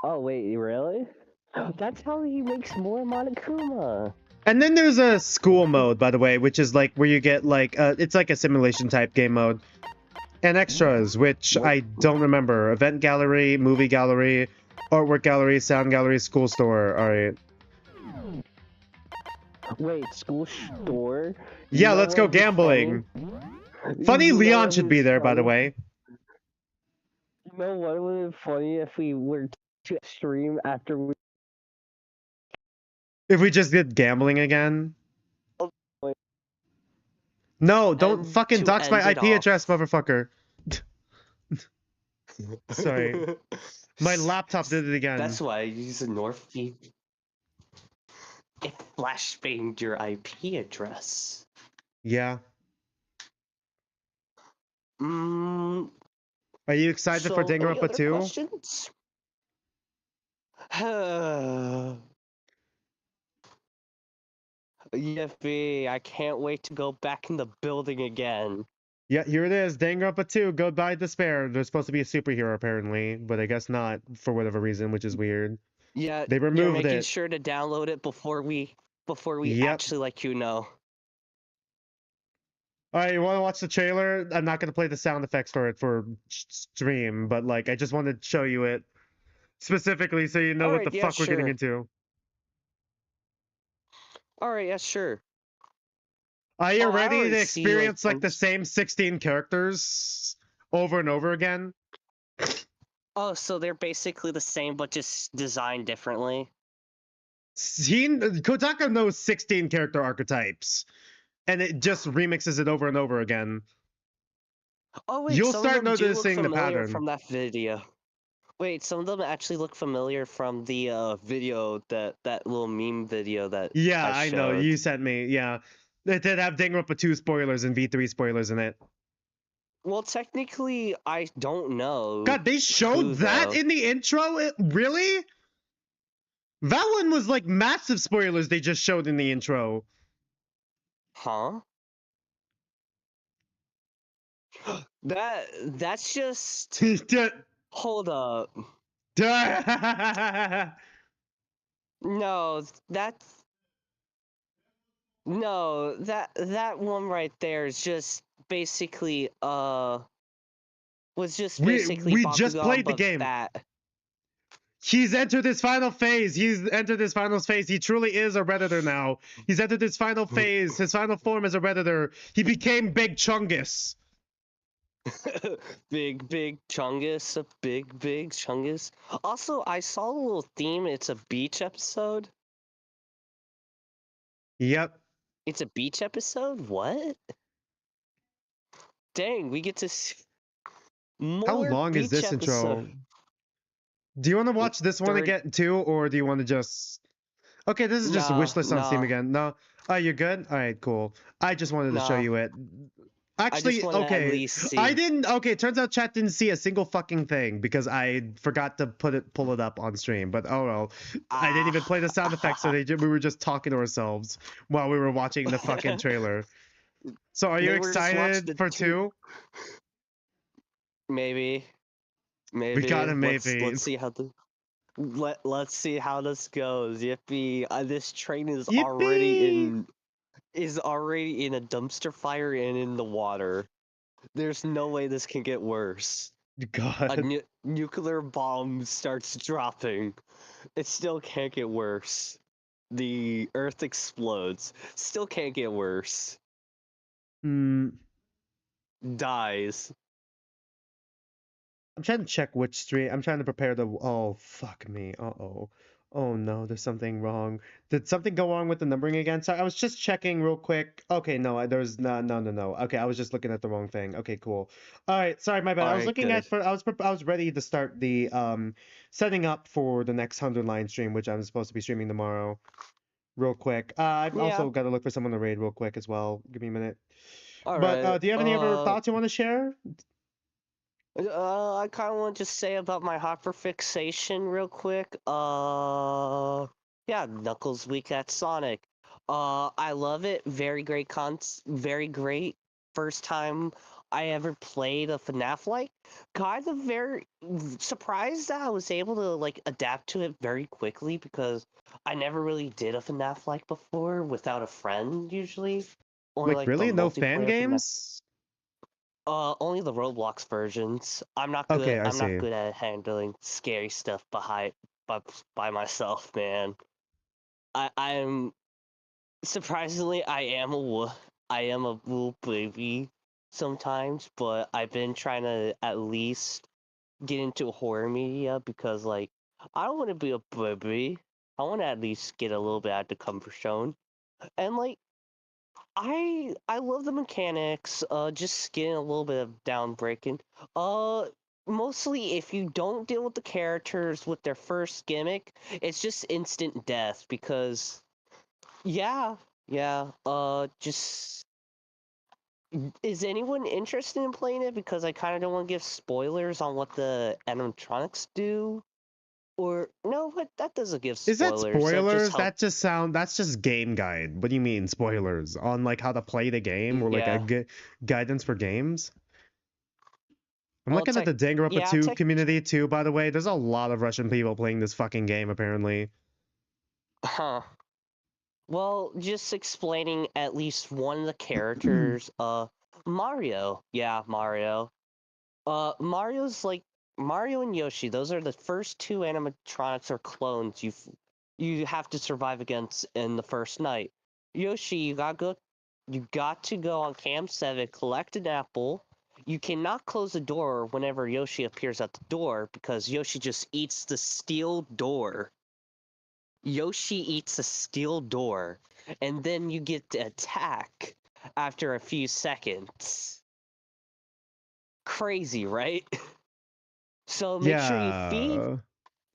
Oh wait, really? That's how he makes more Monokuma.
And then there's a school mode, by the way, which is like where you get like it's like a simulation type game mode. And extras, which I don't remember. Event gallery, movie gallery, artwork gallery, sound gallery, school store. All right.
Wait, school store?
Yeah, let's go gambling. Funny Leon should be there, by the way.
You know what would be funny if we were to stream after we...
If we just did gambling again. No, don't fucking dox my IP address, motherfucker. Sorry. My laptop did it again.
That's why I use a Northfeed. It flashbanged your IP address.
Yeah.
Mm,
Are you excited for Danganronpa 2?
Questions? Yippee, I can't wait to go back in the building again.
Yeah, here it is. Danganronpa 2, Goodbye Despair. There's supposed to be a superhero, apparently, but I guess not, for whatever reason, which is weird.
Yeah,
They removed
making
it.
sure to download it before we actually let you know.
Alright, you want to watch the trailer? I'm not going to play the sound effects for it for stream, but like, I just wanted to show you it specifically so you know what the fuck we're getting into.
Alright, yeah, sure.
Are you ready
already
to
see,
experience like the same 16 characters over and over again?
Oh, so they're basically the same, but just designed differently?
Kotaka knows 16 character archetypes, and it just remixes it over and over again.
Oh wait,
You'll
some
start
of them do look
noticing the
familiar
pattern.
from that video. Wait, some of them actually look familiar from the video that little meme video that
Yeah,
I
know.
showed.
You sent me. Yeah. It did have Danganronpa 2 spoilers and V3 spoilers in it.
Well, technically, I don't know.
God, they showed that in the intro? Really? That one was like massive spoilers they just showed in the intro.
Huh? That's just... Hold up. No, that's... No, that one right there is just basically, was just basically
we just
Bakugan,
played the
but
game.
Fat.
He's entered his final phase. He's entered his final phase. He truly is a Redditor now. He's entered his final phase. His final form as a Redditor. He became Big Chungus.
big Chungus. Big Chungus. Also, I saw a little theme. It's a beach episode.
Yep.
It's a beach episode? What? Dang, we get to see more.
How long is this intro? Do you want to watch this one again too, or do you want to just... Okay, this is just a wish list on Steam again. No? Oh, you're good? Alright, cool. I just wanted to show you it. Actually, okay. I didn't... Okay, turns out chat didn't see a single fucking thing because I forgot to pull it up on stream. But oh well. I didn't even play the sound effects, so we were just talking to ourselves while we were watching the fucking trailer. So are you excited for 2?
Maybe.
We got a maybe.
Let's see how let's see how this goes. Yippee! This train is already in a dumpster fire and in the water. There's no way this can get worse.
God.
A nuclear bomb starts dropping. It still can't get worse. The Earth explodes. Still can't get worse. Dies.
I'm trying to check which stream. I'm trying to prepare the... Oh, fuck me. Uh-oh. Oh, no. There's something wrong. Did something go wrong with the numbering again? Sorry, I was just checking real quick. Okay, no. There's... No. Okay, I was just looking at the wrong thing. Okay, cool. All right. Sorry, my bad. I was looking at... I was ready to start the setting up for the next 100-line stream, which I'm supposed to be streaming tomorrow. Real quick. I've also got to look for someone to raid real quick as well. Give me a minute. But do you have any other thoughts you want to share?
I kind of want to just say about my hyperfixation real quick. Yeah, Knuckles weak at Sonic. I love it. Very great very great. First time I ever played a FNAF like. Kind of very surprised that I was able to like adapt to it very quickly because I never really did a FNAF like before without a friend usually. Only
Like
like the
really? No fan
multiplayer FNAF.
games?
Only the Roblox versions. I'm not
Okay,
good.
I
I'm not
see.
good at handling scary stuff by myself, man. I'm surprisingly I am a little baby sometimes, but I've been trying to at least get into horror media because like I don't want to be a baby. I want to at least get a little bit out of the comfort zone. And like I love the mechanics, just getting a little bit of down breaking. Mostly if you don't deal with the characters with their first gimmick, it's just instant death because yeah, just is anyone interested in playing it? Because I kind of don't want to give spoilers on what the animatronics do. Or no, but that doesn't give
Is that
spoilers.
spoilers?
That just
That's just game guide. What do you mean spoilers? On like how to play the game or like a
yeah.
guidance for games? I'm
Well,
looking
it's
at the
like
Danganronpa
yeah,
2 community too, by the way. There's a lot of Russian people playing this fucking game apparently.
huh. Well, just explaining at least one of the characters, Mario. Yeah, Mario. Mario's like Mario and Yoshi. Those are the first two animatronics or clones you have to survive against in the first night. Yoshi, you got to go on Cam 7, collect an apple. You cannot close the door whenever Yoshi appears at the door because Yoshi just eats the steel door. Yoshi eats a steel door, and then you get to attack after a few seconds. Crazy, right? So make sure you feed.
Yeah.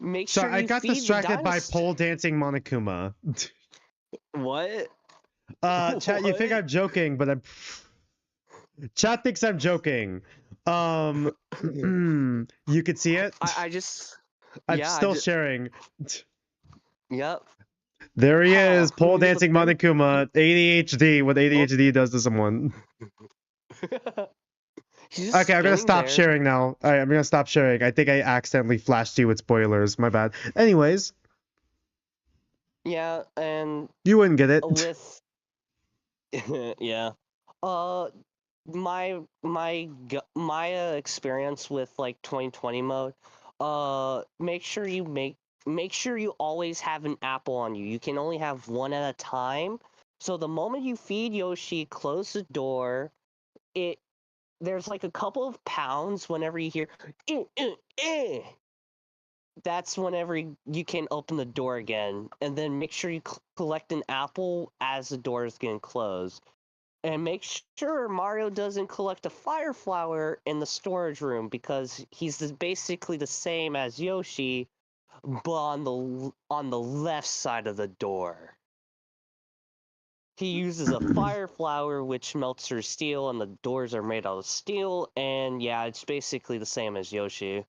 Make
So
sure
I
you
got
feed the
distracted by
dinosaur.
pole dancing Monokuma.
What?
Chat, you think
What?
I'm joking, but I'm Chat thinks I'm joking. You could see it.
I just.
I'm
Yeah,
still sharing.
Yep.
There he
Huh,
is, pole
who knew
dancing
the
Monokuma. ADHD. What ADHD does to someone.
He's just
Okay, I'm gonna
spinning
stop
there.
sharing now. Alright, I'm gonna stop sharing. I think I accidentally flashed you with spoilers. My bad. Anyways,
Yeah, and
you wouldn't get it.
with yeah. My experience with like 2020 mode. Make sure you always have an apple on you. You can only have one at a time. So the moment you feed Yoshi, close the door. There's like a couple of pounds whenever you hear. That's whenever you can open the door again, and then make sure you collect an apple as the door is getting closed. And make sure Mario doesn't collect a fire flower in the storage room because he's basically the same as Yoshi, but on the left side of the door. He uses a fire flower which melts through steel, and the doors are made out of steel. And yeah, it's basically the same as Yoshi.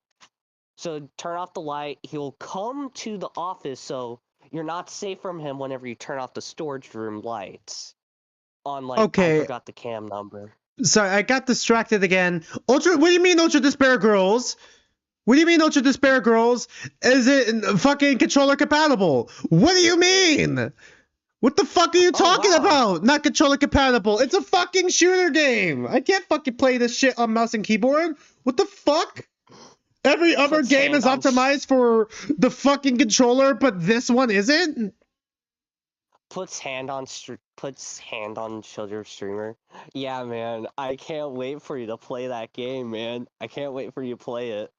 So turn off the light. He'll come to the office, so you're not safe from him whenever you turn off the storage room lights. On like,
Okay.
I forgot the cam number.
Sorry, I got distracted again. Ultra, what do you mean Ultra Despair Girls? What do you mean Ultra Despair Girls? Is it fucking controller compatible? What do you mean? What the fuck are you talking about? Not controller compatible. It's a fucking shooter game. I can't fucking play this shit on mouse and keyboard. What the fuck? Every other game is optimized for the fucking controller, but this one isn't?
Puts hand on shoulder streamer. Yeah, man. I can't wait for you to play that game, man. I can't wait for you to play it.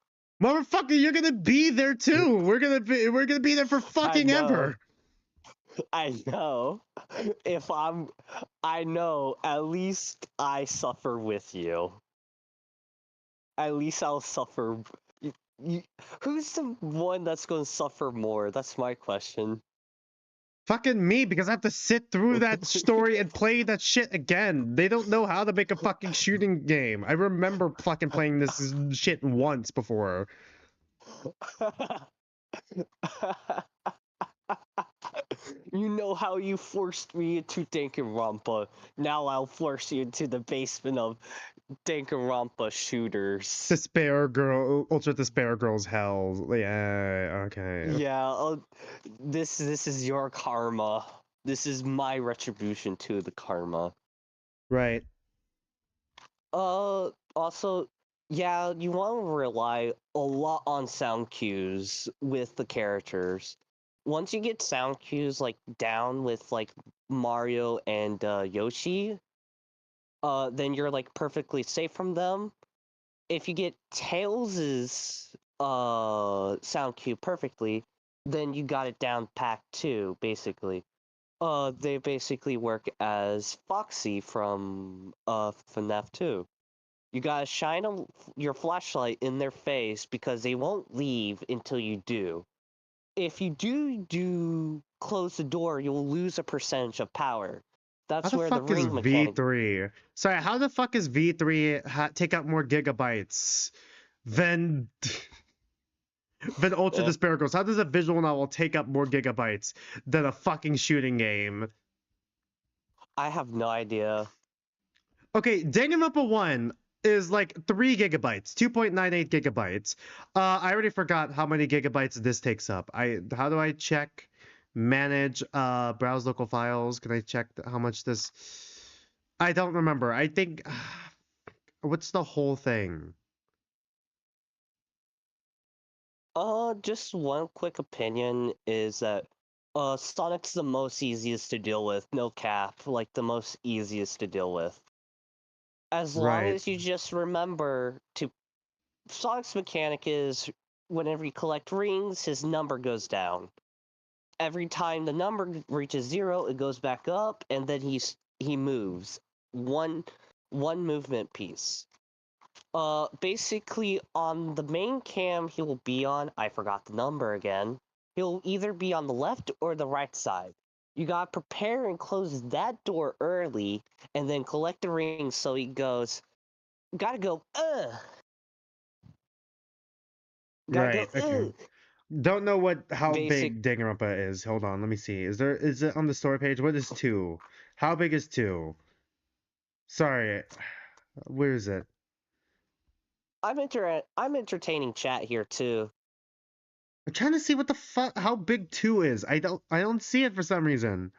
Motherfucker, you're gonna be there too. We're gonna be there for fucking ever.
I know. I know. At least I suffer with you. At least I'll suffer. Who's the one that's going to suffer more? That's my question.
Fucking me, because I have to sit through that story and play that shit again. They don't know how to make a fucking shooting game. I remember fucking playing this shit once before.
You know how you forced me into Danganronpa. Now I'll force you into the basement of Danganronpa shooters.
Despair Girl, Ultra Despair Girls Hell. Yeah, okay.
Yeah, this is your karma. This is my retribution to the karma.
Right.
Also, yeah, you want to rely a lot on sound cues with the characters. Once you get sound cues like down with like Mario and Yoshi, then you're like perfectly safe from them. If you get Tails' sound cue perfectly, then you got it down packed too, basically. They basically work as Foxy from FNAF 2. You gotta shine your flashlight in their face because they won't leave until you do. If you do close the door, you'll lose a percentage of power. That's
How the
where
fuck
the
is
ring mechanic.
V3? Sorry, how the fuck is V3 take out more gigabytes than Ultra Despair Girls? How does a visual novel take up more gigabytes than a fucking shooting game?
I have no idea.
Okay, Danganronpa 1 is like 3 gigabytes, 2.98 gigabytes. I already forgot how many gigabytes this takes up. How do I check? Manage, browse local files. Can I check how much this? I don't remember. I think, what's the whole thing?
Just one quick opinion is that Sonic's the most easiest to deal with, no cap, like the most easiest to deal with. As long
Right.
as you just remember to Sonic's mechanic is whenever you collect rings, his number goes down. Every time the number reaches 0, it goes back up, and then he moves one movement piece. Basically on the main cam he will be on, I forgot the number again. He'll either be on the left or the right side. You gotta prepare and close that door early, and then collect the rings so he goes. Gotta go. Gotta
Right.
go.
Okay. Don't know how
Basic.
big Danganronpa is. Hold on, let me see. Is it on the story page? What is 2? How big is 2? Sorry. Where is it?
I'm entertaining chat here too.
I'm trying to see what the fuck how big 2 is. I don't see it for some reason.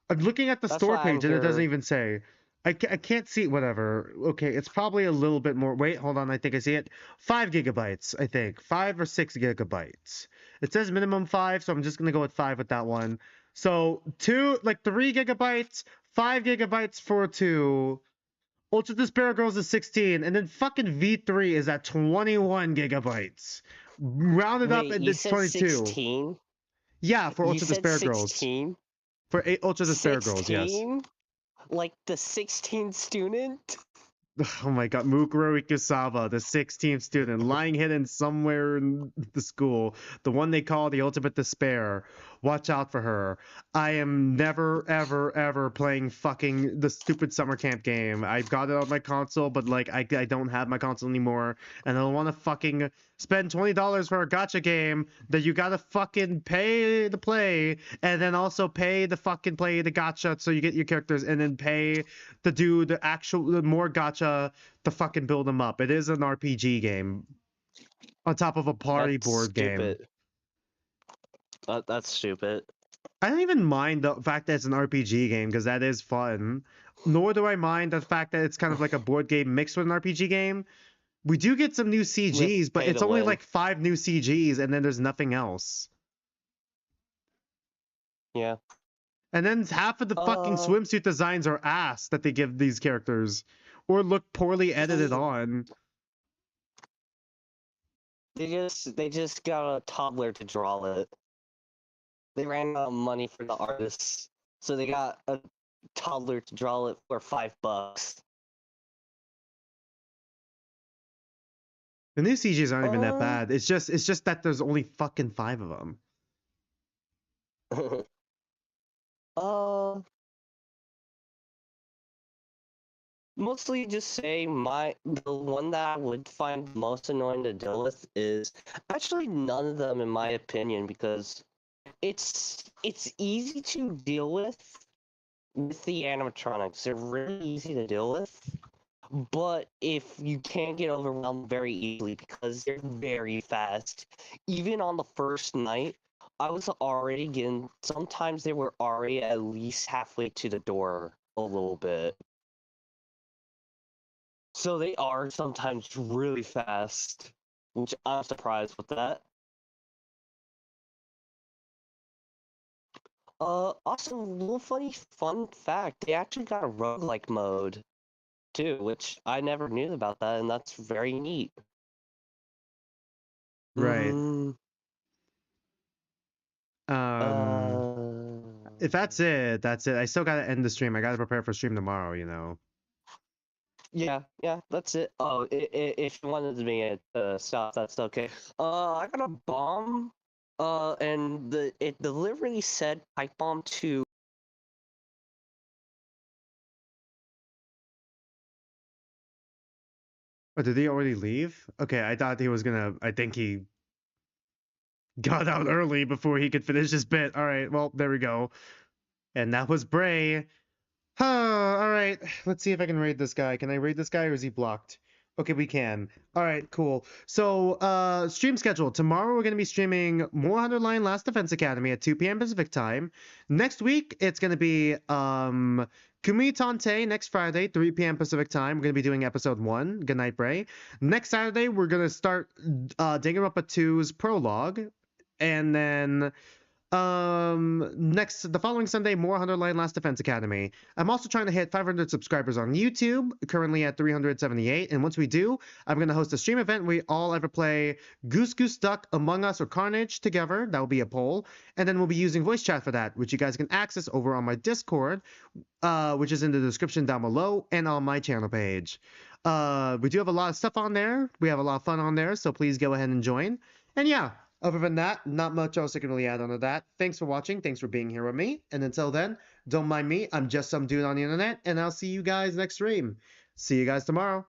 I'm looking at the
That's
store
why I'm
page and it doesn't
here.
even say. I can't see whatever. Okay, it's probably a little bit more. Wait, hold on. I think I see it. 5 gigabytes, I think. 5 or 6 gigabytes. It says minimum 5, so I'm just going to go with 5 with that one. So 3 gigabytes, 5 gigabytes for 2. Ultra Despair Girls is 16, and then fucking V3 is at 21 gigabytes. Rounded up,
Wait,
and
you
it's
said
22.
16?
Yeah, for
You
Ultra
said
Despair
16?
Girls. For Ultra Despair Girls, yes.
16? Like the 16th student?
Oh my god, Mukuro Ikusawa, the 16th student, lying hidden somewhere in the school. The one they call the Ultimate Despair. Watch out for her. I am never, ever, ever playing fucking the stupid summer camp game. I've got it on my console, but like I don't have my console anymore. And I don't want to fucking spend $20 for a gacha game that you gotta fucking pay to play, and then also pay to fucking play the gacha so you get your characters, and then pay to do the more gacha to fucking build them up. It is an RPG game on top of a party
That's
board game.
stupid. That's stupid.
I don't even mind the fact that it's an RPG game because that is fun. Nor do I mind the fact that it's kind of like a board game mixed with an RPG game. We do get some new CGs, but
pay
it's
to
only
win.
like 5 new CGs and then there's nothing else.
Yeah.
And then half of the fucking swimsuit designs are ass that they give these characters or look poorly edited on.
They just got a toddler to draw it. They ran out of money for the artists, so they got a toddler to draw it for $5.
The new CGs aren't even that bad. It's just that there's only fucking 5 of them.
Mostly just say the one that I would find most annoying to deal with is actually none of them in my opinion, because it's easy to deal with the animatronics. They're really easy to deal with. But if you can't get overwhelmed very easily because they're very fast, even on the first night, I was already getting. Sometimes they were already at least halfway to the door a little bit. So they are sometimes really fast, which I'm surprised with that. Also, a little fun fact, they actually got a roguelike mode, too, which I never knew about that, and that's very neat.
Right.
Mm,
If that's it, that's it. I still gotta end the stream. I gotta prepare for stream tomorrow, you know.
yeah, that's it. Oh, if you wanted me to stop, that's okay. I got a bomb, and it deliberately said pipe bomb to.
Oh, did he already leave? Okay, I thought he was gonna. I think he got out early before he could finish his bit. All right, well, there we go. And that was Bray. All right, let's see if I can raid this guy. Can I raid this guy or is he blocked? Okay, we can. All right, cool. So, stream schedule. Tomorrow we're going to be streaming more 100 Line Last Defense Academy at 2 p.m. Pacific time. Next week, it's going to be Kumi Tante next Friday, 3 p.m. Pacific time. We're going to be doing episode 1. Good night, Bray. Next Saturday, we're going to start Danganronpa 2's prologue. And then the following Sunday, more 100 Line Last Defense Academy. I'm also trying to hit 500 subscribers on YouTube, currently at 378. And once we do, I'm going to host a stream event where we all ever play Goose Goose Duck, Among Us, or Carnage together. That will be a poll. And then we'll be using voice chat for that, which you guys can access over on my Discord, which is in the description down below and on my channel page. We do have a lot of stuff on there. We have a lot of fun on there, so please go ahead and join. And yeah. Other than that, not much else I can really add on to that. Thanks for watching. Thanks for being here with me. And until then, don't mind me. I'm just some dude on the internet, and I'll see you guys next stream. See you guys tomorrow.